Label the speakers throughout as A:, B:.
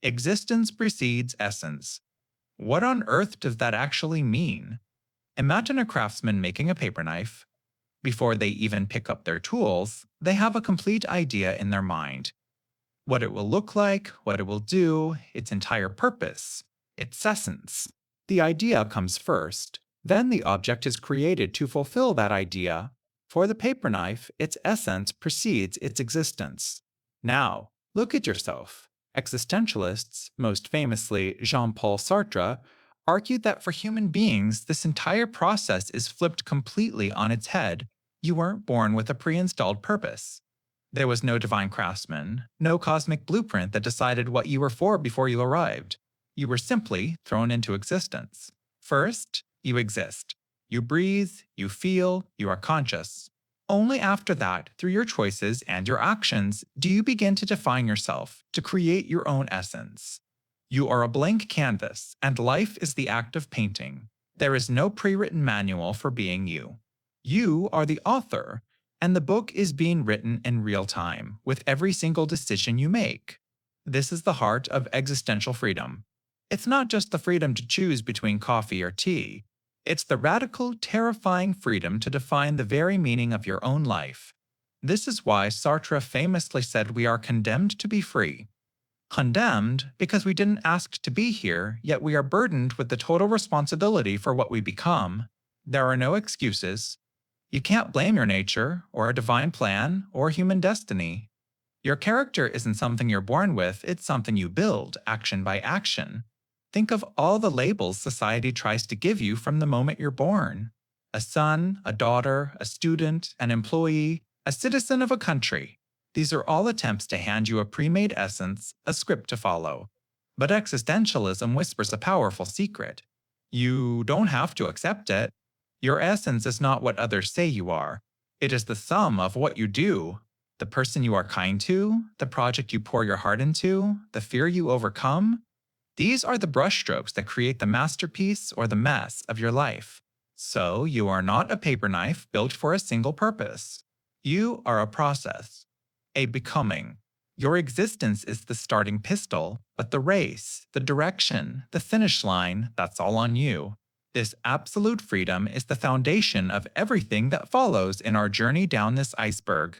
A: Existence precedes essence. What on earth does that actually mean? Imagine a craftsman making a paper knife. Before they even pick up their tools, they have a complete idea in their mind. What it will look like, what it will do, its entire purpose, its essence. The idea comes first. Then the object is created to fulfill that idea. For the paper knife, its essence precedes its existence. Now, look at yourself. Existentialists, most famously Jean-Paul Sartre, argued that for human beings, this entire process is flipped completely on its head. You weren't born with a pre-installed purpose. There was no divine craftsman, no cosmic blueprint that decided what you were for before you arrived. You were simply thrown into existence. First, you exist. You breathe, you feel, you are conscious. Only after that, through your choices and your actions, do you begin to define yourself, to create your own essence. You are a blank canvas, and life is the act of painting. There is no pre-written manual for being you. You are the author, and the book is being written in real time, with every single decision you make. This is the heart of existential freedom. It's not just the freedom to choose between coffee or tea. It's the radical, terrifying freedom to define the very meaning of your own life. This is why Sartre famously said we are condemned to be free. Condemned because we didn't ask to be here, yet we are burdened with the total responsibility for what we become. There are no excuses. You can't blame your nature, or a divine plan, or human destiny. Your character isn't something you're born with, it's something you build, action by action. Think of all the labels society tries to give you from the moment you're born. A son, a daughter, a student, an employee, a citizen of a country. These are all attempts to hand you a pre-made essence, a script to follow. But existentialism whispers a powerful secret. You don't have to accept it. Your essence is not what others say you are. It is the sum of what you do. The person you are kind to, the project you pour your heart into, the fear you overcome. These are the brushstrokes that create the masterpiece or the mess of your life. So you are not a paper knife built for a single purpose. You are a process, a becoming. Your existence is the starting pistol, but the race, the direction, the finish line, that's all on you. This absolute freedom is the foundation of everything that follows in our journey down this iceberg.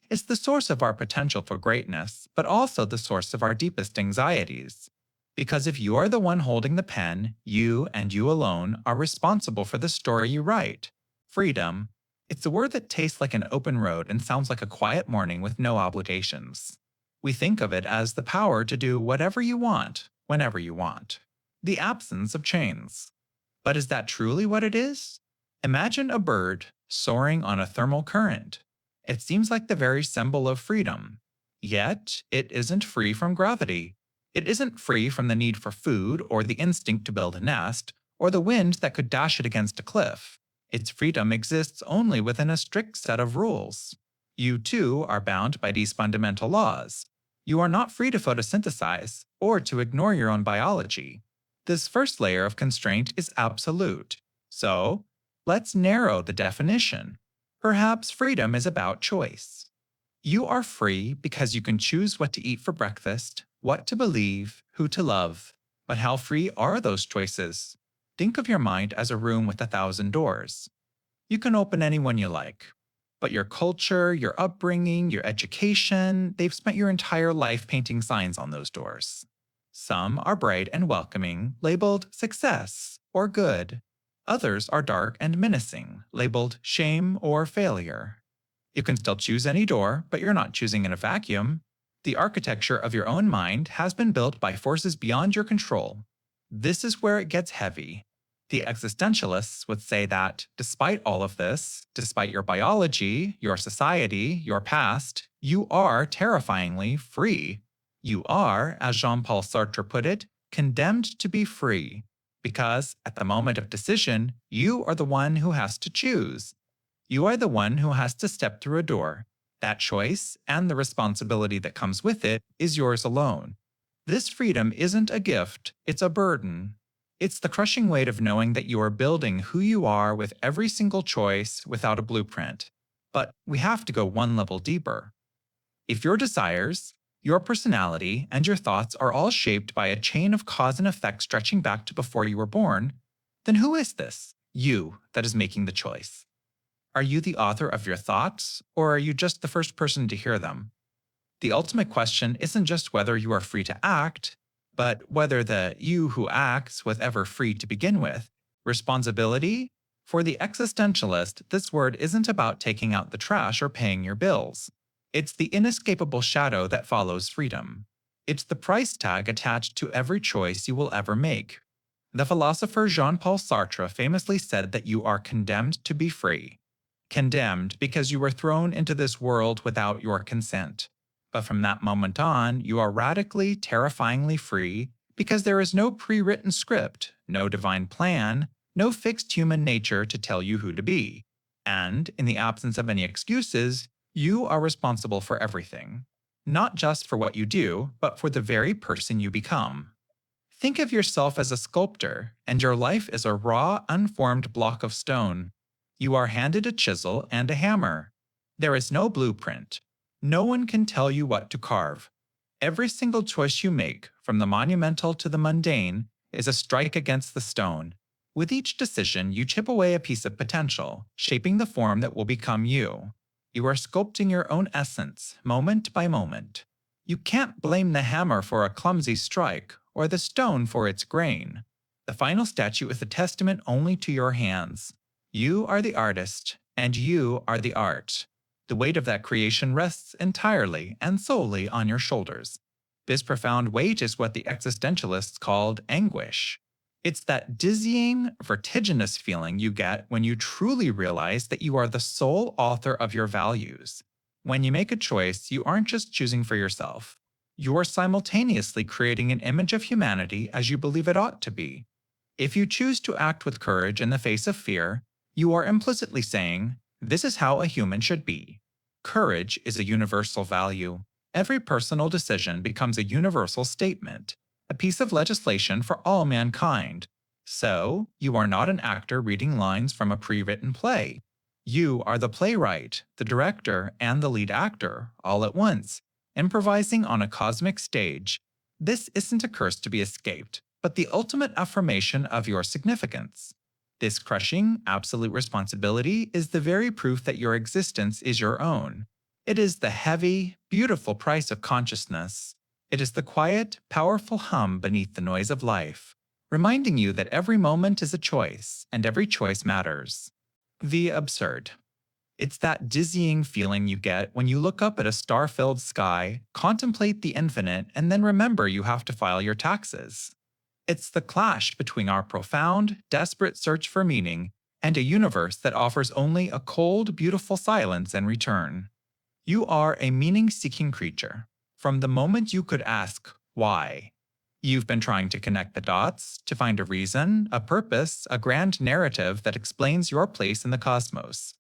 A: It's the source of our potential for greatness, but also the source of our deepest anxieties. Because if you are the one holding the pen, you and you alone are responsible for the story you write. Freedom. It's a word that tastes like an open road and sounds like a quiet morning with no obligations. We think of it as the power to do whatever you want, whenever you want. The absence of chains. But is that truly what it is? Imagine a bird soaring on a thermal current. It seems like the very symbol of freedom. Yet, it isn't free from gravity. It isn't free from the need for food or the instinct to build a nest or the wind that could dash it against a cliff. Its freedom exists only within a strict set of rules. You too are bound by these fundamental laws. You are not free to photosynthesize or to ignore your own biology. This first layer of constraint is absolute. So, let's narrow the definition. Perhaps freedom is about choice. You are free because you can choose what to eat for breakfast, what to believe, who to love. But how free are those choices? Think of your mind as a room with 1,000 doors. You can open any one you like. But your culture, your upbringing, your education, they've spent your entire life painting signs on those doors. Some are bright and welcoming, labeled success or good. Others are dark and menacing, labeled shame or failure. You can still choose any door, but you're not choosing in a vacuum. The architecture of your own mind has been built by forces beyond your control. This is where it gets heavy. The existentialists would say that, despite all of this, despite your biology, your society, your past, you are terrifyingly free. You are, as Jean-Paul Sartre put it, condemned to be free. Because, at the moment of decision, you are the one who has to choose. You are the one who has to step through a door. That choice, and the responsibility that comes with it, is yours alone. This freedom isn't a gift, it's a burden. It's the crushing weight of knowing that you are building who you are with every single choice without a blueprint. But we have to go one level deeper. If your desires, Your personality and your thoughts are all shaped by a chain of cause and effect stretching back to before you were born. Then who is this you that is making the choice? Are you the author of your thoughts, or are you just the first person to hear them? The ultimate question isn't just whether you are free to act, but whether the you who acts was ever free to begin with. Responsibility? For the existentialist, this word isn't about taking out the trash or paying your bills. It's the inescapable shadow that follows freedom. It's the price tag attached to every choice you will ever make. The philosopher Jean-Paul Sartre famously said that you are condemned to be free. Condemned because you were thrown into this world without your consent. But from that moment on, you are radically, terrifyingly free because there is no pre-written script, no divine plan, no fixed human nature to tell you who to be. And, in the absence of any excuses, you are responsible for everything. Not just for what you do, but for the very person you become. Think of yourself as a sculptor, and your life is a raw, unformed block of stone. You are handed a chisel and a hammer. There is no blueprint. No one can tell you what to carve. Every single choice you make, from the monumental to the mundane, is a strike against the stone. With each decision, you chip away a piece of potential, shaping the form that will become you. You are sculpting your own essence, moment by moment. You can't blame the hammer for a clumsy strike, or the stone for its grain. The final statue is a testament only to your hands. You are the artist, and you are the art. The weight of that creation rests entirely and solely on your shoulders. This profound weight is what the existentialists called anguish. It's that dizzying, vertiginous feeling you get when you truly realize that you are the sole author of your values. When you make a choice, you aren't just choosing for yourself. You are simultaneously creating an image of humanity as you believe it ought to be. If you choose to act with courage in the face of fear, you are implicitly saying, "This is how a human should be." Courage is a universal value. Every personal decision becomes a universal statement, a piece of legislation for all mankind. So, you are not an actor reading lines from a pre-written play. You are the playwright, the director, and the lead actor, all at once, improvising on a cosmic stage. This isn't a curse to be escaped, but the ultimate affirmation of your significance. This crushing, absolute responsibility is the very proof that your existence is your own. It is the heavy, beautiful price of consciousness. It is the quiet, powerful hum beneath the noise of life, reminding you that every moment is a choice, and every choice matters. The absurd. It's that dizzying feeling you get when you look up at a star-filled sky, contemplate the infinite, and then remember you have to file your taxes. It's the clash between our profound, desperate search for meaning and a universe that offers only a cold, beautiful silence in return. You are a meaning-seeking creature. From the moment you could ask, why? You've been trying to connect the dots, to find a reason, a purpose, a grand narrative that explains your place in the cosmos.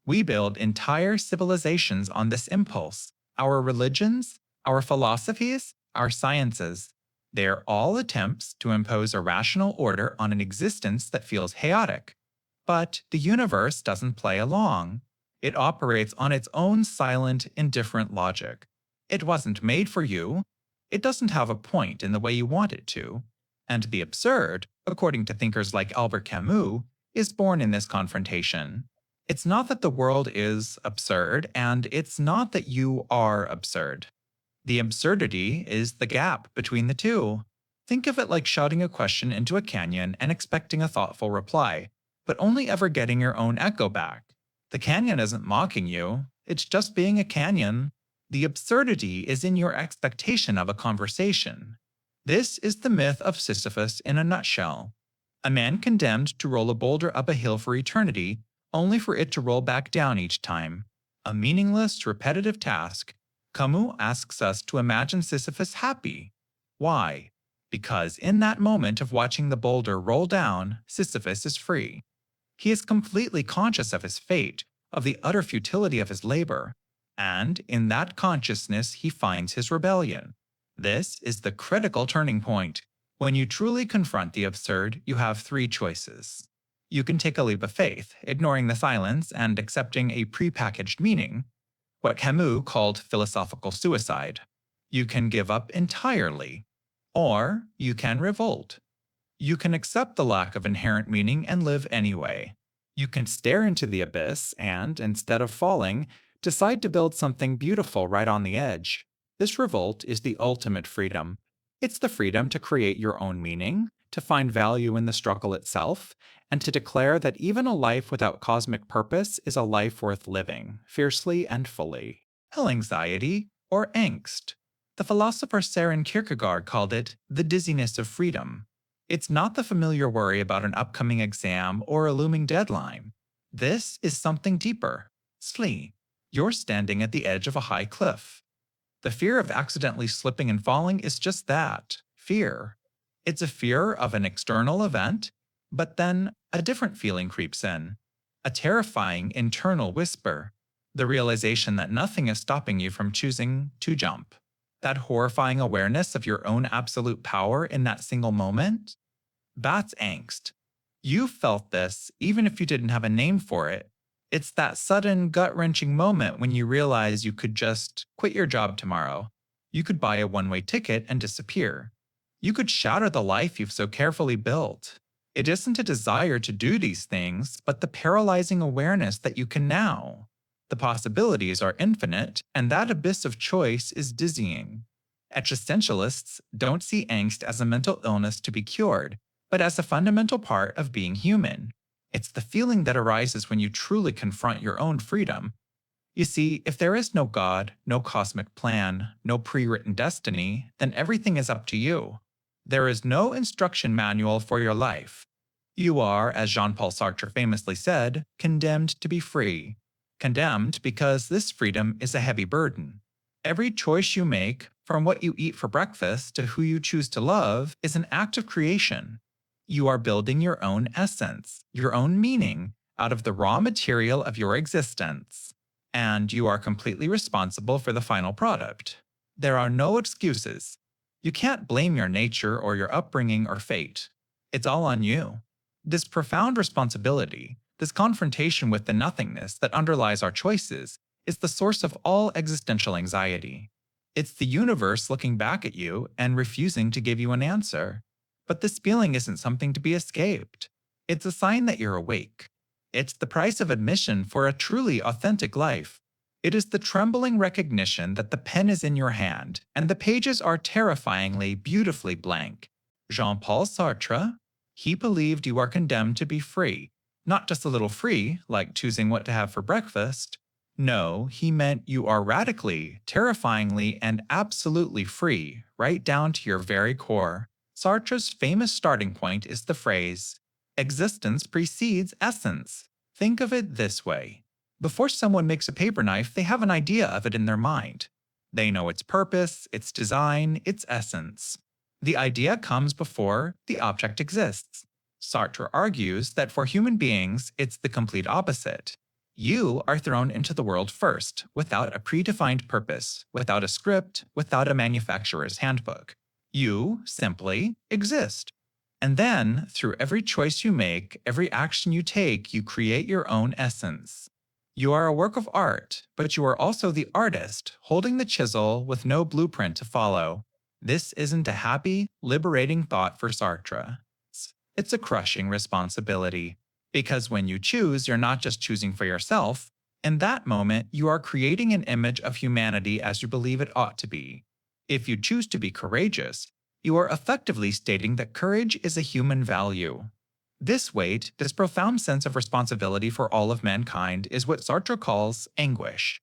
A: We build entire civilizations on this impulse. Our religions, our philosophies, our sciences. They are all attempts to impose a rational order on an existence that feels chaotic. But the universe doesn't play along. It operates on its own silent, indifferent logic. It wasn't made for you. It doesn't have a point in the way you want it to. And the absurd, according to thinkers like Albert Camus, is born in this confrontation. It's not that the world is absurd, and it's not that you are absurd. The absurdity is the gap between the two. Think of it like shouting a question into a canyon and expecting a thoughtful reply, but only ever getting your own echo back. The canyon isn't mocking you, it's just being a canyon. The absurdity is in your expectation of a conversation. This is the myth of Sisyphus in a nutshell. A man condemned to roll a boulder up a hill for eternity, only for it to roll back down each time. A meaningless, repetitive task. Camus asks us to imagine Sisyphus happy. Why? Because in that moment of watching the boulder roll down, Sisyphus is free. He is completely conscious of his fate, of the utter futility of his labor, and in that consciousness he finds his rebellion. This is the critical turning point. When you truly confront the absurd, you have three choices. You can take a leap of faith, ignoring the silence and accepting a prepackaged meaning, what Camus called philosophical suicide. You can give up entirely, or you can revolt. You can accept the lack of inherent meaning and live anyway. You can stare into the abyss and, instead of falling, decide to build something beautiful right on the edge. This revolt is the ultimate freedom. It's the freedom to create your own meaning, to find value in the struggle itself, and to declare that even a life without cosmic purpose is a life worth living, fiercely and fully. Anxiety, or angst. The philosopher Sartre and Kierkegaard called it the dizziness of freedom. It's not the familiar worry about an upcoming exam or a looming deadline. This is something deeper. Sleep. You're standing at the edge of a high cliff. The fear of accidentally slipping and falling is just that, fear. It's a fear of an external event, but then a different feeling creeps in. A terrifying internal whisper. The realization that nothing is stopping you from choosing to jump. That horrifying awareness of your own absolute power in that single moment? That's angst. You felt this even if you didn't have a name for it. It's that sudden, gut-wrenching moment when you realize you could just quit your job tomorrow. You could buy a one-way ticket and disappear. You could shatter the life you've so carefully built. It isn't a desire to do these things, but the paralyzing awareness that you can now. The possibilities are infinite, and that abyss of choice is dizzying. Existentialists don't see angst as a mental illness to be cured, but as a fundamental part of being human. It's the feeling that arises when you truly confront your own freedom. You see, if there is no God, no cosmic plan, no pre-written destiny, then everything is up to you. There is no instruction manual for your life. You are, as Jean-Paul Sartre famously said, condemned to be free. Condemned because this freedom is a heavy burden. Every choice you make, from what you eat for breakfast to who you choose to love, is an act of creation. You are building your own essence, your own meaning, out of the raw material of your existence. And you are completely responsible for the final product. There are no excuses. You can't blame your nature or your upbringing or fate. It's all on you. This profound responsibility, this confrontation with the nothingness that underlies our choices, is the source of all existential anxiety. It's the universe looking back at you and refusing to give you an answer. But this feeling isn't something to be escaped. It's a sign that you're awake. It's the price of admission for a truly authentic life. It is the trembling recognition that the pen is in your hand, and the pages are terrifyingly, beautifully blank. Jean-Paul Sartre, he believed you are condemned to be free, not just a little free, like choosing what to have for breakfast. No, he meant you are radically, terrifyingly, and absolutely free, right down to your very core. Sartre's famous starting point is the phrase, "Existence precedes essence." Think of it this way. Before someone makes a paper knife, they have an idea of it in their mind. They know its purpose, its design, its essence. The idea comes before the object exists. Sartre argues that for human beings, it's the complete opposite. You are thrown into the world first, without a predefined purpose, without a script, without a manufacturer's handbook. You simply exist. And then, through every choice you make, every action you take, you create your own essence. You are a work of art, but you are also the artist, holding the chisel with no blueprint to follow. This isn't a happy, liberating thought for Sartre. It's a crushing responsibility. Because when you choose, you're not just choosing for yourself. In that moment, you are creating an image of humanity as you believe it ought to be. If you choose to be courageous, you are effectively stating that courage is a human value. This weight, this profound sense of responsibility for all of mankind, is what Sartre calls anguish.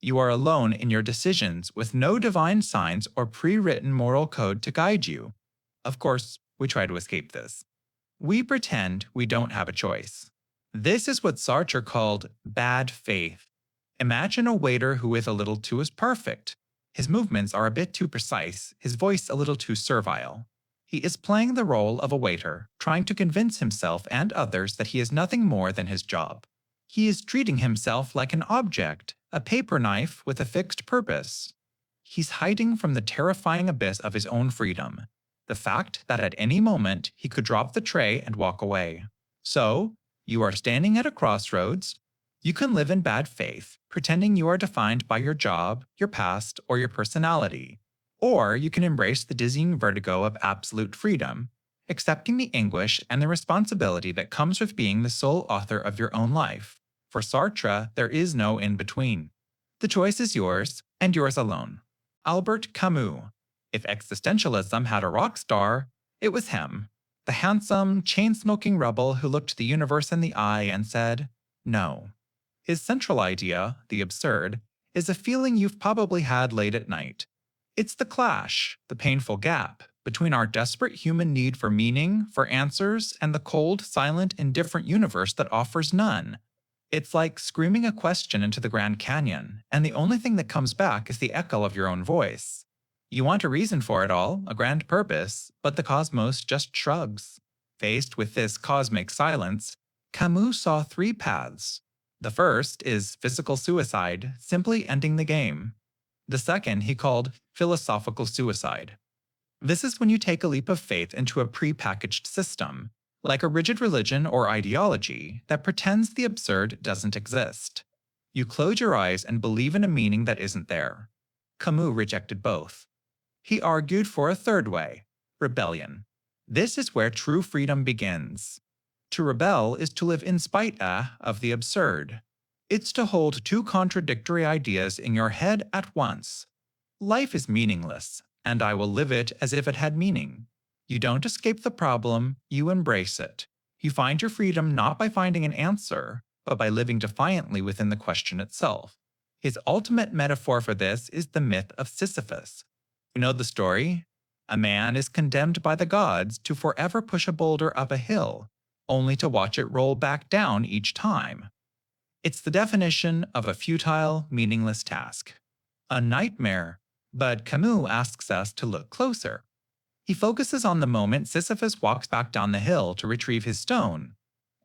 A: You are alone in your decisions with no divine signs or pre-written moral code to guide you. Of course, we try to escape this. We pretend we don't have a choice. This is what Sartre called bad faith. Imagine a waiter who is a little too perfect. His movements are a bit too precise, his voice a little too servile. He is playing the role of a waiter, trying to convince himself and others that he is nothing more than his job. He is treating himself like an object, a paper knife with a fixed purpose. He's hiding from the terrifying abyss of his own freedom, the fact that at any moment he could drop the tray and walk away. So, you are standing at a crossroads. You can live in bad faith, pretending you are defined by your job, your past, or your personality. Or you can embrace the dizzying vertigo of absolute freedom, accepting the anguish and the responsibility that comes with being the sole author of your own life. For Sartre, there is no in-between. The choice is yours, and yours alone. Albert Camus. If existentialism had a rock star, it was him. The handsome, chain-smoking rebel who looked the universe in the eye and said, no. His central idea, the absurd, is a feeling you've probably had late at night. It's the clash, the painful gap, between our desperate human need for meaning, for answers, and the cold, silent, indifferent universe that offers none. It's like screaming a question into the Grand Canyon, and the only thing that comes back is the echo of your own voice. You want a reason for it all, a grand purpose, but the cosmos just shrugs. Faced with this cosmic silence, Camus saw three paths. The first is physical suicide, simply ending the game. The second he called philosophical suicide. This is when you take a leap of faith into a pre-packaged system, like a rigid religion or ideology that pretends the absurd doesn't exist. You close your eyes and believe in a meaning that isn't there. Camus rejected both. He argued for a third way, rebellion. This is where true freedom begins. To rebel is to live in spite of the absurd. It's to hold two contradictory ideas in your head at once. Life is meaningless, and I will live it as if it had meaning. You don't escape the problem, you embrace it. You find your freedom not by finding an answer, but by living defiantly within the question itself. His ultimate metaphor for this is the myth of Sisyphus. You know the story? A man is condemned by the gods to forever push a boulder up a hill, only to watch it roll back down each time. It's the definition of a futile, meaningless task. A nightmare, but Camus asks us to look closer. He focuses on the moment Sisyphus walks back down the hill to retrieve his stone.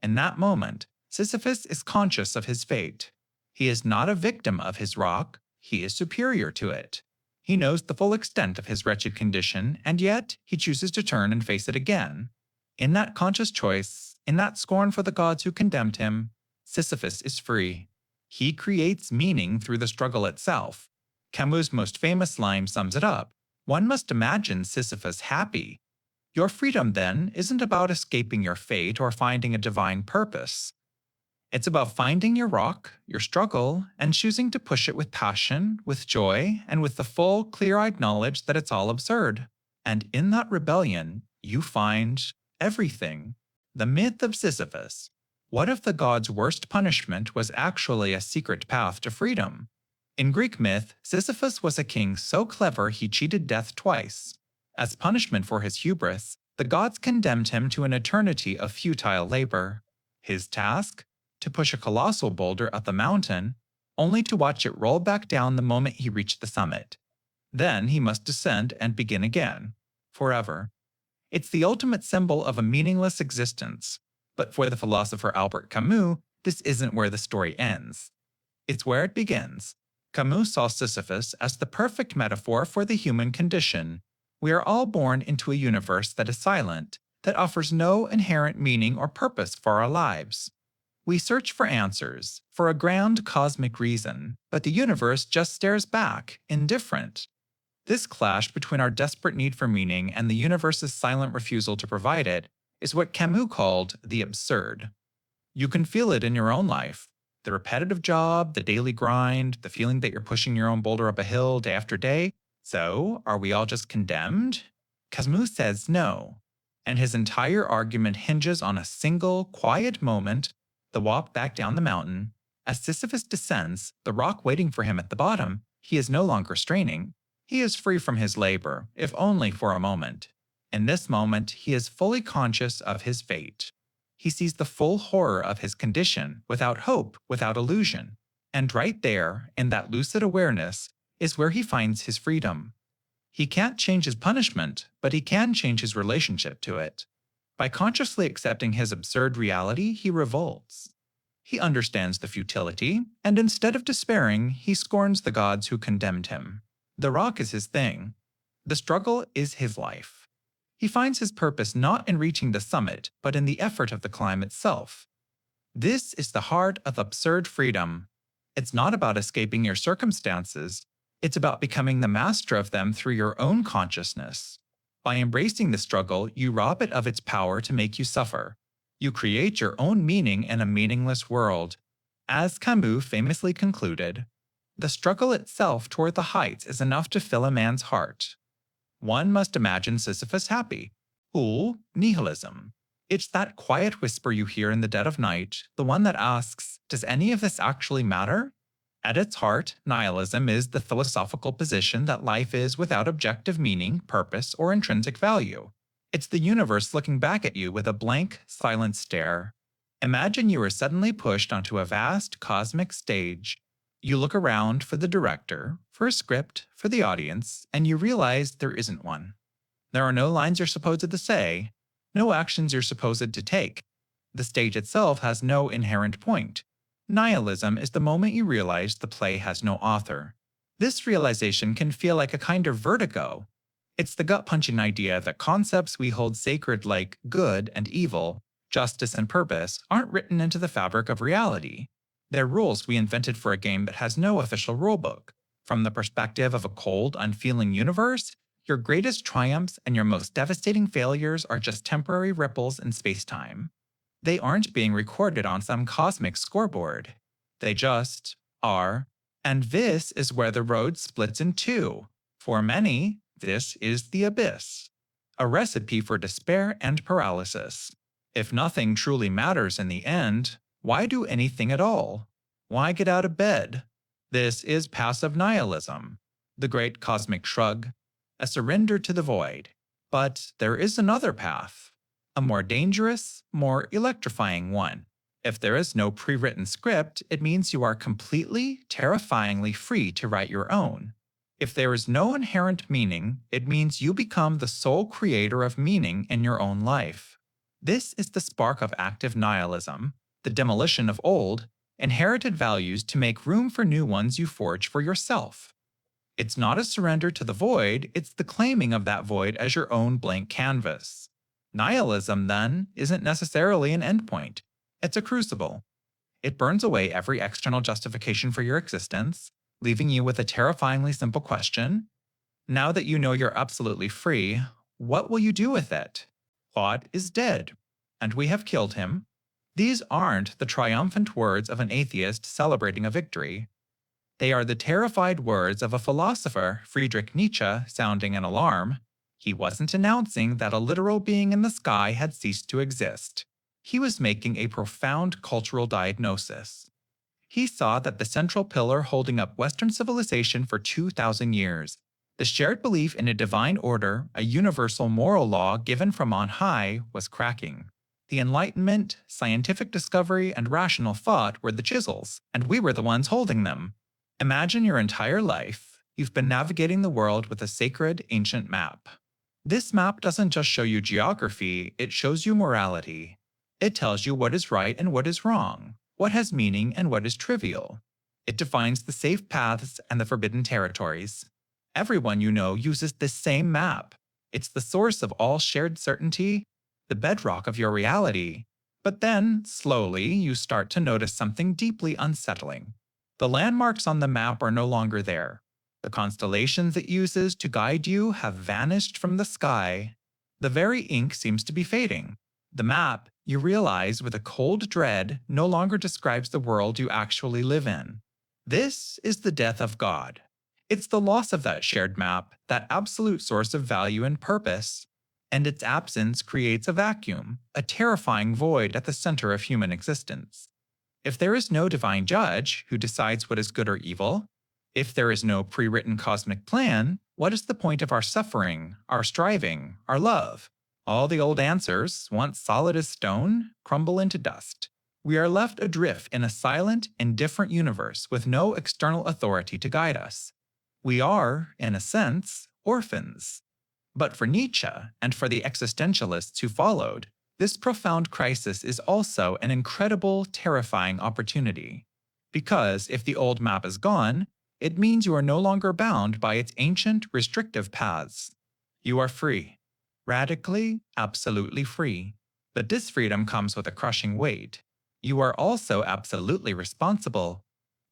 A: In that moment, Sisyphus is conscious of his fate. He is not a victim of his rock, he is superior to it. He knows the full extent of his wretched condition, and yet he chooses to turn and face it again. In that conscious choice, in that scorn for the gods who condemned him, Sisyphus is free. He creates meaning through the struggle itself. Camus' most famous line sums it up. One must imagine Sisyphus happy. Your freedom, then, isn't about escaping your fate or finding a divine purpose. It's about finding your rock, your struggle, and choosing to push it with passion, with joy, and with the full, clear-eyed knowledge that it's all absurd. And in that rebellion, you find everything. The myth of Sisyphus. What if the god's worst punishment was actually a secret path to freedom? In Greek myth, Sisyphus was a king so clever he cheated death twice. As punishment for his hubris, the gods condemned him to an eternity of futile labor. His task? To push a colossal boulder up the mountain, only to watch it roll back down the moment he reached the summit. Then he must descend and begin again, forever. It's the ultimate symbol of a meaningless existence. But for the philosopher Albert Camus, this isn't where the story ends. It's where it begins. Camus saw Sisyphus as the perfect metaphor for the human condition. We are all born into a universe that is silent, that offers no inherent meaning or purpose for our lives. We search for answers, for a grand cosmic reason, but the universe just stares back, indifferent. This clash between our desperate need for meaning and the universe's silent refusal to provide it is what Camus called the absurd. You can feel it in your own life. The repetitive job, the daily grind, the feeling that you're pushing your own boulder up a hill day after day. So, are we all just condemned? Camus says no. And his entire argument hinges on a single, quiet moment, the walk back down the mountain. As Sisyphus descends, the rock waiting for him at the bottom, he is no longer straining. He is free from his labor, if only for a moment. In this moment, he is fully conscious of his fate. He sees the full horror of his condition, without hope, without illusion. And right there, in that lucid awareness, is where he finds his freedom. He can't change his punishment, but he can change his relationship to it. By consciously accepting his absurd reality, he revolts. He understands the futility, and instead of despairing, he scorns the gods who condemned him. The rock is his thing. The struggle is his life. He finds his purpose not in reaching the summit, but in the effort of the climb itself. This is the heart of absurd freedom. It's not about escaping your circumstances, It's about becoming the master of them through your own consciousness. By embracing the struggle, you rob it of its power to make you suffer. You create your own meaning in a meaningless world. As Camus famously concluded, the struggle itself toward the heights is enough to fill a man's heart. One must imagine Sisyphus happy. Cool nihilism. It's that quiet whisper you hear in the dead of night, the one that asks, does any of this actually matter? At its heart, nihilism is the philosophical position that life is without objective meaning, purpose, or intrinsic value. It's the universe looking back at you with a blank, silent stare. Imagine you are suddenly pushed onto a vast cosmic stage. You look around for the director, for a script, for the audience, and you realize there isn't one. There are no lines you're supposed to say, no actions you're supposed to take. The stage itself has no inherent point. Nihilism is the moment you realize the play has no author. This realization can feel like a kind of vertigo. It's the gut-punching idea that concepts we hold sacred like good and evil, justice and purpose aren't written into the fabric of reality. They're rules we invented for a game that has no official rulebook. From the perspective of a cold, unfeeling universe, your greatest triumphs and your most devastating failures are just temporary ripples in space-time. They aren't being recorded on some cosmic scoreboard. They just are. And this is where the road splits in two. For many, this is the abyss. A recipe for despair and paralysis. If nothing truly matters in the end, why do anything at all? Why get out of bed? This is passive nihilism, the great cosmic shrug, a surrender to the void. But there is another path, a more dangerous, more electrifying one. If there is no pre-written script, it means you are completely, terrifyingly free to write your own. If there is no inherent meaning, it means you become the sole creator of meaning in your own life. This is the spark of active nihilism, the demolition of old, inherited values to make room for new ones you forge for yourself. It's not a surrender to the void, it's the claiming of that void as your own blank canvas. Nihilism, then, isn't necessarily an endpoint. It's a crucible. It burns away every external justification for your existence, leaving you with a terrifyingly simple question. Now that you know you're absolutely free, what will you do with it? God is dead, and we have killed him. These aren't the triumphant words of an atheist celebrating a victory. They are the terrified words of a philosopher, Friedrich Nietzsche, sounding an alarm. He wasn't announcing that a literal being in the sky had ceased to exist. He was making a profound cultural diagnosis. He saw that the central pillar holding up Western civilization for 2,000 years, the shared belief in a divine order, a universal moral law given from on high, was cracking. The Enlightenment, scientific discovery, and rational thought were the chisels, and we were the ones holding them. Imagine your entire life, you've been navigating the world with a sacred, ancient map. This map doesn't just show you geography, it shows you morality. It tells you what is right and what is wrong, what has meaning and what is trivial. It defines the safe paths and the forbidden territories. Everyone you know uses this same map. It's the source of all shared certainty, the bedrock of your reality. But then, slowly, you start to notice something deeply unsettling. The landmarks on the map are no longer there. The constellations it uses to guide you have vanished from the sky. The very ink seems to be fading. The map, you realize with a cold dread, no longer describes the world you actually live in. This is the death of God. It's the loss of that shared map, that absolute source of value and purpose. And its absence creates a vacuum, a terrifying void at the center of human existence. If there is no divine judge who decides what is good or evil, if there is no pre-written cosmic plan, what is the point of our suffering, our striving, our love? All the old answers, once solid as stone, crumble into dust. We are left adrift in a silent, indifferent universe with no external authority to guide us. We are, in a sense, orphans. But for Nietzsche, and for the existentialists who followed, this profound crisis is also an incredible, terrifying opportunity. Because if the old map is gone, it means you are no longer bound by its ancient, restrictive paths. You are free. Radically, absolutely free. But this freedom comes with a crushing weight. You are also absolutely responsible.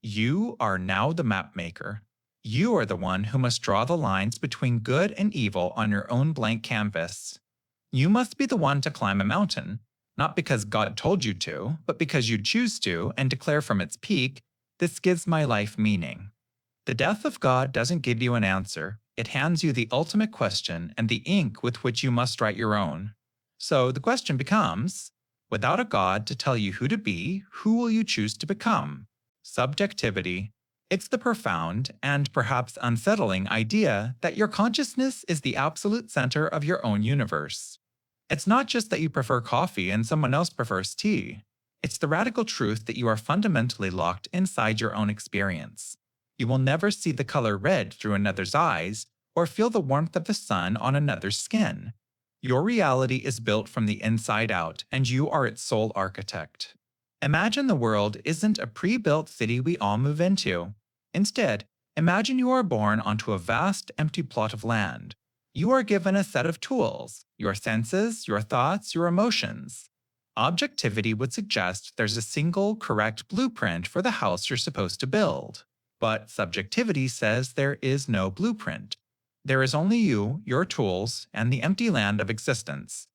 A: You are now the map maker. You are the one who must draw the lines between good and evil on your own blank canvas. You must be the one to climb a mountain, not because God told you to, but because you choose to and declare from its peak, "This gives my life meaning." The death of God doesn't give you an answer, it hands you the ultimate question and the ink with which you must write your own. So the question becomes, without a God to tell you who to be, who will you choose to become? Subjectivity. It's the profound and perhaps unsettling idea that your consciousness is the absolute center of your own universe. It's not just that you prefer coffee and someone else prefers tea. It's the radical truth that you are fundamentally locked inside your own experience. You will never see the color red through another's eyes or feel the warmth of the sun on another's skin. Your reality is built from the inside out, and you are its sole architect. Imagine the world isn't a pre-built city we all move into. Instead, imagine you are born onto a vast, empty plot of land. You are given a set of tools, your senses, your thoughts, your emotions. Objectivity would suggest there's a single, correct blueprint for the house you're supposed to build. But subjectivity says there is no blueprint. There is only you, your tools, and the empty land of existence.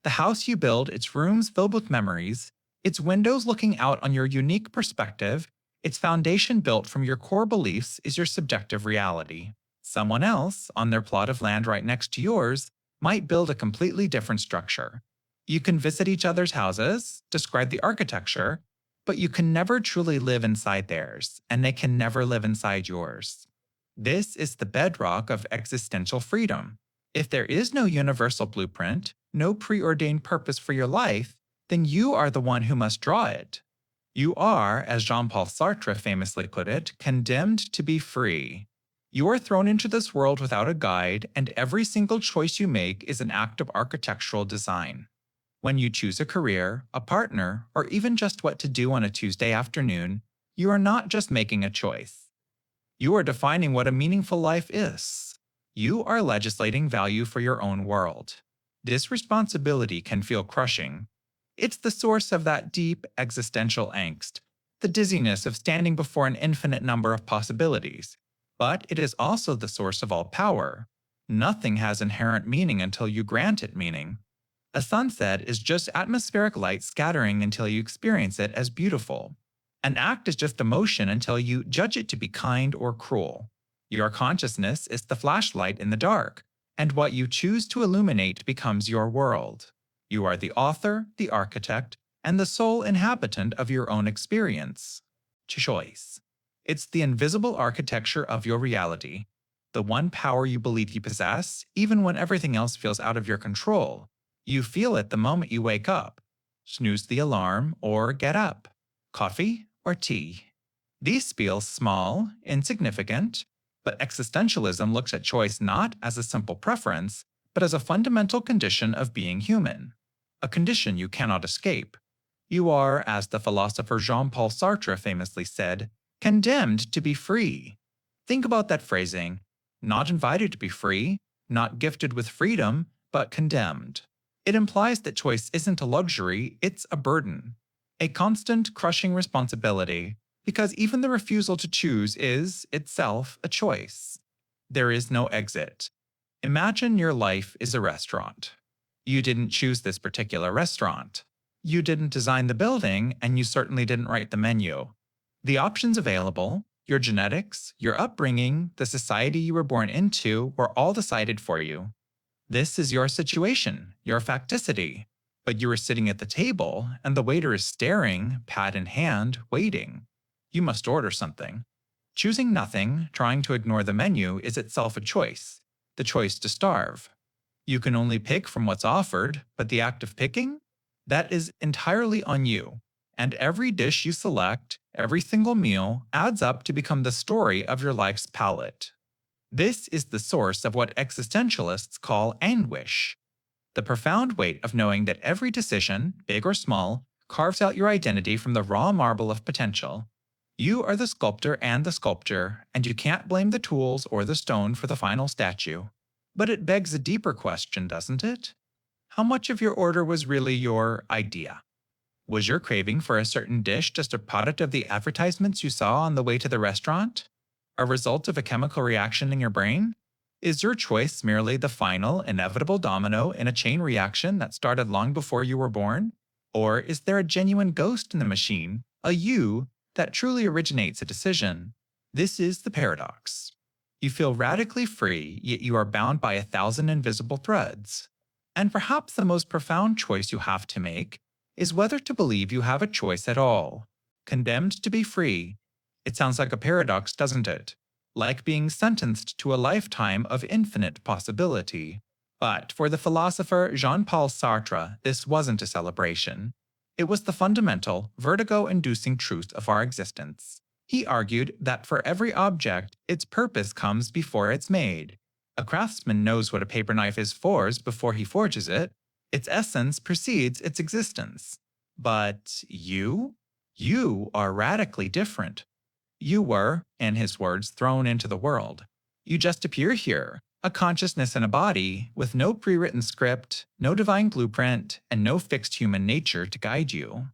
A: The house you build, its rooms filled with memories, its windows looking out on your unique perspective, its foundation built from your core beliefs is your subjective reality. Someone else, on their plot of land right next to yours, might build a completely different structure. You can visit each other's houses, describe the architecture, but you can never truly live inside theirs, and they can never live inside yours. This is the bedrock of existential freedom. If there is no universal blueprint, no preordained purpose for your life, then you are the one who must draw it. You are, as Jean-Paul Sartre famously put it, condemned to be free. You are thrown into this world without a guide, and every single choice you make is an act of architectural design. When you choose a career, a partner, or even just what to do on a Tuesday afternoon, you are not just making a choice. You are defining what a meaningful life is. You are legislating value for your own world. This responsibility can feel crushing. It's the source of that deep existential angst, the dizziness of standing before an infinite number of possibilities. But it is also the source of all power. Nothing has inherent meaning until you grant it meaning. A sunset is just atmospheric light scattering until you experience it as beautiful. An act is just emotion until you judge it to be kind or cruel. Your consciousness is the flashlight in the dark, and what you choose to illuminate becomes your world. You are the author, the architect, and the sole inhabitant of your own experience. Choice. It's the invisible architecture of your reality, the one power you believe you possess, even when everything else feels out of your control. You feel it the moment you wake up. Snooze the alarm or get up. Coffee or tea. These feel small, insignificant, but existentialism looks at choice not as a simple preference, but as a fundamental condition of being human. A condition you cannot escape. You are, as the philosopher Jean-Paul Sartre famously said, condemned to be free. Think about that phrasing. Not invited to be free, not gifted with freedom, but condemned. It implies that choice isn't a luxury, it's a burden. A constant, crushing responsibility, because even the refusal to choose is, itself, a choice. There is no exit. Imagine your life is a restaurant. You didn't choose this particular restaurant. You didn't design the building, and you certainly didn't write the menu. The options available, your genetics, your upbringing, the society you were born into, were all decided for you. This is your situation, your facticity. But you are sitting at the table, and the waiter is staring, pad in hand, waiting. You must order something. Choosing nothing, trying to ignore the menu, is itself a choice, the choice to starve. You can only pick from what's offered, but the act of picking? That is entirely on you. And every dish you select, every single meal, adds up to become the story of your life's palette. This is the source of what existentialists call anguish. The profound weight of knowing that every decision, big or small, carves out your identity from the raw marble of potential. You are the sculptor and the sculpture, and you can't blame the tools or the stone for the final statue. But it begs a deeper question, doesn't it? How much of your order was really your idea? Was your craving for a certain dish just a product of the advertisements you saw on the way to the restaurant? A result of a chemical reaction in your brain? Is your choice merely the final, inevitable domino in a chain reaction that started long before you were born? Or is there a genuine ghost in the machine, a you, that truly originates a decision? This is the paradox. You feel radically free, yet you are bound by 1,000 invisible threads. And perhaps the most profound choice you have to make is whether to believe you have a choice at all. Condemned to be free. It sounds like a paradox, doesn't it? Like being sentenced to a lifetime of infinite possibility. But for the philosopher Jean-Paul Sartre, this wasn't a celebration. It was the fundamental, vertigo-inducing truth of our existence. He argued that for every object, its purpose comes before it's made. A craftsman knows what a paper knife is forged before he forges it. Its essence precedes its existence. But you? You are radically different. You were, in his words, thrown into the world. You just appear here, a consciousness in a body, with no pre-written script, no divine blueprint, and no fixed human nature to guide you.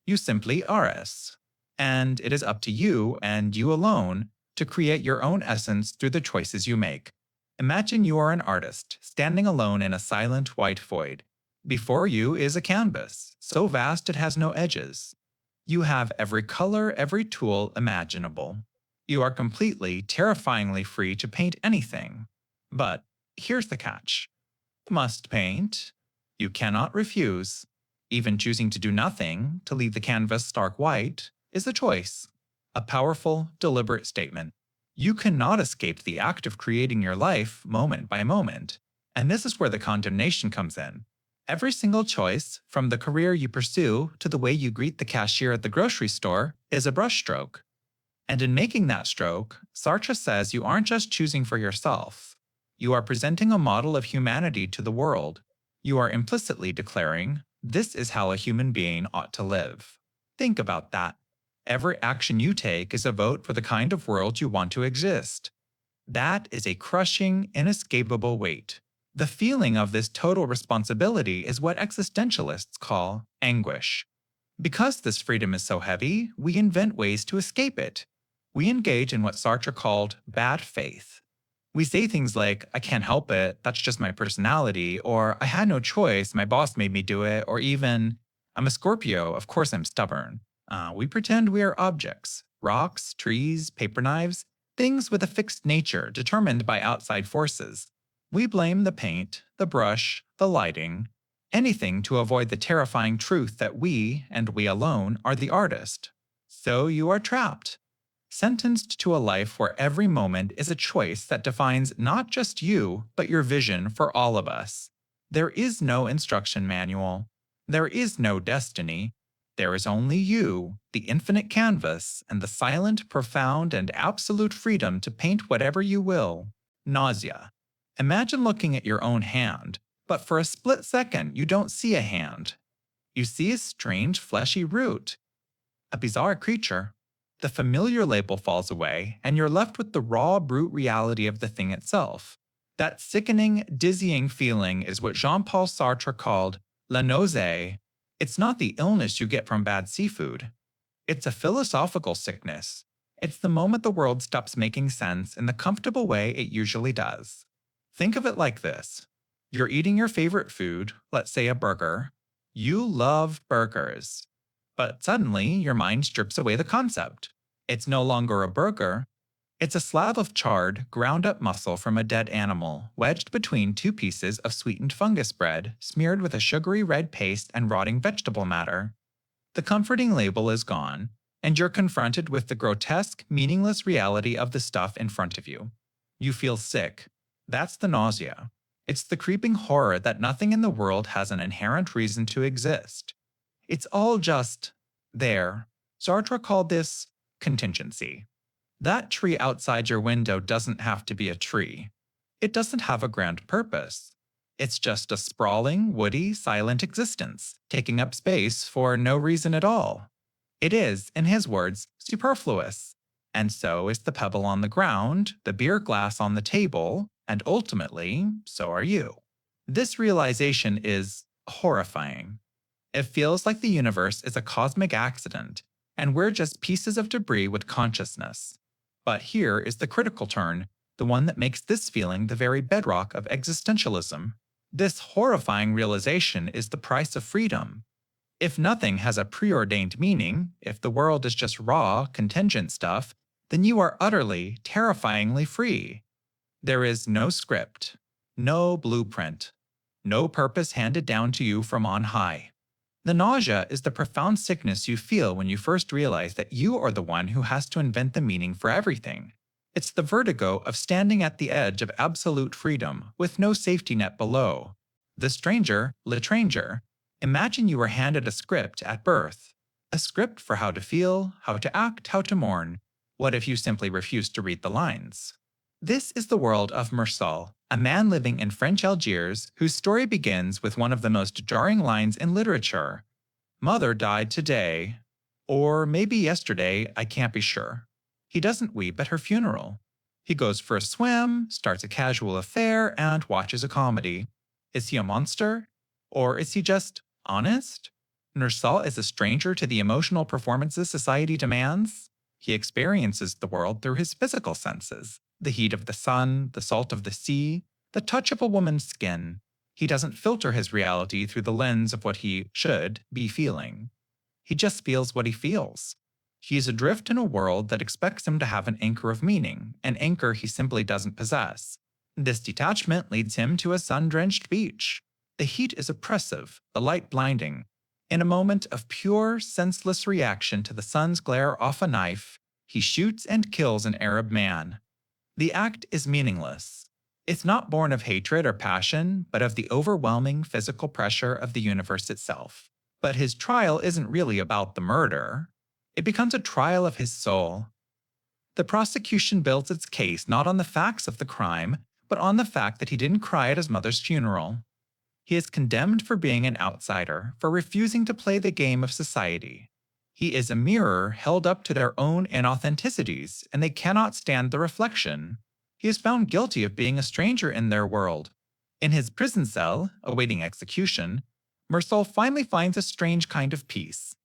A: You simply are us. And it is up to you, and you alone, to create your own essence through the choices you make. Imagine you are an artist, standing alone in a silent white void. Before you is a canvas, so vast it has no edges. You have every color, every tool imaginable. You are completely, terrifyingly free to paint anything. But here's the catch. You must paint. You cannot refuse. Even choosing to do nothing, to leave the canvas stark white, is a choice. A powerful, deliberate statement. You cannot escape the act of creating your life moment by moment. And this is where the condemnation comes in. Every single choice, from the career you pursue to the way you greet the cashier at the grocery store, is a brushstroke. And in making that stroke, Sartre says you aren't just choosing for yourself. You are presenting a model of humanity to the world. You are implicitly declaring, this is how a human being ought to live. Think about that. Every action you take is a vote for the kind of world you want to exist. That is a crushing, inescapable weight. The feeling of this total responsibility is what existentialists call anguish. Because this freedom is so heavy, we invent ways to escape it. We engage in what Sartre called bad faith. We say things like, I can't help it, that's just my personality, or I had no choice, my boss made me do it, or even, I'm a Scorpio, of course I'm stubborn. We pretend we are objects, rocks, trees, paper knives, things with a fixed nature determined by outside forces. We blame the paint, the brush, the lighting, anything to avoid the terrifying truth that we, and we alone, are the artist. So you are trapped. Sentenced to a life where every moment is a choice that defines not just you, but your vision for all of us. There is no instruction manual. There is no destiny. There is only you, the infinite canvas, and the silent, profound, and absolute freedom to paint whatever you will. Nausea. Imagine looking at your own hand, but for a split second you don't see a hand. You see a strange fleshy root. A bizarre creature. The familiar label falls away, and you're left with the raw, brute reality of the thing itself. That sickening, dizzying feeling is what Jean-Paul Sartre called la nausée. It's not the illness you get from bad seafood. It's a philosophical sickness. It's the moment the world stops making sense in the comfortable way it usually does. Think of it like this. You're eating your favorite food, let's say a burger. You love burgers. But suddenly, your mind strips away the concept. It's no longer a burger. It's a slab of charred, ground-up muscle from a dead animal, wedged between two pieces of sweetened fungus bread, smeared with a sugary red paste and rotting vegetable matter. The comforting label is gone, and you're confronted with the grotesque, meaningless reality of the stuff in front of you. You feel sick. That's the nausea. It's the creeping horror that nothing in the world has an inherent reason to exist. It's all just there. Sartre called this contingency. That tree outside your window doesn't have to be a tree. It doesn't have a grand purpose. It's just a sprawling, woody, silent existence, taking up space for no reason at all. It is, in his words, superfluous. And so is the pebble on the ground, the beer glass on the table, and ultimately, so are you. This realization is horrifying. It feels like the universe is a cosmic accident, and we're just pieces of debris with consciousness. But here is the critical turn, the one that makes this feeling the very bedrock of existentialism. This horrifying realization is the price of freedom. If nothing has a preordained meaning, if the world is just raw, contingent stuff, then you are utterly, terrifyingly free. There is no script, no blueprint, no purpose handed down to you from on high. The nausea is the profound sickness you feel when you first realize that you are the one who has to invent the meaning for everything. It's the vertigo of standing at the edge of absolute freedom with no safety net below. The stranger, l'étranger. Imagine you were handed a script at birth. A script for how to feel, how to act, how to mourn. What if you simply refused to read the lines? This is the world of Meursault, a man living in French Algiers whose story begins with one of the most jarring lines in literature. Mother died today, or maybe yesterday, I can't be sure. He doesn't weep at her funeral. He goes for a swim, starts a casual affair, and watches a comedy. Is he a monster? Or is he just honest? Meursault is a stranger to the emotional performances society demands. He experiences the world through his physical senses. The heat of the sun, the salt of the sea, the touch of a woman's skin. He doesn't filter his reality through the lens of what he should be feeling. He just feels what he feels. He is adrift in a world that expects him to have an anchor of meaning, an anchor he simply doesn't possess. This detachment leads him to a sun-drenched beach. The heat is oppressive, the light blinding. In a moment of pure, senseless reaction to the sun's glare off a knife, he shoots and kills an Arab man. The act is meaningless. It's not born of hatred or passion, but of the overwhelming physical pressure of the universe itself. But his trial isn't really about the murder. It becomes a trial of his soul. The prosecution builds its case not on the facts of the crime, but on the fact that he didn't cry at his mother's funeral. He is condemned for being an outsider, for refusing to play the game of society. He is a mirror held up to their own inauthenticities, and they cannot stand the reflection. He is found guilty of being a stranger in their world. In his prison cell, awaiting execution, Meursault finally finds a strange kind of peace.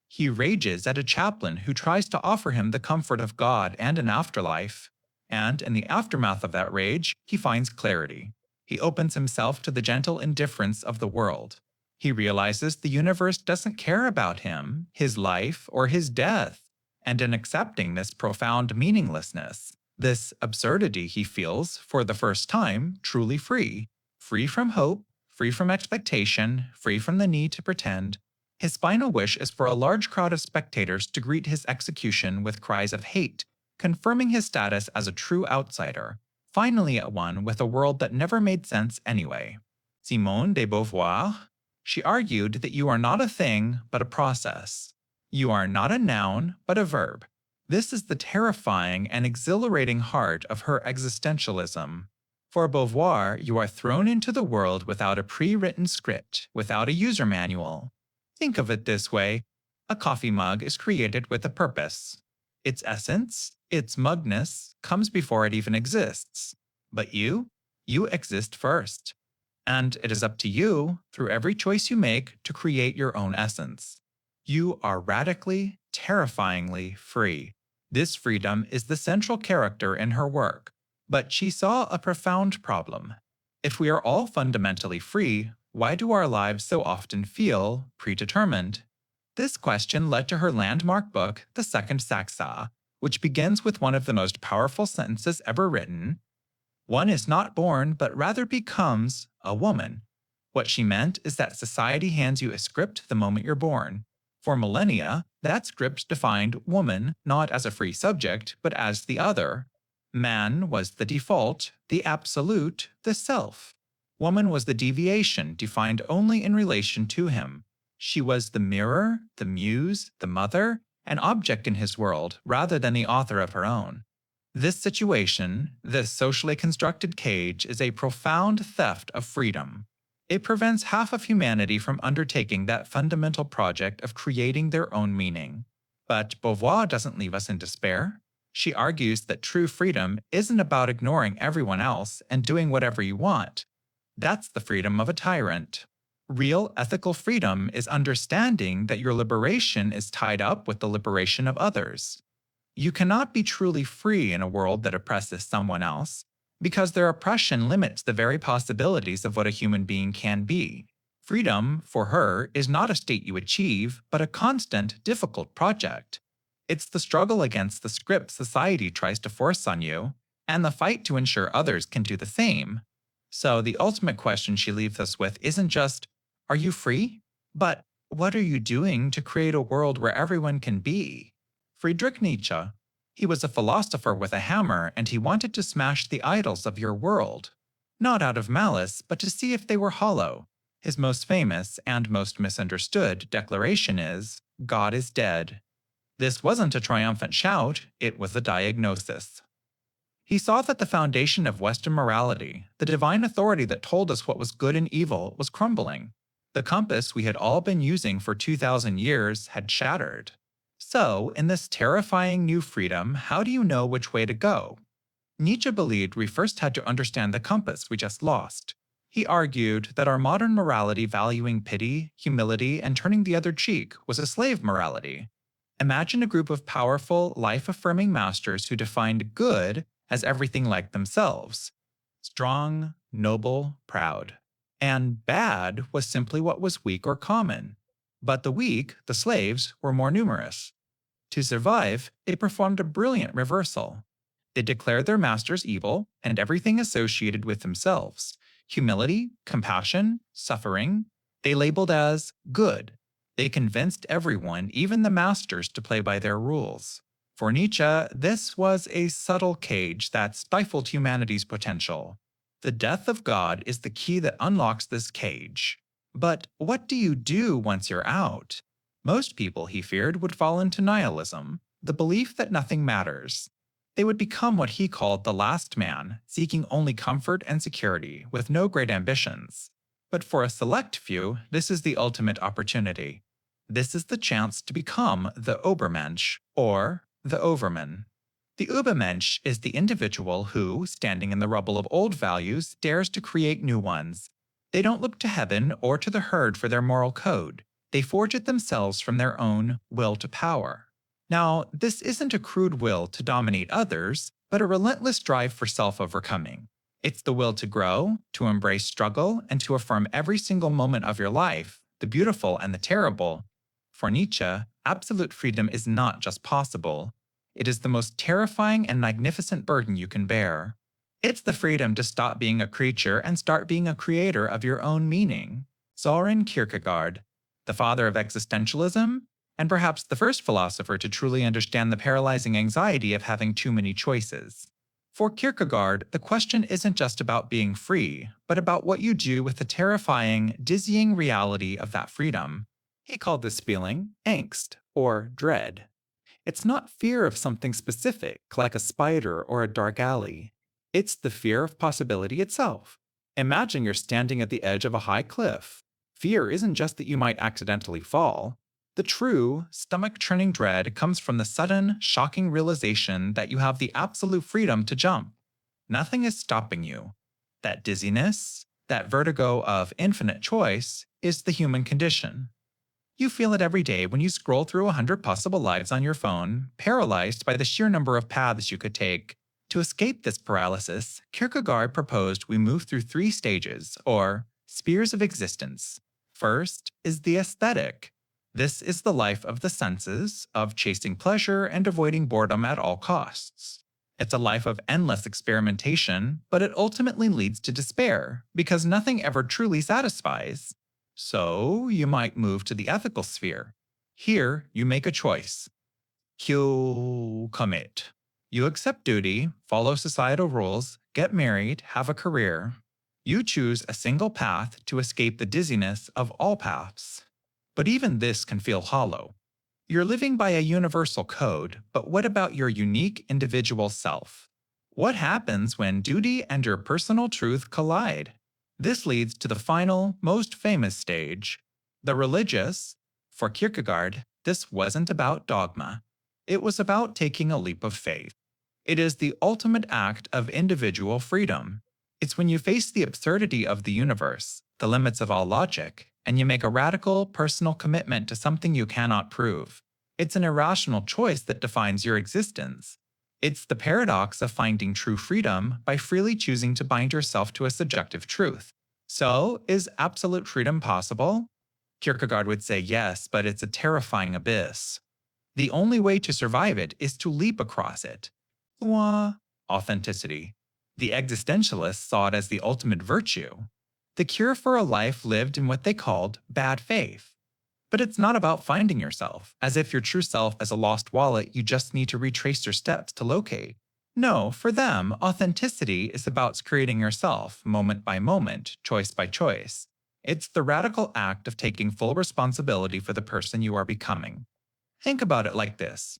A: He rages at a chaplain who tries to offer him the comfort of God and an afterlife, and in the aftermath of that rage, he finds clarity. He opens himself to the gentle indifference of the world. He realizes the universe doesn't care about him, his life, or his death, and in accepting this profound meaninglessness, this absurdity, he feels, for the first time, truly free. Free from hope, free from expectation, free from the need to pretend. His final wish is for a large crowd of spectators to greet his execution with cries of hate, confirming his status as a true outsider, finally at one with a world that never made sense anyway. Simone de Beauvoir, she argued that you are not a thing, but a process. You are not a noun, but a verb. This is the terrifying and exhilarating heart of her existentialism. For Beauvoir, you are thrown into the world without a pre-written script, without a user manual. Think of it this way: a coffee mug is created with a purpose. Its essence, its mugness, comes before it even exists. But you exist first. And it is up to you, through every choice you make, to create your own essence. You are radically, terrifyingly free. This freedom is the central character in her work. But she saw a profound problem. If we are all fundamentally free, why do our lives so often feel predetermined? This question led to her landmark book, The Second Saxa, which begins with one of the most powerful sentences ever written: "One is not born, but rather becomes, a woman." What she meant is that society hands you a script the moment you're born. For millennia, that script defined woman not as a free subject, but as the other. Man was the default, the absolute, the self. Woman was the deviation, defined only in relation to him. She was the mirror, the muse, the mother, an object in his world, rather than the author of her own. This situation, this socially constructed cage, is a profound theft of freedom. It prevents half of humanity from undertaking that fundamental project of creating their own meaning. But Beauvoir doesn't leave us in despair. She argues that true freedom isn't about ignoring everyone else and doing whatever you want. That's the freedom of a tyrant. Real ethical freedom is understanding that your liberation is tied up with the liberation of others. You cannot be truly free in a world that oppresses someone else, because their oppression limits the very possibilities of what a human being can be. Freedom, for her, is not a state you achieve, but a constant, difficult project. It's the struggle against the script society tries to force on you, and the fight to ensure others can do the same. So the ultimate question she leaves us with isn't just, are you free? But, what are you doing to create a world where everyone can be? Friedrich Nietzsche. He was a philosopher with a hammer, and he wanted to smash the idols of your world. Not out of malice, but to see if they were hollow. His most famous and most misunderstood declaration is, God is dead. This wasn't a triumphant shout, it was a diagnosis. He saw that the foundation of Western morality, the divine authority that told us what was good and evil, was crumbling. The compass we had all been using for 2,000 years had shattered. So, in this terrifying new freedom, how do you know which way to go? Nietzsche believed we first had to understand the compass we just lost. He argued that our modern morality valuing pity, humility, and turning the other cheek was a slave morality. Imagine a group of powerful, life-affirming masters who defined good as everything like themselves. Strong, noble, proud. And bad was simply what was weak or common. But the weak, the slaves, were more numerous. To survive, they performed a brilliant reversal. They declared their masters evil and everything associated with themselves. Humility, compassion, suffering, they labeled as good. They convinced everyone, even the masters, to play by their rules. For Nietzsche, this was a subtle cage that stifled humanity's potential. The death of God is the key that unlocks this cage. But what do you do once you're out? Most people, he feared, would fall into nihilism, the belief that nothing matters. They would become what he called the last man, seeking only comfort and security, with no great ambitions. But for a select few, this is the ultimate opportunity. This is the chance to become the Obermensch, or the Overman. The Übermensch is the individual who, standing in the rubble of old values, dares to create new ones. They don't look to heaven or to the herd for their moral code. They forge it themselves from their own will to power. Now, this isn't a crude will to dominate others, but a relentless drive for self-overcoming. It's the will to grow, to embrace struggle, and to affirm every single moment of your life, the beautiful and the terrible. For Nietzsche, absolute freedom is not just possible. It is the most terrifying and magnificent burden you can bear. It's the freedom to stop being a creature and start being a creator of your own meaning. Sartre Kierkegaard, the father of existentialism, and perhaps the first philosopher to truly understand the paralyzing anxiety of having too many choices. For Kierkegaard, the question isn't just about being free, but about what you do with the terrifying, dizzying reality of that freedom. He called this feeling angst, or dread. It's not fear of something specific, like a spider or a dark alley. It's the fear of possibility itself. Imagine you're standing at the edge of a high cliff. Fear isn't just that you might accidentally fall. The true, stomach-churning dread comes from the sudden, shocking realization that you have the absolute freedom to jump. Nothing is stopping you. That dizziness, that vertigo of infinite choice, is the human condition. You feel it every day when you scroll through 100 possible lives on your phone, paralyzed by the sheer number of paths you could take. To escape this paralysis, Kierkegaard proposed we move through 3 stages, or spheres of existence. First is the aesthetic. This is the life of the senses, of chasing pleasure and avoiding boredom at all costs. It's a life of endless experimentation, but it ultimately leads to despair, because nothing ever truly satisfies. So, you might move to the ethical sphere. Here, you make a choice. You commit. You accept duty, follow societal rules, get married, have a career. You choose a single path to escape the dizziness of all paths. But even this can feel hollow. You're living by a universal code, but what about your unique individual self? What happens when duty and your personal truth collide? This leads to the final, most famous stage, the religious. For Kierkegaard, this wasn't about dogma. It was about taking a leap of faith. It is the ultimate act of individual freedom. It's when you face the absurdity of the universe, the limits of all logic, and you make a radical, personal commitment to something you cannot prove. It's an irrational choice that defines your existence. It's the paradox of finding true freedom by freely choosing to bind yourself to a subjective truth. So, is absolute freedom possible? Kierkegaard would say yes, but it's a terrifying abyss. The only way to survive it is to leap across it. Authenticity. The existentialists saw it as the ultimate virtue, the cure for a life lived in what they called bad faith. But it's not about finding yourself, as if your true self is a lost wallet you just need to retrace your steps to locate. No, for them, authenticity is about creating yourself, moment by moment, choice by choice. It's the radical act of taking full responsibility for the person you are becoming. Think about it like this.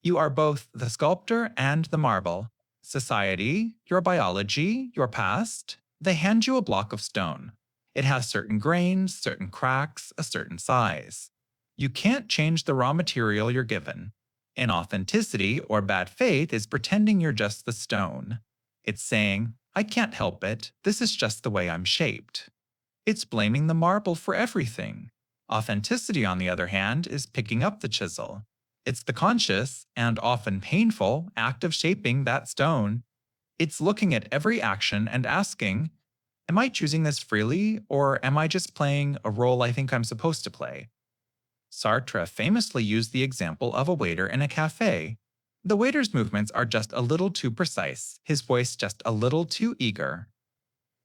A: You are both the sculptor and the marble. Society, your biology, your past, they hand you a block of stone. It has certain grains, certain cracks, a certain size. You can't change the raw material you're given. Inauthenticity or bad faith is pretending you're just the stone. It's saying, I can't help it, this is just the way I'm shaped. It's blaming the marble for everything. Authenticity, on the other hand, is picking up the chisel. It's the conscious, and often painful, act of shaping that stone. It's looking at every action and asking, am I choosing this freely, or am I just playing a role I think I'm supposed to play? Sartre famously used the example of a waiter in a cafe. The waiter's movements are just a little too precise, his voice just a little too eager.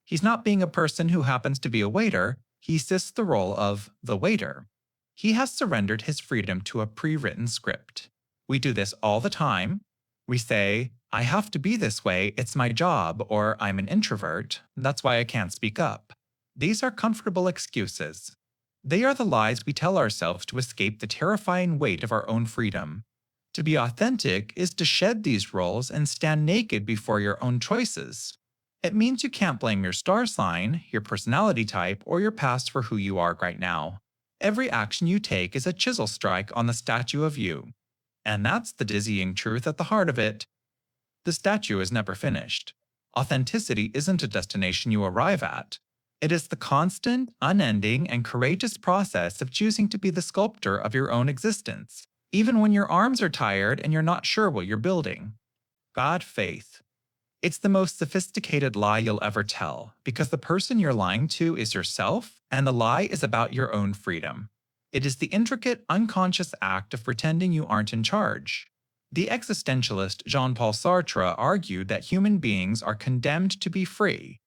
A: He's not being a person who happens to be a waiter, he assists the role of the waiter. He has surrendered his freedom to a pre-written script. We do this all the time. We say, I have to be this way, it's my job, or I'm an introvert, that's why I can't speak up. These are comfortable excuses. They are the lies we tell ourselves to escape the terrifying weight of our own freedom. To be authentic is to shed these roles and stand naked before your own choices. It means you can't blame your star sign, your personality type, or your past for who you are right now. Every action you take is a chisel strike on the statue of you. And that's the dizzying truth at the heart of it. The statue is never finished. Authenticity isn't a destination you arrive at. It is the constant, unending, and courageous process of choosing to be the sculptor of your own existence, even when your arms are tired and you're not sure what you're building. Bad faith. It's the most sophisticated lie you'll ever tell, because the person you're lying to is yourself, and the lie is about your own freedom. It is the intricate, unconscious act of pretending you aren't in charge. The existentialist Jean-Paul Sartre argued that human beings are condemned to be free.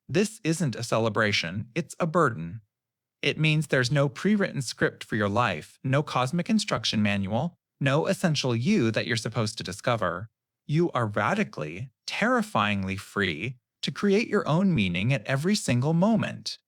A: This isn't a celebration, it's a burden. It means there's no pre-written script for your life, no cosmic instruction manual, no essential you that you're supposed to discover. You are radically, terrifyingly free to create your own meaning at every single moment.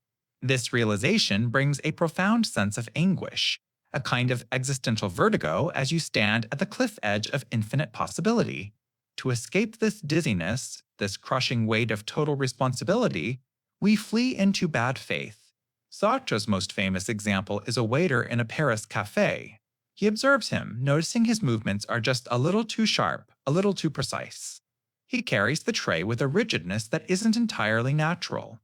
A: This realization brings a profound sense of anguish, a kind of existential vertigo as you stand at the cliff edge of infinite possibility. To escape this dizziness, this crushing weight of total responsibility, we flee into bad faith. Sartre's most famous example is a waiter in a Paris cafe. He observes him, noticing his movements are just a little too sharp, a little too precise. He carries the tray with a rigidness that isn't entirely natural.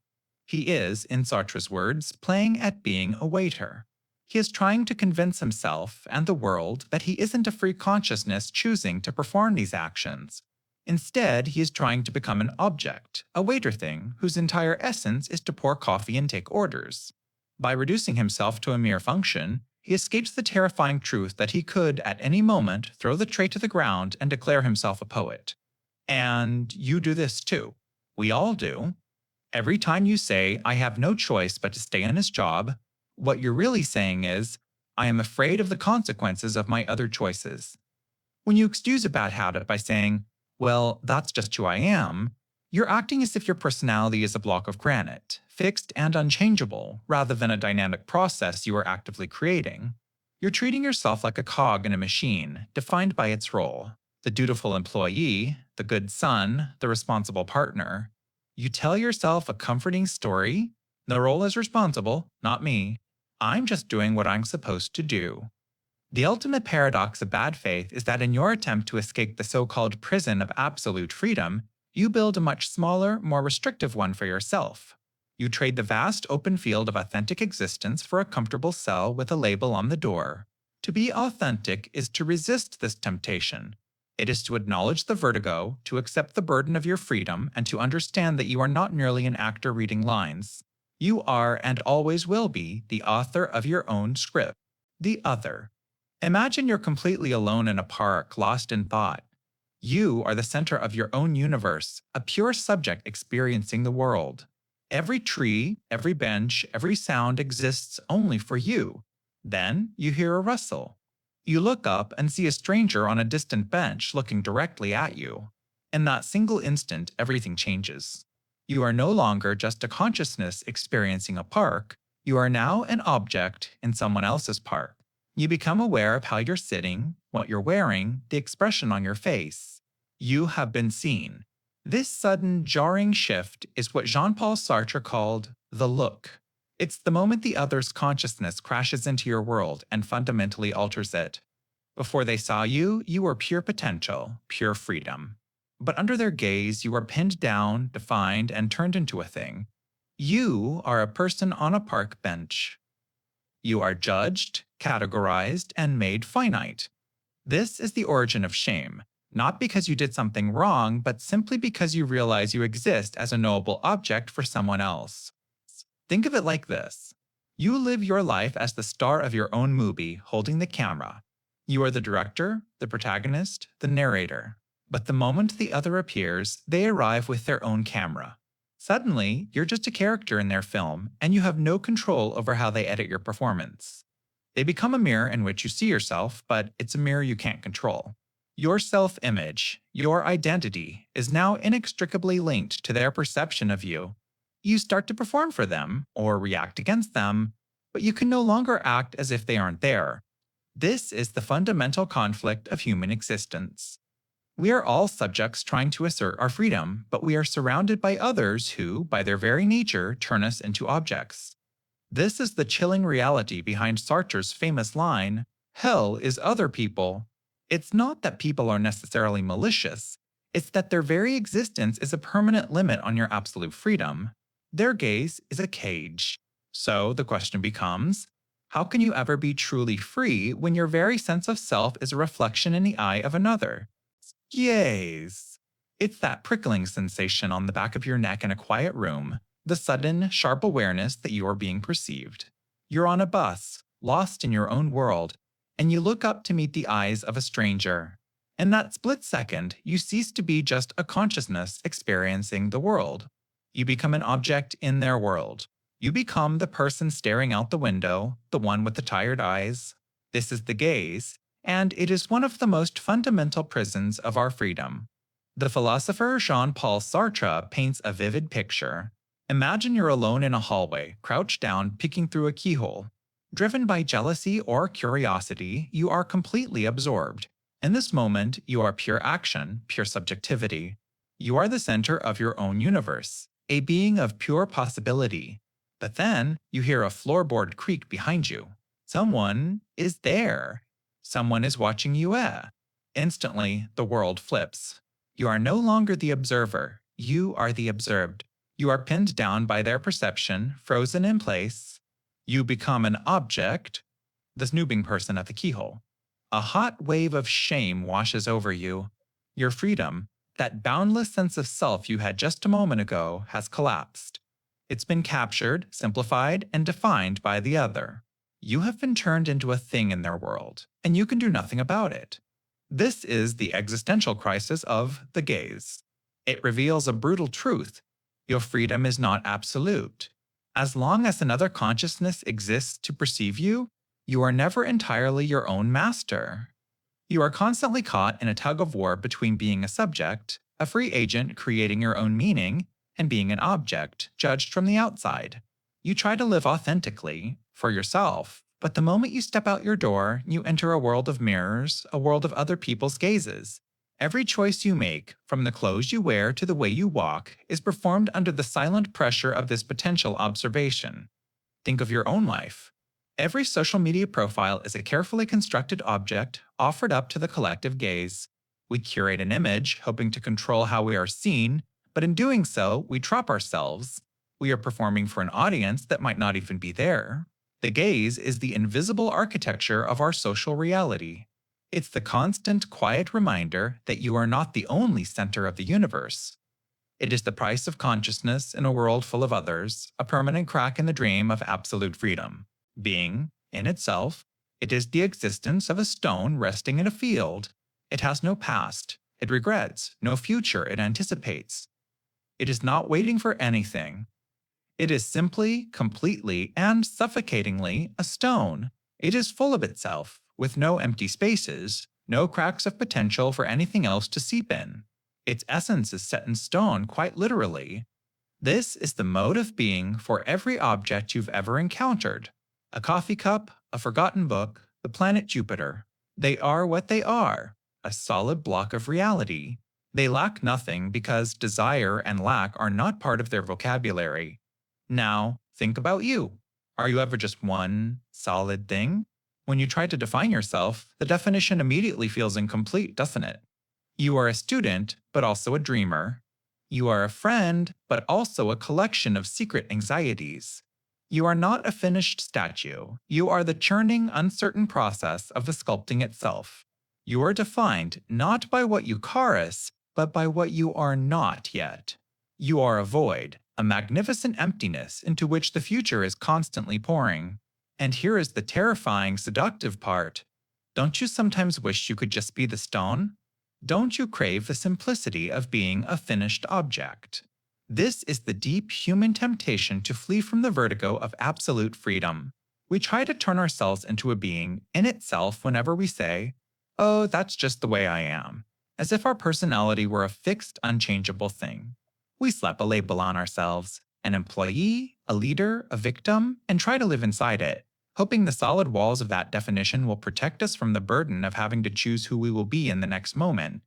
A: He is, in Sartre's words, playing at being a waiter. He is trying to convince himself and the world that he isn't a free consciousness choosing to perform these actions. Instead, he is trying to become an object, a waiter thing, whose entire essence is to pour coffee and take orders. By reducing himself to a mere function, he escapes the terrifying truth that he could, at any moment, throw the tray to the ground and declare himself a poet. And you do this too. We all do. Every time you say, I have no choice but to stay in this job, what you're really saying is, I am afraid of the consequences of my other choices. When you excuse a bad habit by saying, well, that's just who I am, you're acting as if your personality is a block of granite, fixed and unchangeable, rather than a dynamic process you are actively creating. You're treating yourself like a cog in a machine, defined by its role: the dutiful employee, the good son, the responsible partner. You tell yourself a comforting story. The role is responsible, not me. I'm just doing what I'm supposed to do. The ultimate paradox of bad faith is that in your attempt to escape the so-called prison of absolute freedom, you build a much smaller, more restrictive one for yourself. You trade the vast open field of authentic existence for a comfortable cell with a label on the door. To be authentic is to resist this temptation. It is to acknowledge the vertigo, to accept the burden of your freedom, and to understand that you are not merely an actor reading lines. You are and always will be the author of your own script. The other. Imagine you're completely alone in a park, lost in thought. You are the center of your own universe, a pure subject experiencing the world. Every tree, every bench, every sound exists only for you. Then you hear a rustle. You look up and see a stranger on a distant bench looking directly at you. In that single instant, everything changes. You are no longer just a consciousness experiencing a park. You are now an object in someone else's park. You become aware of how you're sitting, what you're wearing, the expression on your face. You have been seen. This sudden, jarring shift is what Jean-Paul Sartre called the look. It's the moment the other's consciousness crashes into your world and fundamentally alters it. Before they saw you, you were pure potential, pure freedom. But under their gaze, you are pinned down, defined, and turned into a thing. You are a person on a park bench. You are judged, categorized, and made finite. This is the origin of shame, not because you did something wrong, but simply because you realize you exist as a knowable object for someone else. Think of it like this. You live your life as the star of your own movie, holding the camera. You are the director, the protagonist, the narrator. But the moment the other appears, they arrive with their own camera. Suddenly, you're just a character in their film, and you have no control over how they edit your performance. They become a mirror in which you see yourself, but it's a mirror you can't control. Your self-image, your identity, is now inextricably linked to their perception of you. You start to perform for them, or react against them, but you can no longer act as if they aren't there. This is the fundamental conflict of human existence. We are all subjects trying to assert our freedom, but we are surrounded by others who, by their very nature, turn us into objects. This is the chilling reality behind Sartre's famous line, "Hell is other people." It's not that people are necessarily malicious, it's that their very existence is a permanent limit on your absolute freedom. Their gaze is a cage. So the question becomes, how can you ever be truly free when your very sense of self is a reflection in the eye of another? Gaze. It's that prickling sensation on the back of your neck in a quiet room, the sudden, sharp awareness that you are being perceived. You're on a bus, lost in your own world, and you look up to meet the eyes of a stranger. In that split second, you cease to be just a consciousness experiencing the world. You become an object in their world. You become the person staring out the window, the one with the tired eyes. This is the gaze, and it is one of the most fundamental prisons of our freedom. The philosopher Jean-Paul Sartre paints a vivid picture. Imagine you're alone in a hallway, crouched down, peeking through a keyhole. Driven by jealousy or curiosity, you are completely absorbed. In this moment, you are pure action, pure subjectivity. You are the center of your own universe, a being of pure possibility. But then, you hear a floorboard creak behind you. Someone is there. Someone is watching you. Instantly, the world flips. You are no longer the observer. You are the observed. You are pinned down by their perception, frozen in place. You become an object, the snooping person at the keyhole. A hot wave of shame washes over you. Your freedom, that boundless sense of self you had just a moment ago, has collapsed. It's been captured, simplified, and defined by the other. You have been turned into a thing in their world, and you can do nothing about it. This is the existential crisis of the gaze. It reveals a brutal truth. Your freedom is not absolute. As long as another consciousness exists to perceive you, you are never entirely your own master. You are constantly caught in a tug-of-war between being a subject, a free agent creating your own meaning, and being an object, judged from the outside. You try to live authentically, for yourself, but the moment you step out your door, you enter a world of mirrors, a world of other people's gazes. Every choice you make, from the clothes you wear to the way you walk, is performed under the silent pressure of this potential observation. Think of your own life. Every social media profile is a carefully constructed object offered up to the collective gaze. We curate an image, hoping to control how we are seen, but in doing so, we trap ourselves. We are performing for an audience that might not even be there. The gaze is the invisible architecture of our social reality. It's the constant, quiet reminder that you are not the only center of the universe. It is the price of consciousness in a world full of others, a permanent crack in the dream of absolute freedom. Being, in itself, it is the existence of a stone resting in a field. It has no past, it regrets, no future it anticipates. It is not waiting for anything. It is simply, completely, and suffocatingly a stone. It is full of itself, with no empty spaces, no cracks of potential for anything else to seep in. Its essence is set in stone quite literally. This is the mode of being for every object you've ever encountered. A coffee cup, a forgotten book, the planet Jupiter. They are what they are, a solid block of reality. They lack nothing because desire and lack are not part of their vocabulary. Now, think about you. Are you ever just one solid thing? When you try to define yourself, the definition immediately feels incomplete, doesn't it? You are a student, but also a dreamer. You are a friend, but also a collection of secret anxieties. You are not a finished statue. You are the churning, uncertain process of the sculpting itself. You are defined not by what you chorus, but by what you are not yet. You are a void, a magnificent emptiness into which the future is constantly pouring. And here is the terrifying, seductive part. Don't you sometimes wish you could just be the stone? Don't you crave the simplicity of being a finished object? This is the deep human temptation to flee from the vertigo of absolute freedom. We try to turn ourselves into a being in itself whenever we say, "Oh, that's just the way I am," as if our personality were a fixed, unchangeable thing. We slap a label on ourselves, an employee, a leader, a victim, and try to live inside it, hoping the solid walls of that definition will protect us from the burden of having to choose who we will be in the next moment.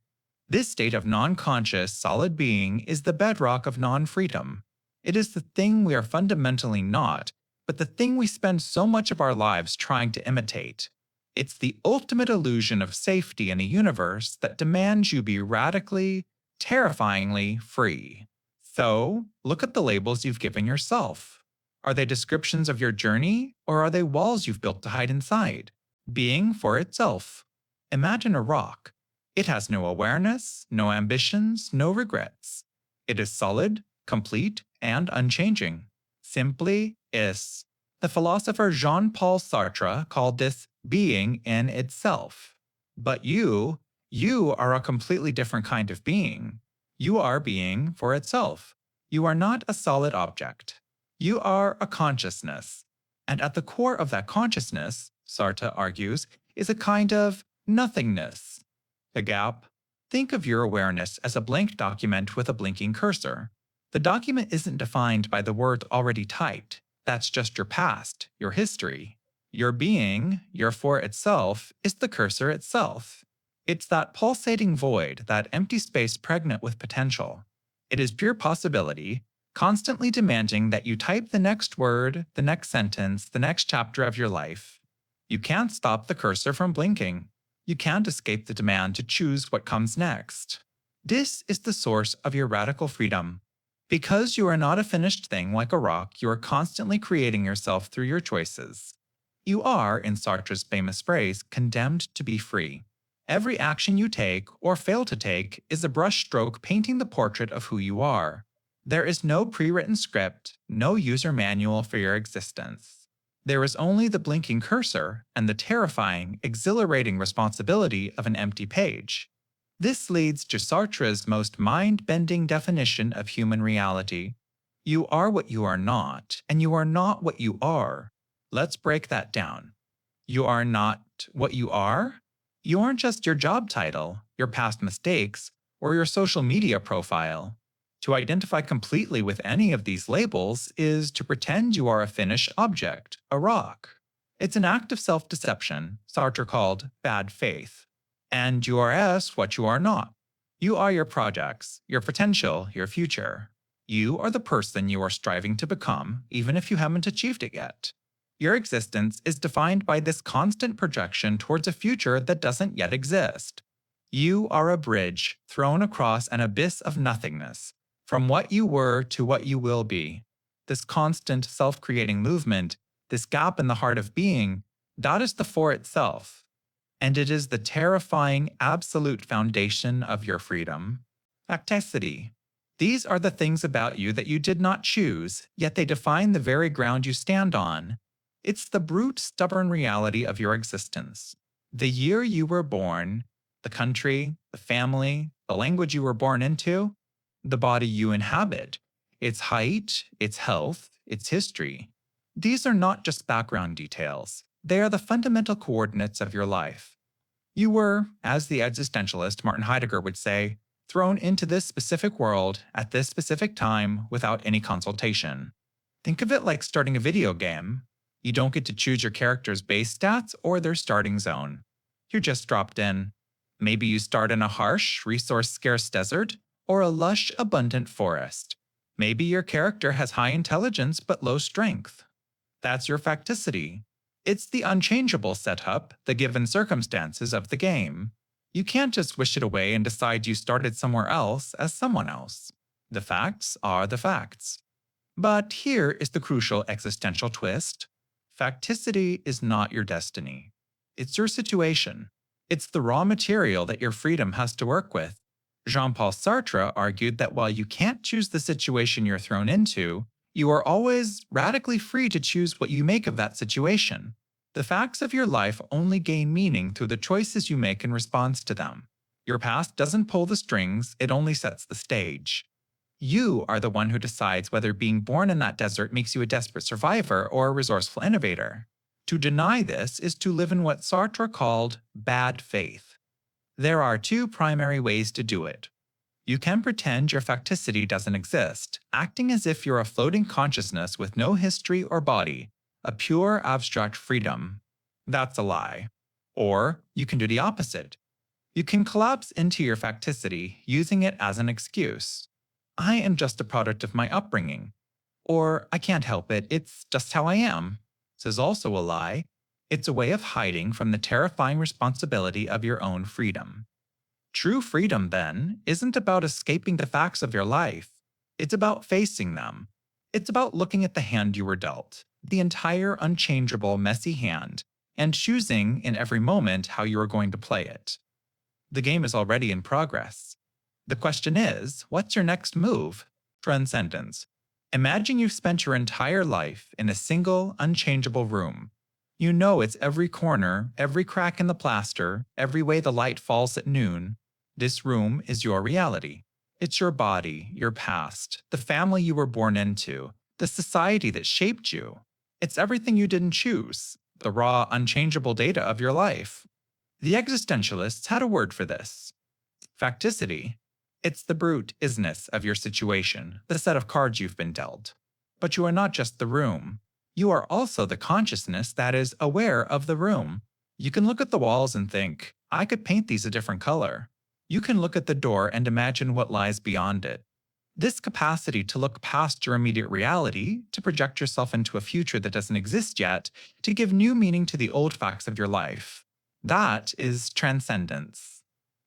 A: This state of non-conscious, solid being is the bedrock of non-freedom. It is the thing we are fundamentally not, but the thing we spend so much of our lives trying to imitate. It's the ultimate illusion of safety in a universe that demands you be radically, terrifyingly free. So, look at the labels you've given yourself. Are they descriptions of your journey, or are they walls you've built to hide inside? Being for itself. Imagine a rock. It has no awareness, no ambitions, no regrets. It is solid, complete, and unchanging. Simply is. The philosopher Jean-Paul Sartre called this being in itself. But you are a completely different kind of being. You are being for itself. You are not a solid object. You are a consciousness. And at the core of that consciousness, Sartre argues, is a kind of nothingness. A gap. Think of your awareness as a blank document with a blinking cursor. The document isn't defined by the word already typed. That's just your past, your history. Your being, your for itself, is the cursor itself. It's that pulsating void, that empty space pregnant with potential. It is pure possibility, constantly demanding that you type the next word, the next sentence, the next chapter of your life. You can't stop the cursor from blinking. You can't escape the demand to choose what comes next. This is the source of your radical freedom. Because you are not a finished thing like a rock, you are constantly creating yourself through your choices. You are, in Sartre's famous phrase, condemned to be free. Every action you take, or fail to take, is a brushstroke painting the portrait of who you are. There is no pre-written script, no user manual for your existence. There is only the blinking cursor and the terrifying, exhilarating responsibility of an empty page. This leads to Sartre's most mind-bending definition of human reality. You are what you are not, and you are not what you are. Let's break that down. You are not what you are? You aren't just your job title, your past mistakes, or your social media profile. To identify completely with any of these labels is to pretend you are a finished object, a rock. It's an act of self-deception, Sartre called bad faith. And you are what you are not. You are your projects, your potential, your future. You are the person you are striving to become, even if you haven't achieved it yet. Your existence is defined by this constant projection towards a future that doesn't yet exist. You are a bridge thrown across an abyss of nothingness, from what you were to what you will be. This constant self-creating movement This gap in the heart of being, that is the for itself. And it is the terrifying absolute foundation of your freedom. Facticity. These are the things about you that you did not choose, yet they define the very ground you stand on. It's the brute, stubborn reality of your existence. The year you were born, the country, the family, the language you were born into, the body you inhabit, its height, its health, its history. These are not just background details. They are the fundamental coordinates of your life. You were, as the existentialist Martin Heidegger would say, thrown into this specific world at this specific time without any consultation. Think of it like starting a video game. You don't get to choose your character's base stats or their starting zone. You're just dropped in. Maybe you start in a harsh, resource-scarce desert or a lush, abundant forest. Maybe your character has high intelligence but low strength. That's your facticity. It's the unchangeable setup, the given circumstances of the game. You can't just wish it away and decide you started somewhere else as someone else. The facts are the facts. But here is the crucial existential twist. Facticity is not your destiny. It's your situation. It's the raw material that your freedom has to work with. Jean-Paul Sartre argued that while you can't choose the situation you're thrown into, you are always radically free to choose what you make of that situation. The facts of your life only gain meaning through the choices you make in response to them. Your past doesn't pull the strings, it only sets the stage. You are the one who decides whether being born in that desert makes you a desperate survivor or a resourceful innovator. To deny this is to live in what Sartre called bad faith. There are two primary ways to do it. You can pretend your facticity doesn't exist, acting as if you're a floating consciousness with no history or body, a pure abstract freedom. That's a lie. Or you can do the opposite. You can collapse into your facticity using it as an excuse. I am just a product of my upbringing. Or I can't help it, it's just how I am. This is also a lie. It's a way of hiding from the terrifying responsibility of your own freedom. True freedom, then, isn't about escaping the facts of your life. It's about facing them. It's about looking at the hand you were dealt, the entire unchangeable, messy hand, and choosing in every moment how you are going to play it. The game is already in progress. The question is, what's your next move? Transcendence. Imagine you've spent your entire life in a single, unchangeable room. You know it's every corner, every crack in the plaster, every way the light falls at noon. This room is your reality. It's your body, your past, the family you were born into, the society that shaped you. It's everything you didn't choose, the raw, unchangeable data of your life. The existentialists had a word for this. Facticity. It's the brute isness of your situation, the set of cards you've been dealt. But you are not just the room. You are also the consciousness that is aware of the room. You can look at the walls and think, I could paint these a different color. You can look at the door and imagine what lies beyond it. This capacity to look past your immediate reality, to project yourself into a future that doesn't exist yet, to give new meaning to the old facts of your life. That is transcendence.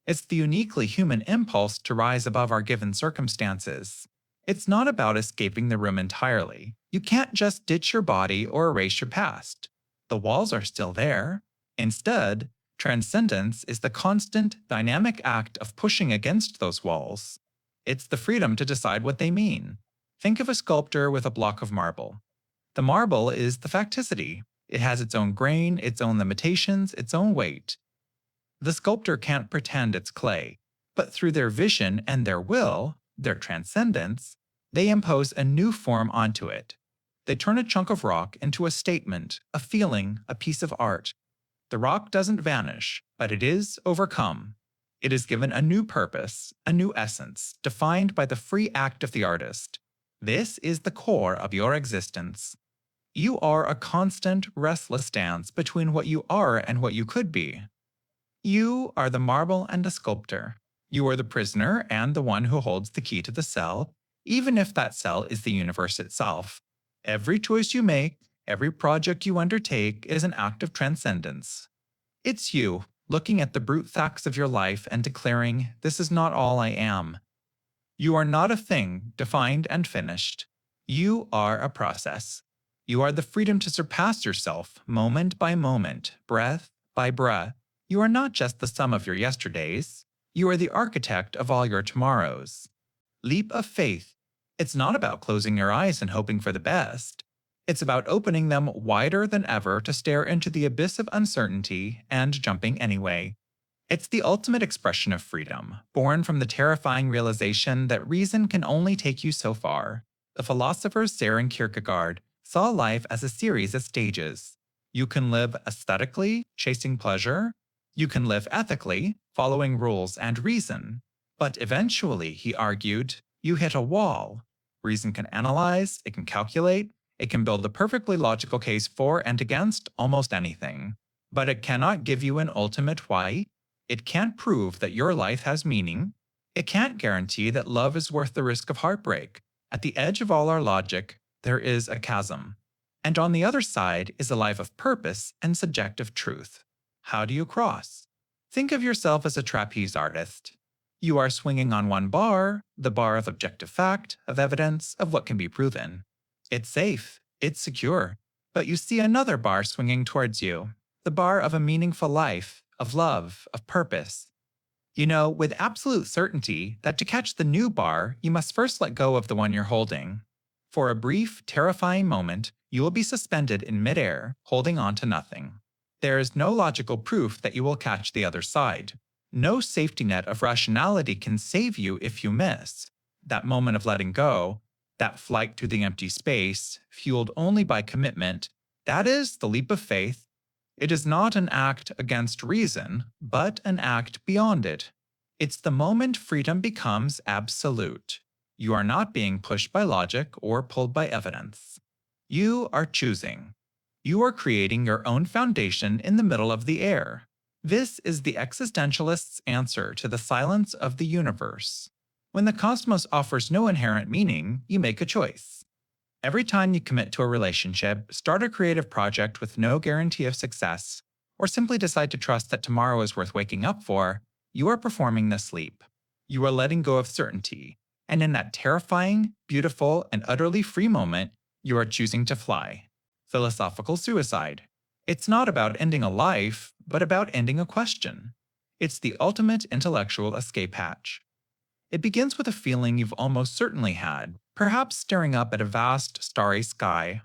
A: It's the uniquely human impulse to rise above our given circumstances. It's not about escaping the room entirely. You can't just ditch your body or erase your past. The walls are still there. Instead, transcendence is the constant, dynamic act of pushing against those walls. It's the freedom to decide what they mean. Think of a sculptor with a block of marble. The marble is the facticity. It has its own grain, its own limitations, its own weight. The sculptor can't pretend it's clay, but through their vision and their will, their transcendence, they impose a new form onto it. They turn a chunk of rock into a statement, a feeling, a piece of art. The rock doesn't vanish, but it is overcome. It is given a new purpose, a new essence, defined by the free act of the artist. This is the core of your existence. You are a constant, restless dance between what you are and what you could be. You are the marble and the sculptor. You are the prisoner and the one who holds the key to the cell, even if that cell is the universe itself. Every choice you make, every project you undertake is an act of transcendence. It's you, looking at the brute facts of your life and declaring, this is not all I am. You are not a thing, defined and finished. You are a process. You are the freedom to surpass yourself moment by moment, breath by breath. You are not just the sum of your yesterdays. You are the architect of all your tomorrows. Leap of faith. It's not about closing your eyes and hoping for the best. It's about opening them wider than ever to stare into the abyss of uncertainty and jumping anyway. It's the ultimate expression of freedom, born from the terrifying realization that reason can only take you so far. The philosophers Sartre and Kierkegaard saw life as a series of stages. You can live aesthetically, chasing pleasure. You can live ethically, following rules and reason. But eventually, he argued, you hit a wall. Reason can analyze, it can calculate, it can build a perfectly logical case for and against almost anything. But it cannot give you an ultimate why. It can't prove that your life has meaning. It can't guarantee that love is worth the risk of heartbreak. At the edge of all our logic, there is a chasm. And on the other side is a life of purpose and subjective truth. How do you cross? Think of yourself as a trapeze artist. You are swinging on one bar, the bar of objective fact, of evidence, of what can be proven. It's safe, it's secure, but you see another bar swinging towards you, the bar of a meaningful life, of love, of purpose. You know with absolute certainty that to catch the new bar, you must first let go of the one you're holding. For a brief, terrifying moment, you will be suspended in midair, holding on to nothing. There is no logical proof that you will catch the other side. No safety net of rationality can save you if you miss. That moment of letting go, that flight through the empty space, fueled only by commitment, that is the leap of faith. It is not an act against reason, but an act beyond it. It's the moment freedom becomes absolute. You are not being pushed by logic or pulled by evidence. You are choosing. You are creating your own foundation in the middle of the air. This is the existentialist's answer to the silence of the universe. When the cosmos offers no inherent meaning, you make a choice. Every time you commit to a relationship, start a creative project with no guarantee of success, or simply decide to trust that tomorrow is worth waking up for, you are performing this leap. You are letting go of certainty, and in that terrifying, beautiful, and utterly free moment, you are choosing to fly. Philosophical suicide. It's not about ending a life, but about ending a question. It's the ultimate intellectual escape hatch. It begins with a feeling you've almost certainly had, perhaps staring up at a vast, starry sky.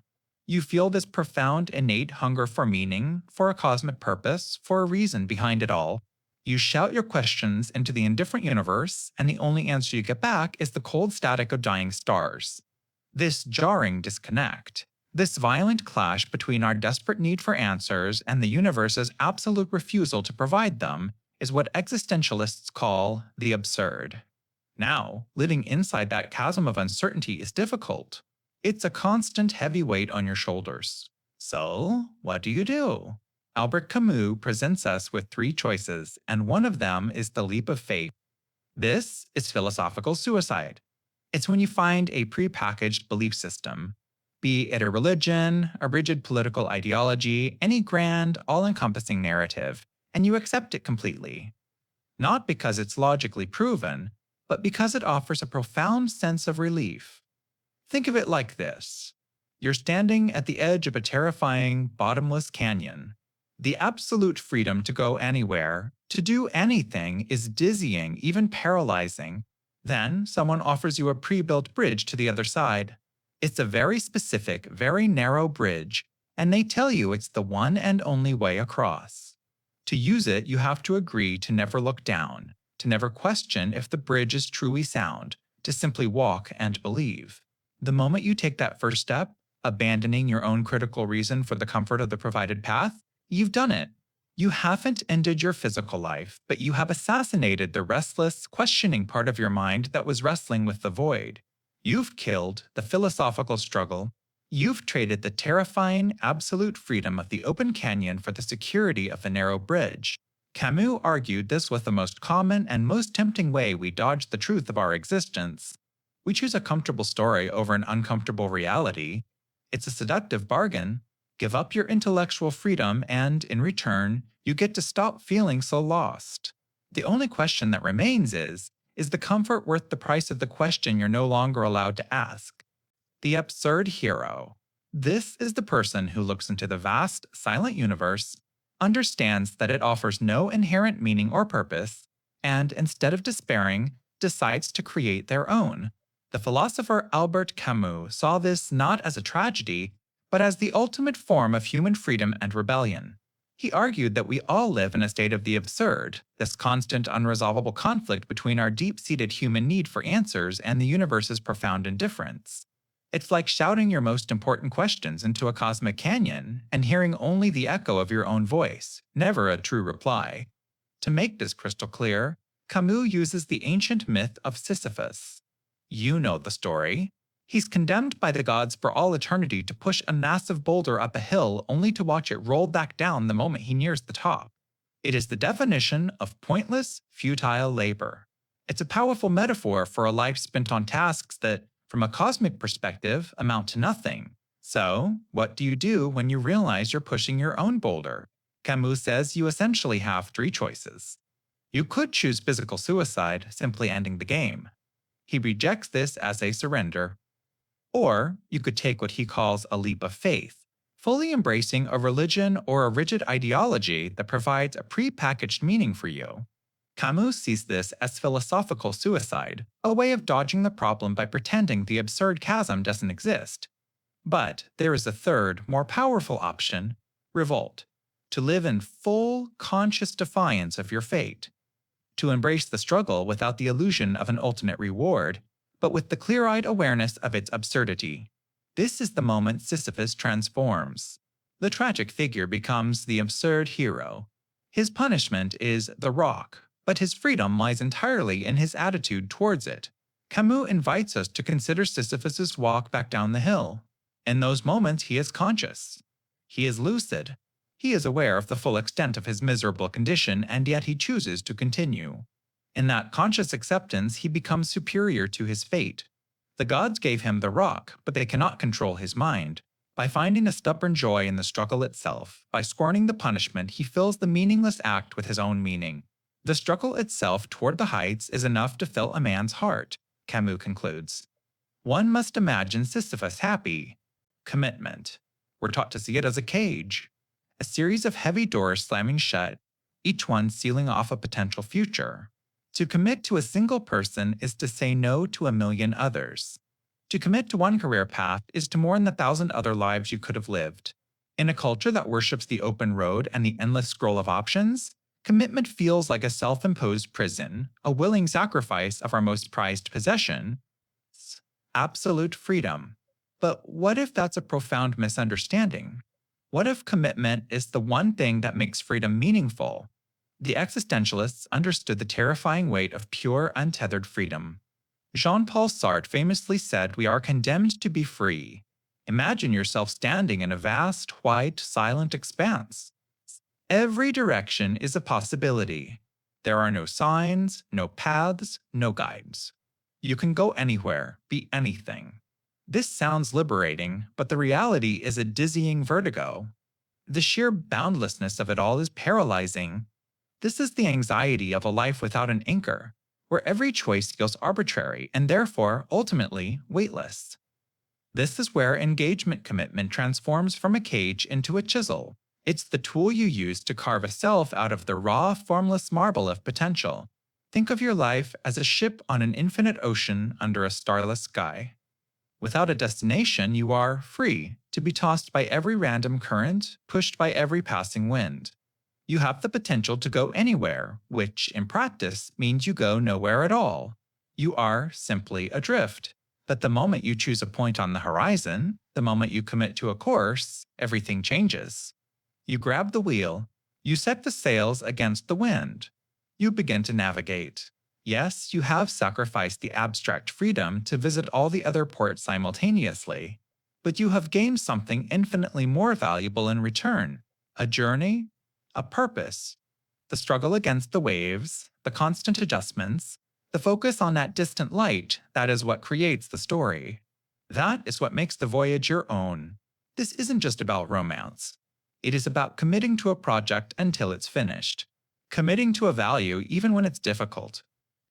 A: You feel this profound, innate hunger for meaning, for a cosmic purpose, for a reason behind it all. You shout your questions into the indifferent universe, and the only answer you get back is the cold static of dying stars. This jarring disconnect, this violent clash between our desperate need for answers and the universe's absolute refusal to provide them, is what existentialists call the absurd. Now, living inside that chasm of uncertainty is difficult. It's a constant heavy weight on your shoulders. So, what do you do? Albert Camus presents us with three choices, and one of them is the leap of faith. This is philosophical suicide. It's when you find a prepackaged belief system, be it a religion, a rigid political ideology, any grand, all-encompassing narrative, and you accept it completely. Not because it's logically proven, but because it offers a profound sense of relief. Think of it like this. You're standing at the edge of a terrifying, bottomless canyon. The absolute freedom to go anywhere, to do anything, is dizzying, even paralyzing. Then, someone offers you a pre-built bridge to the other side. It's a very specific, very narrow bridge, and they tell you it's the one and only way across. To use it, you have to agree to never look down, to never question if the bridge is truly sound, to simply walk and believe. The moment you take that first step, abandoning your own critical reason for the comfort of the provided path, you've done it. You haven't ended your physical life, but you have assassinated the restless, questioning part of your mind that was wrestling with the void. You've killed the philosophical struggle. You've traded the terrifying, absolute freedom of the open canyon for the security of the narrow bridge. Camus argued this was the most common and most tempting way we dodge the truth of our existence. We choose a comfortable story over an uncomfortable reality. It's a seductive bargain. Give up your intellectual freedom and, in return, you get to stop feeling so lost. The only question that remains is the comfort worth the price of the question you're no longer allowed to ask? The absurd hero. This is the person who looks into the vast, silent universe, understands that it offers no inherent meaning or purpose, and instead of despairing, decides to create their own. The philosopher Albert Camus saw this not as a tragedy, but as the ultimate form of human freedom and rebellion. He argued that we all live in a state of the absurd, this constant unresolvable conflict between our deep-seated human need for answers and the universe's profound indifference. It's like shouting your most important questions into a cosmic canyon and hearing only the echo of your own voice, never a true reply. To make this crystal clear, Camus uses the ancient myth of Sisyphus. You know the story. He's condemned by the gods for all eternity to push a massive boulder up a hill only to watch it roll back down the moment he nears the top. It is the definition of pointless, futile labor. It's a powerful metaphor for a life spent on tasks that, from a cosmic perspective, amount to nothing. So, what do you do when you realize you're pushing your own boulder? Camus says you essentially have three choices. You could choose physical suicide, simply ending the game. He rejects this as a surrender. Or you could take what he calls a leap of faith, fully embracing a religion or a rigid ideology that provides a pre-packaged meaning for you. Camus sees this as philosophical suicide, a way of dodging the problem by pretending the absurd chasm doesn't exist. But there is a third, more powerful option: revolt. To live in full, conscious defiance of your fate. To embrace the struggle without the illusion of an ultimate reward, but with the clear-eyed awareness of its absurdity. This is the moment Sisyphus transforms. The tragic figure becomes the absurd hero. His punishment is the rock, but his freedom lies entirely in his attitude towards it. Camus invites us to consider Sisyphus's walk back down the hill. In those moments, he is conscious. He is lucid. He is aware of the full extent of his miserable condition, and yet he chooses to continue. In that conscious acceptance, he becomes superior to his fate. The gods gave him the rock, but they cannot control his mind. By finding a stubborn joy in the struggle itself, by scorning the punishment, he fills the meaningless act with his own meaning. The struggle itself toward the heights is enough to fill a man's heart, Camus concludes. One must imagine Sisyphus happy. Commitment. We're taught to see it as a cage. A series of heavy doors slamming shut, each one sealing off a potential future. To commit to a single person is to say no to a million others. To commit to one career path is to mourn the 1,000 other lives you could have lived. In a culture that worships the open road and the endless scroll of options, commitment feels like a self-imposed prison, a willing sacrifice of our most prized possession. It's absolute freedom. But what if that's a profound misunderstanding? What if commitment is the one thing that makes freedom meaningful? The existentialists understood the terrifying weight of pure, untethered freedom. Jean-Paul Sartre famously said we are condemned to be free. Imagine yourself standing in a vast, white, silent expanse. Every direction is a possibility. There are no signs, no paths, no guides. You can go anywhere, be anything. This sounds liberating, but the reality is a dizzying vertigo. The sheer boundlessness of it all is paralyzing. This is the anxiety of a life without an anchor, where every choice feels arbitrary and therefore, ultimately, weightless. This is where engagement commitment transforms from a cage into a chisel. It's the tool you use to carve a self out of the raw, formless marble of potential. Think of your life as a ship on an infinite ocean under a starless sky. Without a destination, you are free to be tossed by every random current, pushed by every passing wind. You have the potential to go anywhere, which, in practice, means you go nowhere at all. You are simply adrift. But the moment you choose a point on the horizon, the moment you commit to a course, everything changes. You grab the wheel, you set the sails against the wind. You begin to navigate. Yes, you have sacrificed the abstract freedom to visit all the other ports simultaneously, but you have gained something infinitely more valuable in return: a journey, a purpose. The struggle against the waves, the constant adjustments, the focus on that distant light, that is what creates the story. That is what makes the voyage your own. This isn't just about romance. It is about committing to a project until it's finished. Committing to a value even when it's difficult.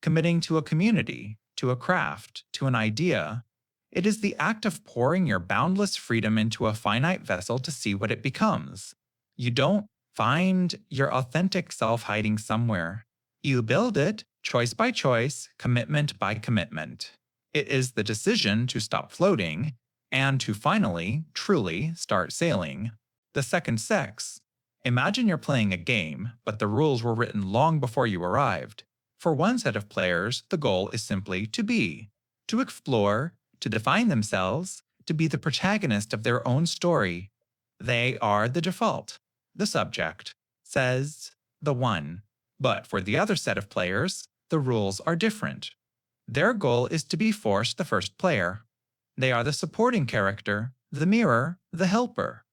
A: Committing to a community, to a craft, to an idea. It is the act of pouring your boundless freedom into a finite vessel to see what it becomes. You don't find your authentic self hiding somewhere. You build it, choice by choice, commitment by commitment. It is the decision to stop floating and to finally, truly start sailing. The second sex. Imagine you're playing a game, but the rules were written long before you arrived. For one set of players, the goal is simply to be, to explore, to define themselves, to be the protagonist of their own story. They are the default, the subject, says the one. But for the other set of players, the rules are different. Their goal is to be forced the first player. They are the supporting character, the mirror, the helper.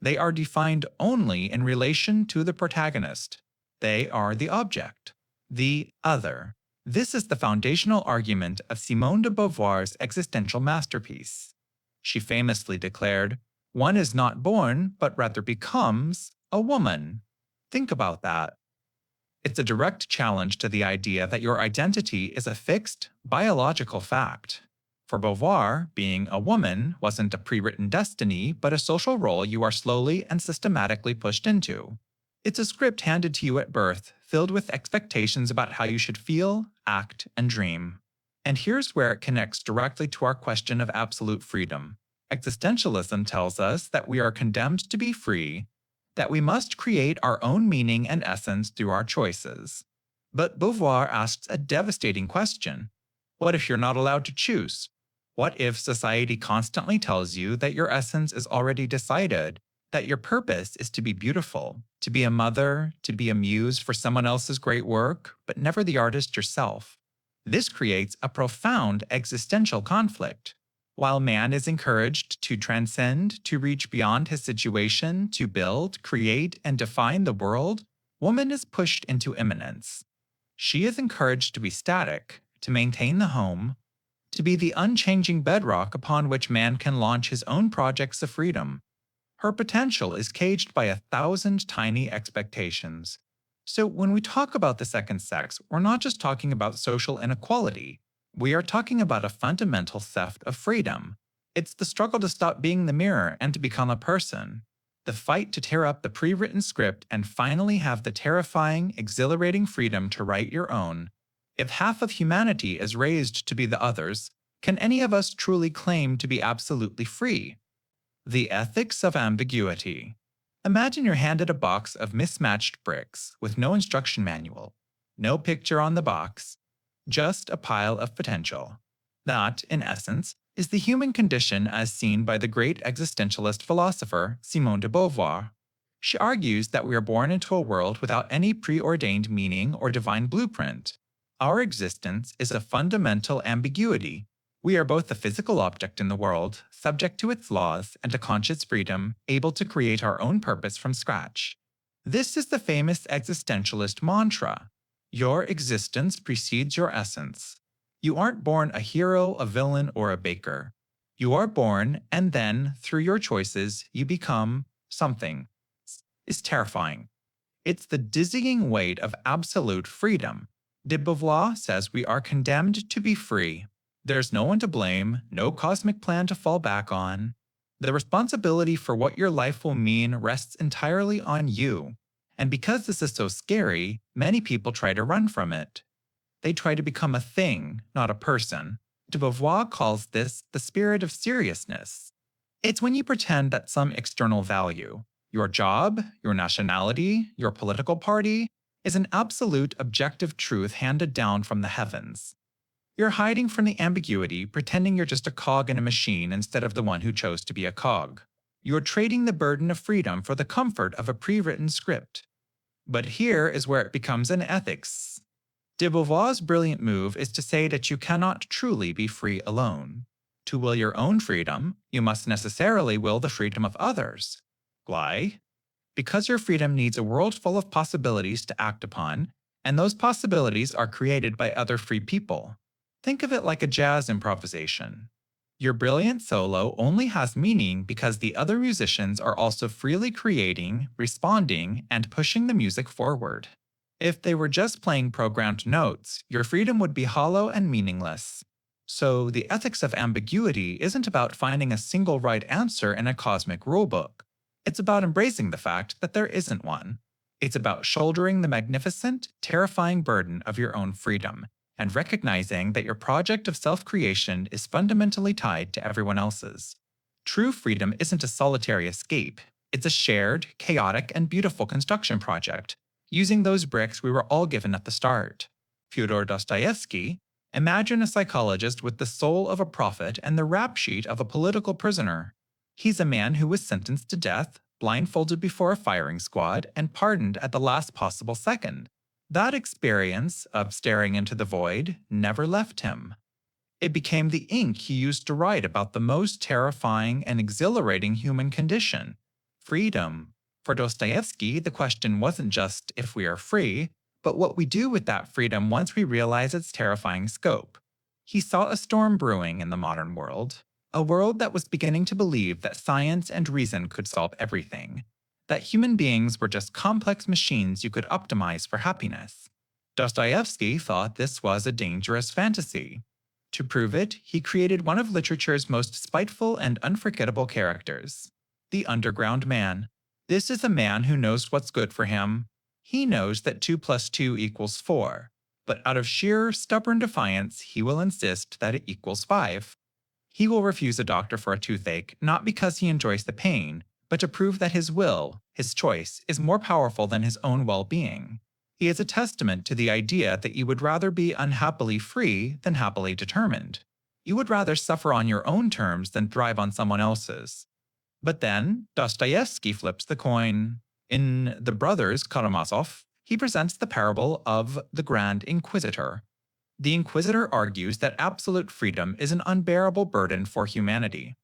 A: They are defined only in relation to the protagonist. They are the object, the other. This is the foundational argument of Simone de Beauvoir's existential masterpiece. She famously declared, "One is not born, but rather becomes, a woman." Think about that. It's a direct challenge to the idea that your identity is a fixed, biological fact. For Beauvoir, being a woman wasn't a pre-written destiny, but a social role you are slowly and systematically pushed into. It's a script handed to you at birth, filled with expectations about how you should feel, act, and dream. And here's where it connects directly to our question of absolute freedom. Existentialism tells us that we are condemned to be free, that we must create our own meaning and essence through our choices. But Beauvoir asks a devastating question. What if you're not allowed to choose? What if society constantly tells you that your essence is already decided, that your purpose is to be beautiful, to be a mother, to be a muse for someone else's great work, but never the artist yourself? This creates a profound existential conflict. While man is encouraged to transcend, to reach beyond his situation, to build, create, and define the world, woman is pushed into immanence. She is encouraged to be static, to maintain the home, to be the unchanging bedrock upon which man can launch his own projects of freedom. Her potential is caged by 1,000 tiny expectations. So when we talk about the second sex, we're not just talking about social inequality. We are talking about a fundamental theft of freedom. It's the struggle to stop being the mirror and to become a person. The fight to tear up the pre-written script and finally have the terrifying, exhilarating freedom to write your own. If half of humanity is raised to be the others, can any of us truly claim to be absolutely free? The ethics of ambiguity. Imagine you're handed a box of mismatched bricks with no instruction manual, no picture on the box, just a pile of potential. That, in essence, is the human condition as seen by the great existentialist philosopher Simone de Beauvoir. She argues that we are born into a world without any preordained meaning or divine blueprint. Our existence is a fundamental ambiguity. We are both a physical object in the world, subject to its laws, and a conscious freedom, able to create our own purpose from scratch. This is the famous existentialist mantra. Your existence precedes your essence. You aren't born a hero, a villain, or a baker. You are born, and then, through your choices, you become something. It's terrifying. It's the dizzying weight of absolute freedom. De Beauvoir says we are condemned to be free. There's no one to blame, no cosmic plan to fall back on. The responsibility for what your life will mean rests entirely on you. And because this is so scary, many people try to run from it. They try to become a thing, not a person. De Beauvoir calls this the spirit of seriousness. It's when you pretend that some external value, your job, your nationality, your political party, is an absolute objective truth handed down from the heavens. You're hiding from the ambiguity, pretending you're just a cog in a machine instead of the one who chose to be a cog. You're trading the burden of freedom for the comfort of a pre-written script. But here is where it becomes an ethics. De Beauvoir's brilliant move is to say that you cannot truly be free alone. To will your own freedom, you must necessarily will the freedom of others. Why? Because your freedom needs a world full of possibilities to act upon, and those possibilities are created by other free people. Think of it like a jazz improvisation. Your brilliant solo only has meaning because the other musicians are also freely creating, responding, and pushing the music forward. If they were just playing programmed notes, your freedom would be hollow and meaningless. So the ethics of ambiguity isn't about finding a single right answer in a cosmic rulebook. It's about embracing the fact that there isn't one. It's about shouldering the magnificent, terrifying burden of your own freedom and recognizing that your project of self-creation is fundamentally tied to everyone else's. True freedom isn't a solitary escape. It's a shared, chaotic, and beautiful construction project, using those bricks we were all given at the start. Fyodor Dostoevsky, imagine a psychologist with the soul of a prophet and the rap sheet of a political prisoner. He's a man who was sentenced to death, blindfolded before a firing squad, and pardoned at the last possible second. That experience of staring into the void never left him. It became the ink he used to write about the most terrifying and exhilarating human condition: freedom. For Dostoevsky, the question wasn't just if we are free, but what we do with that freedom once we realize its terrifying scope. He saw a storm brewing in the modern world, a world that was beginning to believe that science and reason could solve everything, that human beings were just complex machines you could optimize for happiness. Dostoevsky thought this was a dangerous fantasy. To prove it, he created one of literature's most spiteful and unforgettable characters, the underground man. This is a man who knows what's good for him. He knows that 2 plus 2 equals 4, but out of sheer, stubborn defiance, he will insist that it equals 5. He will refuse a doctor for a toothache not because he enjoys the pain, but to prove that his will, his choice, is more powerful than his own well-being. He is a testament to the idea that you would rather be unhappily free than happily determined. You would rather suffer on your own terms than thrive on someone else's. But then, Dostoevsky flips the coin. In The Brothers Karamazov, he presents the parable of the Grand Inquisitor. The Inquisitor argues that absolute freedom is an unbearable burden for humanity.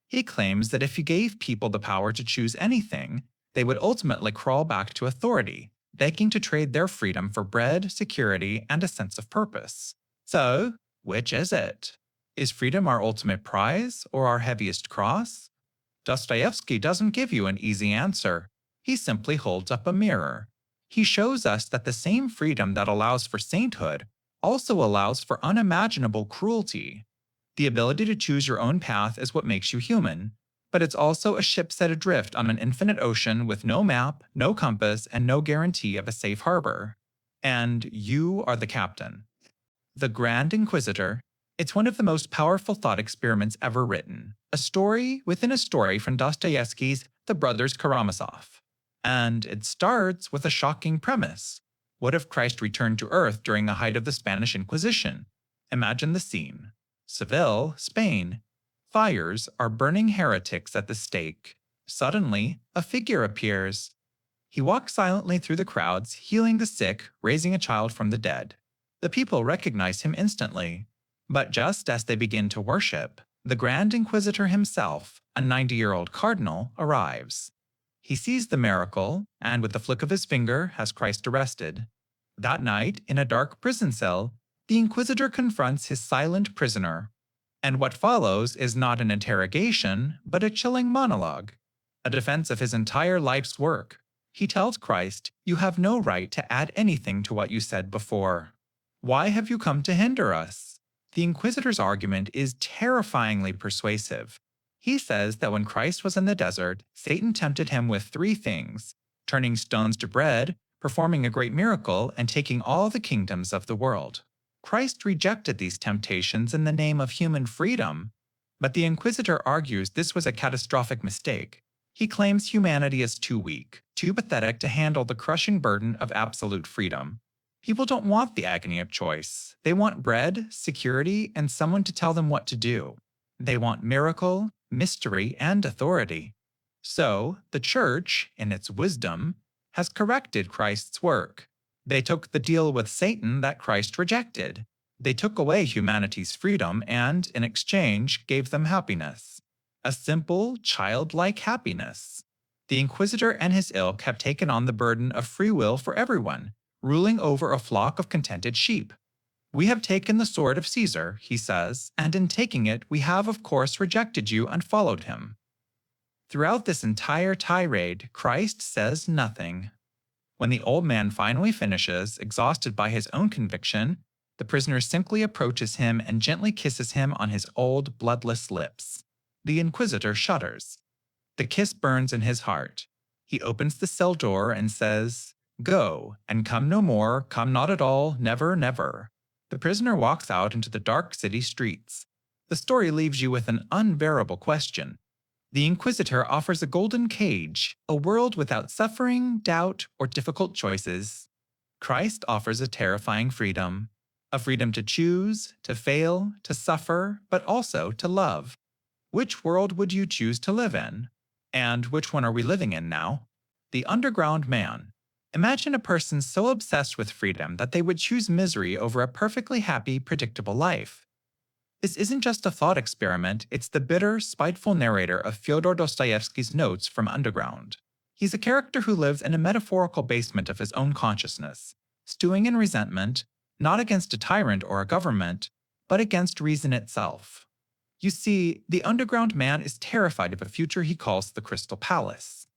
A: He claims that if you gave people the power to choose anything, they would ultimately crawl back to authority, begging to trade their freedom for bread, security, and a sense of purpose. So, which is it? Is freedom our ultimate prize or our heaviest cross? Dostoevsky doesn't give you an easy answer. He simply holds up a mirror. He shows us that the same freedom that allows for sainthood also allows for unimaginable cruelty. The ability to choose your own path is what makes you human, but it's also a ship set adrift on an infinite ocean with no map, no compass, and no guarantee of a safe harbor. And you are the captain. The Grand Inquisitor. It's one of the most powerful thought experiments ever written, a story within a story from Dostoevsky's The Brothers Karamazov. And it starts with a shocking premise. What if Christ returned to Earth during the height of the Spanish Inquisition? Imagine the scene. Seville, Spain. Fires are burning heretics at the stake. Suddenly, a figure appears. He walks silently through the crowds, healing the sick, raising a child from the dead. The people recognize him instantly. But just as they begin to worship, the Grand Inquisitor himself, a 90-year-old cardinal, arrives. He sees the miracle, and with the flick of his finger has Christ arrested. That night, in a dark prison cell, the Inquisitor confronts his silent prisoner. And what follows is not an interrogation, but a chilling monologue, a defense of his entire life's work. He tells Christ, "You have no right to add anything to what you said before. Why have you come to hinder us?" The Inquisitor's argument is terrifyingly persuasive. He says that when Christ was in the desert, Satan tempted him with 3 things: turning stones to bread, performing a great miracle, and taking all the kingdoms of the world. Christ rejected these temptations in the name of human freedom, but the Inquisitor argues this was a catastrophic mistake. He claims humanity is too weak, too pathetic to handle the crushing burden of absolute freedom. People don't want the agony of choice. They want bread, security, and someone to tell them what to do. They want miracle, mystery, and authority. So, the Church, in its wisdom, has corrected Christ's work. They took the deal with Satan that Christ rejected. They took away humanity's freedom and, in exchange, gave them happiness. A simple, childlike happiness. The Inquisitor and his ilk have taken on the burden of free will for everyone, ruling over a flock of contented sheep. "We have taken the sword of Caesar," he says, "and in taking it, we have of course rejected you and followed him." Throughout this entire tirade, Christ says nothing. When the old man finally finishes, exhausted by his own conviction, The prisoner simply approaches him and gently kisses him on his old, bloodless lips. The inquisitor shudders. The kiss burns in his heart. He opens the cell door and says, "Go, and come no more, come not at all, never, never." The prisoner walks out into the dark city streets. The story leaves you with an unbearable question. The inquisitor offers a golden cage, a world without suffering, doubt, or difficult choices. Christ offers a terrifying freedom, a freedom to choose, to fail, to suffer, but also to love. Which world would you choose to live in? And which one are we living in now? The underground man. Imagine a person so obsessed with freedom that they would choose misery over a perfectly happy, predictable life. This isn't just a thought experiment, it's the bitter, spiteful narrator of Fyodor Dostoevsky's Notes from Underground. He's a character who lives in a metaphorical basement of his own consciousness, stewing in resentment, not against a tyrant or a government, but against reason itself. You see, the underground man is terrified of a future he calls the Crystal Palace.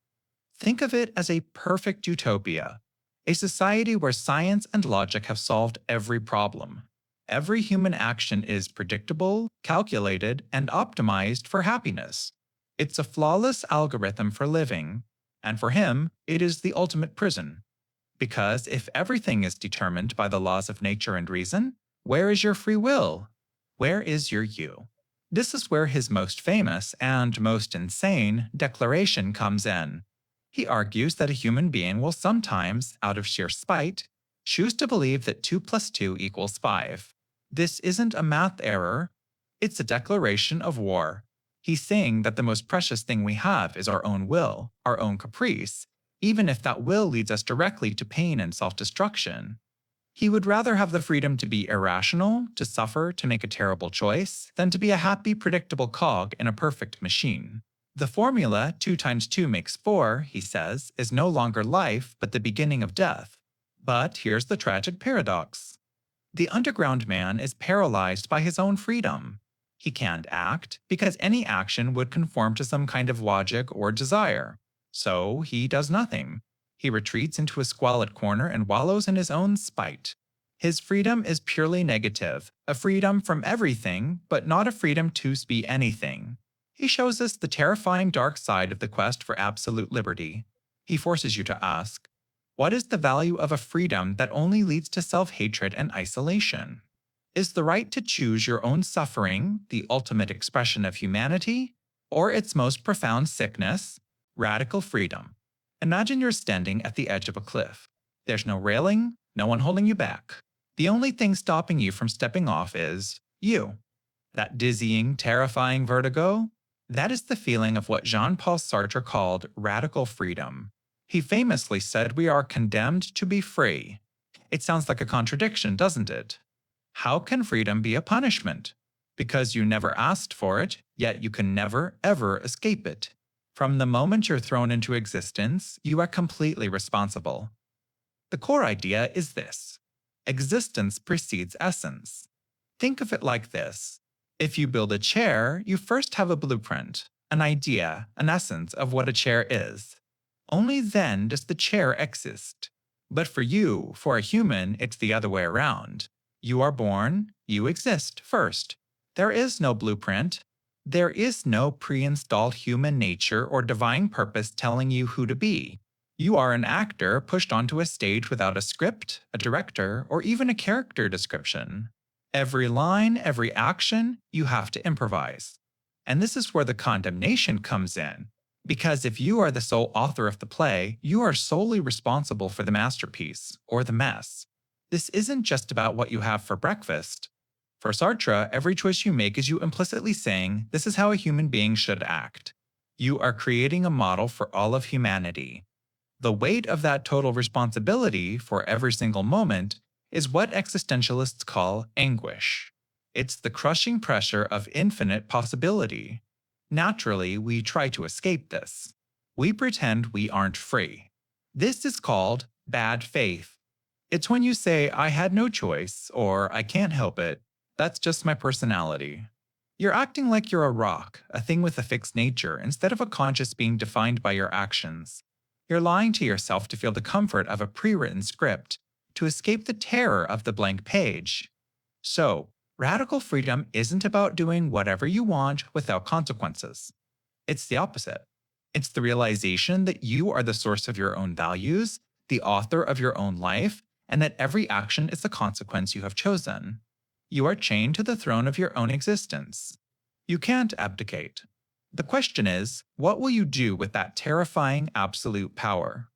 A: Think of it as a perfect utopia, a society where science and logic have solved every problem. Every human action is predictable, calculated, and optimized for happiness. It's a flawless algorithm for living, and for him, it is the ultimate prison. Because if everything is determined by the laws of nature and reason, where is your free will? Where is your you? This is where his most famous and most insane declaration comes in. He argues that a human being will sometimes, out of sheer spite, choose to believe that 2 + 2 = 5. This isn't a math error, it's a declaration of war. He's saying that the most precious thing we have is our own will, our own caprice, even if that will leads us directly to pain and self-destruction. He would rather have the freedom to be irrational, to suffer, to make a terrible choice, than to be a happy, predictable cog in a perfect machine. The formula 2 × 2 = 4, he says, is no longer life, but the beginning of death. But here's the tragic paradox. The underground man is paralyzed by his own freedom. He can't act because any action would conform to some kind of logic or desire. So he does nothing. He retreats into a squalid corner and wallows in his own spite. His freedom is purely negative, a freedom from everything, but not a freedom to be anything. He shows us the terrifying dark side of the quest for absolute liberty. He forces you to ask, what is the value of a freedom that only leads to self-hatred and isolation? Is the right to choose your own suffering the ultimate expression of humanity, or its most profound sickness, radical freedom? Imagine you're standing at the edge of a cliff. There's no railing, no one holding you back. The only thing stopping you from stepping off is you. That dizzying, terrifying vertigo, that is the feeling of what Jean-Paul Sartre called radical freedom. He famously said we are condemned to be free. It sounds like a contradiction, doesn't it? How can freedom be a punishment? Because you never asked for it, yet you can never, ever escape it. From the moment you're thrown into existence, you are completely responsible. The core idea is this: existence precedes essence. Think of it like this. If you build a chair, you first have a blueprint, an idea, an essence of what a chair is. Only then does the chair exist. But for you, for a human, it's the other way around. You are born, you exist first. There is no blueprint. There is no pre-installed human nature or divine purpose telling you who to be. You are an actor pushed onto a stage without a script, a director, or even a character description. Every line, every action, you have to improvise. And this is where the condemnation comes in. Because if you are the sole author of the play, you are solely responsible for the masterpiece, or the mess. This isn't just about what you have for breakfast. For Sartre, every choice you make is you implicitly saying, this is how a human being should act. You are creating a model for all of humanity. The weight of that total responsibility for every single moment is what existentialists call anguish. It's the crushing pressure of infinite possibility. Naturally, we try to escape this. We pretend we aren't free. This is called bad faith. It's when you say, I had no choice, or I can't help it. That's just my personality. You're acting like you're a rock, a thing with a fixed nature, instead of a conscious being defined by your actions. You're lying to yourself to feel the comfort of a pre-written script, to escape the terror of the blank page. So, radical freedom isn't about doing whatever you want without consequences. It's the opposite. It's the realization that you are the source of your own values, the author of your own life, and that every action is the consequence you have chosen. You are chained to the throne of your own existence. You can't abdicate. The question is, what will you do with that terrifying absolute power?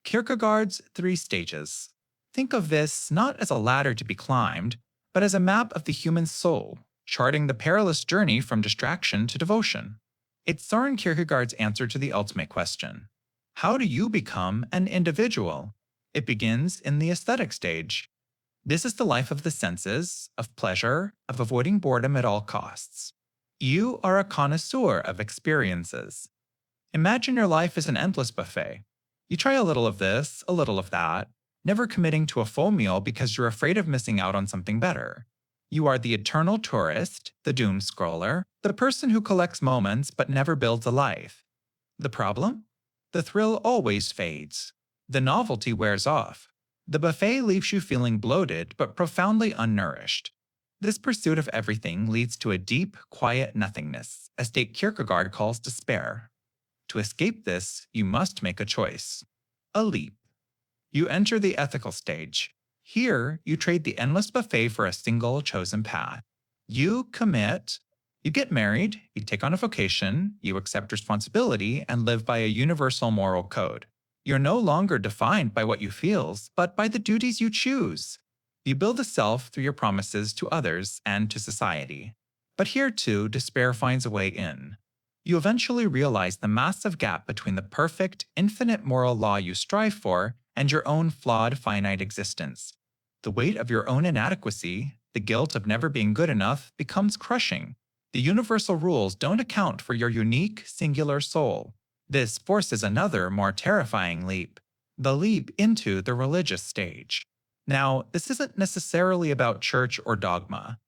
A: Kierkegaard's 3 stages. Think of this not as a ladder to be climbed, but as a map of the human soul, charting the perilous journey from distraction to devotion. It's Søren Kierkegaard's answer to the ultimate question. How do you become an individual? It begins in the aesthetic stage. This is the life of the senses, of pleasure, of avoiding boredom at all costs. You are a connoisseur of experiences. Imagine your life as an endless buffet. You try a little of this, a little of that, never committing to a full meal because you're afraid of missing out on something better. You are the eternal tourist, the doom scroller, the person who collects moments but never builds a life. The problem? The thrill always fades. The novelty wears off. The buffet leaves you feeling bloated but profoundly unnourished. This pursuit of everything leads to a deep, quiet nothingness, a state Kierkegaard calls despair. To escape this, you must make a choice. A leap. You enter the ethical stage. Here, you trade the endless buffet for a single chosen path. You commit. You get married, you take on a vocation, you accept responsibility, and live by a universal moral code. You're no longer defined by what you feel, but by the duties you choose. You build a self through your promises to others and to society. But here, too, despair finds a way in. You eventually realize the massive gap between the perfect, infinite moral law you strive for and your own flawed, finite existence. The weight of your own inadequacy, the guilt of never being good enough, becomes crushing. The universal rules don't account for your unique, singular soul. This forces another, more terrifying leap, the leap into the religious stage. Now, this isn't necessarily about church or dogma.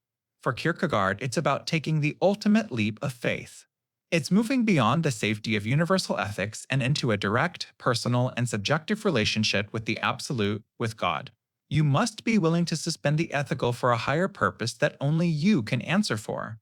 A: For Kierkegaard, it's about taking the ultimate leap of faith. It's moving beyond the safety of universal ethics and into a direct, personal, and subjective relationship with the absolute, with God. You must be willing to suspend the ethical for a higher purpose that only you can answer for.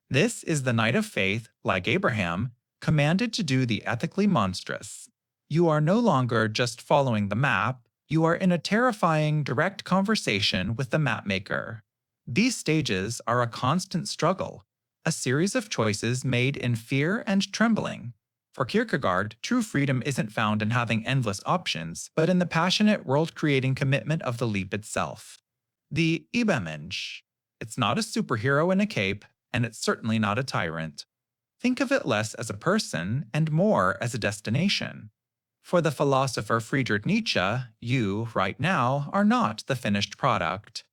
A: This is the knight of faith, like Abraham, commanded to do the ethically monstrous. You are no longer just following the map, you are in a terrifying, direct conversation with the mapmaker. These stages are a constant struggle, a series of choices made in fear and trembling. For Kierkegaard, true freedom isn't found in having endless options, but in the passionate, world-creating commitment of the leap itself. The Übermensch. It's not a superhero in a cape, and it's certainly not a tyrant. Think of it less as a person and more as a destination. For the philosopher Friedrich Nietzsche, you, right now, are not the finished product.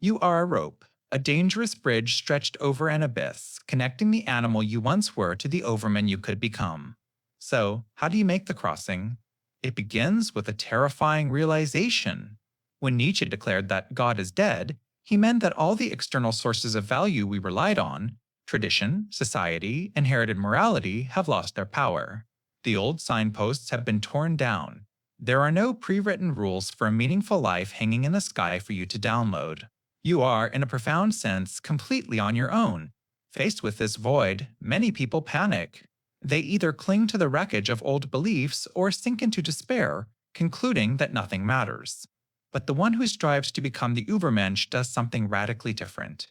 A: You are a rope, a dangerous bridge stretched over an abyss, connecting the animal you once were to the overman you could become. So, how do you make the crossing? It begins with a terrifying realization. When Nietzsche declared that God is dead, he meant that all the external sources of value we relied on, tradition, society, inherited morality, have lost their power. The old signposts have been torn down. There are no pre-written rules for a meaningful life hanging in the sky for you to download. You are, in a profound sense, completely on your own. Faced with this void, many people panic. They either cling to the wreckage of old beliefs or sink into despair, concluding that nothing matters. But the one who strives to become the Übermensch does something radically different.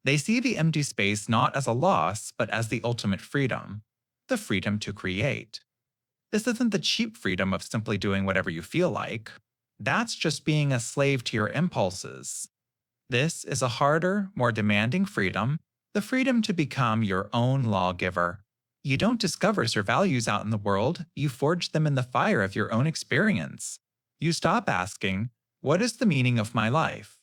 A: They see the empty space not as a loss, but as the ultimate freedom, the freedom to create. This isn't the cheap freedom of simply doing whatever you feel like. That's just being a slave to your impulses. This is a harder, more demanding freedom, the freedom to become your own lawgiver. You don't discover your values out in the world, you forge them in the fire of your own experience. You stop asking, "What is the meaning of my life?"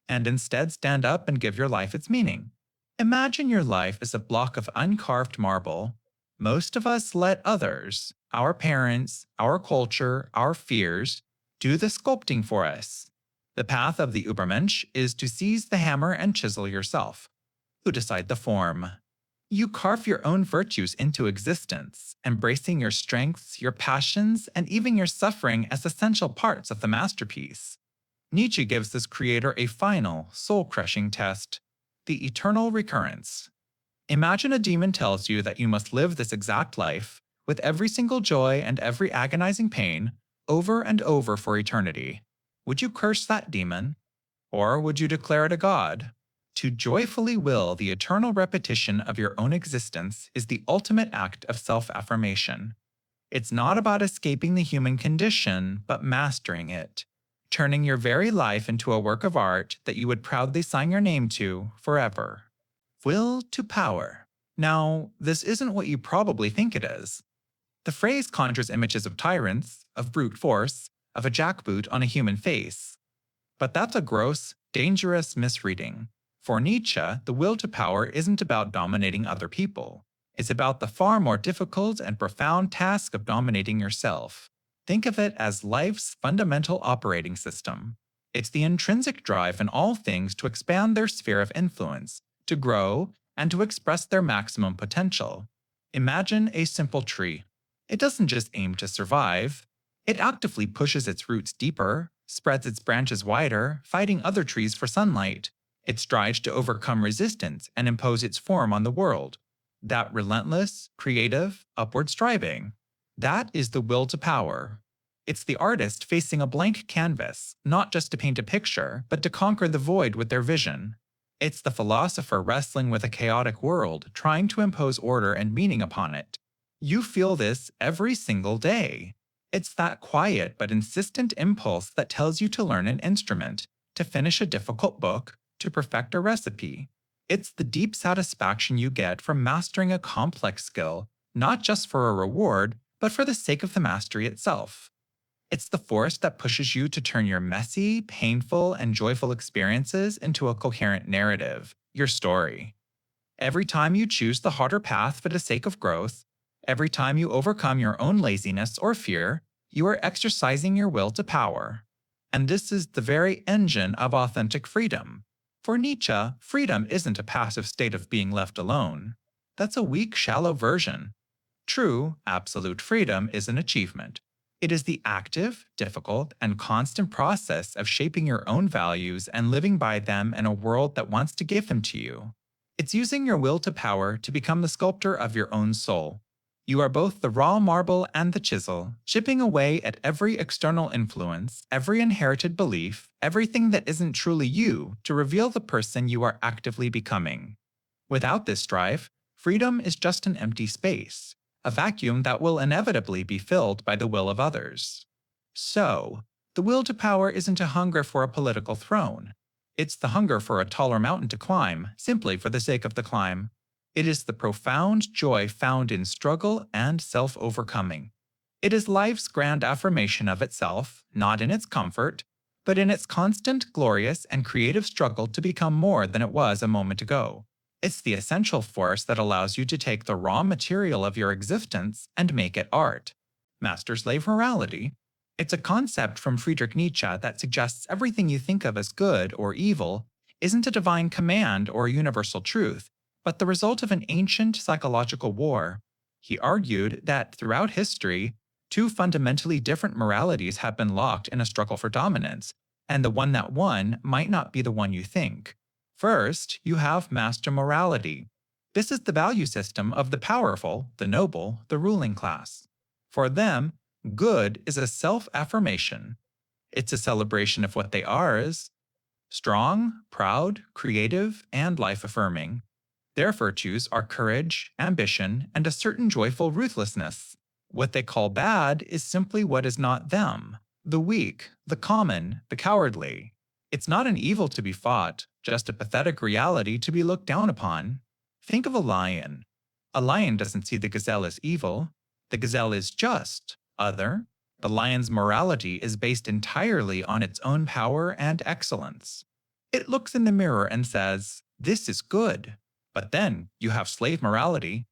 A: and instead stand up and give your life its meaning. Imagine your life as a block of uncarved marble. Most of us let others, our parents, our culture, our fears, do the sculpting for us. The path of the Übermensch is to seize the hammer and chisel yourself. You decide the form. You carve your own virtues into existence, embracing your strengths, your passions, and even your suffering as essential parts of the masterpiece. Nietzsche gives this creator a final, soul-crushing test: the eternal recurrence. Imagine a demon tells you that you must live this exact life, with every single joy and every agonizing pain, over and over for eternity. Would you curse that demon? Or would you declare it a god? To joyfully will the eternal repetition of your own existence is the ultimate act of self-affirmation. It's not about escaping the human condition, but mastering it, turning your very life into a work of art that you would proudly sign your name to forever. Will to power. Now, this isn't what you probably think it is. The phrase conjures images of tyrants, of brute force, of a jackboot on a human face. But that's a gross, dangerous misreading. For Nietzsche, the will to power isn't about dominating other people. It's about the far more difficult and profound task of dominating yourself. Think of it as life's fundamental operating system. It's the intrinsic drive in all things to expand their sphere of influence, to grow, and to express their maximum potential. Imagine a simple tree. It doesn't just aim to survive. It actively pushes its roots deeper, spreads its branches wider, fighting other trees for sunlight. It strives to overcome resistance and impose its form on the world. That relentless, creative, upward striving. That is the will to power. It's the artist facing a blank canvas, not just to paint a picture, but to conquer the void with their vision. It's the philosopher wrestling with a chaotic world, trying to impose order and meaning upon it. You feel this every single day. It's that quiet but insistent impulse that tells you to learn an instrument, to finish a difficult book, to perfect a recipe. It's the deep satisfaction you get from mastering a complex skill, not just for a reward, but for the sake of the mastery itself. It's the force that pushes you to turn your messy, painful, and joyful experiences into a coherent narrative, your story. Every time you choose the harder path for the sake of growth, every time you overcome your own laziness or fear, you are exercising your will to power. And this is the very engine of authentic freedom. For Nietzsche, freedom isn't a passive state of being left alone. That's a weak, shallow version. True, absolute freedom is an achievement. It is the active, difficult, and constant process of shaping your own values and living by them in a world that wants to give them to you. It's using your will to power to become the sculptor of your own soul. You are both the raw marble and the chisel, chipping away at every external influence, every inherited belief, everything that isn't truly you, to reveal the person you are actively becoming. Without this drive, freedom is just an empty space, a vacuum that will inevitably be filled by the will of others. So, the will to power isn't a hunger for a political throne. It's the hunger for a taller mountain to climb, simply for the sake of the climb. It is the profound joy found in struggle and self-overcoming. It is life's grand affirmation of itself, not in its comfort, but in its constant, glorious, and creative struggle to become more than it was a moment ago. It's the essential force that allows you to take the raw material of your existence and make it art. Master-slave morality. It's a concept from Friedrich Nietzsche that suggests everything you think of as good or evil isn't a divine command or a universal truth, but the result of an ancient psychological war. He argued that throughout history, two fundamentally different moralities have been locked in a struggle for dominance, and the one that won might not be the one you think. First, you have master morality. This is the value system of the powerful, the noble, the ruling class. For them, good is a self-affirmation. It's a celebration of what they are as strong, proud, creative, and life-affirming. Their virtues are courage, ambition, and a certain joyful ruthlessness. What they call bad is simply what is not them, the weak, the common, the cowardly. It's not an evil to be fought, just a pathetic reality to be looked down upon. Think of a lion. A lion doesn't see the gazelle as evil. The gazelle is just, other. The lion's morality is based entirely on its own power and excellence. It looks in the mirror and says, "This is good." But then you have slave morality.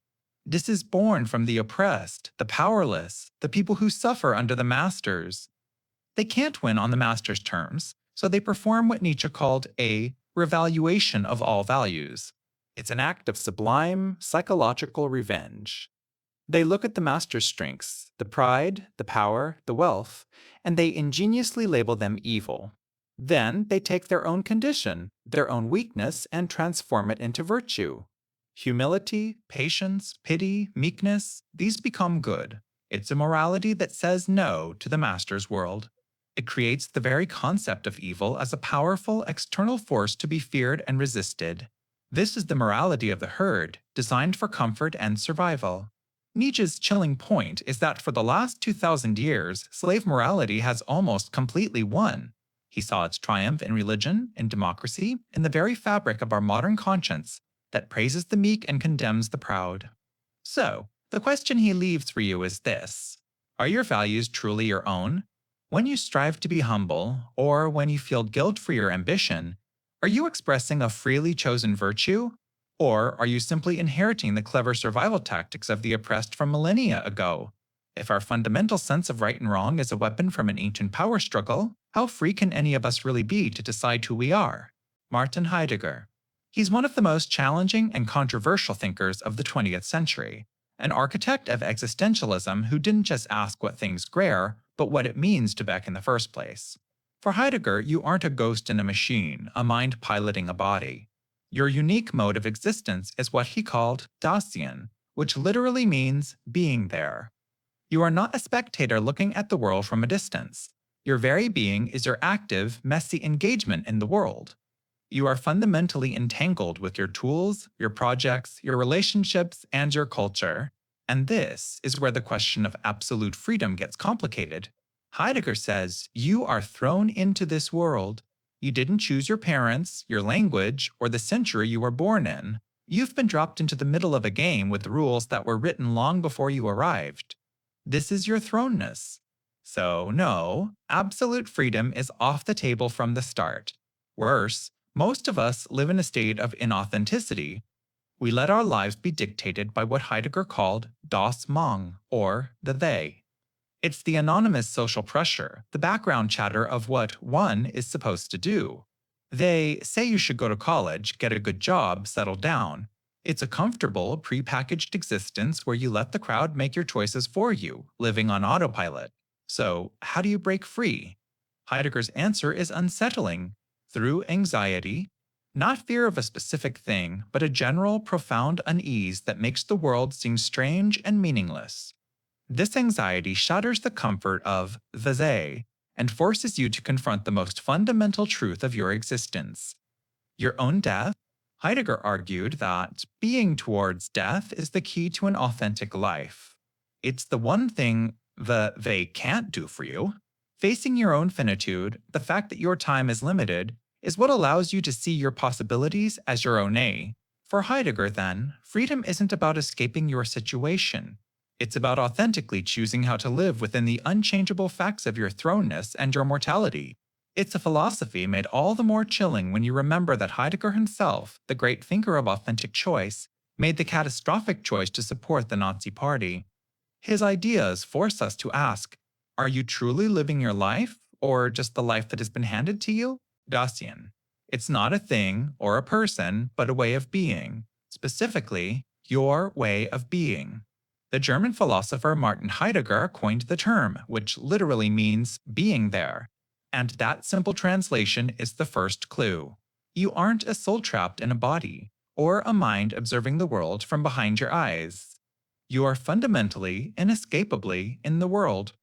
A: This is born from the oppressed, the powerless, the people who suffer under the masters. They can't win on the master's terms, so they perform what Nietzsche called a revaluation of all values. It's an act of sublime, psychological revenge. They look at the master's strengths, the pride, the power, the wealth, and they ingeniously label them evil. Then they take their own condition, their own weakness, and transform it into virtue. Humility, patience, pity, meekness, these become good. It's a morality that says no to the master's world. It creates the very concept of evil as a powerful external force to be feared and resisted. This is the morality of the herd, designed for comfort and survival. Nietzsche's chilling point is that for the last 2,000 years, slave morality has almost completely won. He saw its triumph in religion, in democracy, in the very fabric of our modern conscience that praises the meek and condemns the proud. So, the question he leaves for you is this: are your values truly your own? When you strive to be humble, or when you feel guilt for your ambition, are you expressing a freely chosen virtue? Or are you simply inheriting the clever survival tactics of the oppressed from millennia ago? If our fundamental sense of right and wrong is a weapon from an ancient power struggle, how free can any of us really be to decide who we are? Martin Heidegger. He's one of the most challenging and controversial thinkers of the 20th century, an architect of existentialism who didn't just ask what things greer, but what it means to Beck in the first place. For Heidegger, you aren't a ghost in a machine, a mind piloting a body. Your unique mode of existence is what he called Dasein, which literally means being there. You are not a spectator looking at the world from a distance. Your very being is your active, messy engagement in the world. You are fundamentally entangled with your tools, your projects, your relationships, and your culture. And this is where the question of absolute freedom gets complicated. Heidegger says you are thrown into this world. You didn't choose your parents, your language, or the century you were born in. You've been dropped into the middle of a game with rules that were written long before you arrived. This is your thrownness. So no, absolute freedom is off the table from the start. Worse, most of us live in a state of inauthenticity. We let our lives be dictated by what Heidegger called das Mang, or the they. It's the anonymous social pressure, the background chatter of what one is supposed to do. They say you should go to college, get a good job, settle down. It's a comfortable, prepackaged existence where you let the crowd make your choices for you, living on autopilot. So, how do you break free? Heidegger's answer is unsettling. Through anxiety, not fear of a specific thing, but a general, profound unease that makes the world seem strange and meaningless. This anxiety shatters the comfort of the they and forces you to confront the most fundamental truth of your existence: your own death. Heidegger argued that being towards death is the key to an authentic life. It's the one thing the they can't do for you. Facing your own finitude, the fact that your time is limited, is what allows you to see your possibilities as your own a. For Heidegger, then, freedom isn't about escaping your situation. It's about authentically choosing how to live within the unchangeable facts of your thrownness and your mortality. It's a philosophy made all the more chilling when you remember that Heidegger himself, the great thinker of authentic choice, made the catastrophic choice to support the Nazi Party. His ideas force us to ask, are you truly living your life, or just the life that has been handed to you? Dasein. It's not a thing or a person, but a way of being. Specifically, your way of being. The German philosopher Martin Heidegger coined the term, which literally means being there. And that simple translation is the first clue. You aren't a soul trapped in a body, or a mind observing the world from behind your eyes. You are fundamentally, inescapably in the world.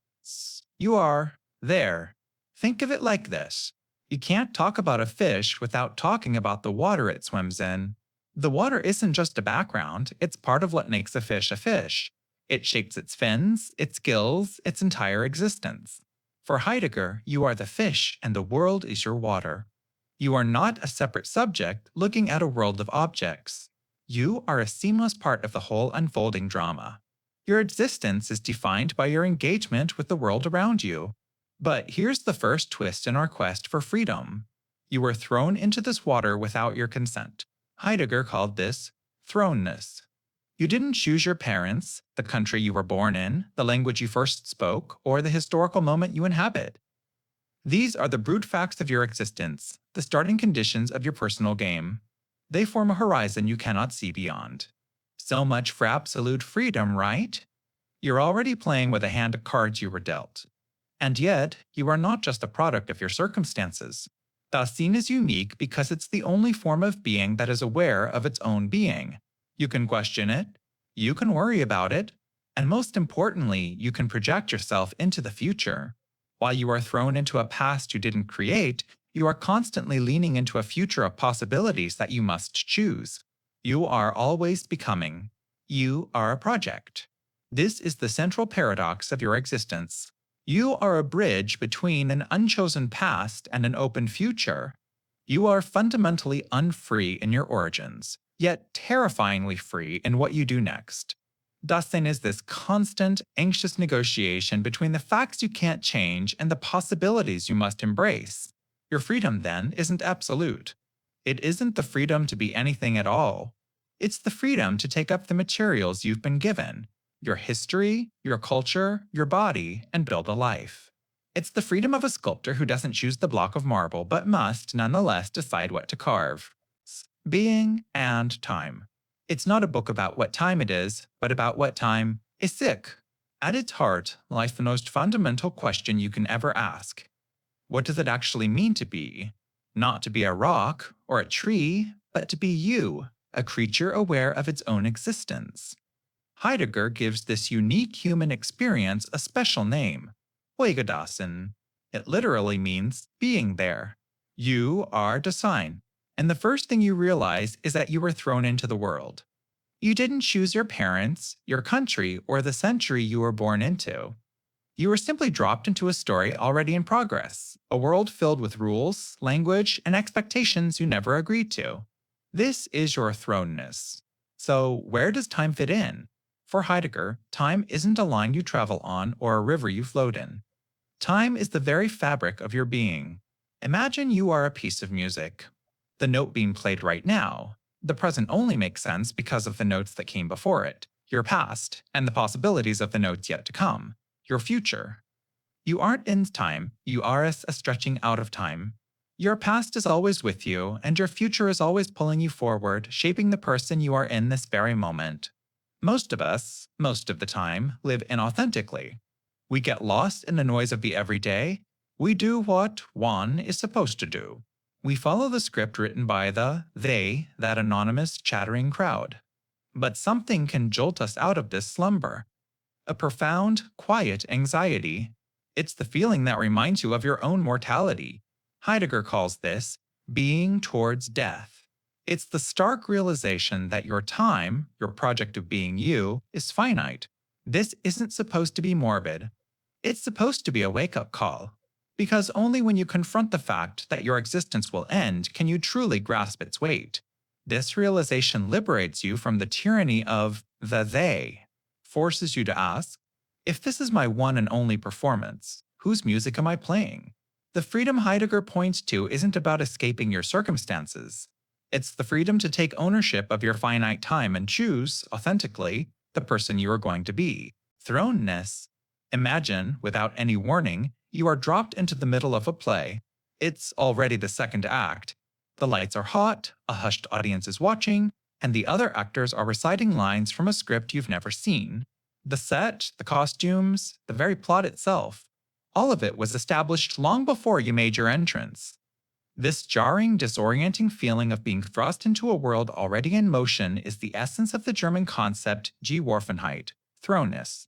A: You are there. Think of it like this. You can't talk about a fish without talking about the water it swims in. The water isn't just a background, it's part of what makes a fish a fish. It shapes its fins, its gills, its entire existence. For Heidegger, you are the fish and the world is your water. You are not a separate subject looking at a world of objects. You are a seamless part of the whole unfolding drama. Your existence is defined by your engagement with the world around you. But here's the first twist in our quest for freedom. You were thrown into this water without your consent. Heidegger called this thrownness. You didn't choose your parents, the country you were born in, the language you first spoke, or the historical moment you inhabit. These are the brute facts of your existence, the starting conditions of your personal game. They form a horizon you cannot see beyond. So much for absolute freedom, right? You're already playing with a hand of cards you were dealt. And yet, you are not just a product of your circumstances. Dasein is unique because it's the only form of being that is aware of its own being. You can question it, you can worry about it, and most importantly, you can project yourself into the future. While you are thrown into a past you didn't create, you are constantly leaning into a future of possibilities that you must choose. You are always becoming. You are a project. This is the central paradox of your existence. You are a bridge between an unchosen past and an open future. You are fundamentally unfree in your origins, yet terrifyingly free in what you do next. Dasein is this constant, anxious negotiation between the facts you can't change and the possibilities you must embrace. Your freedom, then, isn't absolute. It isn't the freedom to be anything at all. It's the freedom to take up the materials you've been given, your history, your culture, your body, and build a life. It's the freedom of a sculptor who doesn't choose the block of marble but must, nonetheless, decide what to carve. Being and time. It's not a book about what time it is, but about what time is sick. At its heart lies the most fundamental question you can ever ask. What does it actually mean to be? Not to be a rock or a tree, but to be you, a creature aware of its own existence. Heidegger gives this unique human experience a special name, Dasein. It literally means being there. You are Dasein, and the first thing you realize is that you were thrown into the world. You didn't choose your parents, your country, or the century you were born into. You were simply dropped into a story already in progress, a world filled with rules, language, and expectations you never agreed to. This is your thrownness. So, where does time fit in? For Heidegger, time isn't a line you travel on or a river you float in. Time is the very fabric of your being. Imagine you are a piece of music. The note being played right now. The present only makes sense because of the notes that came before it, your past, and the possibilities of the notes yet to come, your future. You aren't in time, you are a stretching out of time. Your past is always with you, and your future is always pulling you forward, shaping the person you are in this very moment. Most of us, most of the time, live inauthentically. We get lost in the noise of the everyday. We do what one is supposed to do. We follow the script written by that anonymous chattering crowd. But something can jolt us out of this slumber. A profound, quiet anxiety. It's the feeling that reminds you of your own mortality. Heidegger calls this being towards death. It's the stark realization that your time, your project of being you, is finite. This isn't supposed to be morbid. It's supposed to be a wake-up call. Because only when you confront the fact that your existence will end can you truly grasp its weight. This realization liberates you from the tyranny of the they, forces you to ask, if this is my one and only performance, whose music am I playing? The freedom Heidegger points to isn't about escaping your circumstances. It's the freedom to take ownership of your finite time and choose, authentically, the person you are going to be. Thrownness. Imagine, without any warning, you are dropped into the middle of a play. It's already the second act. The lights are hot, a hushed audience is watching, and the other actors are reciting lines from a script you've never seen. The set, the costumes, the very plot itself, all of it was established long before you made your entrance. This jarring, disorienting feeling of being thrust into a world already in motion is the essence of the German concept Geworfenheit, thrownness.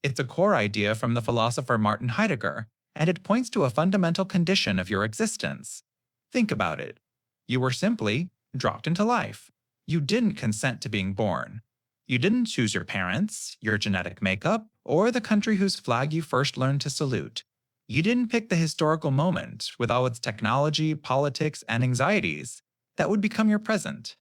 A: It's a core idea from the philosopher Martin Heidegger, and it points to a fundamental condition of your existence. Think about it. You were simply dropped into life. You didn't consent to being born. You didn't choose your parents, your genetic makeup, or the country whose flag you first learned to salute. You didn't pick the historical moment, with all its technology, politics, and anxieties, that would become your present.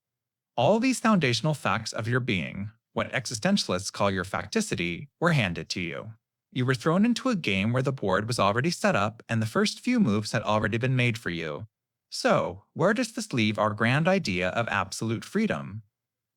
A: All these foundational facts of your being, what existentialists call your facticity, were handed to you. You were thrown into a game where the board was already set up and the first few moves had already been made for you. So, where does this leave our grand idea of absolute freedom?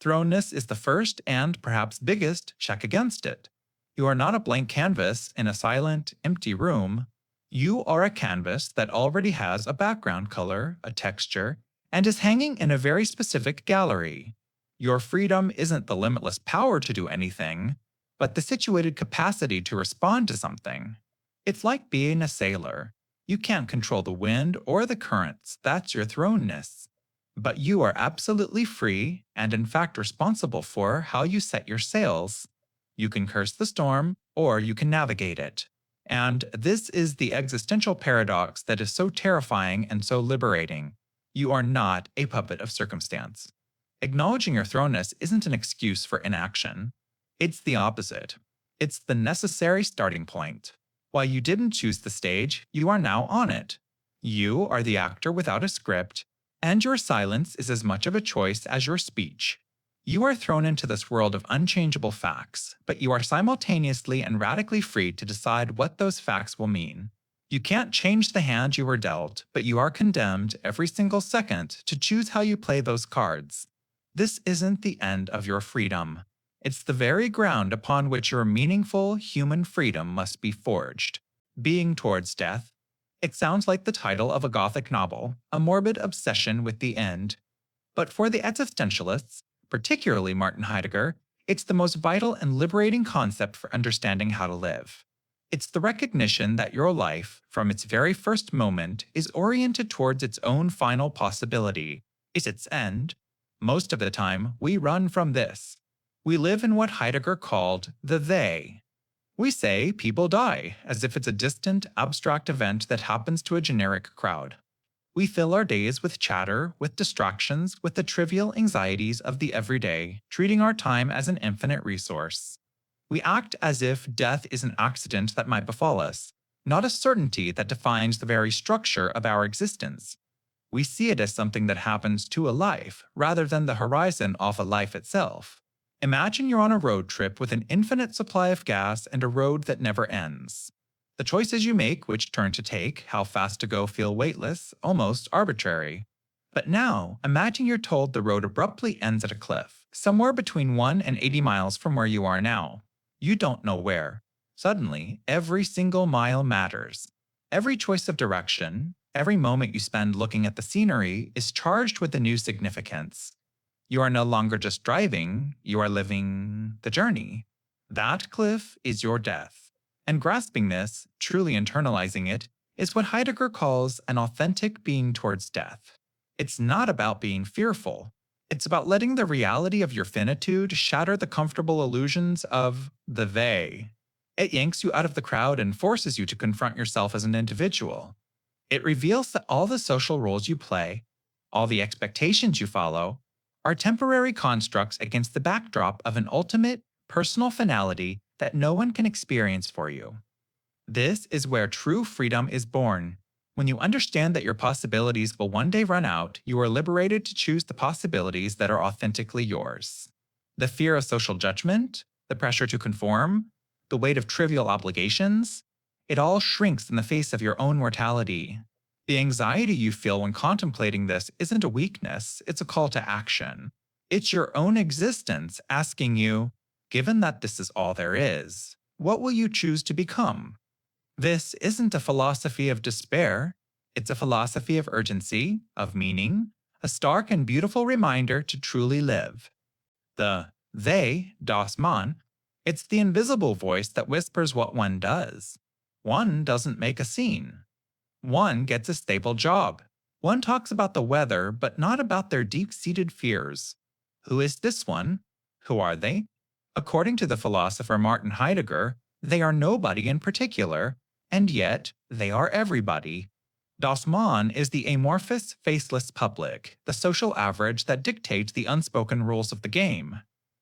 A: Thrownness is the first and, perhaps biggest, check against it. You are not a blank canvas in a silent, empty room. You are a canvas that already has a background color, a texture, and is hanging in a very specific gallery. Your freedom isn't the limitless power to do anything, but the situated capacity to respond to something. It's like being a sailor. You can't control the wind or the currents, that's your thrownness. But you are absolutely free and, in fact, responsible for how you set your sails. You can curse the storm, or you can navigate it. And this is the existential paradox that is so terrifying and so liberating. You are not a puppet of circumstance. Acknowledging your thrownness isn't an excuse for inaction. It's the opposite. It's the necessary starting point. While you didn't choose the stage, you are now on it. You are the actor without a script, and your silence is as much of a choice as your speech. You are thrown into this world of unchangeable facts, but you are simultaneously and radically free to decide what those facts will mean. You can't change the hand you were dealt, but you are condemned every single second to choose how you play those cards. This isn't the end of your freedom. It's the very ground upon which your meaningful human freedom must be forged. Being towards death. It sounds like the title of a Gothic novel, a morbid obsession with the end. But for the existentialists, particularly Martin Heidegger, it's the most vital and liberating concept for understanding how to live. It's the recognition that your life, from its very first moment, is oriented towards its own final possibility, is its end. Most of the time, we run from this. We live in what Heidegger called the they. We say people die, as if it's a distant, abstract event that happens to a generic crowd. We fill our days with chatter, with distractions, with the trivial anxieties of the everyday, treating our time as an infinite resource. We act as if death is an accident that might befall us, not a certainty that defines the very structure of our existence. We see it as something that happens to a life, rather than the horizon of a life itself. Imagine you're on a road trip with an infinite supply of gas and a road that never ends. The choices you make, which turn to take, how fast to go, feel weightless, almost arbitrary. But now, imagine you're told the road abruptly ends at a cliff, somewhere between 1 and 80 miles from where you are now. You don't know where. Suddenly, every single mile matters. Every choice of direction, every moment you spend looking at the scenery is charged with a new significance. You are no longer just driving, you are living the journey. That cliff is your death. And grasping this, truly internalizing it, is what Heidegger calls an authentic being towards death. It's not about being fearful. It's about letting the reality of your finitude shatter the comfortable illusions of the they. It yanks you out of the crowd and forces you to confront yourself as an individual. It reveals that all the social roles you play, all the expectations you follow, are temporary constructs against the backdrop of an ultimate, personal finality that no one can experience for you. This is where true freedom is born. When you understand that your possibilities will one day run out, you are liberated to choose the possibilities that are authentically yours. The fear of social judgment, the pressure to conform, the weight of trivial obligations, it all shrinks in the face of your own mortality. The anxiety you feel when contemplating this isn't a weakness, it's a call to action. It's your own existence asking you, given that this is all there is, what will you choose to become? This isn't a philosophy of despair, it's a philosophy of urgency, of meaning, a stark and beautiful reminder to truly live. The they, das Man, it's the invisible voice that whispers what one does. One doesn't make a scene. One gets a stable job. One talks about the weather, but not about their deep-seated fears. Who is this one? Who are they? According to the philosopher Martin Heidegger, they are nobody in particular, and yet they are everybody. Das Man is the amorphous, faceless public, the social average that dictates the unspoken rules of the game.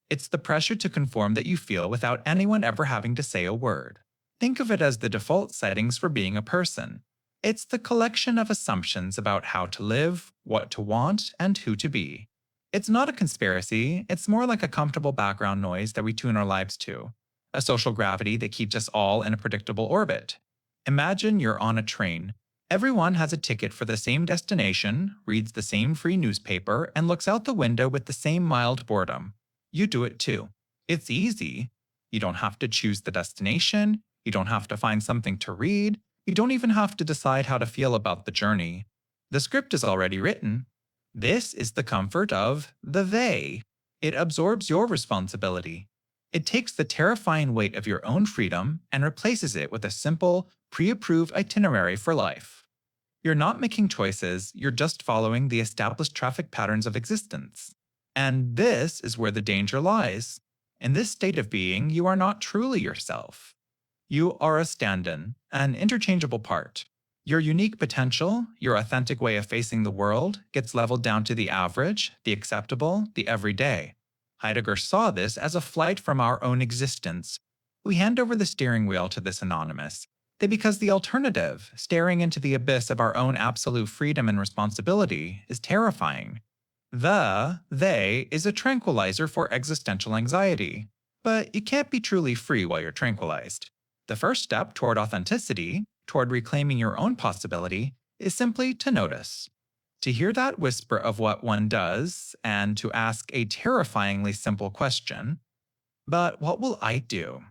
A: It's the pressure to conform that you feel without anyone ever having to say a word. Think of it as the default settings for being a person. It's the collection of assumptions about how to live, what to want, and who to be. It's not a conspiracy, it's more like a comfortable background noise that we tune our lives to, a social gravity that keeps us all in a predictable orbit. Imagine you're on a train. Everyone has a ticket for the same destination, reads the same free newspaper, and looks out the window with the same mild boredom. You do it too. It's easy. You don't have to choose the destination, you don't have to find something to read, you don't even have to decide how to feel about the journey. The script is already written. This is the comfort of the they. It absorbs your responsibility. It takes the terrifying weight of your own freedom and replaces it with a simple, pre-approved itinerary for life. You're not making choices, you're just following the established traffic patterns of existence. And this is where the danger lies. In this state of being, you are not truly yourself. You are a stand-in, an interchangeable part. Your unique potential, your authentic way of facing the world, gets leveled down to the average, the acceptable, the everyday. Heidegger saw this as a flight from our own existence. We hand over the steering wheel to this anonymous. Because the alternative, staring into the abyss of our own absolute freedom and responsibility, is terrifying. They is a tranquilizer for existential anxiety. But you can't be truly free while you're tranquilized. The first step toward authenticity, toward reclaiming your own possibility, is simply to notice. To hear that whisper of what one does, and to ask a terrifyingly simple question, but what will I do?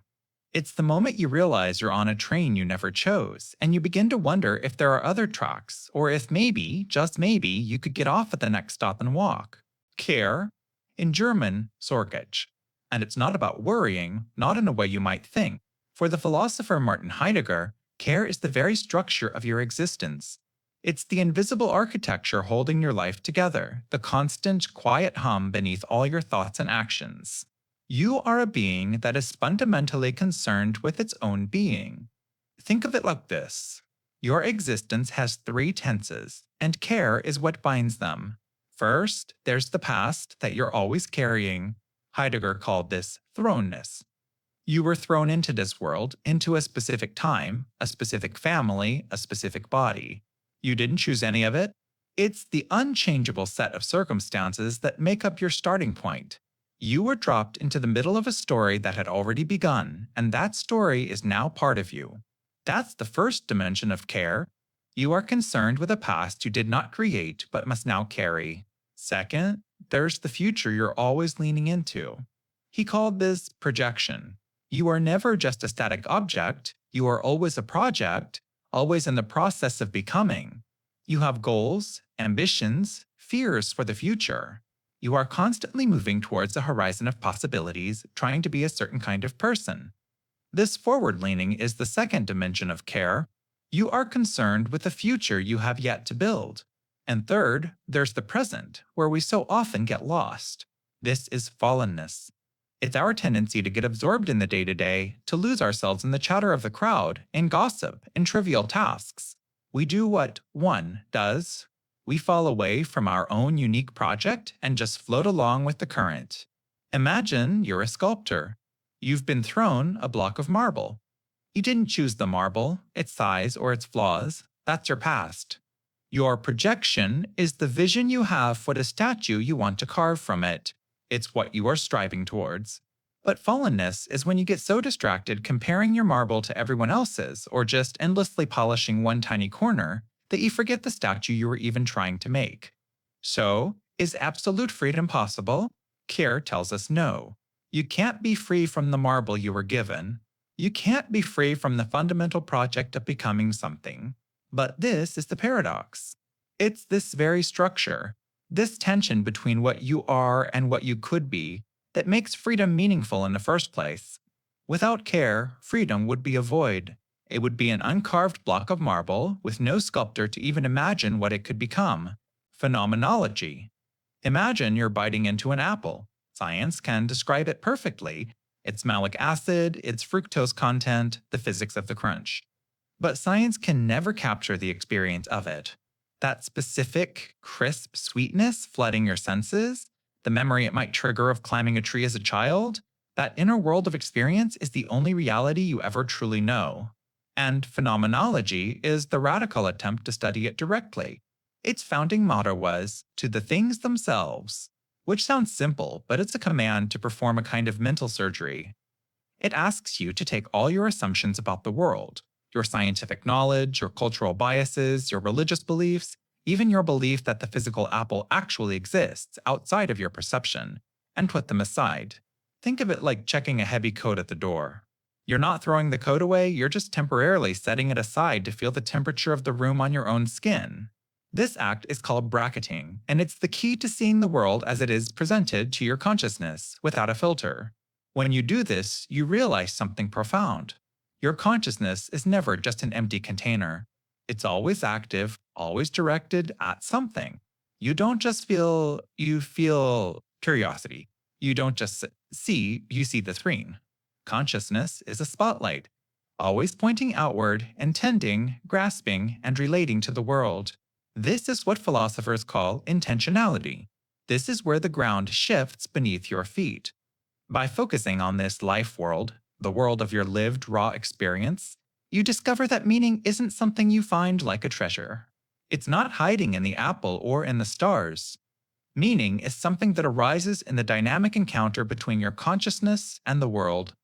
A: It's the moment you realize you're on a train you never chose, and you begin to wonder if there are other tracks, or if maybe, just maybe, you could get off at the next stop and walk. Care, in German, Sorge. And it's not about worrying, not in a way you might think. For the philosopher Martin Heidegger, care is the very structure of your existence. It's the invisible architecture holding your life together, the constant, quiet hum beneath all your thoughts and actions. You are a being that is fundamentally concerned with its own being. Think of it like this. Your existence has 3 tenses, and care is what binds them. First, there's the past that you're always carrying. Heidegger called this thrownness. You were thrown into this world, into a specific time, a specific family, a specific body. You didn't choose any of it. It's the unchangeable set of circumstances that make up your starting point. You were dropped into the middle of a story that had already begun, and that story is now part of you. That's the first dimension of care. You are concerned with a past you did not create but must now carry. Second, there's the future you're always leaning into. He called this projection. You are never just a static object, you are always a project, always in the process of becoming. You have goals, ambitions, fears for the future. You are constantly moving towards a horizon of possibilities, trying to be a certain kind of person. This forward leaning is the second dimension of care. You are concerned with the future you have yet to build. And third, there's the present, where we so often get lost. This is fallenness. It's our tendency to get absorbed in the day-to-day, to lose ourselves in the chatter of the crowd, in gossip, in trivial tasks. We do what one does. We fall away from our own unique project and just float along with the current. Imagine you're a sculptor. You've been thrown a block of marble. You didn't choose the marble, its size, or its flaws. That's your past. Your projection is the vision you have for the statue you want to carve from it. It's what you are striving towards. But fallenness is when you get so distracted comparing your marble to everyone else's, or just endlessly polishing one tiny corner, that you forget the statue you were even trying to make. So, is absolute freedom possible? Care tells us no. You can't be free from the marble you were given. You can't be free from the fundamental project of becoming something. But this is the paradox. It's this very structure, this tension between what you are and what you could be, that makes freedom meaningful in the first place. Without care, freedom would be a void. It would be an uncarved block of marble with no sculptor to even imagine what it could become. Phenomenology. Imagine you're biting into an apple. Science can describe it perfectly. Its malic acid, its fructose content, the physics of the crunch. But science can never capture the experience of it. That specific, crisp sweetness flooding your senses, the memory it might trigger of climbing a tree as a child, that inner world of experience is the only reality you ever truly know. And phenomenology is the radical attempt to study it directly. Its founding motto was, "To the things themselves," which sounds simple, but it's a command to perform a kind of mental surgery. It asks you to take all your assumptions about the world, your scientific knowledge, your cultural biases, your religious beliefs, even your belief that the physical apple actually exists outside of your perception, and put them aside. Think of it like checking a heavy coat at the door. You're not throwing the coat away, you're just temporarily setting it aside to feel the temperature of the room on your own skin. This act is called bracketing, and it's the key to seeing the world as it is presented to your consciousness, without a filter. When you do this, you realize something profound. Your consciousness is never just an empty container. It's always active, always directed at something. You feel curiosity. You don't just see, you see the screen. Consciousness is a spotlight, always pointing outward, intending, grasping, and relating to the world. This is what philosophers call intentionality. This is where the ground shifts beneath your feet. By focusing on this life world, the world of your lived raw experience, you discover that meaning isn't something you find like a treasure. It's not hiding in the apple or in the stars. Meaning is something that arises in the dynamic encounter between your consciousness and the world.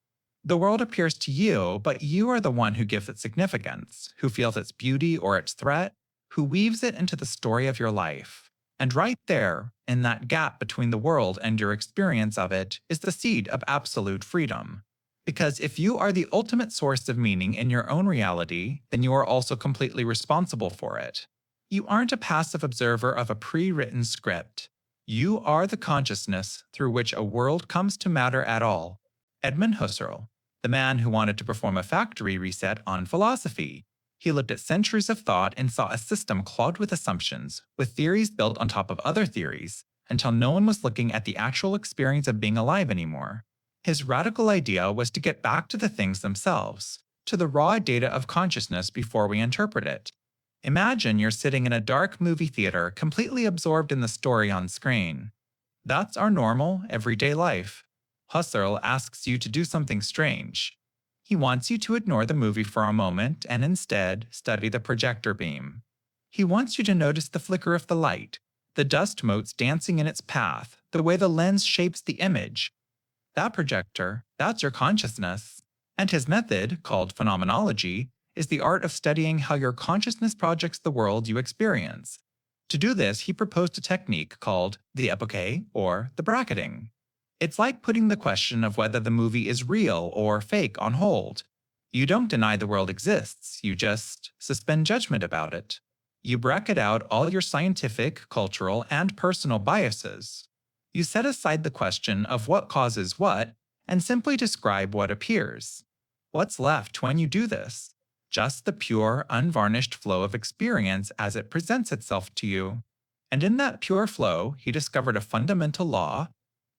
A: The world appears to you, but you are the one who gives it significance, who feels its beauty or its threat, who weaves it into the story of your life. And right there, in that gap between the world and your experience of it, is the seed of absolute freedom. Because if you are the ultimate source of meaning in your own reality, then you are also completely responsible for it. You aren't a passive observer of a pre-written script. You are the consciousness through which a world comes to matter at all. Edmund Husserl, the man who wanted to perform a factory reset on philosophy. He looked at centuries of thought and saw a system clogged with assumptions, with theories built on top of other theories, until no one was looking at the actual experience of being alive anymore. His radical idea was to get back to the things themselves, to the raw data of consciousness before we interpret it. Imagine you're sitting in a dark movie theater, completely absorbed in the story on screen. That's our normal, everyday life. Husserl asks you to do something strange. He wants you to ignore the movie for a moment and instead study the projector beam. He wants you to notice the flicker of the light, the dust motes dancing in its path, the way the lens shapes the image. That projector, that's your consciousness. And his method, called phenomenology, is the art of studying how your consciousness projects the world you experience. To do this, he proposed a technique called the epoché, or the bracketing. It's like putting the question of whether the movie is real or fake on hold. You don't deny the world exists, you just suspend judgment about it. You bracket out all your scientific, cultural, and personal biases. You set aside the question of what causes what and simply describe what appears. What's left when you do this? Just the pure, unvarnished flow of experience as it presents itself to you. And in that pure flow, he discovered a fundamental law.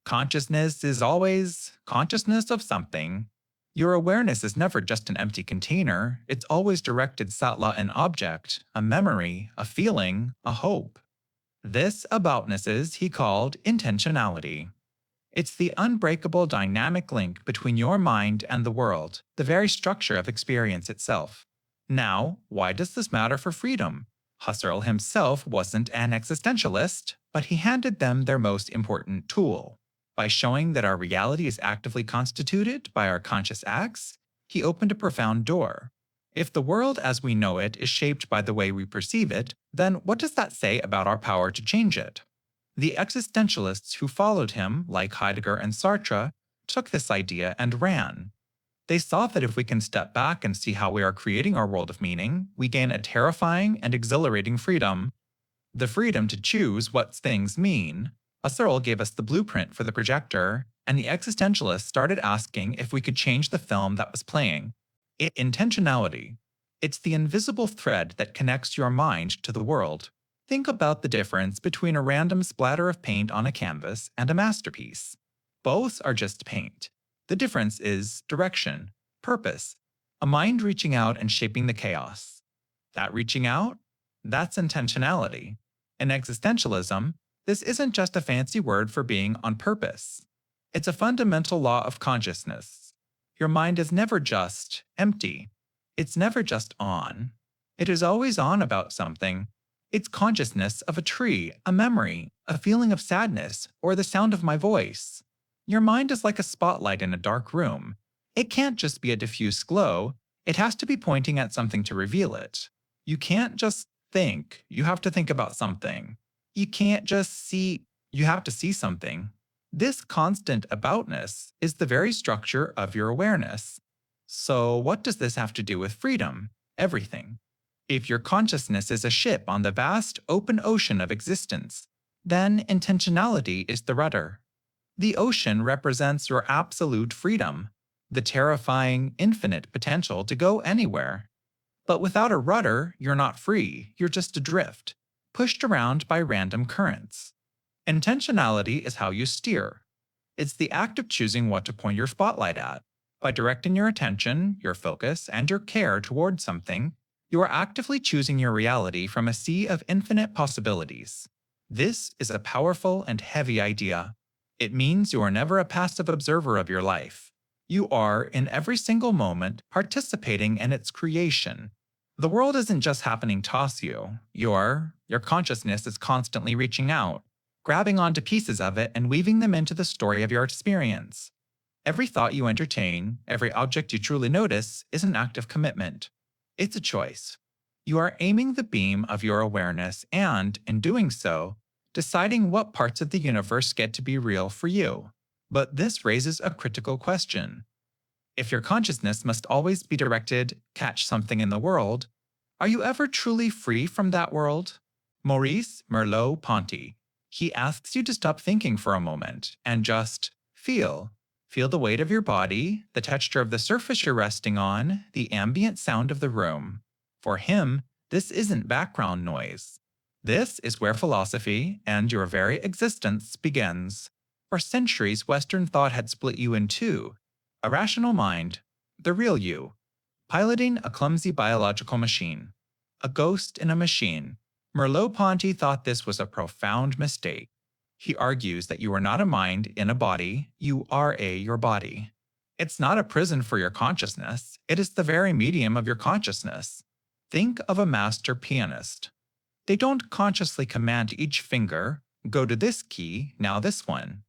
A: Consciousness is always consciousness of something. Your awareness is never just an empty container. It's always directed satla an object, a memory, a feeling, a hope. This aboutness he called intentionality. It's the unbreakable dynamic link between your mind and the world, the very structure of experience itself. Now, why does this matter for freedom? Husserl himself wasn't an existentialist, but he handed them their most important tool. By showing that our reality is actively constituted by our conscious acts, he opened a profound door. If the world as we know it is shaped by the way we perceive it, then what does that say about our power to change it? The existentialists who followed him, like Heidegger and Sartre, took this idea and ran. They saw that if we can step back and see how we are creating our world of meaning, we gain a terrifying and exhilarating freedom. The freedom to choose what things mean. Husserl gave us the blueprint for the projector, and the existentialists started asking if we could change the film that was playing. Intentionality. It's the invisible thread that connects your mind to the world. Think about the difference between a random splatter of paint on a canvas and a masterpiece. Both are just paint. The difference is direction, purpose, a mind reaching out and shaping the chaos. That reaching out? That's intentionality. In existentialism, this isn't just a fancy word for being on purpose. It's a fundamental law of consciousness. Your mind is never just empty. It's never just on. It is always on about something. It's consciousness of a tree, a memory, a feeling of sadness, or the sound of my voice. Your mind is like a spotlight in a dark room. It can't just be a diffuse glow. It has to be pointing at something to reveal it. You can't just think. You have to think about something. You can't just see. You have to see something. This constant aboutness is the very structure of your awareness. So what does this have to do with freedom? Everything. If your consciousness is a ship on the vast, open ocean of existence, then intentionality is the rudder. The ocean represents your absolute freedom, the terrifying, infinite potential to go anywhere. But without a rudder, you're not free, you're just adrift, pushed around by random currents. Intentionality is how you steer. It's the act of choosing what to point your spotlight at. By directing your attention, your focus, and your care toward something, you are actively choosing your reality from a sea of infinite possibilities. This is a powerful and heavy idea. It means you are never a passive observer of your life. You are, in every single moment, participating in its creation. The world isn't just happening to you. Your consciousness is constantly reaching out, grabbing onto pieces of it and weaving them into the story of your experience. Every thought you entertain, every object you truly notice, is an act of commitment. It's a choice. You are aiming the beam of your awareness and, in doing so, deciding what parts of the universe get to be real for you. But this raises a critical question. If your consciousness must always be directed, catch something in the world, are you ever truly free from that world? Maurice Merleau-Ponty. He asks you to stop thinking for a moment and just feel. Feel the weight of your body, the texture of the surface you're resting on, the ambient sound of the room. For him, this isn't background noise. This is where philosophy and your very existence begins. For centuries, Western thought had split you in two: a rational mind, the real you, piloting a clumsy biological machine, a ghost in a machine. Merleau-Ponty thought this was a profound mistake. He argues that you are not a mind in a body, you are your body. It's not a prison for your consciousness, it is the very medium of your consciousness. Think of a master pianist. They don't consciously command each finger, go to this key, now this one.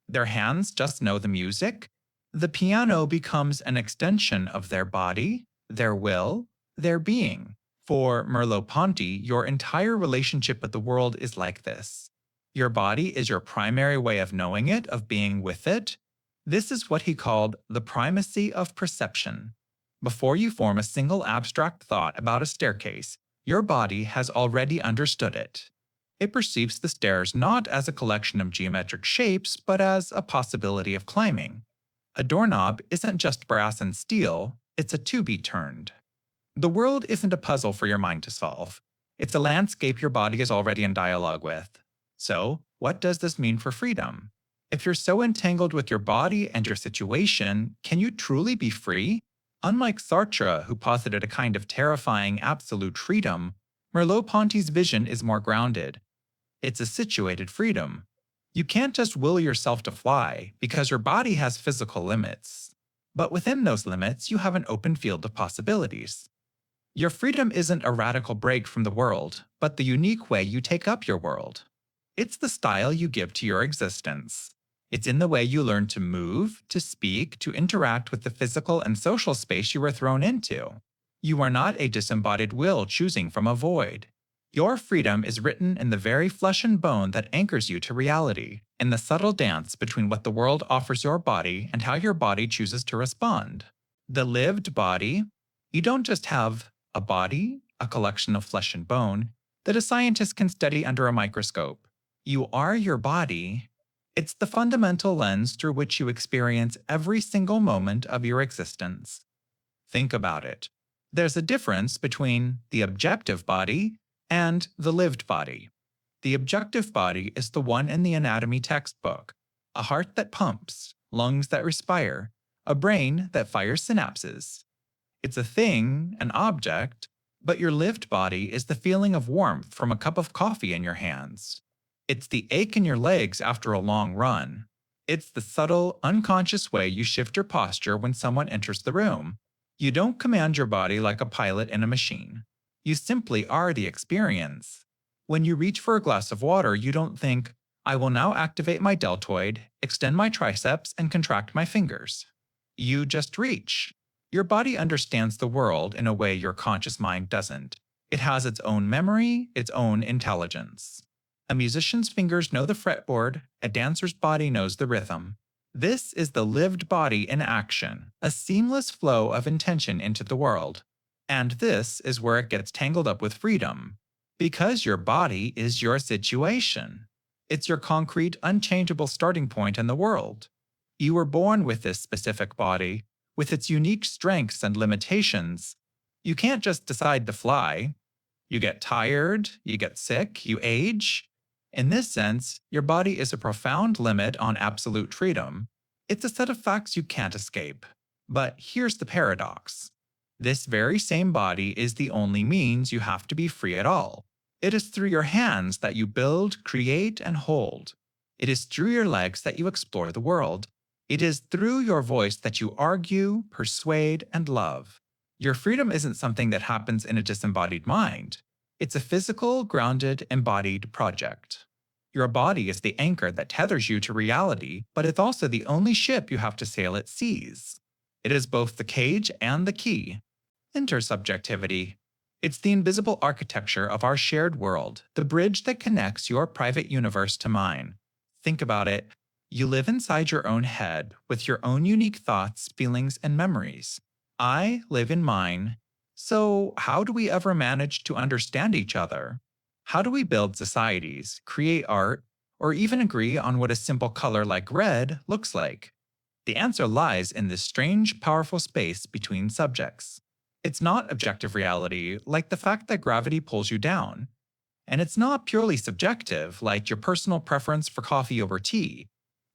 A: Their hands just know the music. The piano becomes an extension of their body, their will, their being. For Merleau-Ponty, your entire relationship with the world is like this. Your body is your primary way of knowing it, of being with it. This is what he called the primacy of perception. Before you form a single abstract thought about a staircase, your body has already understood it. It perceives the stairs not as a collection of geometric shapes, but as a possibility of climbing. A doorknob isn't just brass and steel, it's a to be turned. The world isn't a puzzle for your mind to solve. It's a landscape your body is already in dialogue with. So, what does this mean for freedom? If you're so entangled with your body and your situation, can you truly be free? Unlike Sartre, who posited a kind of terrifying absolute freedom, Merleau-Ponty's vision is more grounded. It's a situated freedom. You can't just will yourself to fly, because your body has physical limits. But within those limits, you have an open field of possibilities. Your freedom isn't a radical break from the world, but the unique way you take up your world. It's the style you give to your existence. It's in the way you learn to move, to speak, to interact with the physical and social space you were thrown into. You are not a disembodied will choosing from a void. Your freedom is written in the very flesh and bone that anchors you to reality, in the subtle dance between what the world offers your body and how your body chooses to respond. The lived body. You don't just have a body, a collection of flesh and bone, that a scientist can study under a microscope. You are your body. It's the fundamental lens through which you experience every single moment of your existence. Think about it. There's a difference between the objective body and the lived body. The objective body is the one in the anatomy textbook: a heart that pumps, lungs that respire, a brain that fires synapses. It's a thing, an object, but your lived body is the feeling of warmth from a cup of coffee in your hands. It's the ache in your legs after a long run. It's the subtle, unconscious way you shift your posture when someone enters the room. You don't command your body like a pilot in a machine. You simply are the experience. When you reach for a glass of water, you don't think, I will now activate my deltoid, extend my triceps, and contract my fingers. You just reach. Your body understands the world in a way your conscious mind doesn't. It has its own memory, its own intelligence. A musician's fingers know the fretboard, a dancer's body knows the rhythm. This is the lived body in action, a seamless flow of intention into the world. And this is where it gets tangled up with freedom. Because your body is your situation. It's your concrete, unchangeable starting point in the world. You were born with this specific body, with its unique strengths and limitations. You can't just decide to fly. You get tired, you get sick, you age. In this sense, your body is a profound limit on absolute freedom. It's a set of facts you can't escape. But here's the paradox. This very same body is the only means you have to be free at all. It is through your hands that you build, create, and hold. It is through your legs that you explore the world. It is through your voice that you argue, persuade, and love. Your freedom isn't something that happens in a disembodied mind. It's a physical, grounded, embodied project. Your body is the anchor that tethers you to reality, but it's also the only ship you have to sail at seas. It is both the cage and the key. Intersubjectivity. It's the invisible architecture of our shared world, the bridge that connects your private universe to mine. Think about it. You live inside your own head with your own unique thoughts, feelings, and memories. I live in mine. So, how do we ever manage to understand each other? How do we build societies, create art, or even agree on what a simple color like red looks like? The answer lies in this strange, powerful space between subjects. It's not objective reality, like the fact that gravity pulls you down. And it's not purely subjective, like your personal preference for coffee over tea.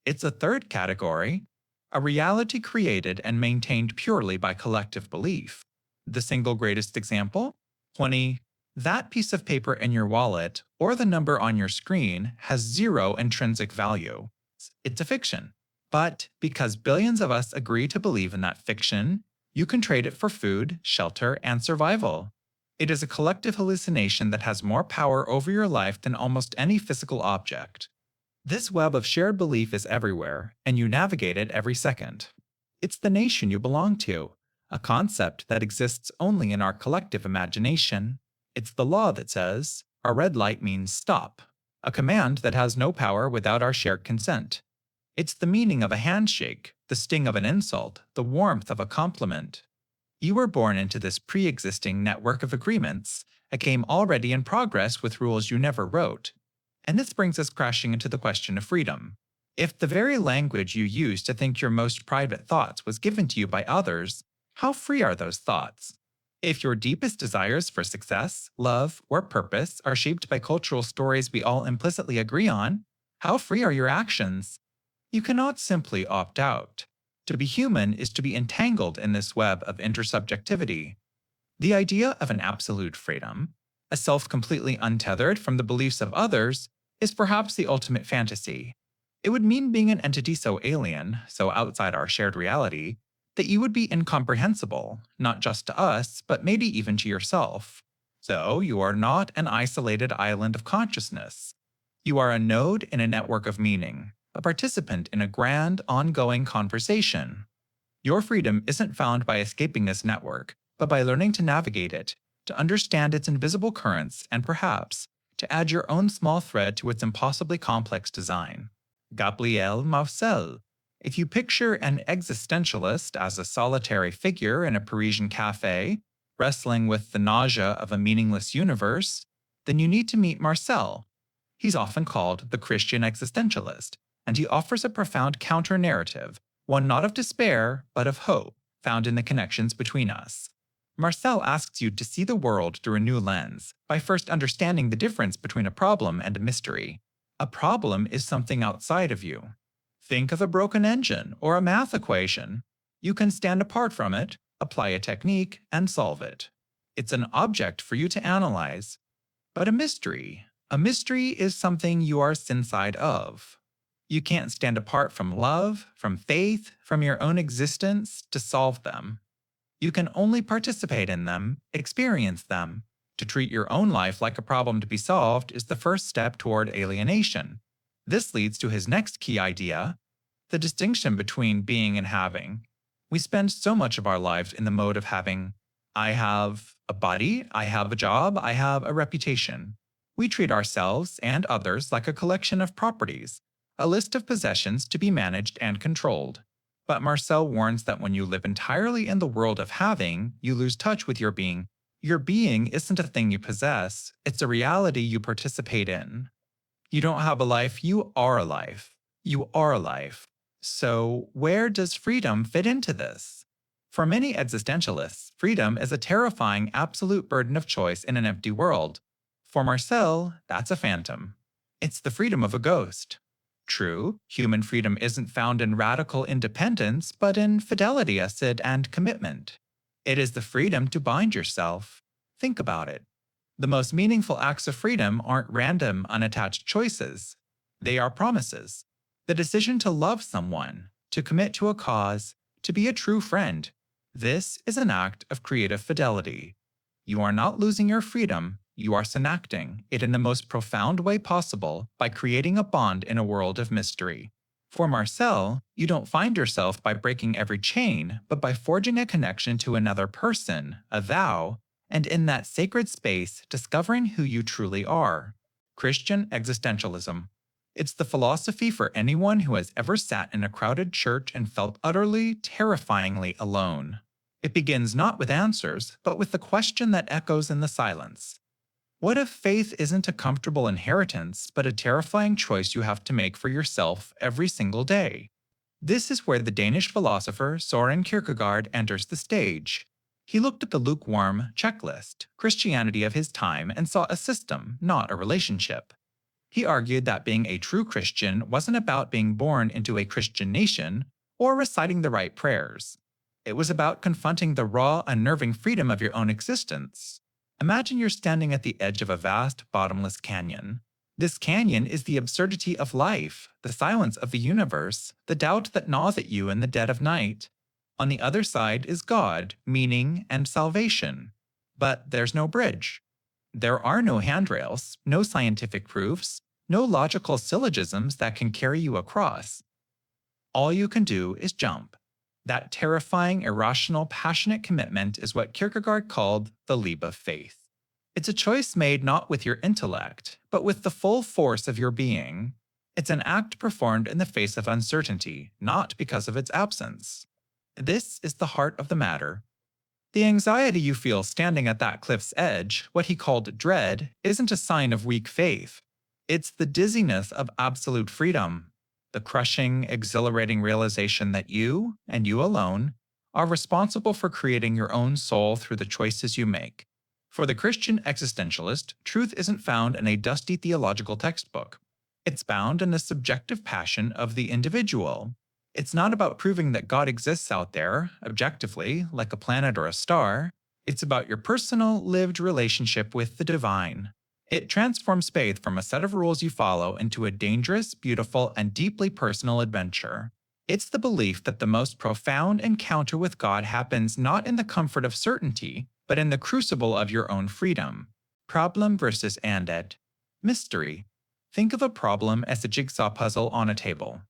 A: It's a third category, a reality created and maintained purely by collective belief. The single greatest example? 20. That piece of paper in your wallet or the number on your screen has zero intrinsic value. It's a fiction. But because billions of us agree to believe in that fiction, you can trade it for food, shelter, and survival. It is a collective hallucination that has more power over your life than almost any physical object. This web of shared belief is everywhere, and you navigate it every second. It's the nation you belong to, a concept that exists only in our collective imagination. It's the law that says, a red light means stop, a command that has no power without our shared consent. It's the meaning of a handshake, the sting of an insult, the warmth of a compliment. You were born into this pre-existing network of agreements, a game already in progress with rules you never wrote. And this brings us crashing into the question of freedom. If the very language you use to think your most private thoughts was given to you by others, how free are those thoughts? If your deepest desires for success, love, or purpose are shaped by cultural stories we all implicitly agree on, how free are your actions? You cannot simply opt out. To be human is to be entangled in this web of intersubjectivity. The idea of an absolute freedom, a self completely untethered from the beliefs of others, is perhaps the ultimate fantasy. It would mean being an entity so alien, so outside our shared reality, that you would be incomprehensible, not just to us, but maybe even to yourself. So you are not an isolated island of consciousness. You are a node in a network of meaning, a participant in a grand, ongoing conversation. Your freedom isn't found by escaping this network, but by learning to navigate it, to understand its invisible currents, and perhaps to add your own small thread to its impossibly complex design. Gabriel Marcel. If you picture an existentialist as a solitary figure in a Parisian cafe, wrestling with the nausea of a meaningless universe, then you need to meet Marcel. He's often called the Christian existentialist, and he offers a profound counter-narrative, one not of despair, but of hope, found in the connections between us. Marcel asks you to see the world through a new lens, by first understanding the difference between a problem and a mystery. A problem is something outside of you. Think of a broken engine or a math equation. You can stand apart from it, apply a technique, and solve it. It's an object for you to analyze. But a mystery is something you are inside of. You can't stand apart from love, from faith, from your own existence to solve them. You can only participate in them, experience them. To treat your own life like a problem to be solved is the first step toward alienation. This leads to his next key idea, the distinction between being and having. We spend so much of our lives in the mode of having. I have a body, I have a job, I have a reputation. We treat ourselves and others like a collection of properties, a list of possessions to be managed and controlled. But Marcel warns that when you live entirely in the world of having, you lose touch with your being. Your being isn't a thing you possess, it's a reality you participate in. You don't have a life, you are a life. You are a life. So, where does freedom fit into this? For many existentialists, freedom is a terrifying absolute burden of choice in an empty world. For Marcel, that's a phantom. It's the freedom of a ghost. True, human freedom isn't found in radical independence, but in fidelity, acid, and commitment. It is the freedom to bind yourself. Think about it. The most meaningful acts of freedom aren't random, unattached choices. They are promises. The decision to love someone, to commit to a cause, to be a true friend. This is an act of creative fidelity. You are not losing your freedom, you are enacting it in the most profound way possible by creating a bond in a world of mystery. For Marcel, you don't find yourself by breaking every chain, but by forging a connection to another person, a thou, and in that sacred space, discovering who you truly are. Christian existentialism. It's the philosophy for anyone who has ever sat in a crowded church and felt utterly, terrifyingly alone. It begins not with answers, but with the question that echoes in the silence. What if faith isn't a comfortable inheritance, but a terrifying choice you have to make for yourself every single day? This is where the Danish philosopher Søren Kierkegaard enters the stage. He looked at the lukewarm, checklist, Christianity of his time and saw a system, not a relationship. He argued that being a true Christian wasn't about being born into a Christian nation or reciting the right prayers. It was about confronting the raw, unnerving freedom of your own existence. Imagine you're standing at the edge of a vast, bottomless canyon. This canyon is the absurdity of life, the silence of the universe, the doubt that gnaws at you in the dead of night. On the other side is God, meaning, and salvation. But there's no bridge. There are no handrails, no scientific proofs, no logical syllogisms that can carry you across. All you can do is jump. That terrifying, irrational, passionate commitment is what Kierkegaard called the leap of faith. It's a choice made not with your intellect, but with the full force of your being. It's an act performed in the face of uncertainty, not because of its absence. This is the heart of the matter. The anxiety you feel standing at that cliff's edge, what he called dread, isn't a sign of weak faith. It's the dizziness of absolute freedom, the crushing, exhilarating realization that you, and you alone, are responsible for creating your own soul through the choices you make. For the Christian existentialist, truth isn't found in a dusty theological textbook. It's found in the subjective passion of the individual. It's not about proving that God exists out there, objectively, like a planet or a star. It's about your personal, lived relationship with the divine. It transforms faith from a set of rules you follow into a dangerous, beautiful, and deeply personal adventure. It's the belief that the most profound encounter with God happens not in the comfort of certainty, but in the crucible of your own freedom. Problem versus anded. Mystery. Think of a problem as a jigsaw puzzle on a table.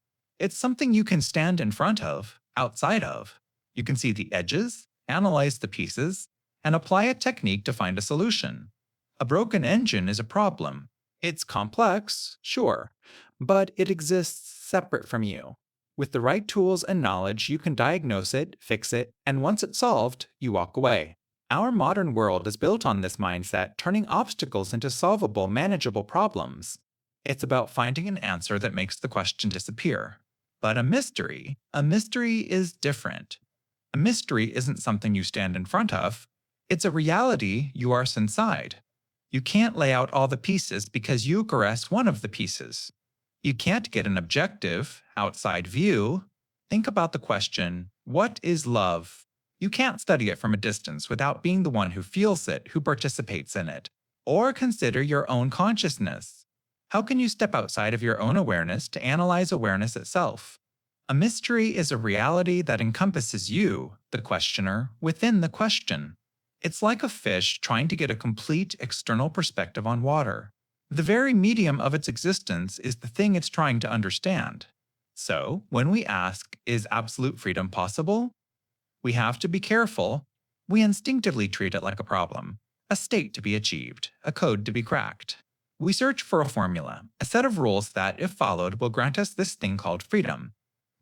A: It's something you can stand in front of, outside of. You can see the edges, analyze the pieces, and apply a technique to find a solution. A broken engine is a problem. It's complex, sure, but it exists separate from you. With the right tools and knowledge, you can diagnose it, fix it, and once it's solved, you walk away. Our modern world is built on this mindset, turning obstacles into solvable, manageable problems. It's about finding an answer that makes the question disappear. But a mystery is different. A mystery isn't something you stand in front of. It's a reality you are inside. You can't lay out all the pieces because you caress one of the pieces. You can't get an objective, outside view. Think about the question, what is love? You can't study it from a distance without being the one who feels it, who participates in it. Or consider your own consciousness. How can you step outside of your own awareness to analyze awareness itself? A mystery is a reality that encompasses you, the questioner, within the question. It's like a fish trying to get a complete external perspective on water. The very medium of its existence is the thing it's trying to understand. So, when we ask, is absolute freedom possible? We have to be careful. We instinctively treat it like a problem, a state to be achieved, a code to be cracked. We search for a formula, a set of rules that, if followed, will grant us this thing called freedom.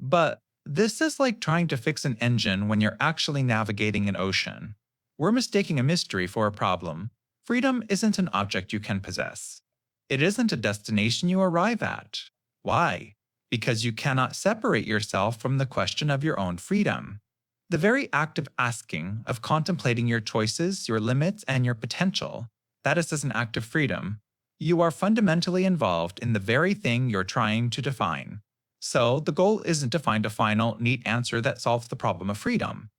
A: But this is like trying to fix an engine when you're actually navigating an ocean. We're mistaking a mystery for a problem. Freedom isn't an object you can possess. It isn't a destination you arrive at. Why? Because you cannot separate yourself from the question of your own freedom. The very act of asking, of contemplating your choices, your limits, and your potential, that is an act of freedom. You are fundamentally involved in the very thing you're trying to define. So, the goal isn't to find a final, neat answer that solves the problem of freedom.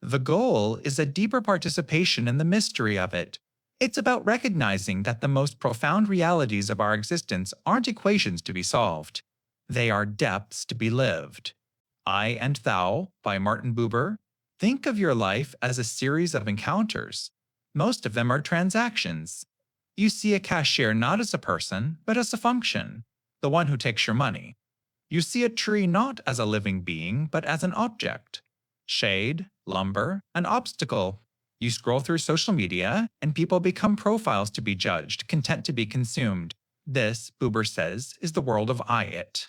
A: The goal is a deeper participation in the mystery of it. It's about recognizing that the most profound realities of our existence aren't equations to be solved. They are depths to be lived. I and Thou, by Martin Buber. Think of your life as a series of encounters. Most of them are transactions. You see a cashier not as a person, but as a function, the one who takes your money. You see a tree not as a living being, but as an object. Shade, lumber, an obstacle. You scroll through social media, and people become profiles to be judged, content to be consumed. This, Buber says, is the world of I-it.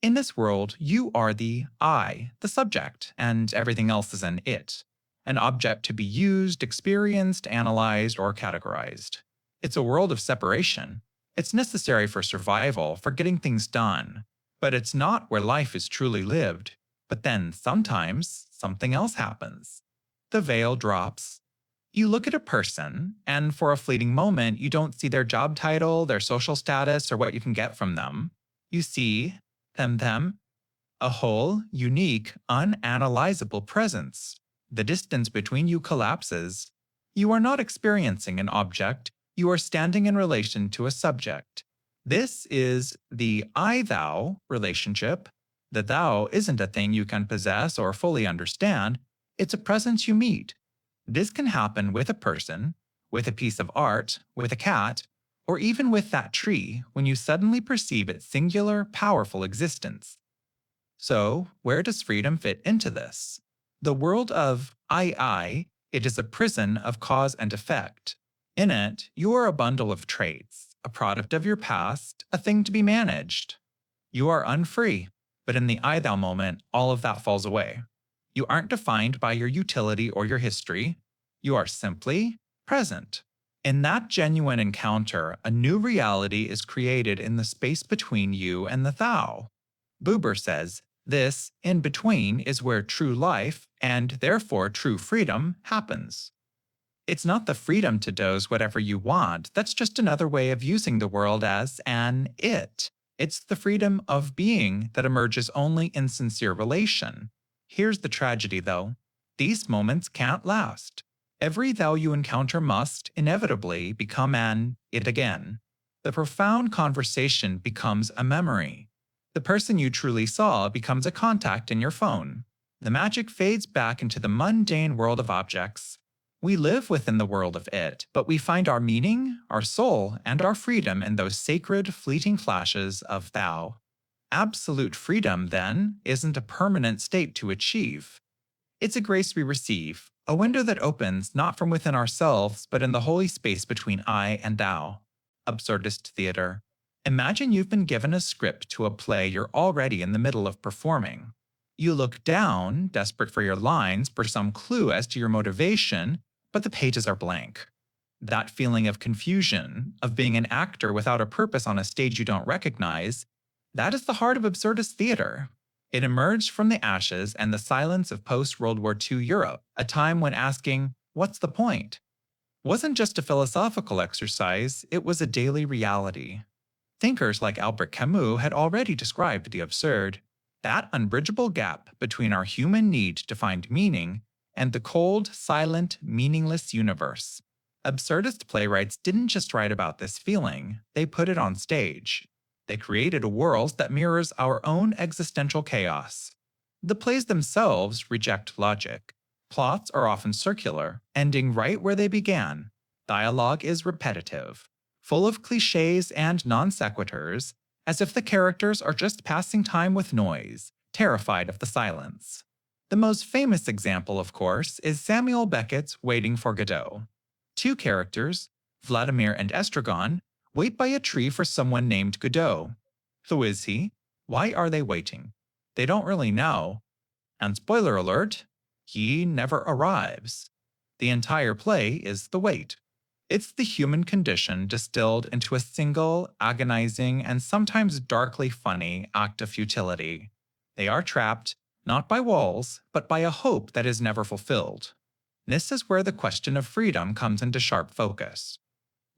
A: In this world, you are the I, the subject, and everything else is an it, an object to be used, experienced, analyzed, or categorized. It's a world of separation. It's necessary for survival, for getting things done. But it's not where life is truly lived. But then, sometimes, something else happens. The veil drops. You look at a person, and for a fleeting moment, you don't see their job title, their social status, or what you can get from them. You see them, a whole, unique, unanalyzable presence. The distance between you collapses. You are not experiencing an object, you are standing in relation to a subject. This is the I-thou relationship. The thou isn't a thing you can possess or fully understand, it's a presence you meet. This can happen with a person, with a piece of art, with a cat, or even with that tree when you suddenly perceive its singular, powerful existence. So, where does freedom fit into this? The world of I, it is a prison of cause and effect. In it, you are a bundle of traits, a product of your past, a thing to be managed. You are unfree, but in the I-thou moment, all of that falls away. You aren't defined by your utility or your history. You are simply present. In that genuine encounter, a new reality is created in the space between you and the thou. Buber says, this, in between, is where true life, and therefore true freedom, happens. It's not the freedom to doze whatever you want, that's just another way of using the world as an it. It's the freedom of being that emerges only in sincere relation. Here's the tragedy, though. These moments can't last. Every thou you encounter must, inevitably, become an it again. The profound conversation becomes a memory. The person you truly saw becomes a contact in your phone. The magic fades back into the mundane world of objects. We live within the world of it, but we find our meaning, our soul, and our freedom in those sacred, fleeting flashes of thou. Absolute freedom, then, isn't a permanent state to achieve. It's a grace we receive, a window that opens not from within ourselves, but in the holy space between I and thou. Absurdist theater. Imagine you've been given a script to a play you're already in the middle of performing. You look down, desperate for your lines, for some clue as to your motivation, but the pages are blank. That feeling of confusion, of being an actor without a purpose on a stage you don't recognize, that is the heart of absurdist theater. It emerged from the ashes and the silence of post-World War II Europe, a time when asking, what's the point? Wasn't just a philosophical exercise, it was a daily reality. Thinkers like Albert Camus had already described the absurd, that unbridgeable gap between our human need to find meaning and the cold, silent, meaningless universe. Absurdist playwrights didn't just write about this feeling, they put it on stage. They created a world that mirrors our own existential chaos. The plays themselves reject logic. Plots are often circular, ending right where they began. Dialogue is repetitive, full of cliches and non sequiturs, as if the characters are just passing time with noise, terrified of the silence. The most famous example, of course, is Samuel Beckett's Waiting for Godot. Two characters, Vladimir and Estragon, wait by a tree for someone named Godot. Who is he? Why are they waiting? They don't really know. And spoiler alert, he never arrives. The entire play is the wait. It's the human condition distilled into a single, agonizing, and sometimes darkly funny act of futility. They are trapped, not by walls, but by a hope that is never fulfilled. This is where the question of freedom comes into sharp focus.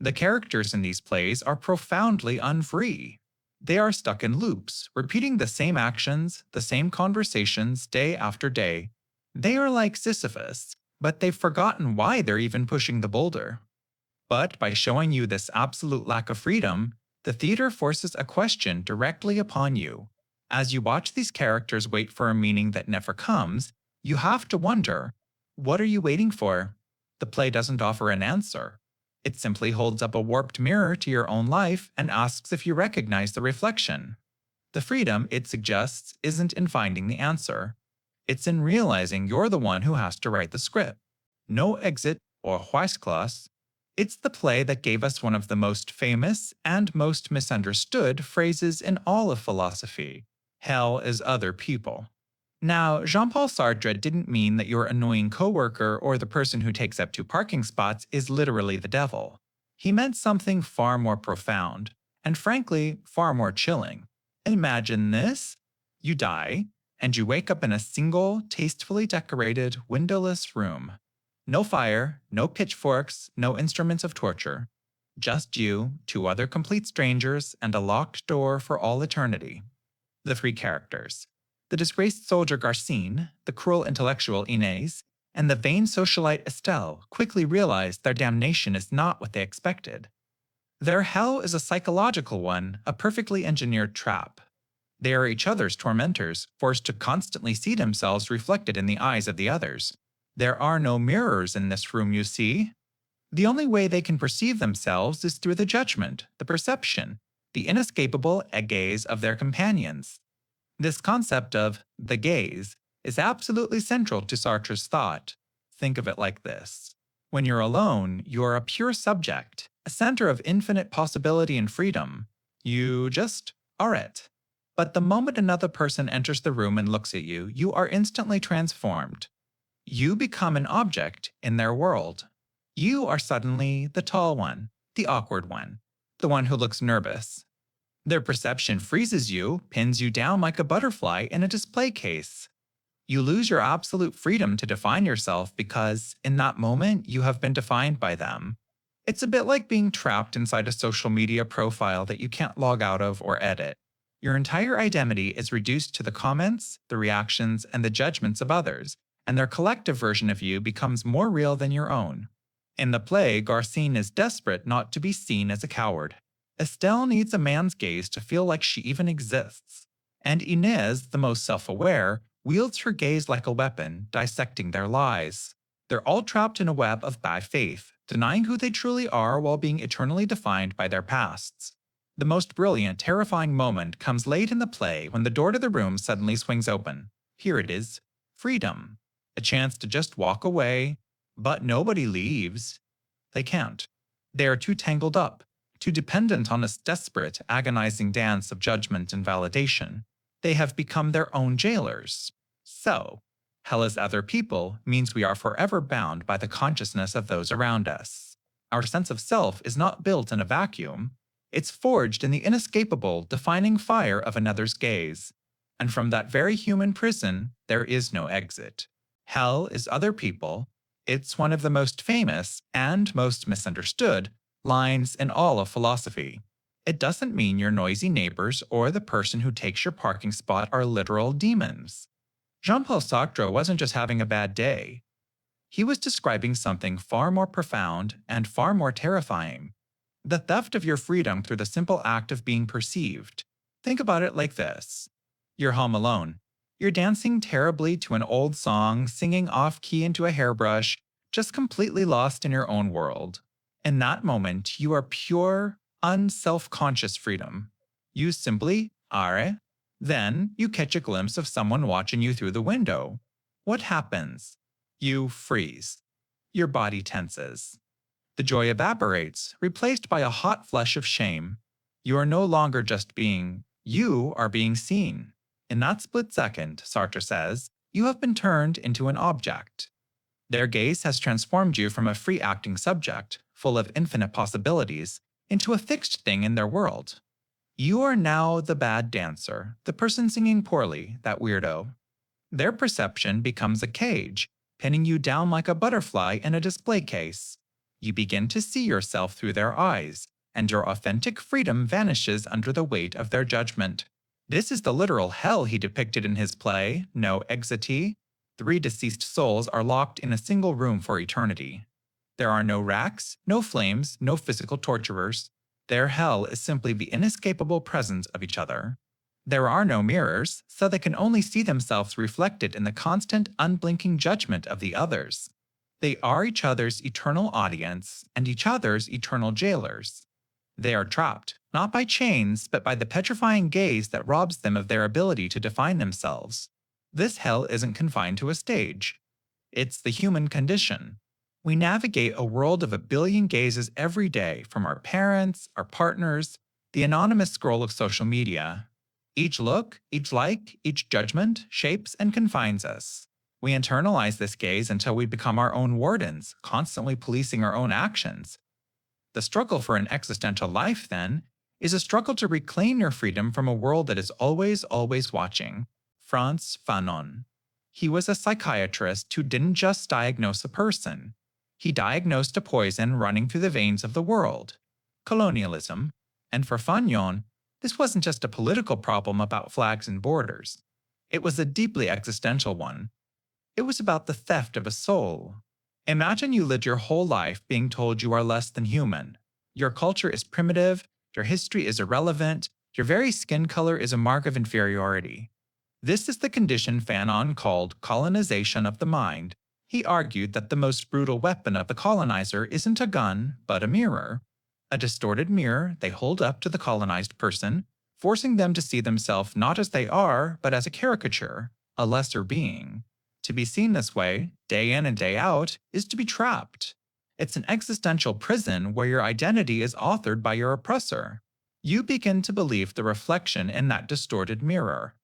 A: The characters in these plays are profoundly unfree. They are stuck in loops, repeating the same actions, the same conversations day after day. They are like Sisyphus, but they've forgotten why they're even pushing the boulder. But by showing you this absolute lack of freedom, the theater forces a question directly upon you. As you watch these characters wait for a meaning that never comes, you have to wonder, what are you waiting for? The play doesn't offer an answer. It simply holds up a warped mirror to your own life and asks if you recognize the reflection. The freedom it suggests isn't in finding the answer. It's in realizing you're the one who has to write the script. No exit or Weissglas. It's the play that gave us one of the most famous and most misunderstood phrases in all of philosophy. Hell is other people. Now, Jean-Paul Sartre didn't mean that your annoying coworker or the person who takes up 2 parking spots is literally the devil. He meant something far more profound, and frankly, far more chilling. Imagine this. You die, and you wake up in a single, tastefully decorated, windowless room. No fire, no pitchforks, no instruments of torture. Just you, 2 other complete strangers, and a locked door for all eternity. The 3 characters. The disgraced soldier Garcine, the cruel intellectual Inés, and the vain socialite Estelle quickly realize their damnation is not what they expected. Their hell is a psychological one, a perfectly engineered trap. They are each other's tormentors, forced to constantly see themselves reflected in the eyes of the others. There are no mirrors in this room, you see. The only way they can perceive themselves is through the judgment, the perception, the inescapable gaze of their companions. This concept of the gaze is absolutely central to Sartre's thought. Think of it like this. When you're alone, you're a pure subject, a center of infinite possibility and freedom. You just are it. But the moment another person enters the room and looks at you, you are instantly transformed. You become an object in their world. You are suddenly the tall one, the awkward one, the one who looks nervous. Their perception freezes you, pins you down like a butterfly in a display case. You lose your absolute freedom to define yourself because, in that moment, you have been defined by them. It's a bit like being trapped inside a social media profile that you can't log out of or edit. Your entire identity is reduced to the comments, the reactions, and the judgments of others, and their collective version of you becomes more real than your own. In the play, Garcine is desperate not to be seen as a coward. Estelle needs a man's gaze to feel like she even exists. And Inés, the most self-aware, wields her gaze like a weapon, dissecting their lies. They're all trapped in a web of bad faith, denying who they truly are while being eternally defined by their pasts. The most brilliant, terrifying moment comes late in the play when the door to the room suddenly swings open. Here it is. Freedom. A chance to just walk away, but nobody leaves. They can't. They are too tangled up, too dependent on this desperate, agonizing dance of judgment and validation. They have become their own jailers. So, hell is other people means we are forever bound by the consciousness of those around us. Our sense of self is not built in a vacuum. It's forged in the inescapable, defining fire of another's gaze. And from that very human prison, there is no exit. Hell is other people. It's one of the most famous and most misunderstood lines in all of philosophy. It doesn't mean your noisy neighbors or the person who takes your parking spot are literal demons. Jean-Paul Sartre wasn't just having a bad day. He was describing something far more profound and far more terrifying. The theft of your freedom through the simple act of being perceived. Think about it like this. You're home alone. You're dancing terribly to an old song, singing off-key into a hairbrush, just completely lost in your own world. In that moment, you are pure, unself-conscious freedom. You simply are. Then you catch a glimpse of someone watching you through the window. What happens? You freeze. Your body tenses. The joy evaporates, replaced by a hot flush of shame. You are no longer just being, you are being seen. In that split second, Sartre says, you have been turned into an object. Their gaze has transformed you from a free-acting subject, full of infinite possibilities, into a fixed thing in their world. You are now the bad dancer, the person singing poorly, that weirdo. Their perception becomes a cage, pinning you down like a butterfly in a display case. You begin to see yourself through their eyes, and your authentic freedom vanishes under the weight of their judgment. This is the literal hell he depicted in his play, No Exit. 3 deceased souls are locked in a single room for eternity. There are no racks, no flames, no physical torturers. Their hell is simply the inescapable presence of each other. There are no mirrors, so they can only see themselves reflected in the constant, unblinking judgment of the others. They are each other's eternal audience and each other's eternal jailers. They are trapped, not by chains, but by the petrifying gaze that robs them of their ability to define themselves. This hell isn't confined to a stage. It's the human condition. We navigate a world of a billion gazes every day from our parents, our partners, the anonymous scroll of social media. Each look, each like, each judgment shapes and confines us. We internalize this gaze until we become our own wardens, constantly policing our own actions. The struggle for an existential life, then, is a struggle to reclaim your freedom from a world that is always, always watching. Frantz Fanon. He was a psychiatrist who didn't just diagnose a person. He diagnosed a poison running through the veins of the world, colonialism. And for Fanon, this wasn't just a political problem about flags and borders. It was a deeply existential one. It was about the theft of a soul. Imagine you lived your whole life being told you are less than human. Your culture is primitive, your history is irrelevant, your very skin color is a mark of inferiority. This is the condition Fanon called colonization of the mind. He argued that the most brutal weapon of the colonizer isn't a gun, but a mirror. A distorted mirror they hold up to the colonized person, forcing them to see themselves not as they are, but as a caricature, a lesser being. To be seen this way, day in and day out, is to be trapped. It's an existential prison where your identity is authored by your oppressor. You begin to believe the reflection in that distorted mirror.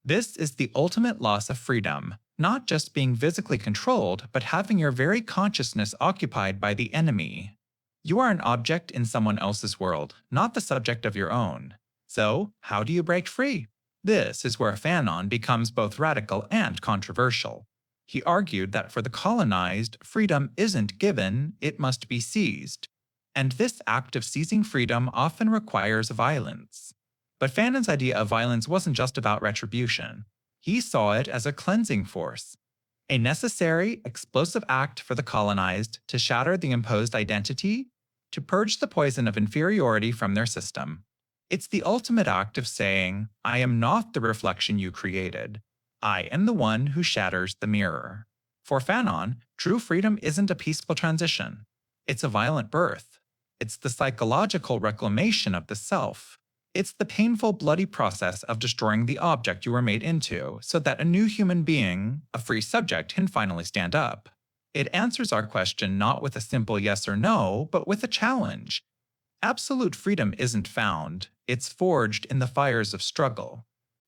A: This is the ultimate loss of freedom, not just being physically controlled, but having your very consciousness occupied by the enemy. You are an object in someone else's world, not the subject of your own. So, how do you break free? This is where Fanon becomes both radical and controversial. He argued that for the colonized, freedom isn't given, it must be seized. And this act of seizing freedom often requires violence. But Fanon's idea of violence wasn't just about retribution. He saw it as a cleansing force, a necessary, explosive act for the colonized to shatter the imposed identity, to purge the poison of inferiority from their system. It's the ultimate act of saying, I am not the reflection you created. I am the one who shatters the mirror. For Fanon, true freedom isn't a peaceful transition. It's a violent birth. It's the psychological reclamation of the self. It's the painful, bloody process of destroying the object you were made into so that a new human being, a free subject, can finally stand up. It answers our question not with a simple yes or no, but with a challenge. Absolute freedom isn't found, it's forged in the fires of struggle.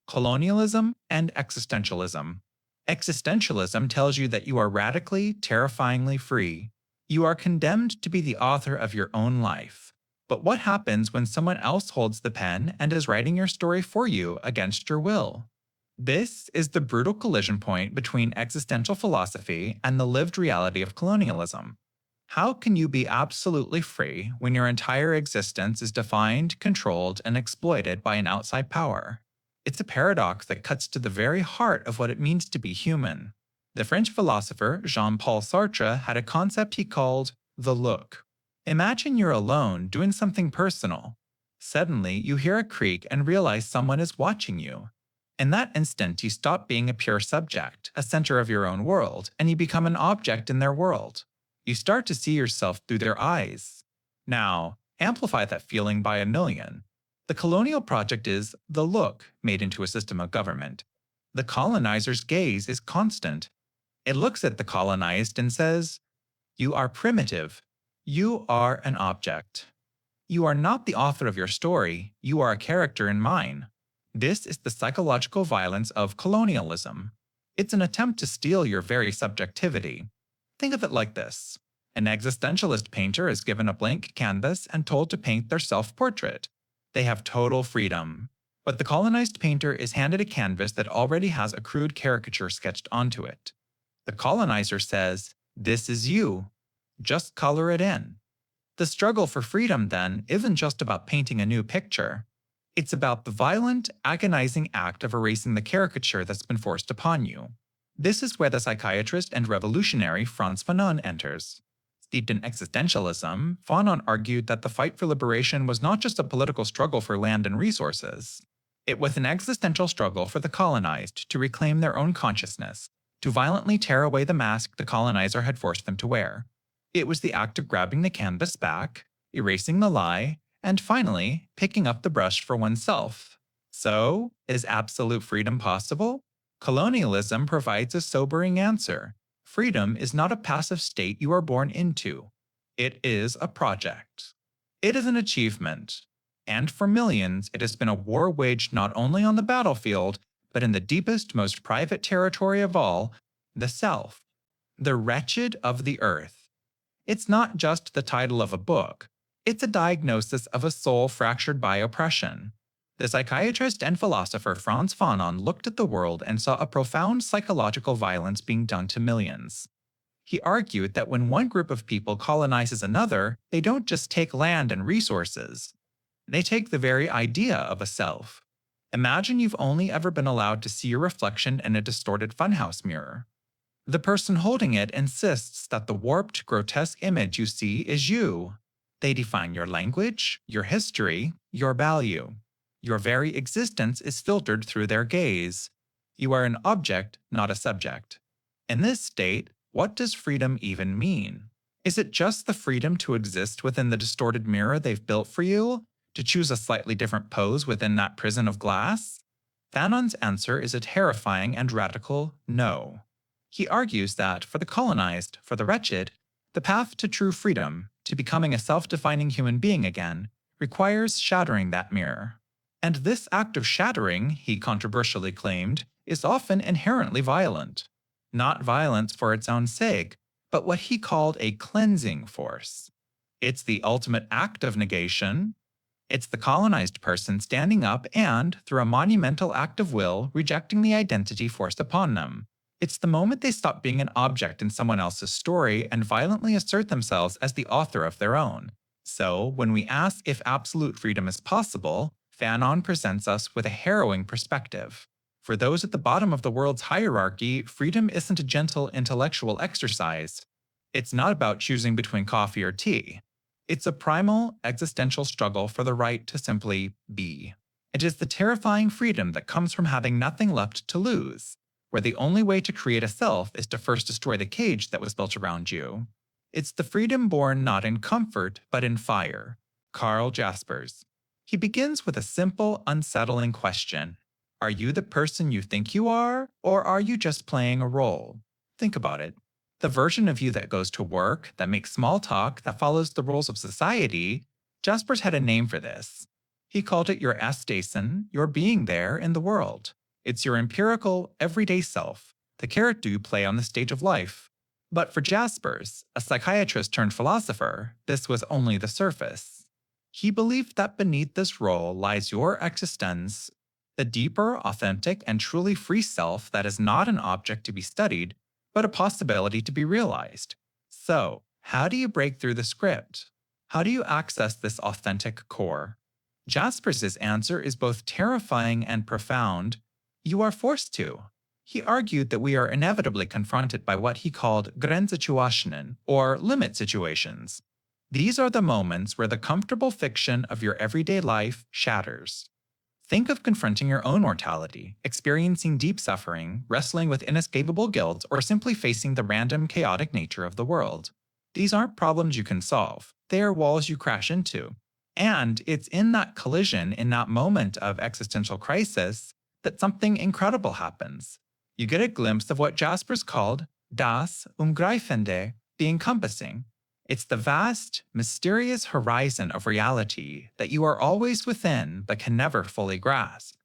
A: Colonialism and existentialism. Existentialism tells you that you are radically, terrifyingly free. You are condemned to be the author of your own life. But what happens when someone else holds the pen and is writing your story for you against your will? This is the brutal collision point between existential philosophy and the lived reality of colonialism. How can you be absolutely free when your entire existence is defined, controlled, and exploited by an outside power? It's a paradox that cuts to the very heart of what it means to be human. The French philosopher Jean-Paul Sartre had a concept he called the look. Imagine you're alone doing something personal. Suddenly, you hear a creak and realize someone is watching you. In that instant, you stop being a pure subject, a center of your own world, and you become an object in their world. You start to see yourself through their eyes. Now, amplify that feeling by a million. The colonial project is the look made into a system of government. The colonizer's gaze is constant. It looks at the colonized and says, "You are primitive. You are an object. You are not the author of your story. You are a character in mine." This is the psychological violence of colonialism. It's an attempt to steal your very subjectivity. Think of it like this. An existentialist painter is given a blank canvas and told to paint their self-portrait. They have total freedom. But the colonized painter is handed a canvas that already has a crude caricature sketched onto it. The colonizer says, "This is you. Just color it in." The struggle for freedom, then, isn't just about painting a new picture. It's about the violent, agonizing act of erasing the caricature that's been forced upon you. This is where the psychiatrist and revolutionary Frantz Fanon enters. Steeped in existentialism, Fanon argued that the fight for liberation was not just a political struggle for land and resources. It was an existential struggle for the colonized to reclaim their own consciousness, to violently tear away the mask the colonizer had forced them to wear. It was the act of grabbing the canvas back, erasing the lie, and finally, picking up the brush for oneself. So, is absolute freedom possible? Colonialism provides a sobering answer. Freedom is not a passive state you are born into. It is a project. It is an achievement. And for millions, it has been a war waged not only on the battlefield, but in the deepest, most private territory of all, the self. The wretched of the earth. It's not just the title of a book. It's a diagnosis of a soul fractured by oppression. The psychiatrist and philosopher Frantz Fanon looked at the world and saw a profound psychological violence being done to millions. He argued that when one group of people colonizes another, they don't just take land and resources. They take the very idea of a self. Imagine you've only ever been allowed to see your reflection in a distorted funhouse mirror. The person holding it insists that the warped, grotesque image you see is you. They define your language, your history, your value. Your very existence is filtered through their gaze. You are an object, not a subject. In this state, what does freedom even mean? Is it just the freedom to exist within the distorted mirror they've built for you? To choose a slightly different pose within that prison of glass? Fanon's answer is a terrifying and radical no. He argues that, for the colonized, for the wretched, the path to true freedom, to becoming a self-defining human being again, requires shattering that mirror. And this act of shattering, he controversially claimed, is often inherently violent. Not violence for its own sake, but what he called a cleansing force. It's the ultimate act of negation. It's the colonized person standing up and, through a monumental act of will, rejecting the identity forced upon them. It's the moment they stop being an object in someone else's story and violently assert themselves as the author of their own. So, when we ask if absolute freedom is possible, Fanon presents us with a harrowing perspective. For those at the bottom of the world's hierarchy, freedom isn't a gentle intellectual exercise. It's not about choosing between coffee or tea. It's a primal, existential struggle for the right to simply be. It is the terrifying freedom that comes from having nothing left to lose, where the only way to create a self is to first destroy the cage that was built around you. It's the freedom born not in comfort, but in fire. Karl Jaspers. He begins with a simple, unsettling question. Are you the person you think you are, or are you just playing a role? Think about it. The version of you that goes to work, that makes small talk, that follows the rules of society, Jaspers had a name for this. He called it your Astason, your being there in the world. It's your empirical, everyday self, the character you play on the stage of life. But for Jaspers, a psychiatrist turned philosopher, this was only the surface. He believed that beneath this role lies your existence, the deeper, authentic, and truly free self that is not an object to be studied, but a possibility to be realized. So, how do you break through the script? How do you access this authentic core? Jaspers' answer is both terrifying and profound. You are forced to. He argued that we are inevitably confronted by what he called grenzsituationen, or limit situations. These are the moments where the comfortable fiction of your everyday life shatters. Think of confronting your own mortality, experiencing deep suffering, wrestling with inescapable guilt, or simply facing the random, chaotic nature of the world. These aren't problems you can solve. They are walls you crash into. And it's in that collision, in that moment of existential crisis, that something incredible happens. You get a glimpse of what Jaspers called das Umgreifende, the encompassing. It's the vast, mysterious horizon of reality that you are always within but can never fully grasp.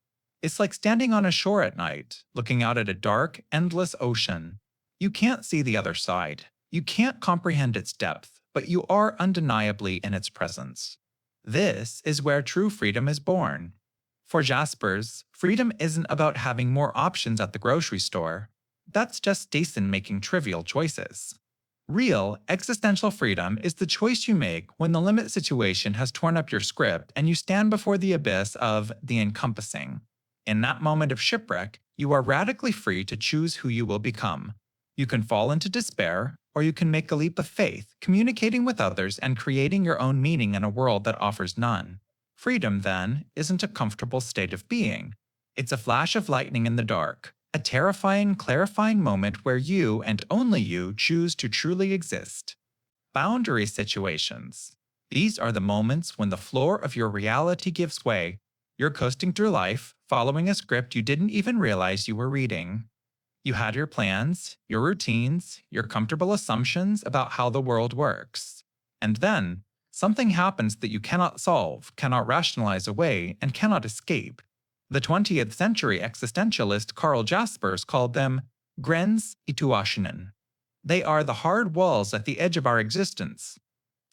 A: It's like standing on a shore at night, looking out at a dark, endless ocean. You can't see the other side. You can't comprehend its depth, but you are undeniably in its presence. This is where true freedom is born. For Jaspers, freedom isn't about having more options at the grocery store. That's just Jason making trivial choices. Real, existential freedom is the choice you make when the limit situation has torn up your script and you stand before the abyss of the encompassing. In that moment of shipwreck, you are radically free to choose who you will become. You can fall into despair, or you can make a leap of faith, communicating with others and creating your own meaning in a world that offers none. Freedom, then, isn't a comfortable state of being. It's a flash of lightning in the dark, a terrifying, clarifying moment where you and only you choose to truly exist. Boundary situations. These are the moments when the floor of your reality gives way. You're coasting through life, following a script you didn't even realize you were reading. You had your plans, your routines, your comfortable assumptions about how the world works. And then, something happens that you cannot solve, cannot rationalize away, and cannot escape. The 20th century existentialist Karl Jaspers called them Gräns Situationen. They are the hard walls at the edge of our existence.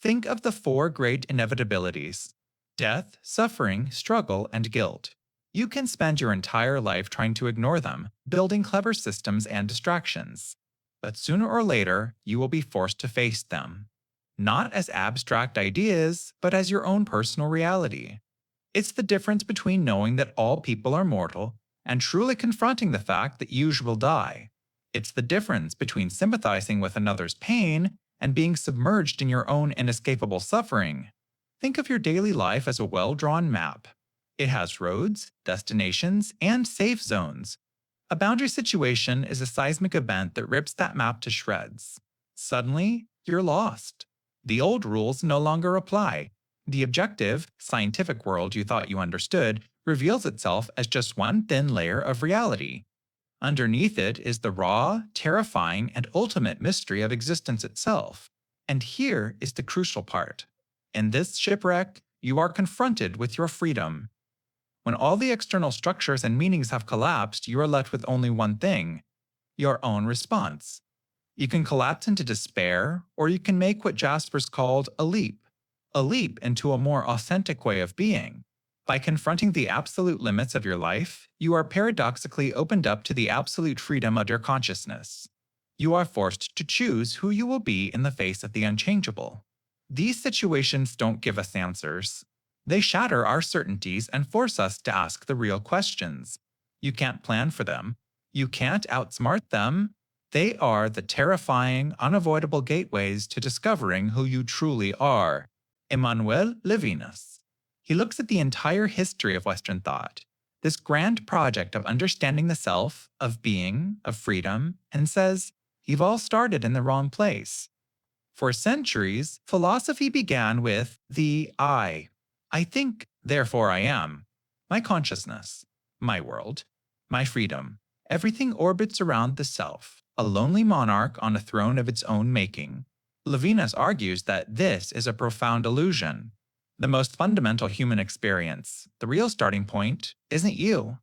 A: Think of the four great inevitabilities: death, suffering, struggle, and guilt. You can spend your entire life trying to ignore them, building clever systems and distractions. But sooner or later, you will be forced to face them. Not as abstract ideas, but as your own personal reality. It's the difference between knowing that all people are mortal and truly confronting the fact that you will die. It's the difference between sympathizing with another's pain and being submerged in your own inescapable suffering. Think of your daily life as a well-drawn map. It has roads, destinations, and safe zones. A boundary situation is a seismic event that rips that map to shreds. Suddenly, you're lost. The old rules no longer apply. The objective, scientific world you thought you understood reveals itself as just one thin layer of reality. Underneath it is the raw, terrifying, and ultimate mystery of existence itself. And here is the crucial part. In this shipwreck, you are confronted with your freedom. When all the external structures and meanings have collapsed, you are left with only one thing: your own response. You can collapse into despair, or you can make what Jaspers called a leap into a more authentic way of being. By confronting the absolute limits of your life, you are paradoxically opened up to the absolute freedom of your consciousness. You are forced to choose who you will be in the face of the unchangeable. These situations don't give us answers. They shatter our certainties and force us to ask the real questions. You can't plan for them. You can't outsmart them. They are the terrifying, unavoidable gateways to discovering who you truly are. Emmanuel Levinas. He looks at the entire history of Western thought, this grand project of understanding the self, of being, of freedom, and says, you've all started in the wrong place. For centuries, philosophy began with the I. I think, therefore I am. My consciousness, my world, my freedom. Everything orbits around the self, a lonely monarch on a throne of its own making. Levinas argues that this is a profound illusion. The most fundamental human experience, the real starting point, isn't you.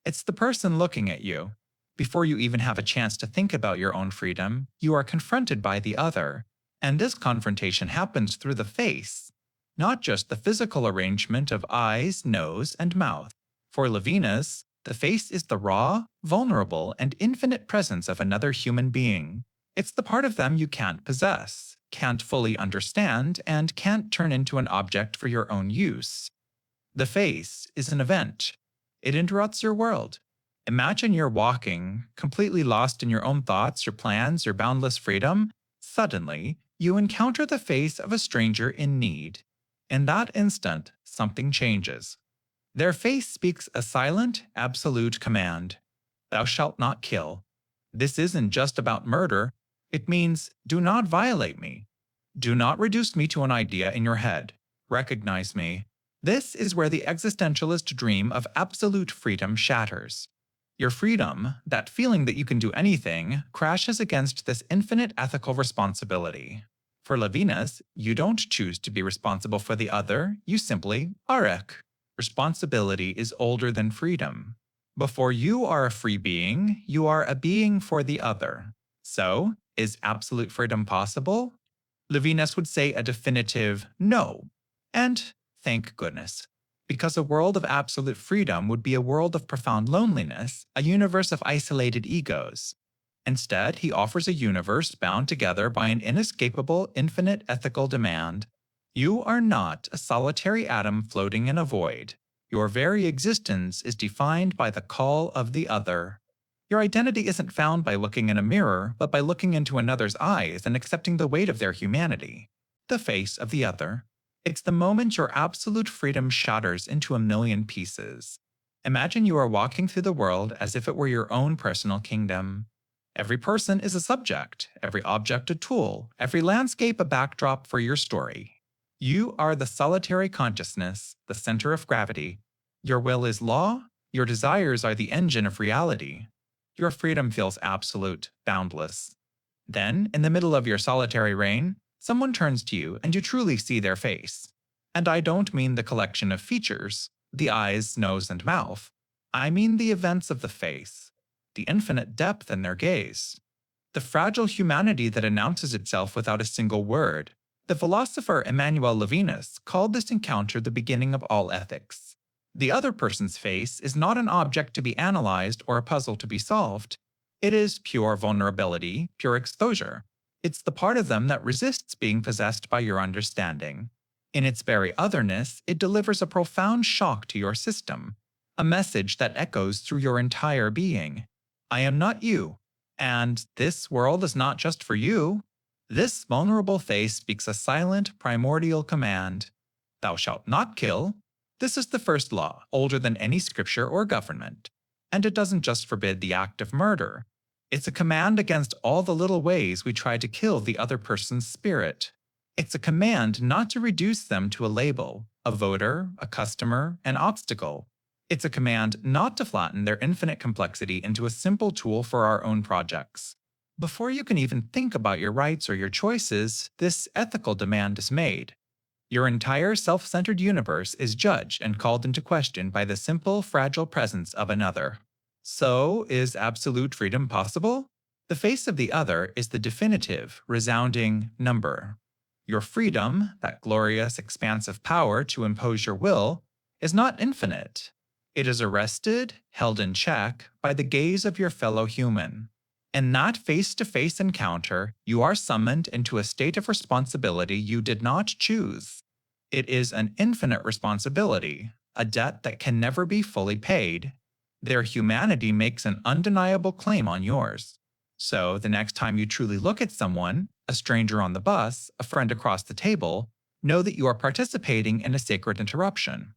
A: It's the person looking at you. Before you even have a chance to think about your own freedom, you are confronted by the other. And this confrontation happens through the face, not just the physical arrangement of eyes, nose, and mouth. For Levinas, the face is the raw, vulnerable, and infinite presence of another human being. It's the part of them you can't possess, can't fully understand, and can't turn into an object for your own use. The face is an event. It interrupts your world. Imagine you're walking, completely lost in your own thoughts, your plans, your boundless freedom. Suddenly, you encounter the face of a stranger in need. In that instant, something changes. Their face speaks a silent, absolute command. Thou shalt not kill. This isn't just about murder. It means, do not violate me. Do not reduce me to an idea in your head. Recognize me. This is where the existentialist dream of absolute freedom shatters. Your freedom, that feeling that you can do anything, crashes against this infinite ethical responsibility. For Levinas, you don't choose to be responsible for the other, you simply are. Responsibility is older than freedom. Before you are a free being, you are a being for the other. So, Is absolute freedom possible? Levinas would say a definitive no. And thank goodness. Because a world of absolute freedom would be a world of profound loneliness, a universe of isolated egos. Instead, he offers a universe bound together by an inescapable, infinite ethical demand. You are not a solitary atom floating in a void. Your very existence is defined by the call of the other. Your identity isn't found by looking in a mirror, but by looking into another's eyes and accepting the weight of their humanity, the face of the other. It's the moment your absolute freedom shatters into a million pieces. Imagine you are walking through the world as if it were your own personal kingdom. Every person is a subject, every object a tool, every landscape a backdrop for your story. You are the solitary consciousness, the center of gravity. Your will is law, your desires are the engine of reality. Your freedom feels absolute, boundless. Then, in the middle of your solitary reign, someone turns to you and you truly see their face. And I don't mean the collection of features, the eyes, nose, and mouth. I mean the events of the face, the infinite depth in their gaze, the fragile humanity that announces itself without a single word. The philosopher Emmanuel Levinas called this encounter the beginning of all ethics. The other person's face is not an object to be analyzed or a puzzle to be solved. It is pure vulnerability, pure exposure. It's the part of them that resists being possessed by your understanding. In its very otherness, it delivers a profound shock to your system, a message that echoes through your entire being. I am not you, and this world is not just for you. This vulnerable face speaks a silent, primordial command. Thou shalt not kill. This is the first law, older than any scripture or government. And it doesn't just forbid the act of murder. It's a command against all the little ways we try to kill the other person's spirit. It's a command not to reduce them to a label, a voter, a customer, an obstacle. It's a command not to flatten their infinite complexity into a simple tool for our own projects. Before you can even think about your rights or your choices, this ethical demand is made. Your entire self-centered universe is judged and called into question by the simple, fragile presence of another. So, is absolute freedom possible? The face of the other is the definitive, resounding number. Your freedom, that glorious, expansive power to impose your will, is not infinite. It is arrested, held in check, by the gaze of your fellow human. In that face-to-face encounter, you are summoned into a state of responsibility you did not choose. It is an infinite responsibility, a debt that can never be fully paid. Their humanity makes an undeniable claim on yours. So, the next time you truly look at someone, a stranger on the bus, a friend across the table, know that you are participating in a sacred interruption.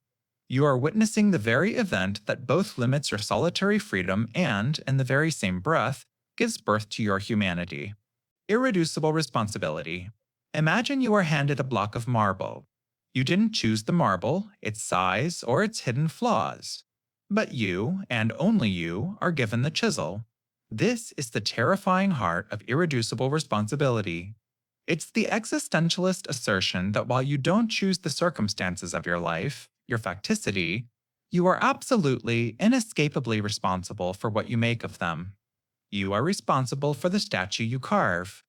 A: You are witnessing the very event that both limits your solitary freedom and, in the very same breath, gives birth to your humanity. Irreducible responsibility. Imagine you are handed a block of marble. You didn't choose the marble, its size, or its hidden flaws. But you, and only you, are given the chisel. This is the terrifying heart of irreducible responsibility. It's the existentialist assertion that while you don't choose the circumstances of your life, your facticity, you are absolutely, inescapably responsible for what you make of them. You are responsible for the statue you carve.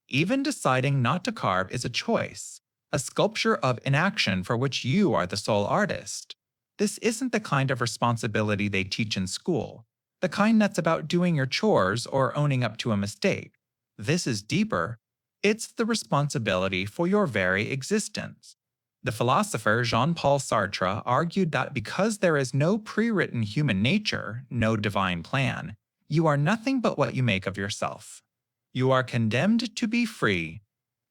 A: Even deciding not to carve is a choice, a sculpture of inaction for which you are the sole artist. This isn't the kind of responsibility they teach in school, the kind that's about doing your chores or owning up to a mistake. This is deeper. It's the responsibility for your very existence. The philosopher Jean-Paul Sartre argued that because there is no pre-written human nature, no divine plan, you are nothing but what you make of yourself. You are condemned to be free,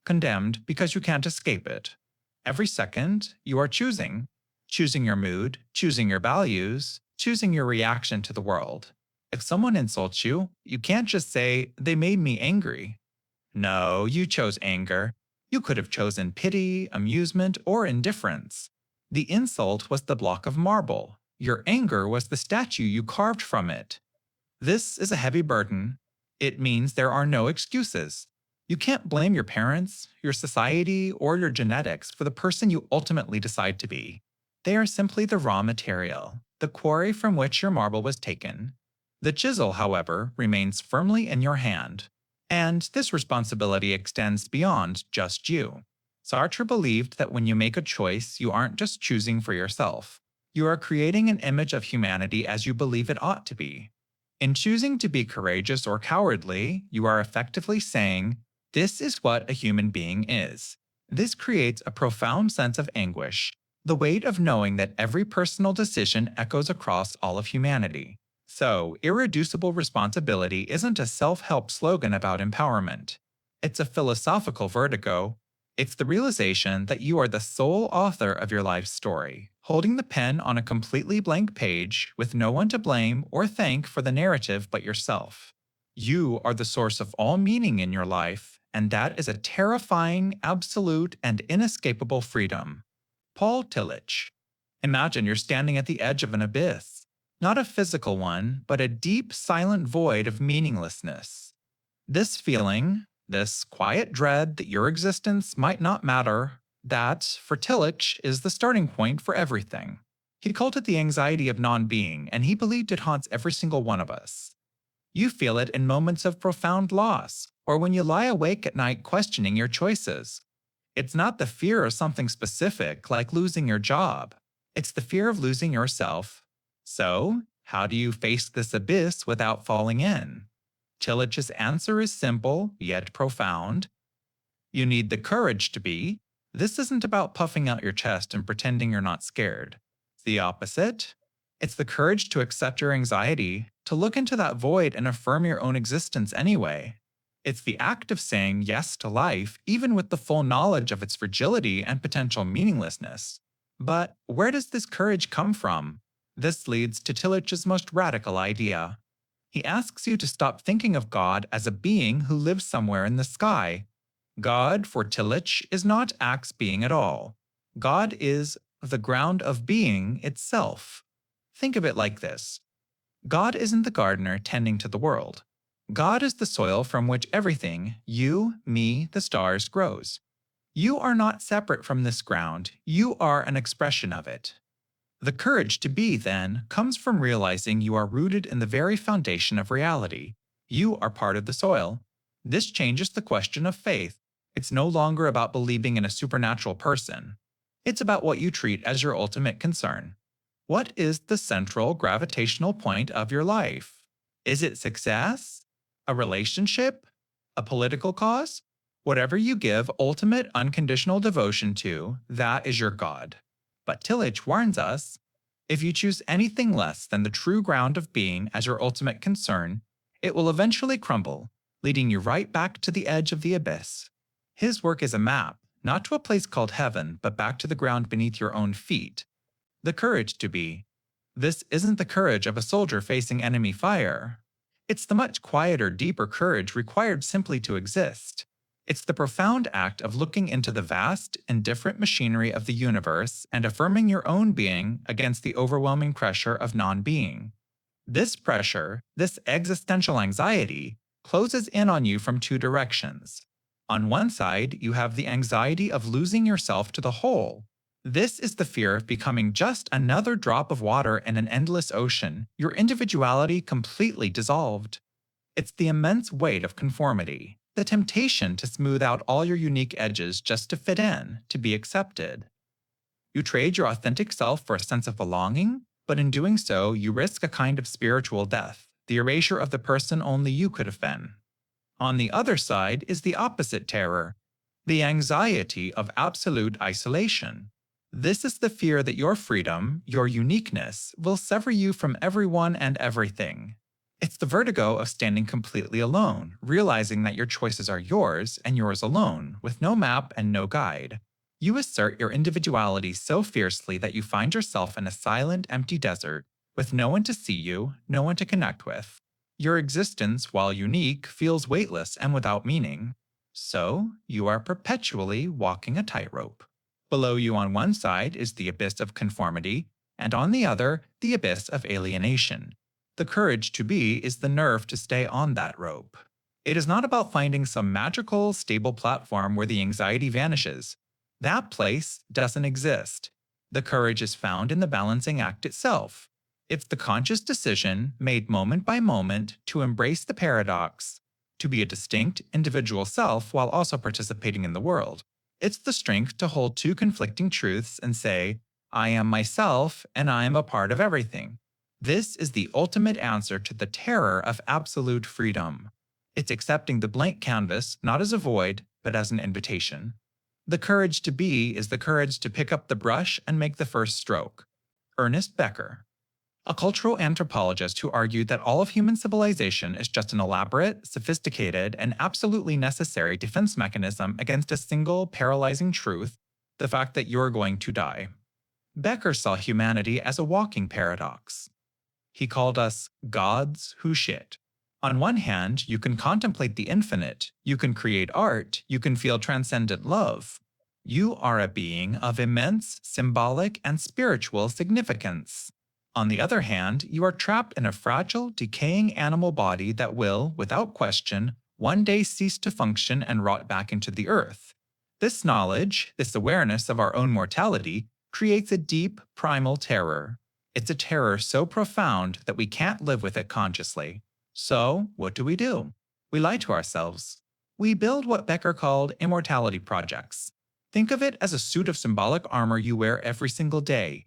A: condemned because you can't escape it. Every second, you are choosing your mood, choosing your values, choosing your reaction to the world. If someone insults you, you can't just say, "They made me angry." No, you chose anger. You could have chosen pity, amusement, or indifference. The insult was the block of marble. Your anger was the statue you carved from it. This is a heavy burden. It means there are no excuses. You can't blame your parents, your society, or your genetics for the person you ultimately decide to be. They are simply the raw material, the quarry from which your marble was taken. The chisel, however, remains firmly in your hand. And this responsibility extends beyond just you. Sartre believed that when you make a choice, you aren't just choosing for yourself. You are creating an image of humanity as you believe it ought to be. In choosing to be courageous or cowardly, you are effectively saying, "This is what a human being is." This creates a profound sense of anguish, the weight of knowing that every personal decision echoes across all of humanity. So, irreducible responsibility isn't a self-help slogan about empowerment. It's a philosophical vertigo. It's the realization that you are the sole author of your life's story, holding the pen on a completely blank page with no one to blame or thank for the narrative but yourself. You are the source of all meaning in your life, and that is a terrifying, absolute, and inescapable freedom. Paul Tillich. Imagine you're standing at the edge of an abyss. Not a physical one, but a deep, silent void of meaninglessness. This feeling, this quiet dread that your existence might not matter, that, for Tillich, is the starting point for everything. He called it the anxiety of non-being, and he believed it haunts every single one of us. You feel it in moments of profound loss, or when you lie awake at night questioning your choices. It's not the fear of something specific, like losing your job. It's the fear of losing yourself. So, how do you face this abyss without falling in? Tillich's answer is simple, yet profound. You need the courage to be. This isn't about puffing out your chest and pretending you're not scared. It's the opposite. It's the courage to accept your anxiety, to look into that void and affirm your own existence anyway. It's the act of saying yes to life, even with the full knowledge of its fragility and potential meaninglessness. But where does this courage come from? This leads to Tillich's most radical idea. He asks you to stop thinking of God as a being who lives somewhere in the sky. God, for Tillich, is not Axe being at all. God is the ground of being itself. Think of it like this. God isn't the gardener tending to the world. God is the soil from which everything, you, me, the stars, grows. You are not separate from this ground, you are an expression of it. The courage to be, then, comes from realizing you are rooted in the very foundation of reality. You are part of the soil. This changes the question of faith. It's no longer about believing in a supernatural person. It's about what you treat as your ultimate concern. What is the central gravitational point of your life? Is it success? A relationship? A political cause? Whatever you give ultimate unconditional devotion to, that is your God. But Tillich warns us, if you choose anything less than the true ground of being as your ultimate concern, it will eventually crumble, leading you right back to the edge of the abyss. His work is a map, not to a place called heaven, but back to the ground beneath your own feet. The courage to be. This isn't the courage of a soldier facing enemy fire. It's the much quieter, deeper courage required simply to exist. It's the profound act of looking into the vast, indifferent machinery of the universe and affirming your own being against the overwhelming pressure of non-being. This pressure, this existential anxiety, closes in on you from two directions. On one side, you have the anxiety of losing yourself to the whole. This is the fear of becoming just another drop of water in an endless ocean, your individuality completely dissolved. It's the immense weight of conformity, the temptation to smooth out all your unique edges just to fit in, to be accepted. You trade your authentic self for a sense of belonging, but in doing so, you risk a kind of spiritual death, the erasure of the person only you could have been. On the other side is the opposite terror, the anxiety of absolute isolation. This is the fear that your freedom, your uniqueness, will sever you from everyone and everything. It's the vertigo of standing completely alone, realizing that your choices are yours and yours alone, with no map and no guide. You assert your individuality so fiercely that you find yourself in a silent, empty desert, with no one to see you, no one to connect with. Your existence, while unique, feels weightless and without meaning. So, you are perpetually walking a tightrope. Below you on one side is the abyss of conformity, and on the other, the abyss of alienation. The courage to be is the nerve to stay on that rope. It is not about finding some magical, stable platform where the anxiety vanishes. That place doesn't exist. The courage is found in the balancing act itself. It's the conscious decision, made moment by moment, to embrace the paradox. to be a distinct, individual self while also participating in the world. It's the strength to hold two conflicting truths and say, I am myself and I am a part of everything. This is the ultimate answer to the terror of absolute freedom. It's accepting the blank canvas not as a void, but as an invitation. The courage to be is the courage to pick up the brush and make the first stroke. Ernest Becker, a cultural anthropologist who argued that all of human civilization is just an elaborate, sophisticated, and absolutely necessary defense mechanism against a single paralyzing truth, the fact that you're going to die. Becker saw humanity as a walking paradox. He called us gods who shit. On one hand, you can contemplate the infinite, you can create art, you can feel transcendent love. You are a being of immense symbolic and spiritual significance. On the other hand, you are trapped in a fragile, decaying animal body that will, without question, one day cease to function and rot back into the earth. This knowledge, this awareness of our own mortality, creates a deep, primal terror. It's a terror so profound that we can't live with it consciously. So, what do? We lie to ourselves. We build what Becker called immortality projects. Think of it as a suit of symbolic armor you wear every single day.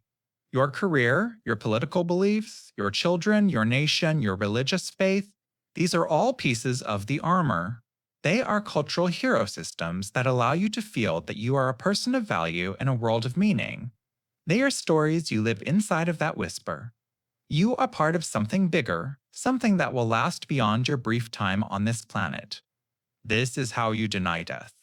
A: Your career, your political beliefs, your children, your nation, your religious faith, these are all pieces of the armor. They are cultural hero systems that allow you to feel that you are a person of value in a world of meaning. They are stories you live inside of that whisper. You are part of something bigger, something that will last beyond your brief time on this planet. This is how you deny death.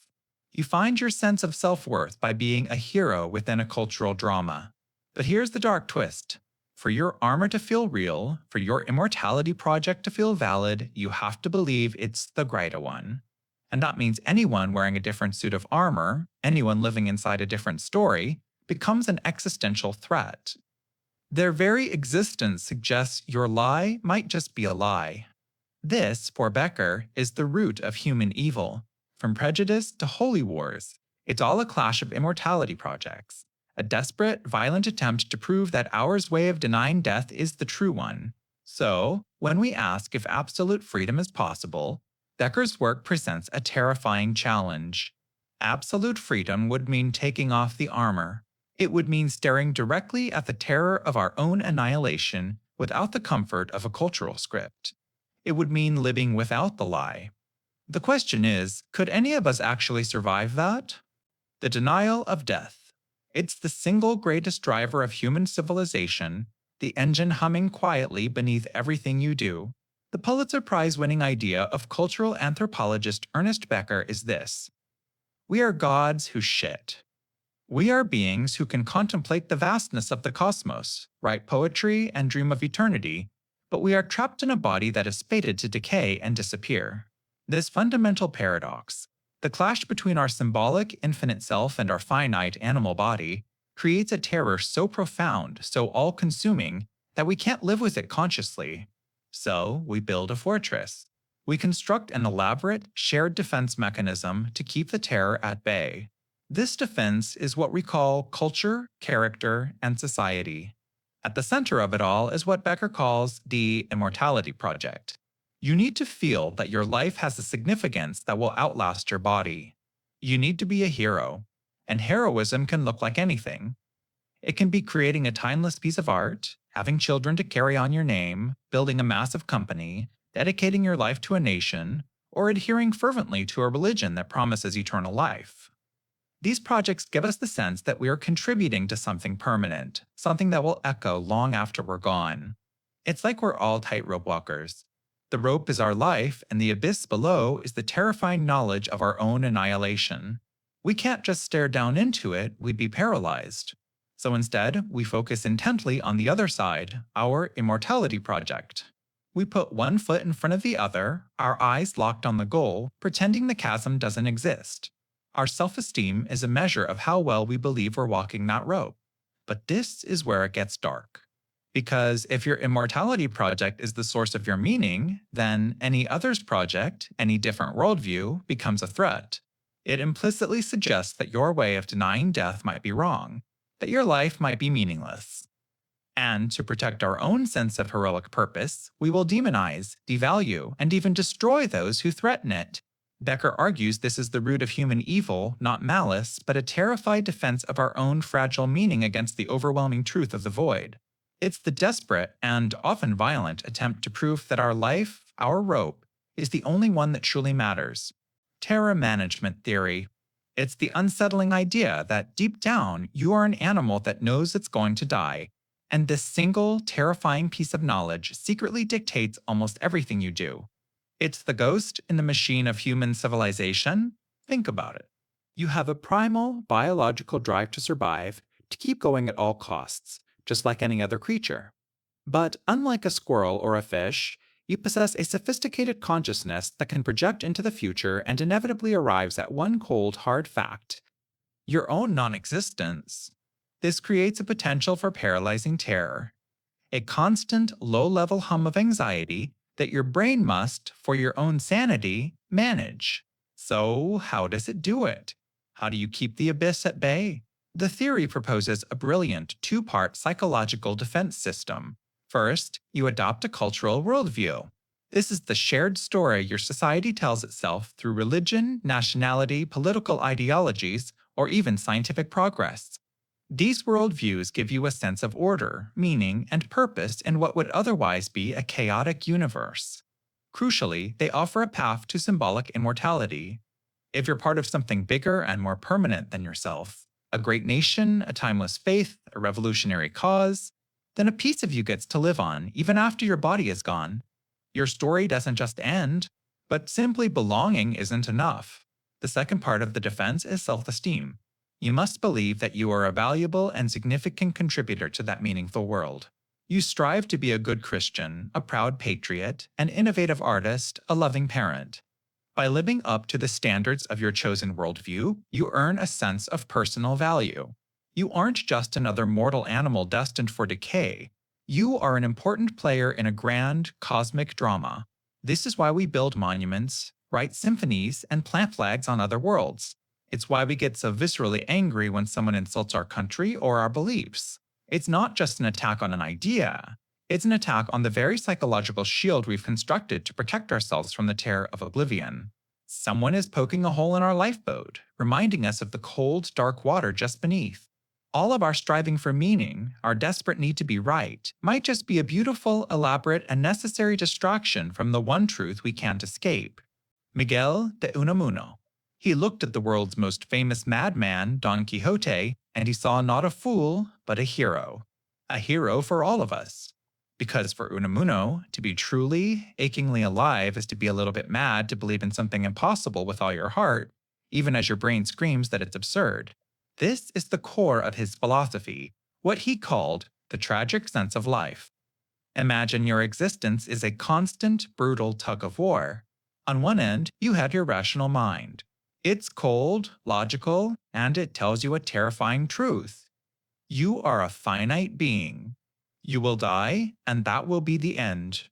A: You find your sense of self-worth by being a hero within a cultural drama. But here's the dark twist. For your armor to feel real, for your immortality project to feel valid, you have to believe it's the greater one. And that means anyone wearing a different suit of armor, anyone living inside a different story, becomes an existential threat. Their very existence suggests your lie might just be a lie. This, for Becker, is the root of human evil. From prejudice to holy wars, it's all a clash of immortality projects. A desperate, violent attempt to prove that ours way of denying death is the true one. So, when we ask if absolute freedom is possible, Becker's work presents a terrifying challenge. Absolute freedom would mean taking off the armor. It would mean staring directly at the terror of our own annihilation without the comfort of a cultural script. It would mean living without the lie. The question is, could any of us actually survive that? The denial of death. It's the single greatest driver of human civilization, the engine humming quietly beneath everything you do. The Pulitzer Prize-winning idea of cultural anthropologist Ernest Becker is this: we are gods who shit. We are beings who can contemplate the vastness of the cosmos, write poetry, and dream of eternity, but we are trapped in a body that is fated to decay and disappear. This fundamental paradox, the clash between our symbolic, infinite self and our finite animal body, creates a terror so profound, so all-consuming, that we can't live with it consciously. So, we build a fortress. We construct an elaborate, shared defense mechanism to keep the terror at bay. This defense is what we call culture, character, and society. At the center of it all is what Becker calls the immortality project. You need to feel that your life has a significance that will outlast your body. You need to be a hero, and heroism can look like anything. It can be creating a timeless piece of art, having children to carry on your name, building a massive company, dedicating your life to a nation, or adhering fervently to a religion that promises eternal life. These projects give us the sense that we are contributing to something permanent, something that will echo long after we're gone. It's like we're all tightrope walkers. The rope is our life, and the abyss below is the terrifying knowledge of our own annihilation. We can't just stare down into it, we'd be paralyzed. So instead, we focus intently on the other side, our immortality project. We put one foot in front of the other, our eyes locked on the goal, pretending the chasm doesn't exist. Our self-esteem is a measure of how well we believe we're walking that rope. But this is where it gets dark. Because if your immortality project is the source of your meaning, then any other's project, any different worldview, becomes a threat. It implicitly suggests that your way of denying death might be wrong, that your life might be meaningless. And to protect our own sense of heroic purpose, we will demonize, devalue, and even destroy those who threaten it. Becker argues this is the root of human evil, not malice, but a terrified defense of our own fragile meaning against the overwhelming truth of the void. It's the desperate and often violent attempt to prove that our life, our rope, is the only one that truly matters. Terror management theory. It's the unsettling idea that deep down you are an animal that knows it's going to die, and this single, terrifying piece of knowledge secretly dictates almost everything you do. It's the ghost in the machine of human civilization. Think about it. You have a primal, biological drive to survive, to keep going at all costs, just like any other creature. But unlike a squirrel or a fish, you possess a sophisticated consciousness that can project into the future and inevitably arrives at one cold, hard fact: your own non-existence. This creates a potential for paralyzing terror, a constant, low-level hum of anxiety that your brain must, for your own sanity, manage. So, how does it do it? How do you keep the abyss at bay? The theory proposes a brilliant two-part psychological defense system. First, you adopt a cultural worldview. This is the shared story your society tells itself through religion, nationality, political ideologies, or even scientific progress. These worldviews give you a sense of order, meaning, and purpose in what would otherwise be a chaotic universe. Crucially, they offer a path to symbolic immortality. If you're part of something bigger and more permanent than yourself, a great nation, a timeless faith, a revolutionary cause, then a piece of you gets to live on even after your body is gone. Your story doesn't just end, but simply belonging isn't enough. The second part of the defense is self-esteem. You must believe that you are a valuable and significant contributor to that meaningful world. You strive to be a good Christian, a proud patriot, an innovative artist, a loving parent. By living up to the standards of your chosen worldview, you earn a sense of personal value. You aren't just another mortal animal destined for decay. You are an important player in a grand, cosmic drama. This is why we build monuments, write symphonies, and plant flags on other worlds. It's why we get so viscerally angry when someone insults our country or our beliefs. It's not just an attack on an idea. It's an attack on the very psychological shield we've constructed to protect ourselves from the terror of oblivion. Someone is poking a hole in our lifeboat, reminding us of the cold, dark water just beneath. All of our striving for meaning, our desperate need to be right, might just be a beautiful, elaborate, and necessary distraction from the one truth we can't escape. Miguel de Unamuno. He looked at the world's most famous madman, Don Quixote, and he saw not a fool, but a hero. A hero for all of us. Because for Unamuno, to be truly, achingly alive is to be a little bit mad to believe in something impossible with all your heart, even as your brain screams that it's absurd. This is the core of his philosophy, what he called the tragic sense of life. Imagine your existence is a constant, brutal tug of war. On one end, you have your rational mind. It's cold, logical, and it tells you a terrifying truth. You are a finite being. You will die, and that will be the end.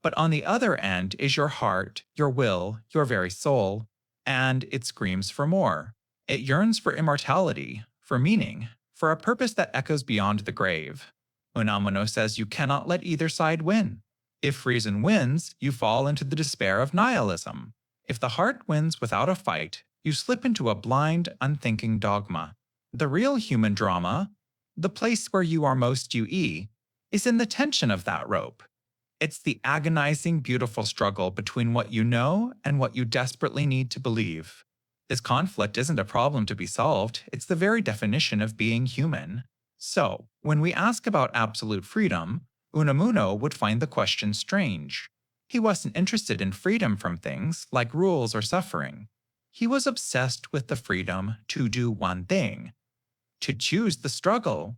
A: But on the other end is your heart, your will, your very soul, and it screams for more. It yearns for immortality, for meaning, for a purpose that echoes beyond the grave. Unamuno says you cannot let either side win. If reason wins, you fall into the despair of nihilism. If the heart wins without a fight, you slip into a blind, unthinking dogma. The real human drama, the place where you are most you, is in the tension of that rope. It's the agonizing, beautiful struggle between what you know and what you desperately need to believe. This conflict isn't a problem to be solved, it's the very definition of being human. So, when we ask about absolute freedom, Unamuno would find the question strange. He wasn't interested in freedom from things like rules or suffering. He was obsessed with the freedom to do one thing, to choose the struggle,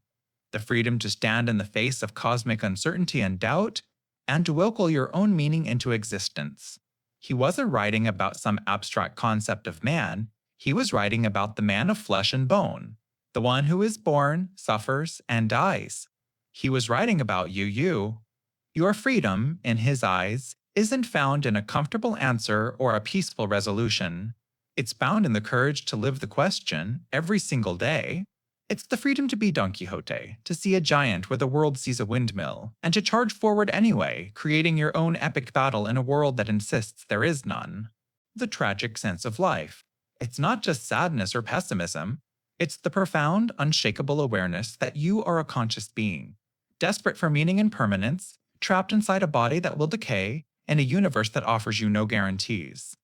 A: the freedom to stand in the face of cosmic uncertainty and doubt, and to will your own meaning into existence. He wasn't writing about some abstract concept of man, he was writing about the man of flesh and bone, the one who is born, suffers, and dies. He was writing about you. Your freedom, in his eyes, isn't found in a comfortable answer or a peaceful resolution. It's found in the courage to live the question every single day. It's the freedom to be Don Quixote, to see a giant where the world sees a windmill, and to charge forward anyway, creating your own epic battle in a world that insists there is none. The tragic sense of life. It's not just sadness or pessimism. It's the profound, unshakable awareness that you are a conscious being, desperate for meaning and permanence, trapped inside a body that will decay, in a universe that offers you no guarantees.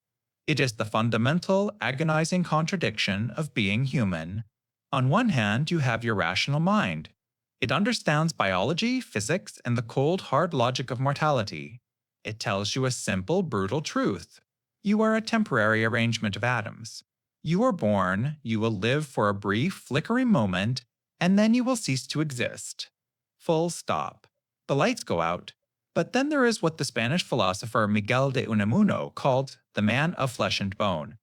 A: It is the fundamental, agonizing contradiction of being human. On one hand, you have your rational mind. It understands biology, physics, and the cold, hard logic of mortality. It tells you a simple, brutal truth. You are a temporary arrangement of atoms. You are born, you will live for a brief, flickering moment, and then you will cease to exist. Full stop. The lights go out. But then there is what the Spanish philosopher Miguel de Unamuno called the man of flesh and bone.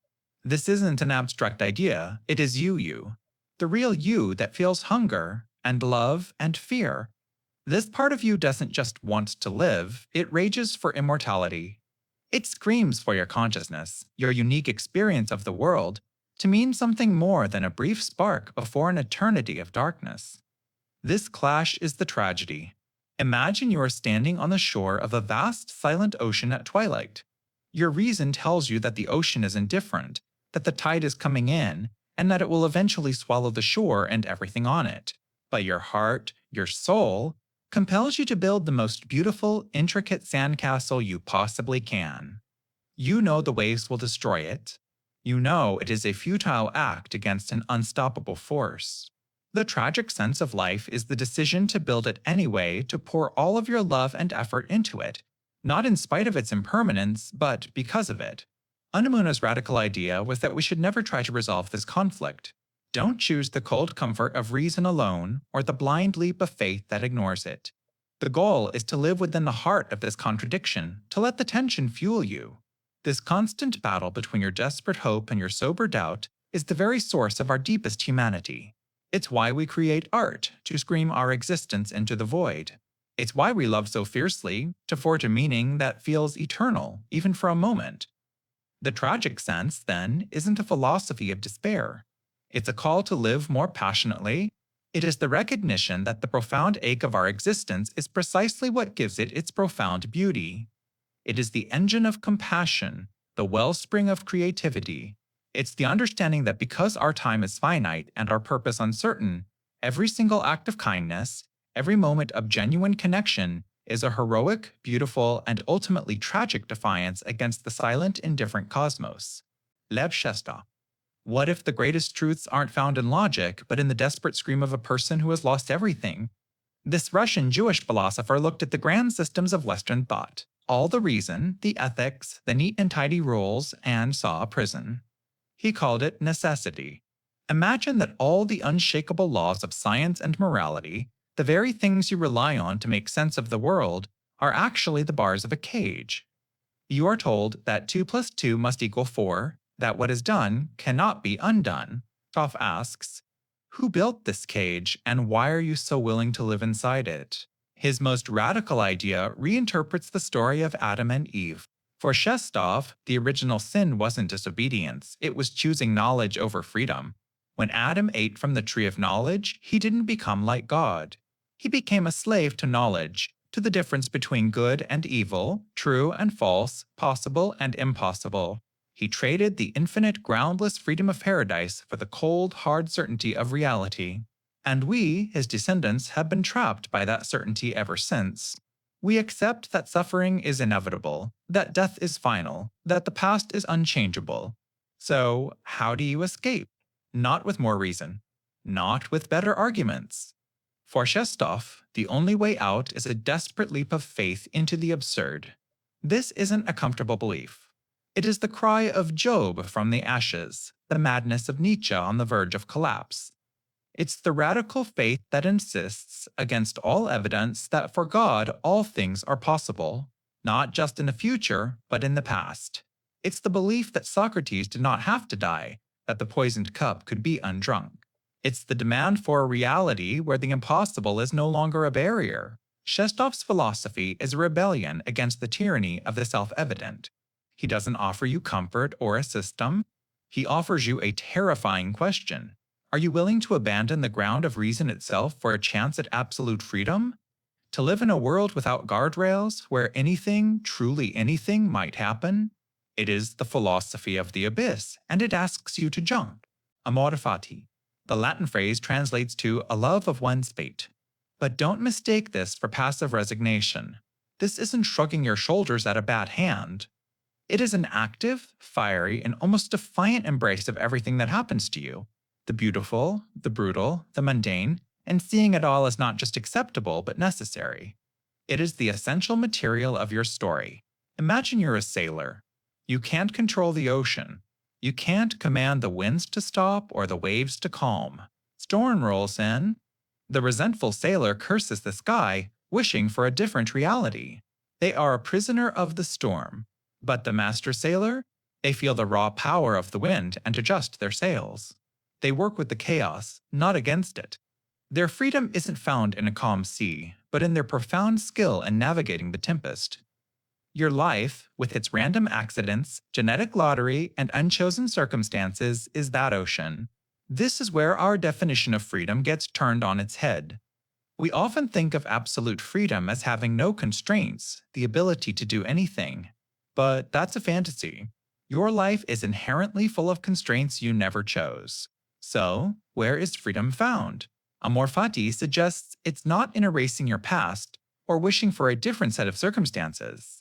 A: This isn't an abstract idea, it is you. The real you that feels hunger and love and fear. This part of you doesn't just want to live, it rages for immortality. It screams for your consciousness, your unique experience of the world, to mean something more than a brief spark before an eternity of darkness. This clash is the tragedy. Imagine you are standing on the shore of a vast, silent ocean at twilight. Your reason tells you that the ocean is indifferent, that the tide is coming in, and that it will eventually swallow the shore and everything on it. But your heart, your soul, compels you to build the most beautiful, intricate sandcastle you possibly can. You know the waves will destroy it. You know it is a futile act against an unstoppable force. The tragic sense of life is the decision to build it anyway, to pour all of your love and effort into it, not in spite of its impermanence, but because of it. Unamuno's radical idea was that we should never try to resolve this conflict. Don't choose the cold comfort of reason alone or the blind leap of faith that ignores it. The goal is to live within the heart of this contradiction, to let the tension fuel you. This constant battle between your desperate hope and your sober doubt is the very source of our deepest humanity. It's why we create art, to scream our existence into the void. It's why we love so fiercely, to forge a meaning that feels eternal, even for a moment. The tragic sense, then, isn't a philosophy of despair. It's a call to live more passionately. It is the recognition that the profound ache of our existence is precisely what gives it its profound beauty. It is the engine of compassion, the wellspring of creativity. It's the understanding that because our time is finite and our purpose uncertain, every single act of kindness, every moment of genuine connection, is a heroic, beautiful, and ultimately tragic defiance against the silent, indifferent cosmos. Lev Shestov. What if the greatest truths aren't found in logic, but in the desperate scream of a person who has lost everything? This Russian Jewish philosopher looked at the grand systems of Western thought, all the reason, the ethics, the neat and tidy rules, and saw a prison. He called it necessity. Imagine that all the unshakable laws of science and morality, the very things you rely on to make sense of the world, are actually the bars of a cage. You are told that 2 plus 2 must equal 4, that what is done cannot be undone. Toph asks, who built this cage and why are you so willing to live inside it? His most radical idea reinterprets the story of Adam and Eve. For Shestov, the original sin wasn't disobedience, it was choosing knowledge over freedom. When Adam ate from the tree of knowledge, he didn't become like God. He became a slave to knowledge, to the difference between good and evil, true and false, possible and impossible. He traded the infinite, groundless freedom of paradise for the cold, hard certainty of reality. And we, his descendants, have been trapped by that certainty ever since. We accept that suffering is inevitable, that death is final, that the past is unchangeable. So, how do you escape? Not with more reason. Not with better arguments. For Shestov, the only way out is a desperate leap of faith into the absurd. This isn't a comfortable belief. It is the cry of Job from the ashes, the madness of Nietzsche on the verge of collapse. It's the radical faith that insists, against all evidence, that for God all things are possible, not just in the future, but in the past. It's the belief that Socrates did not have to die, that the poisoned cup could be undrunk. It's the demand for a reality where the impossible is no longer a barrier. Shestov's philosophy is a rebellion against the tyranny of the self-evident. He doesn't offer you comfort or a system. He offers you a terrifying question. Are you willing to abandon the ground of reason itself for a chance at absolute freedom? To live in a world without guardrails, where anything, truly anything, might happen? It is the philosophy of the abyss, and it asks you to jump. Amor fati. The Latin phrase translates to a love of one's fate. But don't mistake this for passive resignation. This isn't shrugging your shoulders at a bad hand. It is an active, fiery, and almost defiant embrace of everything that happens to you. The beautiful, the brutal, the mundane, and seeing it all as not just acceptable, but necessary. It is the essential material of your story. Imagine you're a sailor. You can't control the ocean. You can't command the winds to stop or the waves to calm. Storm rolls in. The resentful sailor curses the sky, wishing for a different reality. They are a prisoner of the storm. But the master sailor? They feel the raw power of the wind and adjust their sails. They work with the chaos, not against it. Their freedom isn't found in a calm sea, but in their profound skill in navigating the tempest. Your life, with its random accidents, genetic lottery, and unchosen circumstances, is that ocean. This is where our definition of freedom gets turned on its head. We often think of absolute freedom as having no constraints, the ability to do anything. But that's a fantasy. Your life is inherently full of constraints you never chose. So, where is freedom found? Amor fati suggests it's not in erasing your past or wishing for a different set of circumstances.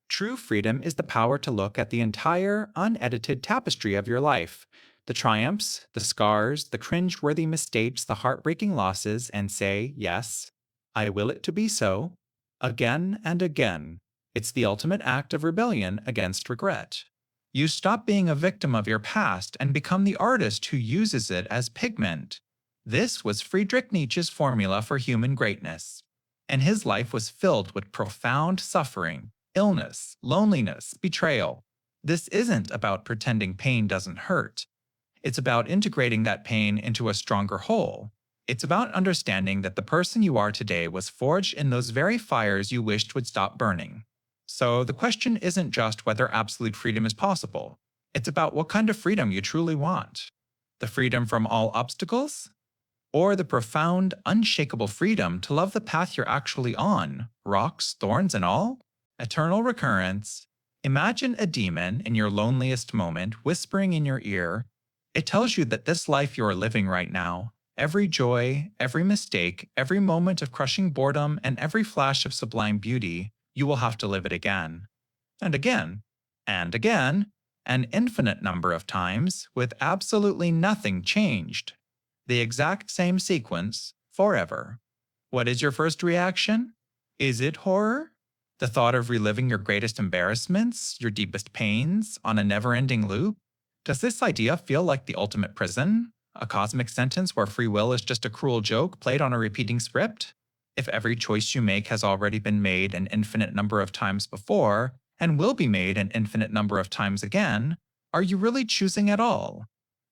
A: True freedom is the power to look at the entire, unedited tapestry of your life, the triumphs, the scars, the cringe-worthy mistakes, the heartbreaking losses, and say, yes, I will it to be so, again and again. It's the ultimate act of rebellion against regret. You stop being a victim of your past and become the artist who uses it as pigment. This was Friedrich Nietzsche's formula for human greatness. And his life was filled with profound suffering, illness, loneliness, betrayal. This isn't about pretending pain doesn't hurt. It's about integrating that pain into a stronger whole. It's about understanding that the person you are today was forged in those very fires you wished would stop burning. So the question isn't just whether absolute freedom is possible. It's about what kind of freedom you truly want. The freedom from all obstacles? Or the profound, unshakable freedom to love the path you're actually on, rocks, thorns, and all? Eternal recurrence. Imagine a demon in your loneliest moment whispering in your ear. It tells you that this life you are living right now, every joy, every mistake, every moment of crushing boredom, and every flash of sublime beauty, you will have to live it again. And again. And again. An infinite number of times, with absolutely nothing changed. The exact same sequence, forever. What is your first reaction? Is it horror? The thought of reliving your greatest embarrassments, your deepest pains, on a never-ending loop? Does this idea feel like the ultimate prison? A cosmic sentence where free will is just a cruel joke played on a repeating script? If every choice you make has already been made an infinite number of times before, and will be made an infinite number of times again, are you really choosing at all?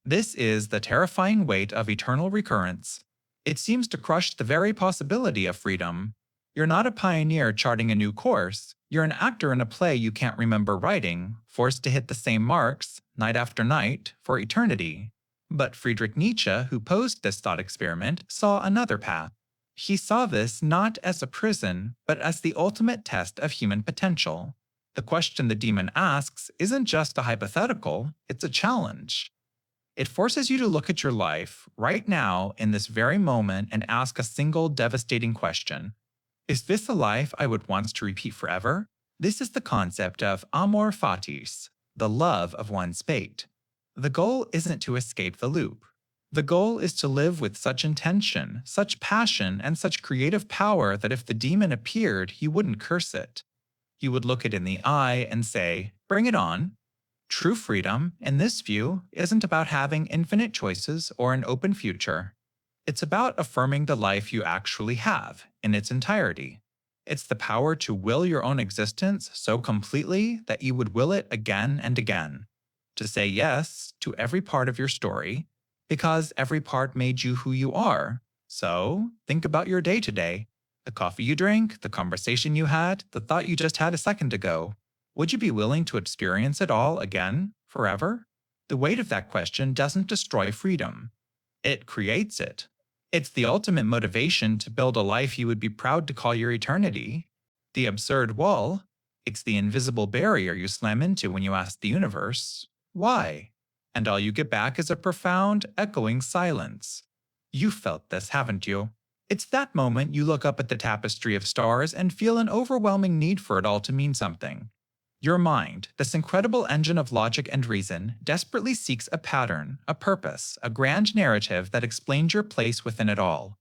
A: This is the terrifying weight of eternal recurrence. It seems to crush the very possibility of freedom. You're not a pioneer charting a new course. You're an actor in a play you can't remember writing, forced to hit the same marks, night after night, for eternity. But Friedrich Nietzsche, who posed this thought experiment, saw another path. He saw this not as a prison, but as the ultimate test of human potential. The question the demon asks isn't just a hypothetical, it's a challenge. It forces you to look at your life, right now, in this very moment, and ask a single devastating question. Is this a life I would want to repeat forever? This is the concept of amor fatis, the love of one's fate. The goal isn't to escape the loop. The goal is to live with such intention, such passion, and such creative power that if the demon appeared, he wouldn't curse it. He would look it in the eye and say, "Bring it on." True freedom, in this view, isn't about having infinite choices or an open future. It's about affirming the life you actually have, in its entirety. It's the power to will your own existence so completely that you would will it again and again. To say yes to every part of your story, because every part made you who you are. So, think about your day today. The coffee you drank, the conversation you had, the thought you just had a second ago. Would you be willing to experience it all again, forever? The weight of that question doesn't destroy freedom. It creates it. It's the ultimate motivation to build a life you would be proud to call your eternity. The absurd wall, it's the invisible barrier you slam into when you ask the universe, why? And all you get back is a profound, echoing silence. You felt this, haven't you? It's that moment you look up at the tapestry of stars and feel an overwhelming need for it all to mean something. Your mind, this incredible engine of logic and reason, desperately seeks a pattern, a purpose, a grand narrative that explains your place within it all.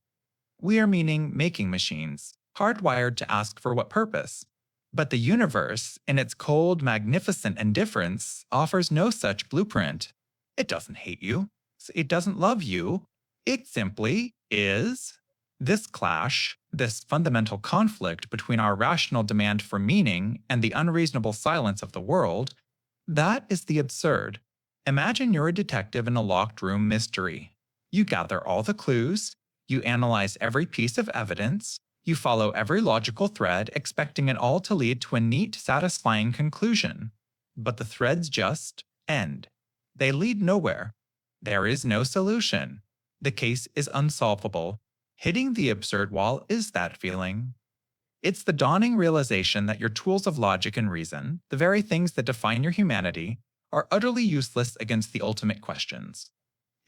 A: We are meaning-making machines, hardwired to ask for what purpose. But the universe, in its cold, magnificent indifference, offers no such blueprint. It doesn't hate you. It doesn't love you. It simply is. This clash, this fundamental conflict between our rational demand for meaning and the unreasonable silence of the world, that is the absurd. Imagine you're a detective in a locked room mystery. You gather all the clues, you analyze every piece of evidence, you follow every logical thread, expecting it all to lead to a neat, satisfying conclusion. But the threads just end. They lead nowhere. There is no solution. The case is unsolvable. Hitting the absurd wall is that feeling. It's the dawning realization that your tools of logic and reason, the very things that define your humanity, are utterly useless against the ultimate questions.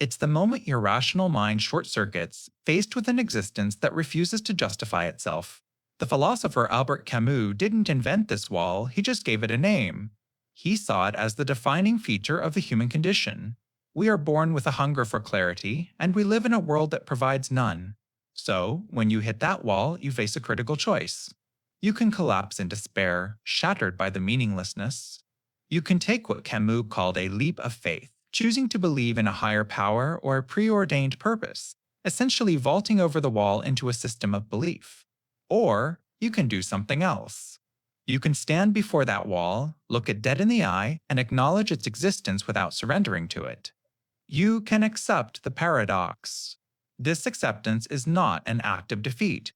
A: It's the moment your rational mind short-circuits, faced with an existence that refuses to justify itself. The philosopher Albert Camus didn't invent this wall, he just gave it a name. He saw it as the defining feature of the human condition. We are born with a hunger for clarity, and we live in a world that provides none. So, when you hit that wall, you face a critical choice. You can collapse in despair, shattered by the meaninglessness. You can take what Camus called a leap of faith, choosing to believe in a higher power or a preordained purpose, essentially vaulting over the wall into a system of belief. Or you can do something else. You can stand before that wall, look it dead in the eye, and acknowledge its existence without surrendering to it. You can accept the paradox. This acceptance is not an act of defeat.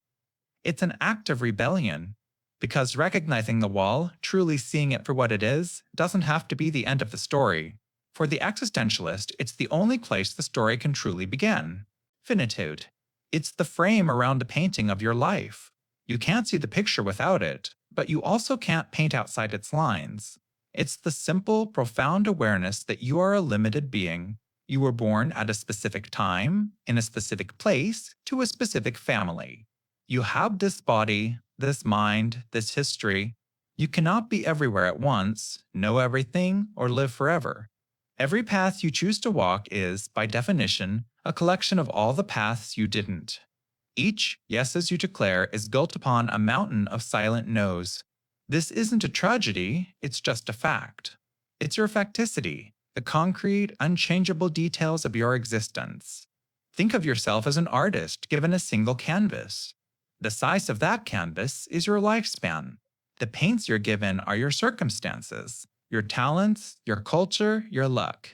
A: It's an act of rebellion. Because recognizing the wall, truly seeing it for what it is, doesn't have to be the end of the story. For the existentialist, it's the only place the story can truly begin. Finitude. It's the frame around a painting of your life. You can't see the picture without it, but you also can't paint outside its lines. It's the simple, profound awareness that you are a limited being. You were born at a specific time, in a specific place, to a specific family. You have this body, this mind, this history. You cannot be everywhere at once, know everything, or live forever. Every path you choose to walk is, by definition, a collection of all the paths you didn't. Each yes as you declare is built upon a mountain of silent no's. This isn't a tragedy, it's just a fact. It's your facticity, the concrete, unchangeable details of your existence. Think of yourself as an artist given a single canvas. The size of that canvas is your lifespan. The paints you're given are your circumstances, your talents, your culture, your luck.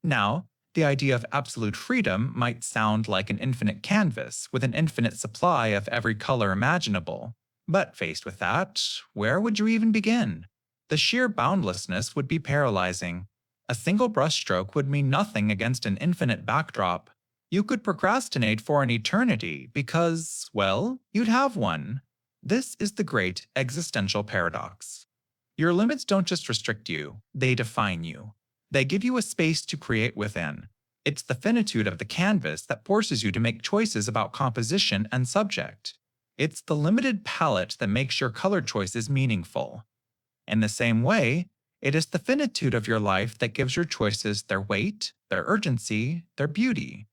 A: Now, the idea of absolute freedom might sound like an infinite canvas with an infinite supply of every color imaginable. But faced with that, where would you even begin? The sheer boundlessness would be paralyzing. A single brushstroke would mean nothing against an infinite backdrop. You could procrastinate for an eternity because, well, you'd have one. This is the great existential paradox. Your limits don't just restrict you, they define you. They give you a space to create within. It's the finitude of the canvas that forces you to make choices about composition and subject. It's the limited palette that makes your color choices meaningful. In the same way, it is the finitude of your life that gives your choices their weight, their urgency, their beauty.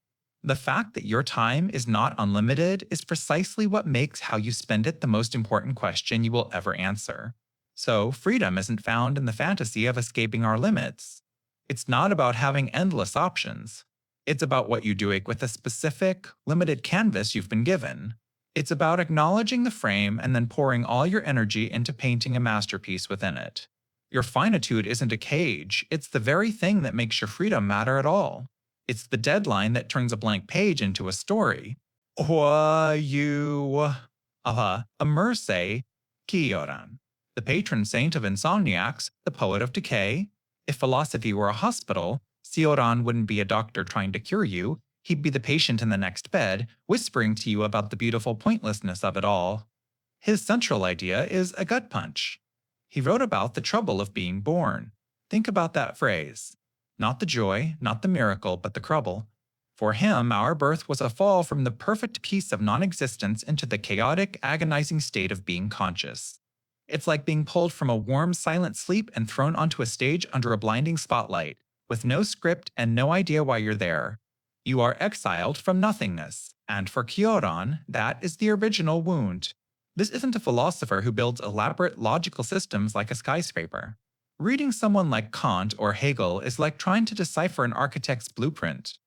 A: The fact that your time is not unlimited is precisely what makes how you spend it the most important question you will ever answer. So, freedom isn't found in the fantasy of escaping our limits. It's not about having endless options. It's about what you do with a specific, limited canvas you've been given. It's about acknowledging the frame and then pouring all your energy into painting a masterpiece within it. Your finitude isn't a cage, it's the very thing that makes your freedom matter at all. It's the deadline that turns a blank page into a story. Immerse Kierkegaard, the patron saint of insomniacs, the poet of decay. If philosophy were a hospital, Kierkegaard wouldn't be a doctor trying to cure you, He'd be the patient in the next bed, whispering to you about the beautiful pointlessness of it all. His central idea is a gut punch. He wrote about the trouble of being born. Think about that phrase. Not the joy, not the miracle, but the trouble. For him, our birth was a fall from the perfect peace of non-existence into the chaotic, agonizing state of being conscious. It's like being pulled from a warm, silent sleep and thrown onto a stage under a blinding spotlight, with no script and no idea why you're there. You are exiled from nothingness, and for Kierkegaard, that is the original wound. This isn't a philosopher who builds elaborate logical systems like a skyscraper. Reading someone like Kant or Hegel is like trying to decipher an architect's blueprint.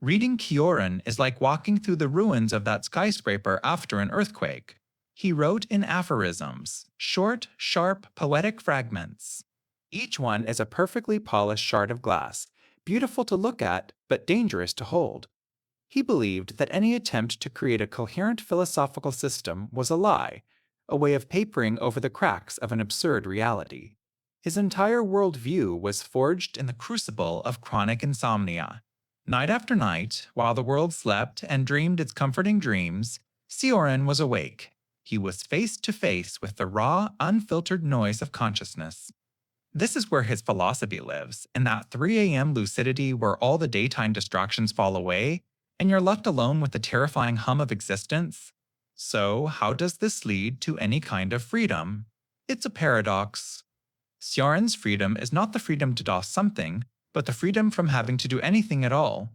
A: Reading Kierkegaard is like walking through the ruins of that skyscraper after an earthquake. He wrote in aphorisms, short, sharp, poetic fragments. Each one is a perfectly polished shard of glass, beautiful to look at, but dangerous to hold. He believed that any attempt to create a coherent philosophical system was a lie, a way of papering over the cracks of an absurd reality. His entire worldview was forged in the crucible of chronic insomnia. Night after night, while the world slept and dreamed its comforting dreams, Kierkegaard was awake. He was face to face with the raw, unfiltered noise of consciousness. This is where his philosophy lives, in that 3 a.m. lucidity where all the daytime distractions fall away, and you're left alone with the terrifying hum of existence. So, how does this lead to any kind of freedom? It's a paradox. Kierkegaard's freedom is not the freedom to do something, but the freedom from having to do anything at all.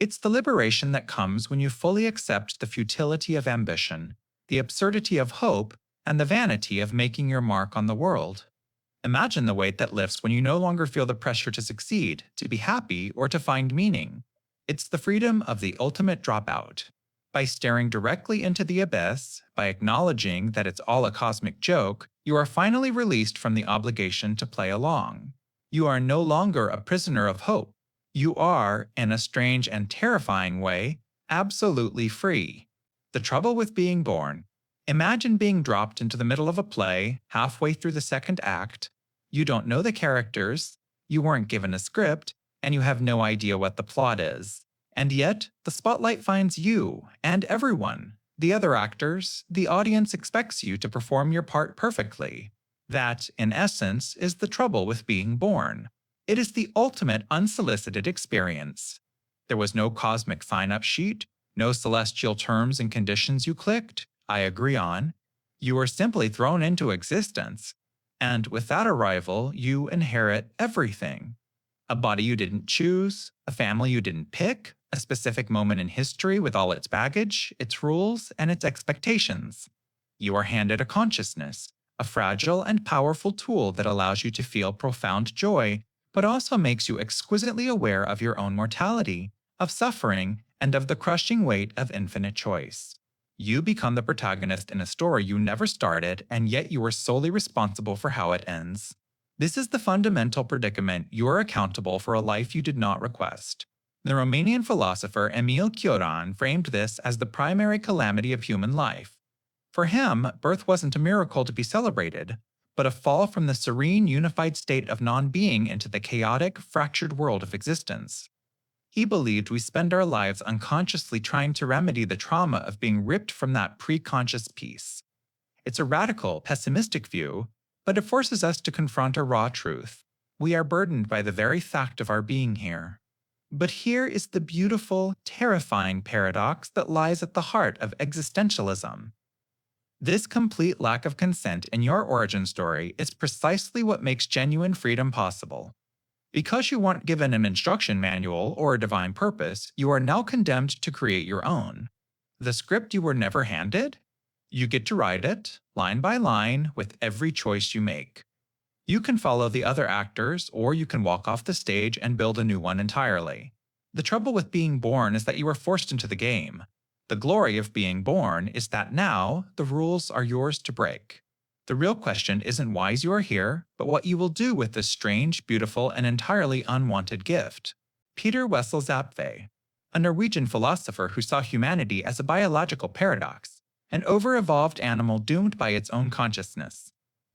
A: It's the liberation that comes when you fully accept the futility of ambition, the absurdity of hope, and the vanity of making your mark on the world. Imagine the weight that lifts when you no longer feel the pressure to succeed, to be happy, or to find meaning. It's the freedom of the ultimate dropout. By staring directly into the abyss, by acknowledging that it's all a cosmic joke, you are finally released from the obligation to play along. You are no longer a prisoner of hope. You are, in a strange and terrifying way, absolutely free. The trouble with being born. Imagine being dropped into the middle of a play, halfway through the second act. You don't know the characters, you weren't given a script, and you have no idea what the plot is. And yet, the spotlight finds you, and everyone, the other actors, the audience expects you to perform your part perfectly. That, in essence, is the trouble with being born. It is the ultimate unsolicited experience. There was no cosmic sign-up sheet, no celestial terms and conditions you clicked, I agree on. You were simply thrown into existence. And with that arrival, you inherit everything. A body you didn't choose, a family you didn't pick, a specific moment in history with all its baggage, its rules, and its expectations. You are handed a consciousness, a fragile and powerful tool that allows you to feel profound joy, but also makes you exquisitely aware of your own mortality, of suffering, and of the crushing weight of infinite choice. You become the protagonist in a story you never started, and yet you are solely responsible for how it ends. This is the fundamental predicament. You are accountable for a life you did not request. The Romanian philosopher Emil Cioran framed this as the primary calamity of human life. For him, birth wasn't a miracle to be celebrated, but a fall from the serene, unified state of non-being into the chaotic, fractured world of existence. He believed we spend our lives unconsciously trying to remedy the trauma of being ripped from that pre-conscious peace. It's a radical, pessimistic view, but it forces us to confront a raw truth. We are burdened by the very fact of our being here. But here is the beautiful, terrifying paradox that lies at the heart of existentialism. This complete lack of consent in your origin story is precisely what makes genuine freedom possible. Because you weren't given an instruction manual or a divine purpose, you are now condemned to create your own. The script you were never handed? You get to write it, line by line, with every choice you make. You can follow the other actors, or you can walk off the stage and build a new one entirely. The trouble with being born is that you are forced into the game. The glory of being born is that now the rules are yours to break. The real question isn't why you are here, but what you will do with this strange, beautiful, and entirely unwanted gift. Peter Wessel Zapfe, a Norwegian philosopher who saw humanity as a biological paradox, an over-evolved animal doomed by its own consciousness.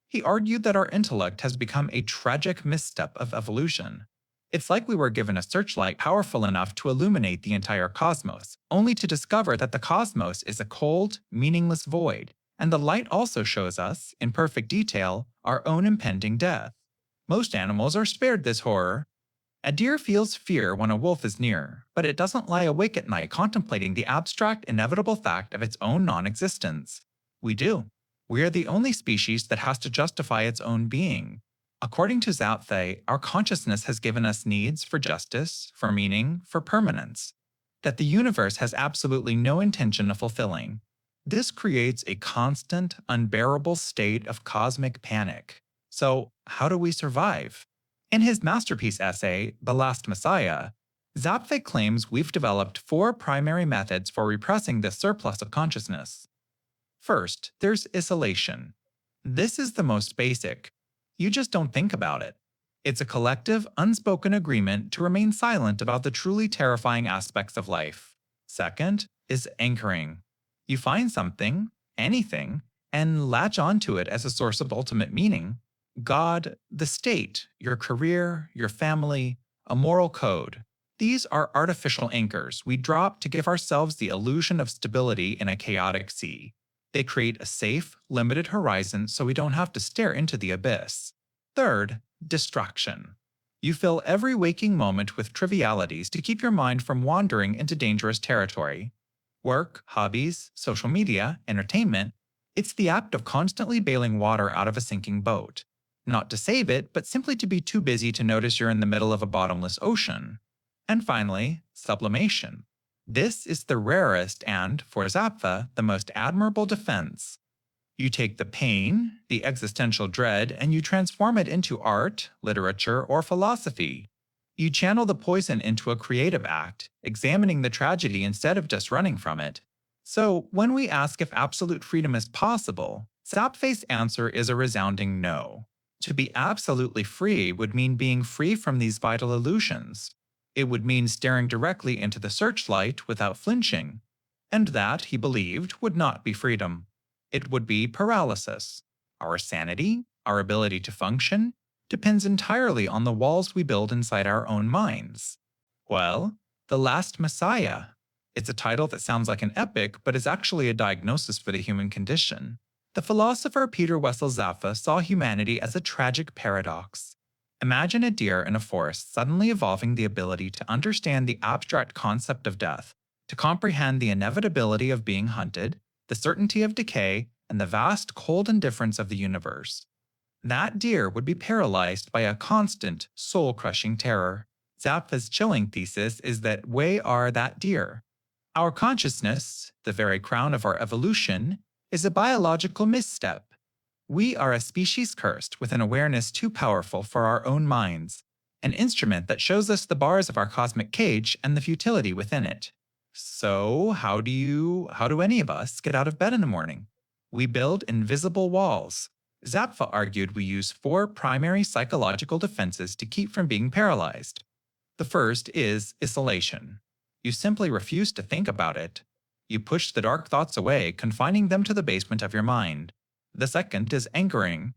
A: He argued that our intellect has become a tragic misstep of evolution. It's like we were given a searchlight powerful enough to illuminate the entire cosmos, only to discover that the cosmos is a cold, meaningless void, and the light also shows us, in perfect detail, our own impending death. Most animals are spared this horror. A deer feels fear when a wolf is near, but it doesn't lie awake at night contemplating the abstract, inevitable fact of its own non-existence. We do. We are the only species that has to justify its own being. According to Zapffe, our consciousness has given us needs for justice, for meaning, for permanence, that the universe has absolutely no intention of fulfilling. This creates a constant, unbearable state of cosmic panic. So, how do we survive? In his masterpiece essay, The Last Messiah, Zapffe claims we've developed 4 primary methods for repressing this surplus of consciousness. First, there's isolation. This is the most basic. You just don't think about it. It's a collective, unspoken agreement to remain silent about the truly terrifying aspects of life. Second is anchoring. You find something, anything, and latch onto it as a source of ultimate meaning. God, the state, your career, your family, a moral code. These are artificial anchors we drop to give ourselves the illusion of stability in a chaotic sea. They create a safe, limited horizon so we don't have to stare into the abyss. Third, distraction. You fill every waking moment with trivialities to keep your mind from wandering into dangerous territory. Work, hobbies, social media, entertainment. It's the act of constantly bailing water out of a sinking boat. Not to save it, but simply to be too busy to notice you're in the middle of a bottomless ocean. And finally, sublimation. This is the rarest and, for Zapffe, the most admirable defense. You take the pain, the existential dread, and you transform it into art, literature, or philosophy. You channel the poison into a creative act, examining the tragedy instead of just running from it. So, when we ask if absolute freedom is possible, Zapffe's answer is a resounding no. To be absolutely free would mean being free from these vital illusions. It would mean staring directly into the searchlight without flinching. And that, he believed, would not be freedom. It would be paralysis. Our sanity, our ability to function, depends entirely on the walls we build inside our own minds. Well, The Last Messiah. It's a title that sounds like an epic, but is actually a diagnosis for the human condition. The philosopher Peter Wessel Zapffe saw humanity as a tragic paradox. Imagine a deer in a forest suddenly evolving the ability to understand the abstract concept of death, to comprehend the inevitability of being hunted, the certainty of decay, and the vast cold indifference of the universe. That deer would be paralyzed by a constant, soul-crushing terror. Zapfe's chilling thesis is that we are that deer. Our consciousness, the very crown of our evolution, is a biological misstep. We are a species cursed with an awareness too powerful for our own minds, an instrument that shows us the bars of our cosmic cage and the futility within it. So, how do any of us get out of bed in the morning? We build invisible walls. Zapffe argued we use 4 primary psychological defenses to keep from being paralyzed. The first is isolation. You simply refuse to think about it. You push the dark thoughts away, confining them to the basement of your mind. The second is anchoring.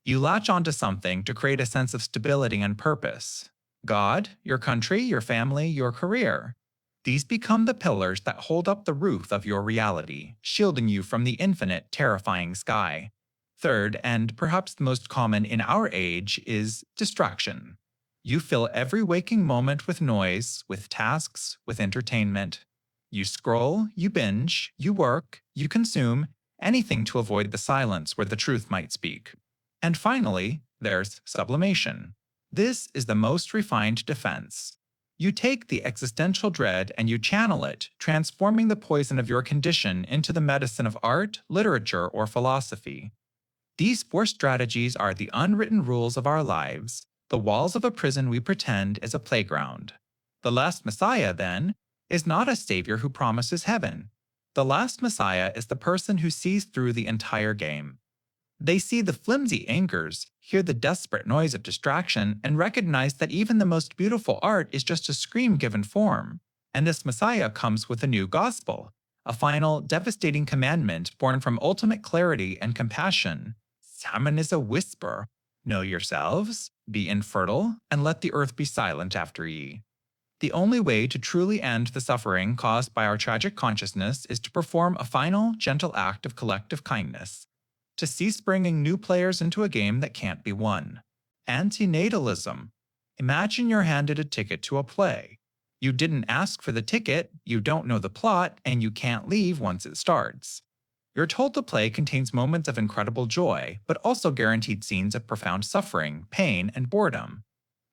A: You latch onto something to create a sense of stability and purpose. God, your country, your family, your career. These become the pillars that hold up the roof of your reality, shielding you from the infinite, terrifying sky. Third, and perhaps the most common in our age, is distraction. You fill every waking moment with noise, with tasks, with entertainment. You scroll, you binge, you work, you consume, anything to avoid the silence where the truth might speak. And finally, there's sublimation. This is the most refined defense. You take the existential dread and you channel it, transforming the poison of your condition into the medicine of art, literature, or philosophy. These 4 strategies are the unwritten rules of our lives, the walls of a prison we pretend is a playground. The Last Messiah, then, is not a savior who promises heaven. The Last Messiah is the person who sees through the entire game. They see the flimsy anchors, hear the desperate noise of distraction, and recognize that even the most beautiful art is just a scream given form. And this Messiah comes with a new gospel, a final, devastating commandment born from ultimate clarity and compassion. Salmon is a whisper. Know yourselves, be infertile, and let the earth be silent after ye. The only way to truly end the suffering caused by our tragic consciousness is to perform a final, gentle act of collective kindness, to cease bringing new players into a game that can't be won. Antinatalism. Imagine you're handed a ticket to a play. You didn't ask for the ticket, you don't know the plot, and you can't leave once it starts. You're told the play contains moments of incredible joy, but also guaranteed scenes of profound suffering, pain, and boredom.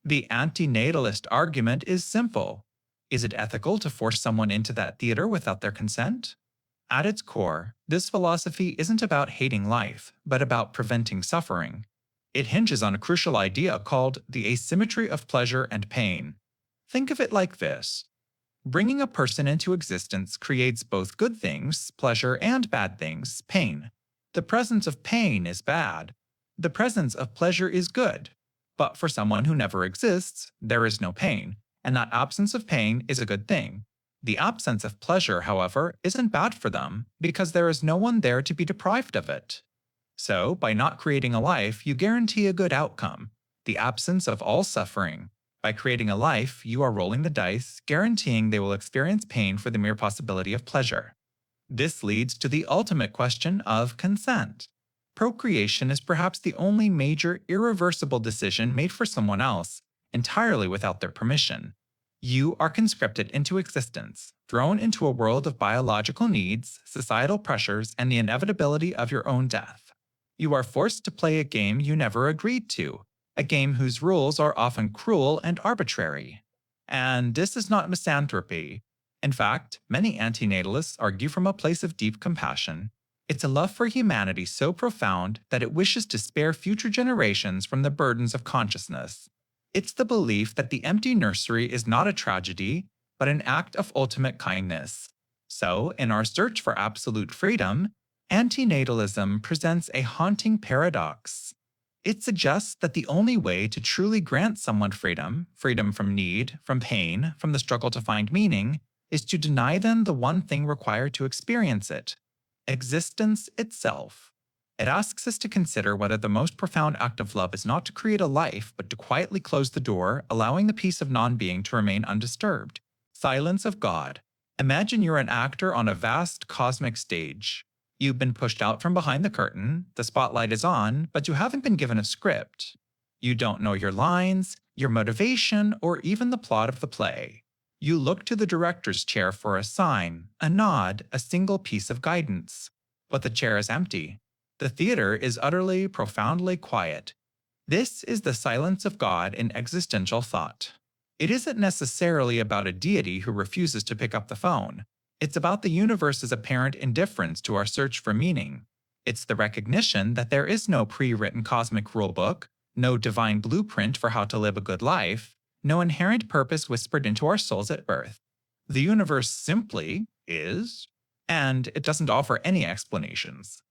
A: The antinatalist argument is simple. Is it ethical to force someone into that theater without their consent? At its core, this philosophy isn't about hating life, but about preventing suffering. It hinges on a crucial idea called the asymmetry of pleasure and pain. Think of it like this. Bringing a person into existence creates both good things, pleasure, and bad things, pain. The presence of pain is bad. The presence of pleasure is good. But for someone who never exists, there is no pain, and that absence of pain is a good thing. The absence of pleasure, however, isn't bad for them, because there is no one there to be deprived of it. So, by not creating a life, you guarantee a good outcome, the absence of all suffering. By creating a life, you are rolling the dice, guaranteeing they will experience pain for the mere possibility of pleasure. This leads to the ultimate question of consent. Procreation is perhaps the only major, irreversible decision made for someone else, entirely without their permission. You are conscripted into existence, thrown into a world of biological needs, societal pressures, and the inevitability of your own death. You are forced to play a game you never agreed to, a game whose rules are often cruel and arbitrary. And this is not misanthropy. In fact, many antinatalists argue from a place of deep compassion. It's a love for humanity so profound that it wishes to spare future generations from the burdens of consciousness. It's the belief that the empty nursery is not a tragedy, but an act of ultimate kindness. So, in our search for absolute freedom, antinatalism presents a haunting paradox. It suggests that the only way to truly grant someone freedom, freedom from need, from pain, from the struggle to find meaning, is to deny them the one thing required to experience it: existence itself. It asks us to consider whether the most profound act of love is not to create a life, but to quietly close the door, allowing the peace of non-being to remain undisturbed. Silence of God. Imagine you're an actor on a vast cosmic stage. You've been pushed out from behind the curtain, the spotlight is on, but you haven't been given a script. You don't know your lines, your motivation, or even the plot of the play. You look to the director's chair for a sign, a nod, a single piece of guidance. But the chair is empty. The theater is utterly, profoundly quiet. This is the silence of God in existential thought. It isn't necessarily about a deity who refuses to pick up the phone. It's about the universe's apparent indifference to our search for meaning. It's the recognition that there is no pre-written cosmic rulebook, no divine blueprint for how to live a good life, no inherent purpose whispered into our souls at birth. The universe simply is, and it doesn't offer any explanations.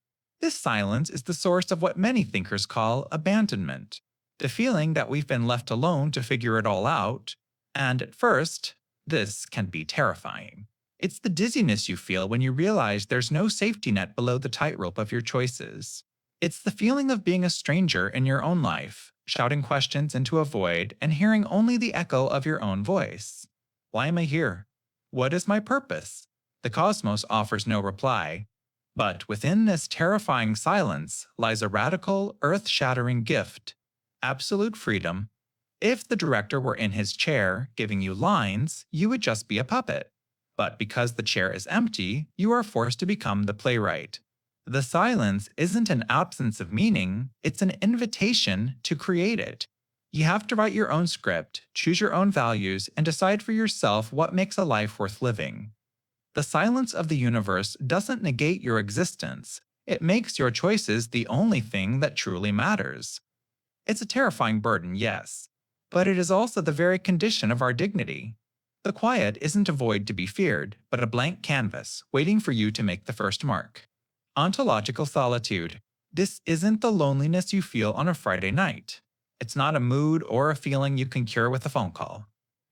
A: This silence is the source of what many thinkers call abandonment, the feeling that we've been left alone to figure it all out, and at first, this can be terrifying. It's the dizziness you feel when you realize there's no safety net below the tightrope of your choices. It's the feeling of being a stranger in your own life, shouting questions into a void and hearing only the echo of your own voice. Why am I here? What is my purpose? The cosmos offers no reply. But within this terrifying silence lies a radical, earth-shattering gift: absolute freedom. If the director were in his chair, giving you lines, you would just be a puppet. But because the chair is empty, you are forced to become the playwright. The silence isn't an absence of meaning, it's an invitation to create it. You have to write your own script, choose your own values, and decide for yourself what makes a life worth living. The silence of the universe doesn't negate your existence. It makes your choices the only thing that truly matters. It's a terrifying burden, yes, but it is also the very condition of our dignity. The quiet isn't a void to be feared, but a blank canvas waiting for you to make the first mark. Ontological solitude. This isn't the loneliness you feel on a Friday night. It's not a mood or a feeling you can cure with a phone call.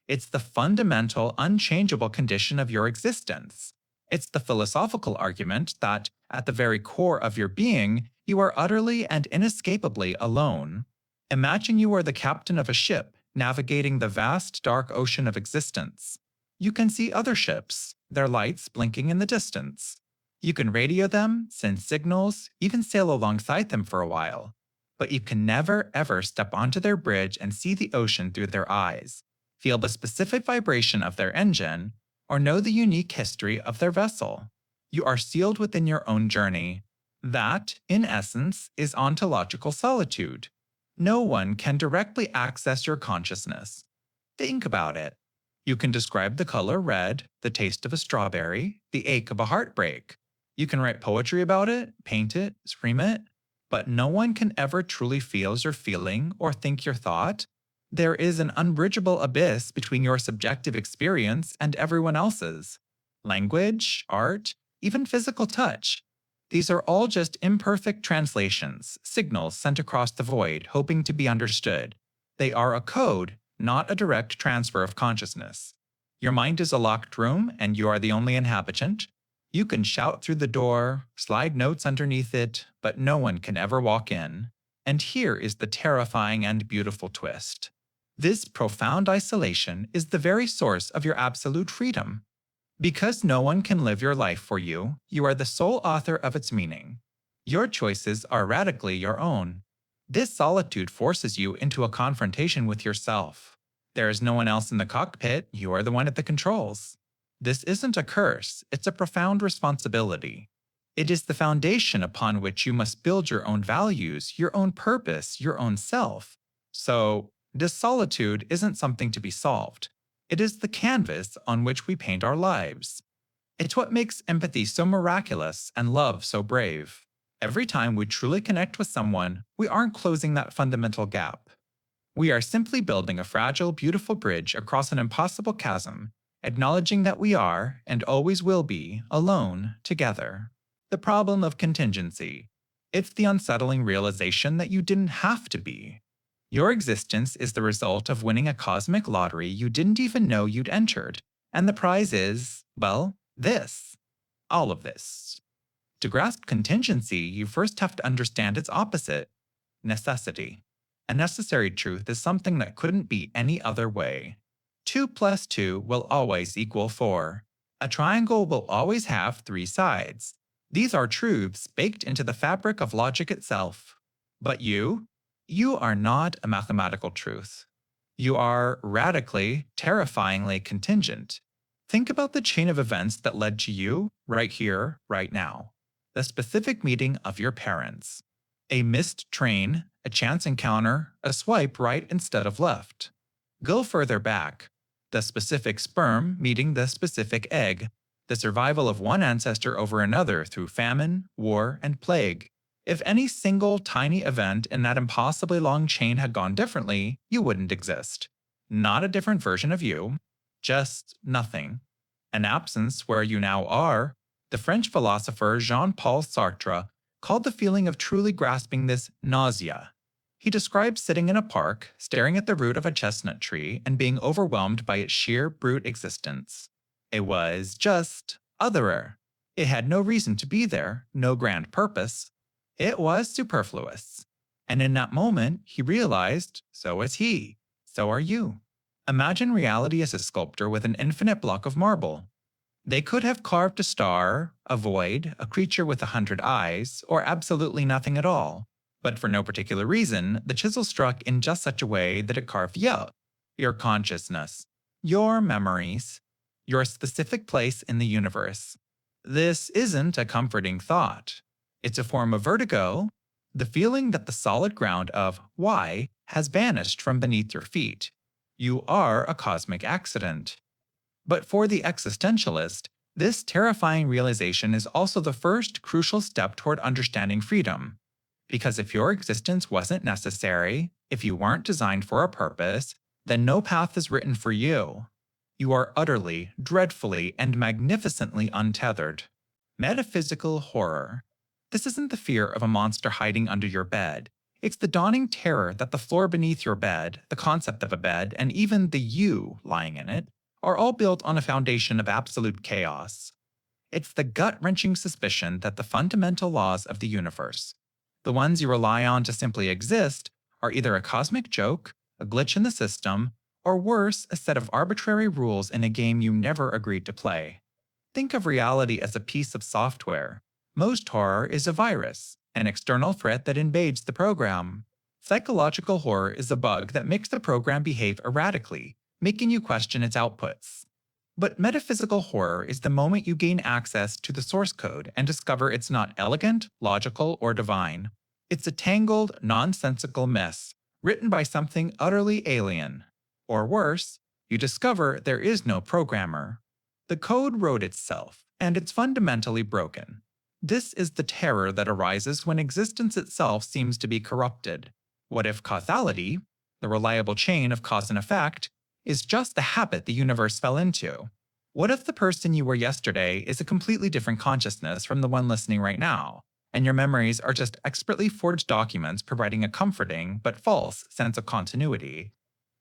A: It's the fundamental, unchangeable condition of your existence. It's the philosophical argument that, at the very core of your being, you are utterly and inescapably alone. Imagine you are the captain of a ship navigating the vast dark ocean of existence. You can see other ships, their lights blinking in the distance. You can radio them, send signals, even sail alongside them for a while. But you can never ever step onto their bridge and see the ocean through their eyes, feel the specific vibration of their engine, or know the unique history of their vessel. You are sealed within your own journey. That, in essence, is ontological solitude. No one can directly access your consciousness. Think about it. You can describe the color red, the taste of a strawberry, the ache of a heartbreak. You can write poetry about it, paint it, scream it, but no one can ever truly feel your feeling or think your thought. There is an unbridgeable abyss between your subjective experience and everyone else's. Language, art, even physical touch. These are all just imperfect translations, signals sent across the void, hoping to be understood. They are a code, not a direct transfer of consciousness. Your mind is a locked room, and you are the only inhabitant. You can shout through the door, slide notes underneath it, but no one can ever walk in. And here is the terrifying and beautiful twist. This profound isolation is the very source of your absolute freedom. Because no one can live your life for you, you are the sole author of its meaning. Your choices are radically your own. This solitude forces you into a confrontation with yourself. There is no one else in the cockpit, you are the one at the controls. This isn't a curse, it's a profound responsibility. It is the foundation upon which you must build your own values, your own purpose, your own self. So, this solitude isn't something to be solved. It is the canvas on which we paint our lives. It's what makes empathy so miraculous and love so brave. Every time we truly connect with someone, we aren't closing that fundamental gap. We are simply building a fragile, beautiful bridge across an impossible chasm, acknowledging that we are, and always will be, alone, together. The problem of contingency. It's the unsettling realization that you didn't have to be. Your existence is the result of winning a cosmic lottery you didn't even know you'd entered, and the prize is, well, this. All of this. To grasp contingency, you first have to understand its opposite, necessity. A necessary truth is something that couldn't be any other way. 2 plus 2 will always equal 4. A triangle will always have 3 sides. These are truths baked into the fabric of logic itself. But you are not a mathematical truth. You are radically, terrifyingly contingent. Think about the chain of events that led to you, right here, right now. The specific meeting of your parents. A missed train, a chance encounter, a swipe right instead of left. Go further back. The specific sperm meeting the specific egg. The survival of one ancestor over another through famine, war, and plague. If any single tiny event in that impossibly long chain had gone differently, you wouldn't exist. Not a different version of you, just nothing. An absence where you now are. The French philosopher Jean-Paul Sartre called the feeling of truly grasping this nausea. He described sitting in a park, staring at the root of a chestnut tree, and being overwhelmed by its sheer brute existence. It was just otherer. It had no reason to be there, no grand purpose. It was superfluous. And in that moment, he realized, so is he, so are you. Imagine reality as a sculptor with an infinite block of marble. They could have carved a star, a void, a creature with 100 eyes, or absolutely nothing at all. But for no particular reason, the chisel struck in just such a way that it carved you, your consciousness, your memories, your specific place in the universe. This isn't a comforting thought. It's a form of vertigo, the feeling that the solid ground of why has vanished from beneath your feet. You are a cosmic accident. But for the existentialist, this terrifying realization is also the first crucial step toward understanding freedom. Because if your existence wasn't necessary, if you weren't designed for a purpose, then no path is written for you. You are utterly, dreadfully, and magnificently untethered. Metaphysical horror. This isn't the fear of a monster hiding under your bed. It's the dawning terror that the floor beneath your bed, the concept of a bed, and even the you lying in it, are all built on a foundation of absolute chaos. It's the gut-wrenching suspicion that the fundamental laws of the universe, the ones you rely on to simply exist, are either a cosmic joke, a glitch in the system, or worse, a set of arbitrary rules in a game you never agreed to play. Think of reality as a piece of software. Most horror is a virus, an external threat that invades the program. Psychological horror is a bug that makes the program behave erratically, making you question its outputs. But metaphysical horror is the moment you gain access to the source code and discover it's not elegant, logical, or divine. It's a tangled, nonsensical mess, written by something utterly alien. Or worse, you discover there is no programmer. The code wrote itself, and it's fundamentally broken. This is the terror that arises when existence itself seems to be corrupted. What if causality, the reliable chain of cause and effect, is just the habit the universe fell into? What if the person you were yesterday is a completely different consciousness from the one listening right now, and your memories are just expertly forged documents providing a comforting but false sense of continuity?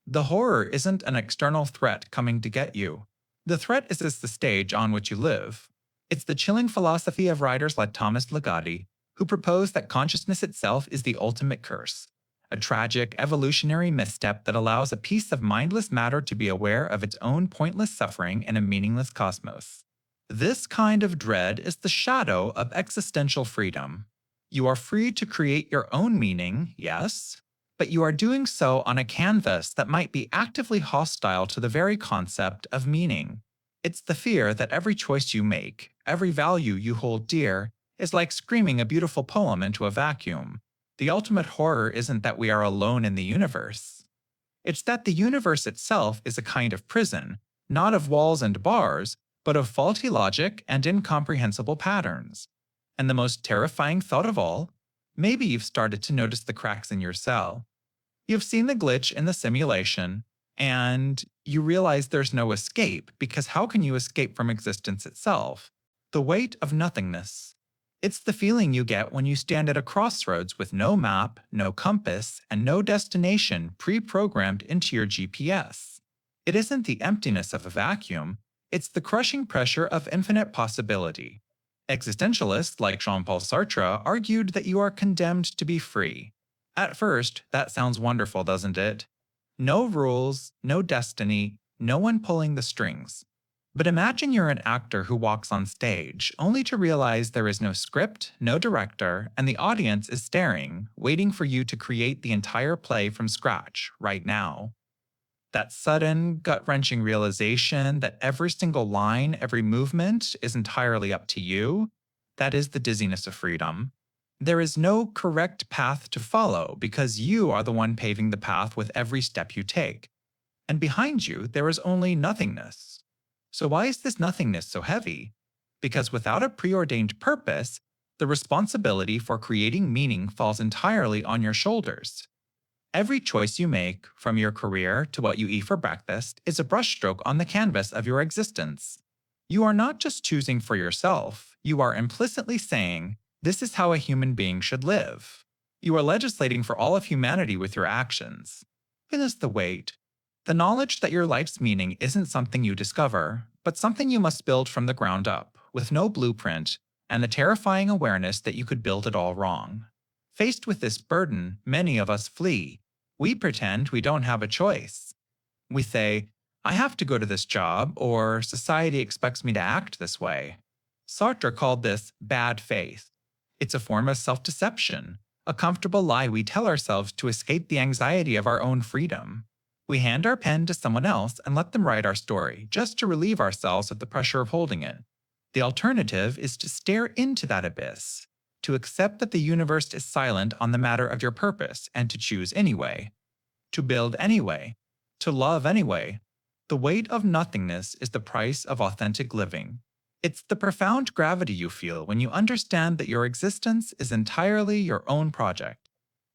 A: The horror isn't an external threat coming to get you. The threat is just the stage on which you live. It's the chilling philosophy of writers like Thomas Ligotti, who propose that consciousness itself is the ultimate curse, a tragic evolutionary misstep that allows a piece of mindless matter to be aware of its own pointless suffering in a meaningless cosmos. This kind of dread is the shadow of existential freedom. You are free to create your own meaning, yes, but you are doing so on a canvas that might be actively hostile to the very concept of meaning. It's the fear that every choice you make, every value you hold dear, is like screaming a beautiful poem into a vacuum. The ultimate horror isn't that we are alone in the universe. It's that the universe itself is a kind of prison, not of walls and bars, but of faulty logic and incomprehensible patterns. And the most terrifying thought of all, maybe you've started to notice the cracks in your cell. You've seen the glitch in the simulation, and you realize there's no escape, because how can you escape from existence itself? The weight of nothingness. It's the feeling you get when you stand at a crossroads with no map, no compass, and no destination pre-programmed into your GPS. It isn't the emptiness of a vacuum, it's the crushing pressure of infinite possibility. Existentialists like Jean-Paul Sartre argued that you are condemned to be free. At first, that sounds wonderful, doesn't it? No rules, no destiny, no one pulling the strings. But imagine you're an actor who walks on stage, only to realize there is no script, no director, and the audience is staring, waiting for you to create the entire play from scratch, right now. That sudden, gut-wrenching realization that every single line, every movement is entirely up to you, that is the dizziness of freedom. There is no correct path to follow because you are the one paving the path with every step you take. And behind you, there is only nothingness. So why is this nothingness so heavy? Because without a preordained purpose, the responsibility for creating meaning falls entirely on your shoulders. Every choice you make, from your career to what you eat for breakfast, is a brushstroke on the canvas of your existence. You are not just choosing for yourself, you are implicitly saying, this is how a human being should live. You are legislating for all of humanity with your actions. It is the weight. The knowledge that your life's meaning isn't something you discover, but something you must build from the ground up, with no blueprint, and the terrifying awareness that you could build it all wrong. Faced with this burden, many of us flee. We pretend we don't have a choice. We say, I have to go to this job, or society expects me to act this way. Sartre called this bad faith. It's a form of self-deception, a comfortable lie we tell ourselves to escape the anxiety of our own freedom. We hand our pen to someone else and let them write our story, just to relieve ourselves of the pressure of holding it. The alternative is to stare into that abyss, to accept that the universe is silent on the matter of your purpose and to choose anyway, to build anyway, to love anyway. The weight of nothingness is the price of authentic living. It's the profound gravity you feel when you understand that your existence is entirely your own project.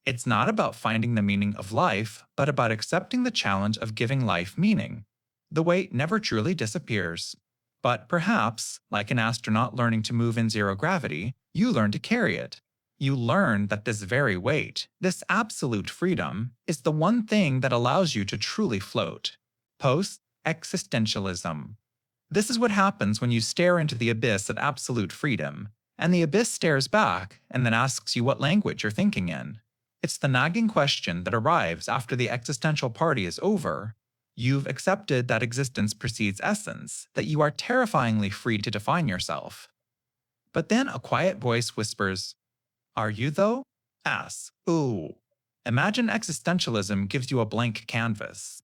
A: It's not about finding the meaning of life, but about accepting the challenge of giving life meaning. The weight never truly disappears. But perhaps, like an astronaut learning to move in zero gravity, you learn to carry it. You learn that this very weight, this absolute freedom, is the one thing that allows you to truly float. Post-existentialism. This is what happens when you stare into the abyss of absolute freedom, and the abyss stares back and then asks you what language you're thinking in. It's the nagging question that arrives after the existential party is over. You've accepted that existence precedes essence, that you are terrifyingly free to define yourself. But then a quiet voice whispers, "Are you though?" Asks, "Ooh." Imagine existentialism gives you a blank canvas.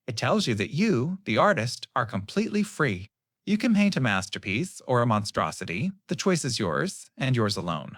A: It tells you that you, the artist, are completely free. You can paint a masterpiece or a monstrosity, the choice is yours, and yours alone.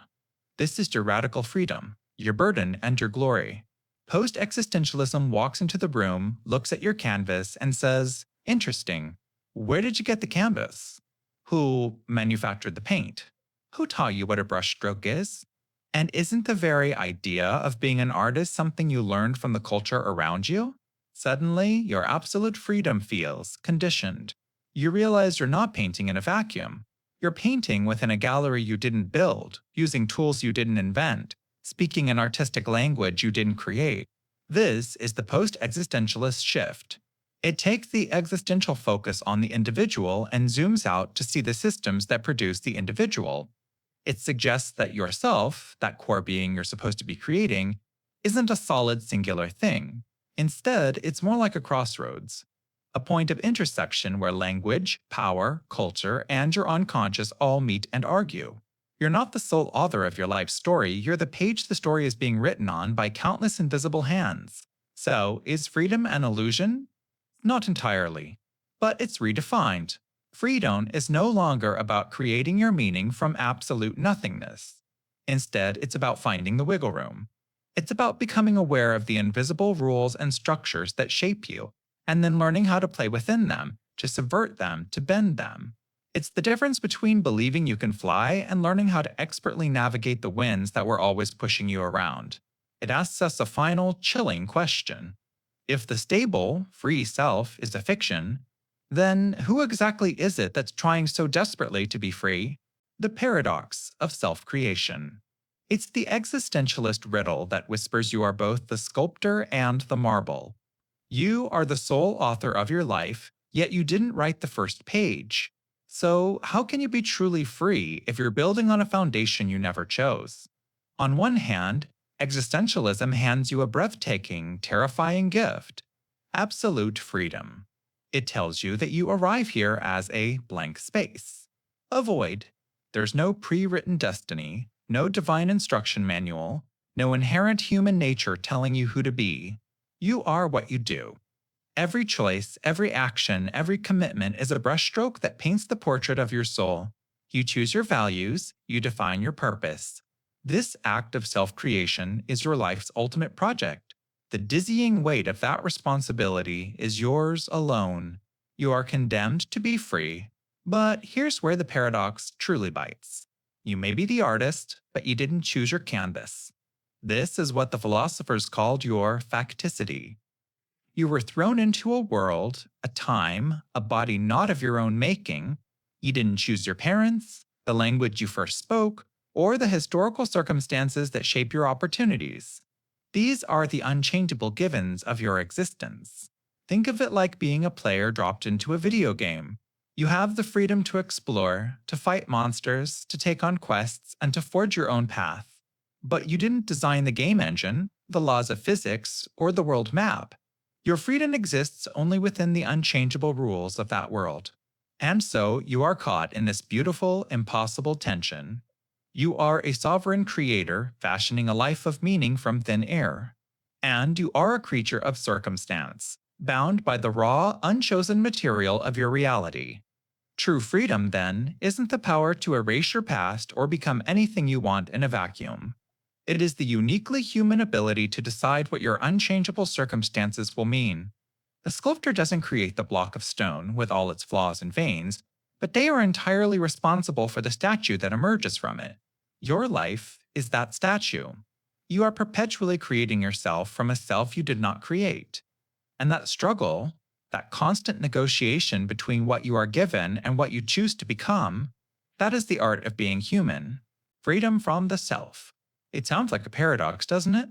A: This is your radical freedom, your burden and your glory. Post-existentialism walks into the room, looks at your canvas, and says, "Interesting. Where did you get the canvas? Who manufactured the paint? Who taught you what a brushstroke is? And isn't the very idea of being an artist something you learned from the culture around you?" Suddenly, your absolute freedom feels conditioned. You realize you're not painting in a vacuum. You're painting within a gallery you didn't build, using tools you didn't invent, speaking an artistic language you didn't create. This is the post-existentialist shift. It takes the existential focus on the individual and zooms out to see the systems that produce the individual. It suggests that yourself, that core being you're supposed to be creating, isn't a solid singular thing. Instead, it's more like a crossroads, a point of intersection where language, power, culture, and your unconscious all meet and argue. You're not the sole author of your life story, you're the page the story is being written on by countless invisible hands. So, is freedom an illusion? Not entirely. But it's redefined. Freedom is no longer about creating your meaning from absolute nothingness. Instead, it's about finding the wiggle room. It's about becoming aware of the invisible rules and structures that shape you, and then learning how to play within them, to subvert them, to bend them. It's the difference between believing you can fly and learning how to expertly navigate the winds that were always pushing you around. It asks us a final, chilling question. If the stable, free self is a fiction, then who exactly is it that's trying so desperately to be free? The paradox of self-creation. It's the existentialist riddle that whispers you are both the sculptor and the marble. You are the sole author of your life, yet you didn't write the first page. So, how can you be truly free if you're building on a foundation you never chose? On one hand, existentialism hands you a breathtaking, terrifying gift: absolute freedom. It tells you that you arrive here as a blank space, a void. There's no pre-written destiny, no divine instruction manual, no inherent human nature telling you who to be. You are what you do. Every choice, every action, every commitment is a brushstroke that paints the portrait of your soul. You choose your values, you define your purpose. This act of self-creation is your life's ultimate project. The dizzying weight of that responsibility is yours alone. You are condemned to be free. But here's where the paradox truly bites. You may be the artist, but you didn't choose your canvas. This is what the philosophers called your facticity. You were thrown into a world, a time, a body not of your own making. You didn't choose your parents, the language you first spoke, or the historical circumstances that shape your opportunities. These are the unchangeable givens of your existence. Think of it like being a player dropped into a video game. You have the freedom to explore, to fight monsters, to take on quests, and to forge your own path. But you didn't design the game engine, the laws of physics, or the world map. Your freedom exists only within the unchangeable rules of that world. And so you are caught in this beautiful, impossible tension. You are a sovereign creator fashioning a life of meaning from thin air. And you are a creature of circumstance, bound by the raw, unchosen material of your reality. True freedom, then, isn't the power to erase your past or become anything you want in a vacuum. It is the uniquely human ability to decide what your unchangeable circumstances will mean. The sculptor doesn't create the block of stone with all its flaws and veins, but they are entirely responsible for the statue that emerges from it. Your life is that statue. You are perpetually creating yourself from a self you did not create. And that struggle, that constant negotiation between what you are given and what you choose to become, that is the art of being human. Freedom from the self. It sounds like a paradox, doesn't it?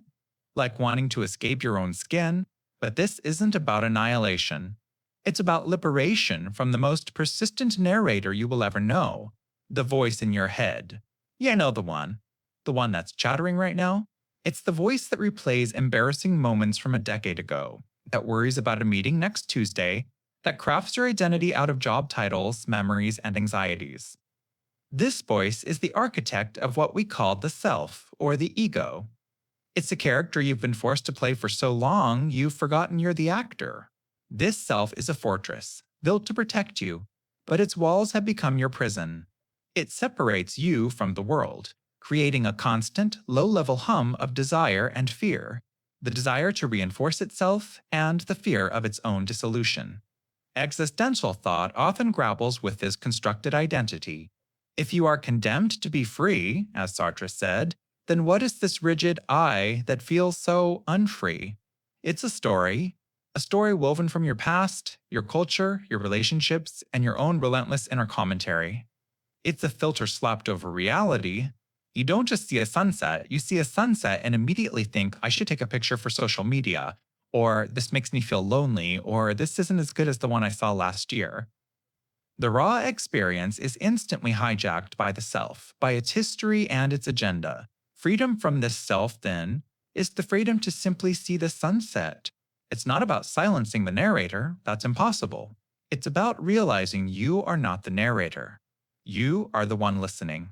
A: Like wanting to escape your own skin, but this isn't about annihilation. It's about liberation from the most persistent narrator you will ever know, the voice in your head. You know the one that's chattering right now. It's the voice that replays embarrassing moments from a decade ago, that worries about a meeting next Tuesday, that crafts your identity out of job titles, memories, and anxieties. This voice is the architect of what we call the self, or the ego. It's a character you've been forced to play for so long you've forgotten you're the actor. This self is a fortress, built to protect you, but its walls have become your prison. It separates you from the world, creating a constant, low-level hum of desire and fear, the desire to reinforce itself and the fear of its own dissolution. Existential thought often grapples with this constructed identity. If you are condemned to be free, as Sartre said, then what is this rigid I that feels so unfree? It's a story woven from your past, your culture, your relationships, and your own relentless inner commentary. It's a filter slapped over reality. You don't just see a sunset, you see a sunset and immediately think, I should take a picture for social media, or this makes me feel lonely, or this isn't as good as the one I saw last year. The raw experience is instantly hijacked by the self, by its history and its agenda. Freedom from this self, then, is the freedom to simply see the sunset. It's not about silencing the narrator, that's impossible. It's about realizing you are not the narrator. You are the one listening.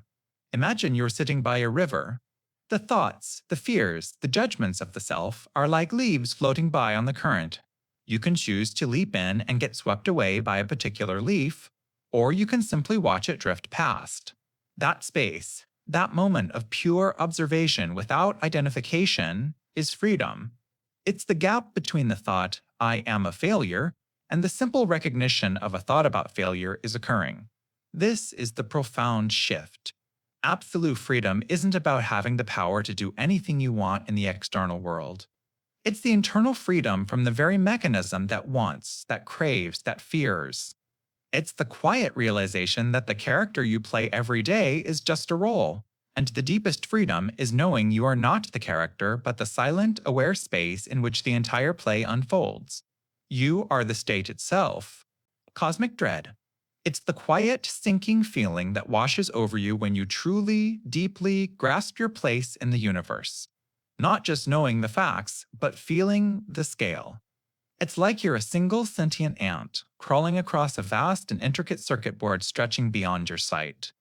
A: Imagine you're sitting by a river. The thoughts, the fears, the judgments of the self are like leaves floating by on the current. You can choose to leap in and get swept away by a particular leaf, or you can simply watch it drift past. That space, that moment of pure observation without identification, is freedom. It's the gap between the thought, I am a failure, and the simple recognition of a thought about failure is occurring. This is the profound shift. Absolute freedom isn't about having the power to do anything you want in the external world. It's the internal freedom from the very mechanism that wants, that craves, that fears. It's the quiet realization that the character you play every day is just a role, and the deepest freedom is knowing you are not the character but the silent, aware space in which the entire play unfolds. You are the state itself. Cosmic dread. It's the quiet, sinking feeling that washes over you when you truly, deeply grasp your place in the universe. Not just knowing the facts, but feeling the scale. It's like you're a single sentient ant, crawling across a vast and intricate circuit board stretching beyond your sight.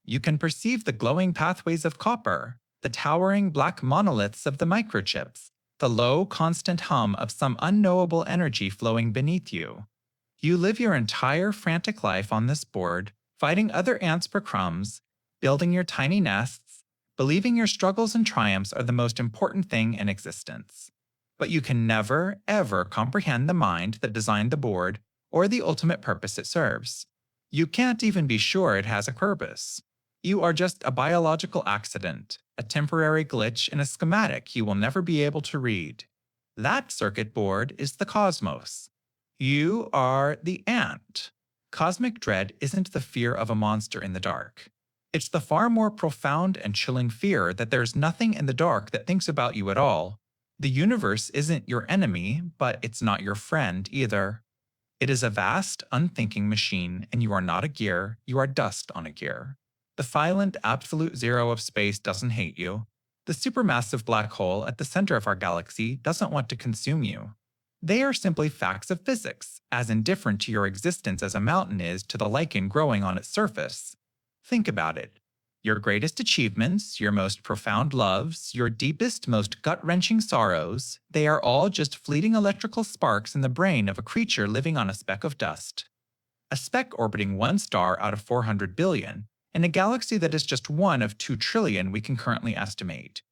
A: You can perceive the glowing pathways of copper, the towering black monoliths of the microchips, the low, constant hum of some unknowable energy flowing beneath you. You live your entire frantic life on this board, fighting other ants for crumbs, building your tiny nests, believing your struggles and triumphs are the most important thing in existence. But you can never, ever comprehend the mind that designed the board or the ultimate purpose it serves. You can't even be sure it has a purpose. You are just a biological accident, a temporary glitch in a schematic you will never be able to read. That circuit board is the cosmos. You are the ant. Cosmic dread isn't the fear of a monster in the dark. It's the far more profound and chilling fear that there's nothing in the dark that thinks about you at all. The universe isn't your enemy, but it's not your friend either. It is a vast, unthinking machine, and you are not a gear, you are dust on a gear. The silent, absolute zero of space doesn't hate you. The supermassive black hole at the center of our galaxy doesn't want to consume you. They are simply facts of physics, as indifferent to your existence as a mountain is to the lichen growing on its surface. Think about it. Your greatest achievements, your most profound loves, your deepest, most gut-wrenching sorrows, they are all just fleeting electrical sparks in the brain of a creature living on a speck of dust. A speck orbiting one star out of 400 billion, in a galaxy that is just one of 2 trillion we can currently estimate.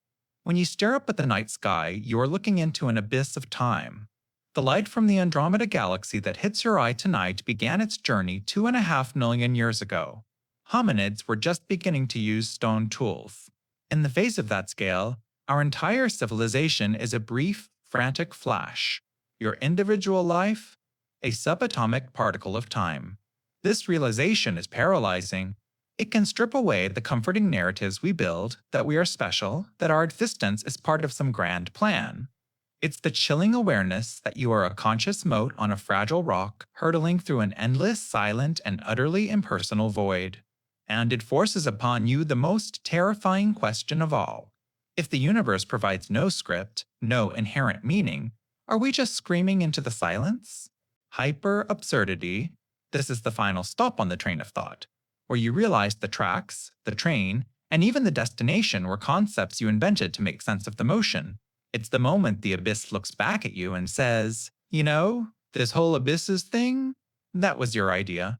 A: When you stare up at the night sky, you are looking into an abyss of time. The light from the Andromeda galaxy that hits your eye tonight began its journey 2.5 million years ago. Hominids were just beginning to use stone tools. In the face of that scale, our entire civilization is a brief, frantic flash. Your individual life? A subatomic particle of time. This realization is paralyzing. It can strip away the comforting narratives we build that we are special, that our existence is part of some grand plan. It's the chilling awareness that you are a conscious mote on a fragile rock, hurtling through an endless, silent, and utterly impersonal void. And it forces upon you the most terrifying question of all. If the universe provides no script, no inherent meaning, are we just screaming into the silence? Hyper absurdity. This is the final stop on the train of thought, where you realize the tracks, the train, and even the destination were concepts you invented to make sense of the motion. It's the moment the abyss looks back at you and says, this whole abysses thing? That was your idea.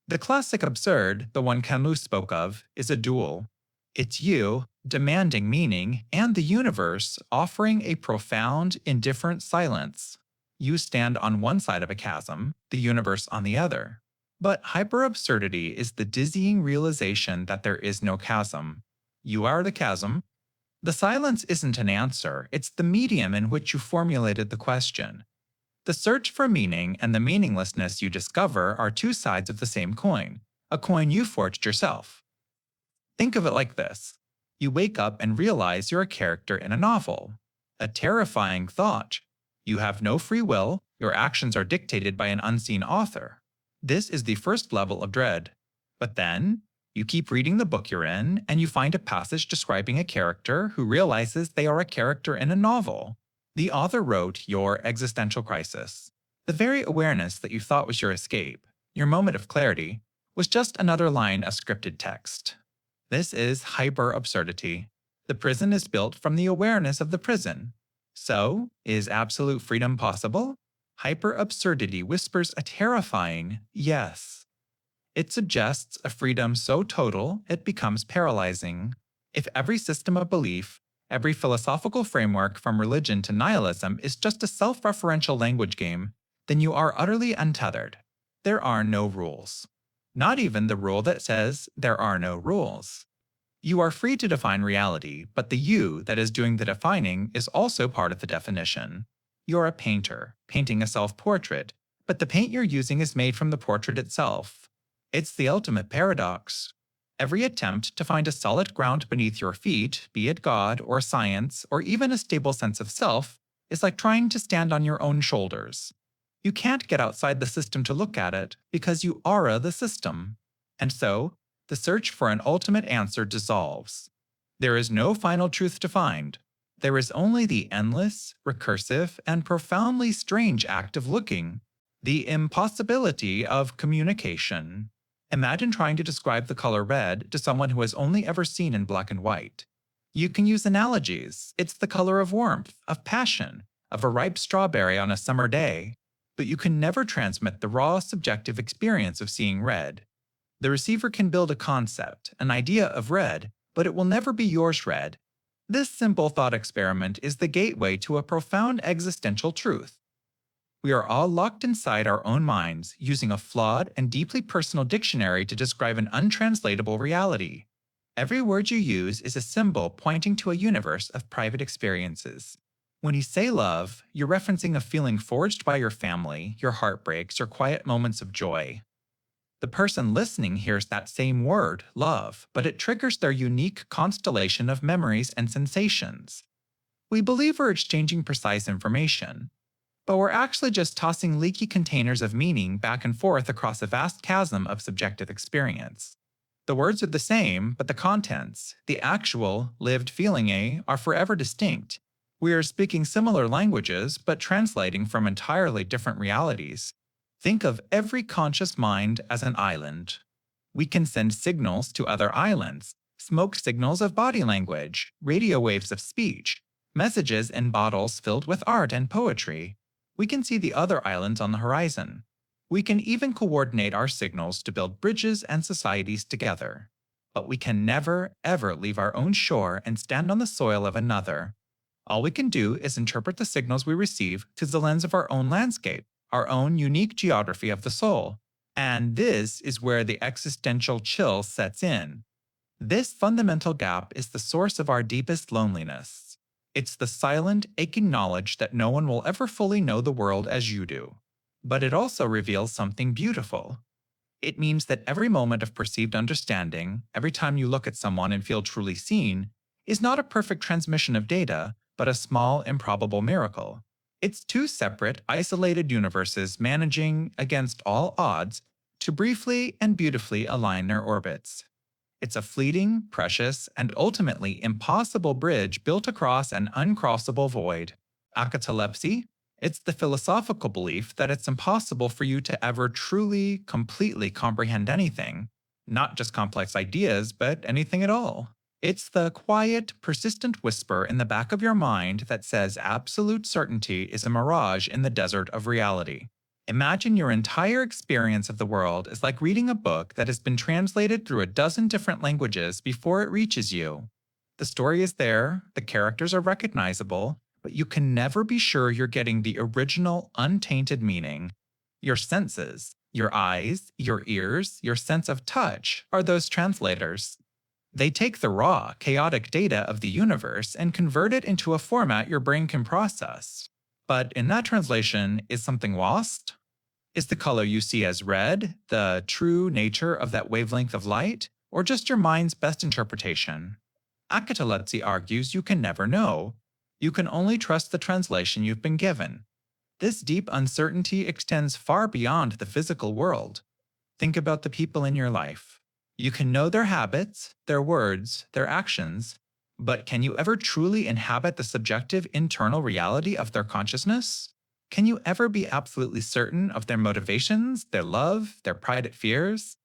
A: The classic absurd, the one Camus spoke of, is a duel. It's you demanding meaning and the universe offering a profound, indifferent silence. You stand on one side of a chasm, the universe on the other. But hyperabsurdity is the dizzying realization that there is no chasm. You are the chasm. The silence isn't an answer, it's the medium in which you formulated the question. The search for meaning and the meaninglessness you discover are two sides of the same coin, a coin you forged yourself. Think of it like this. You wake up and realize you're a character in a novel. A terrifying thought. You have no free will, your actions are dictated by an unseen author. This is the first level of dread. But then, you keep reading the book you're in, and you find a passage describing a character who realizes they are a character in a novel. The author wrote your existential crisis. The very awareness that you thought was your escape, your moment of clarity, was just another line of scripted text. This is hyper-absurdity. The prison is built from the awareness of the prison. So, is absolute freedom possible? Hyper-absurdity whispers a terrifying yes. It suggests a freedom so total it becomes paralyzing. If every system of belief, every philosophical framework from religion to nihilism is just a self-referential language game, then you are utterly untethered. There are no rules. Not even the rule that says there are no rules. You are free to define reality, but the you that is doing the defining is also part of the definition. You're a painter, painting a self-portrait, but the paint you're using is made from the portrait itself. It's the ultimate paradox. Every attempt to find a solid ground beneath your feet, be it God or science or even a stable sense of self, is like trying to stand on your own shoulders. You can't get outside the system to look at it because you are the system. And so, the search for an ultimate answer dissolves. There is no final truth to find. There is only the endless, recursive, and profoundly strange act of looking, the impossibility of communication. Imagine trying to describe the color red to someone who has only ever seen in black and white. You can use analogies. It's the color of warmth, of passion, of a ripe strawberry on a summer day. But you can never transmit the raw, subjective experience of seeing red. The receiver can build a concept, an idea of red, but it will never be yours red. This simple thought experiment is the gateway to a profound existential truth. We are all locked inside our own minds, using a flawed and deeply personal dictionary to describe an untranslatable reality. Every word you use is a symbol pointing to a universe of private experiences. When you say love, you're referencing a feeling forged by your family, your heartbreaks, your quiet moments of joy. The person listening hears that same word, love, but it triggers their unique constellation of memories and sensations. We believe we're exchanging precise information, but we're actually just tossing leaky containers of meaning back and forth across a vast chasm of subjective experience. The words are the same, but the contents, the actual, lived feeling, are forever distinct. We are speaking similar languages, but translating from entirely different realities. Think of every conscious mind as an island. We can send signals to other islands, smoke signals of body language, radio waves of speech, messages in bottles filled with art and poetry. We can see the other islands on the horizon. We can even coordinate our signals to build bridges and societies together. But we can never, ever leave our own shore and stand on the soil of another. All we can do is interpret the signals we receive through the lens of our own landscape, our own unique geography of the soul. And this is where the existential chill sets in. This fundamental gap is the source of our deepest loneliness. It's the silent, aching knowledge that no one will ever fully know the world as you do. But it also reveals something beautiful. It means that every moment of perceived understanding, every time you look at someone and feel truly seen, is not a perfect transmission of data, but a small, improbable miracle. It's two separate, isolated universes managing, against all odds, to briefly and beautifully align their orbits. It's a fleeting, precious, and ultimately impossible bridge built across an uncrossable void. Acatalepsy? It's the philosophical belief that it's impossible for you to ever truly, completely comprehend anything, not just complex ideas, but anything at all. It's the quiet, persistent whisper in the back of your mind that says absolute certainty is a mirage in the desert of reality. Imagine your entire experience of the world is like reading a book that has been translated through a dozen different languages before it reaches you. The story is there, the characters are recognizable, but you can never be sure you're getting the original, untainted meaning. Your senses, your eyes, your ears, your sense of touch are those translators. They take the raw, chaotic data of the universe and convert it into a format your brain can process. But in that translation, is something lost? Is the color you see as red the true nature of that wavelength of light, or just your mind's best interpretation? Acatalepsy argues you can never know. You can only trust the translation you've been given. This deep uncertainty extends far beyond the physical world. Think about the people in your life. You can know their habits, their words, their actions, but can you ever truly inhabit the subjective internal reality of their consciousness? Can you ever be absolutely certain of their motivations, their love, their private fears?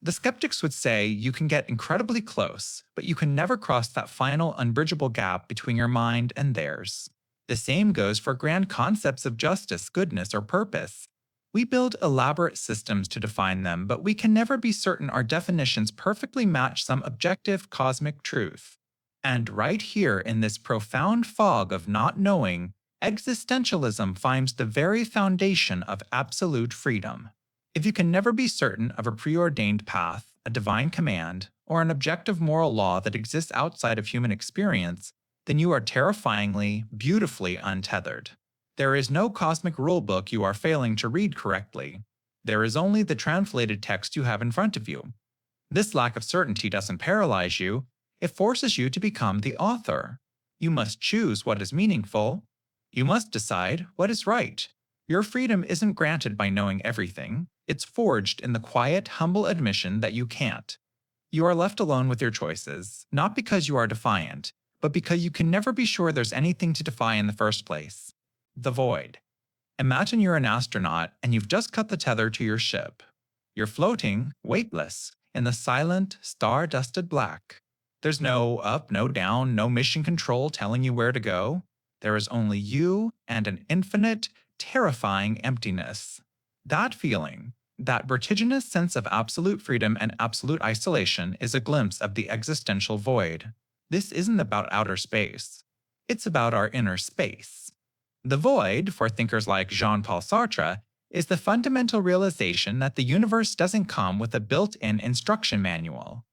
A: The skeptics would say you can get incredibly close, but you can never cross that final unbridgeable gap between your mind and theirs. The same goes for grand concepts of justice, goodness, or purpose. We build elaborate systems to define them, but we can never be certain our definitions perfectly match some objective cosmic truth. And right here in this profound fog of not knowing, existentialism finds the very foundation of absolute freedom. If you can never be certain of a preordained path, a divine command, or an objective moral law that exists outside of human experience, then you are terrifyingly, beautifully untethered. There is no cosmic rulebook you are failing to read correctly. There is only the translated text you have in front of you. This lack of certainty doesn't paralyze you, it forces you to become the author. You must choose what is meaningful. You must decide what is right. Your freedom isn't granted by knowing everything. It's forged in the quiet, humble admission that you can't. You are left alone with your choices, not because you are defiant, but because you can never be sure there's anything to defy in the first place. The void. Imagine you're an astronaut and you've just cut the tether to your ship. You're floating, weightless, in the silent, star-dusted black. There's no up, no down, no mission control telling you where to go. There is only you and an infinite, terrifying emptiness. That feeling, that vertiginous sense of absolute freedom and absolute isolation is a glimpse of the existential void. This isn't about outer space. It's about our inner space. The void, for thinkers like Jean-Paul Sartre, is the fundamental realization that the universe doesn't come with a built-in instruction manual.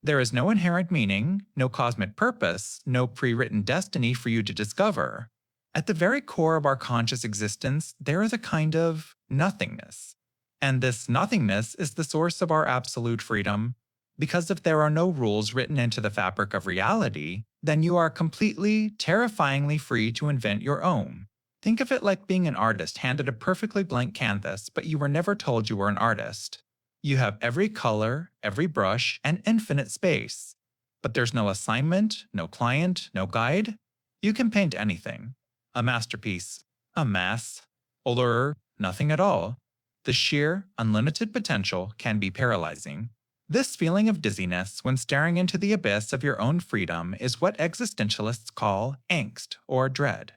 A: There is no inherent meaning, no cosmic purpose, no pre-written destiny for you to discover. At the very core of our conscious existence, there is a kind of nothingness. And this nothingness is the source of our absolute freedom. Because if there are no rules written into the fabric of reality, then you are completely, terrifyingly free to invent your own. Think of it like being an artist handed a perfectly blank canvas, but you were never told you were an artist. You have every color, every brush, and infinite space. But there's no assignment, no client, no guide. You can paint anything. A masterpiece, a mess, or nothing at all. The sheer, unlimited potential can be paralyzing. This feeling of dizziness when staring into the abyss of your own freedom is what existentialists call angst or dread.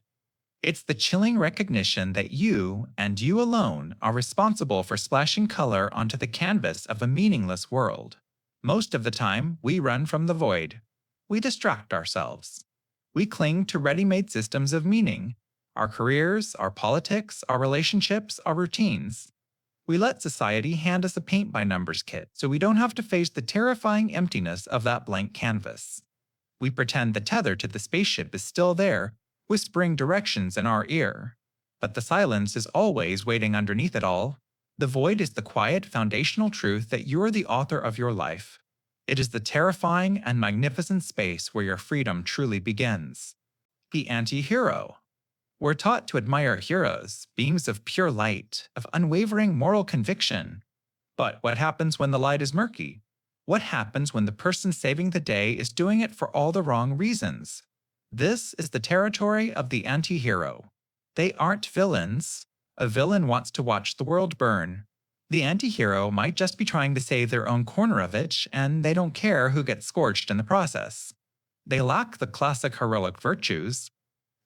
A: It's the chilling recognition that you, and you alone, are responsible for splashing color onto the canvas of a meaningless world. Most of the time, we run from the void. We distract ourselves. We cling to ready-made systems of meaning, our careers, our politics, our relationships, our routines. We let society hand us a paint-by-numbers kit so we don't have to face the terrifying emptiness of that blank canvas. We pretend the tether to the spaceship is still there, whispering directions in our ear. But the silence is always waiting underneath it all. The void is the quiet, foundational truth that you are the author of your life. It is the terrifying and magnificent space where your freedom truly begins. The anti-hero. We're taught to admire heroes, beings of pure light, of unwavering moral conviction. But what happens when the light is murky? What happens when the person saving the day is doing it for all the wrong reasons? This is the territory of the anti-hero. They aren't villains. A villain wants to watch the world burn. The anti-hero might just be trying to save their own corner of it, and they don't care who gets scorched in the process. They lack the classic heroic virtues.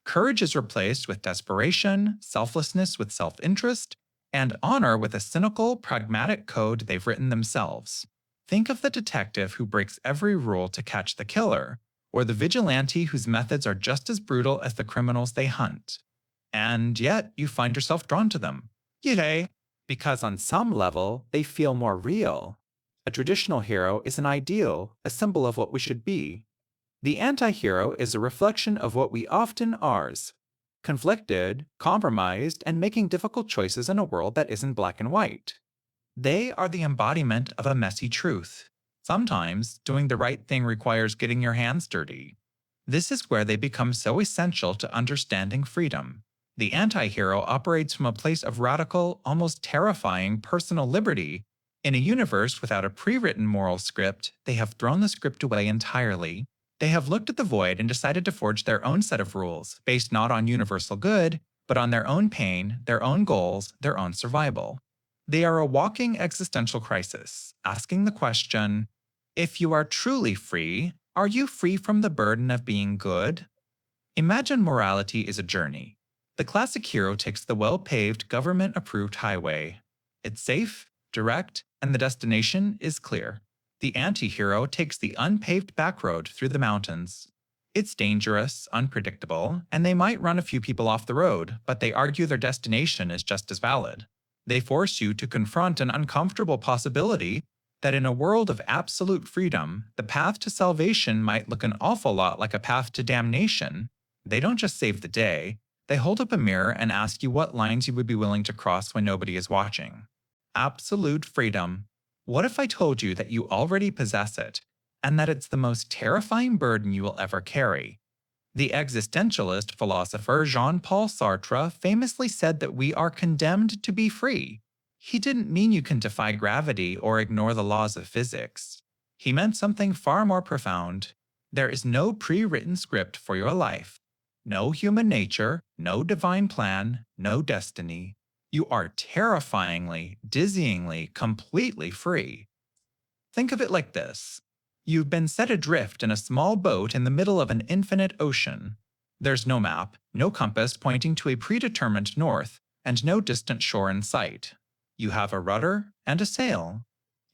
A: Courage is replaced with desperation, selflessness with self-interest, and honor with a cynical, pragmatic code they've written themselves. Think of the detective who breaks every rule to catch the killer, or the vigilante whose methods are just as brutal as the criminals they hunt. And yet, you find yourself drawn to them. Yay! Because on some level, they feel more real. A traditional hero is an ideal, a symbol of what we should be. The anti-hero is a reflection of what we often are: conflicted, compromised, and making difficult choices in a world that isn't black and white. They are the embodiment of a messy truth. Sometimes, doing the right thing requires getting your hands dirty. This is where they become so essential to understanding freedom. The anti-hero operates from a place of radical, almost terrifying personal liberty. In a universe without a pre-written moral script, they have thrown the script away entirely. They have looked at the void and decided to forge their own set of rules, based not on universal good, but on their own pain, their own goals, their own survival. They are a walking existential crisis, asking the question, if you are truly free, are you free from the burden of being good? Imagine morality is a journey. The classic hero takes the well-paved, government-approved highway. It's safe, direct, and the destination is clear. The anti-hero takes the unpaved back road through the mountains. It's dangerous, unpredictable, and they might run a few people off the road, but they argue their destination is just as valid. They force you to confront an uncomfortable possibility that in a world of absolute freedom, the path to salvation might look an awful lot like a path to damnation. They don't just save the day. They hold up a mirror and ask you what lines you would be willing to cross when nobody is watching. Absolute freedom. What if I told you that you already possess it, and that it's the most terrifying burden you will ever carry? The existentialist philosopher Jean-Paul Sartre famously said that we are condemned to be free. He didn't mean you can defy gravity or ignore the laws of physics. He meant something far more profound. There is no pre-written script for your life. No human nature, no divine plan, no destiny. You are terrifyingly, dizzyingly, completely free. Think of it like this. You've been set adrift in a small boat in the middle of an infinite ocean. There's no map, no compass pointing to a predetermined north, and no distant shore in sight. You have a rudder and a sail.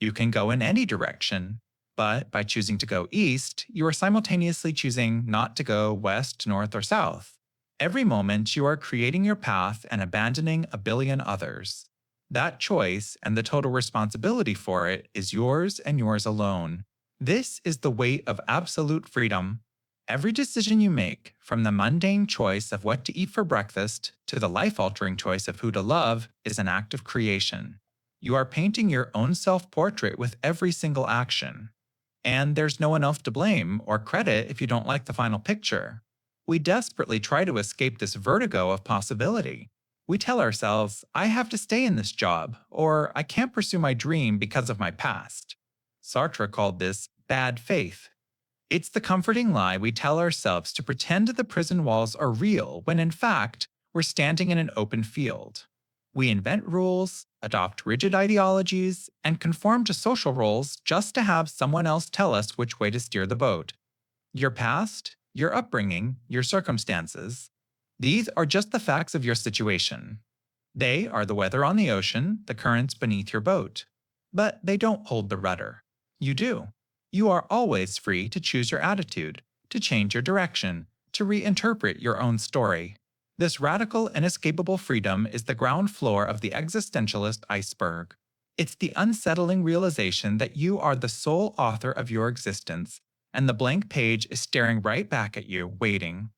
A: You can go in any direction, but by choosing to go east, you are simultaneously choosing not to go west, north, or south. Every moment, you are creating your path and abandoning a billion others. That choice and the total responsibility for it is yours and yours alone. This is the weight of absolute freedom. Every decision you make, from the mundane choice of what to eat for breakfast to the life-altering choice of who to love, is an act of creation. You are painting your own self-portrait with every single action. And there's no one else to blame or credit if you don't like the final picture. We desperately try to escape this vertigo of possibility. We tell ourselves, I have to stay in this job, or I can't pursue my dream because of my past. Sartre called this bad faith. It's the comforting lie we tell ourselves to pretend the prison walls are real when in fact, we're standing in an open field. We invent rules, adopt rigid ideologies, and conform to social roles just to have someone else tell us which way to steer the boat. Your past, your upbringing, your circumstances. These are just the facts of your situation. They are the weather on the ocean, the currents beneath your boat. But they don't hold the rudder. You do. You are always free to choose your attitude, to change your direction, to reinterpret your own story. This radical, inescapable freedom is the ground floor of the existentialist iceberg. It's the unsettling realization that you are the sole author of your existence, and the blank page is staring right back at you, waiting.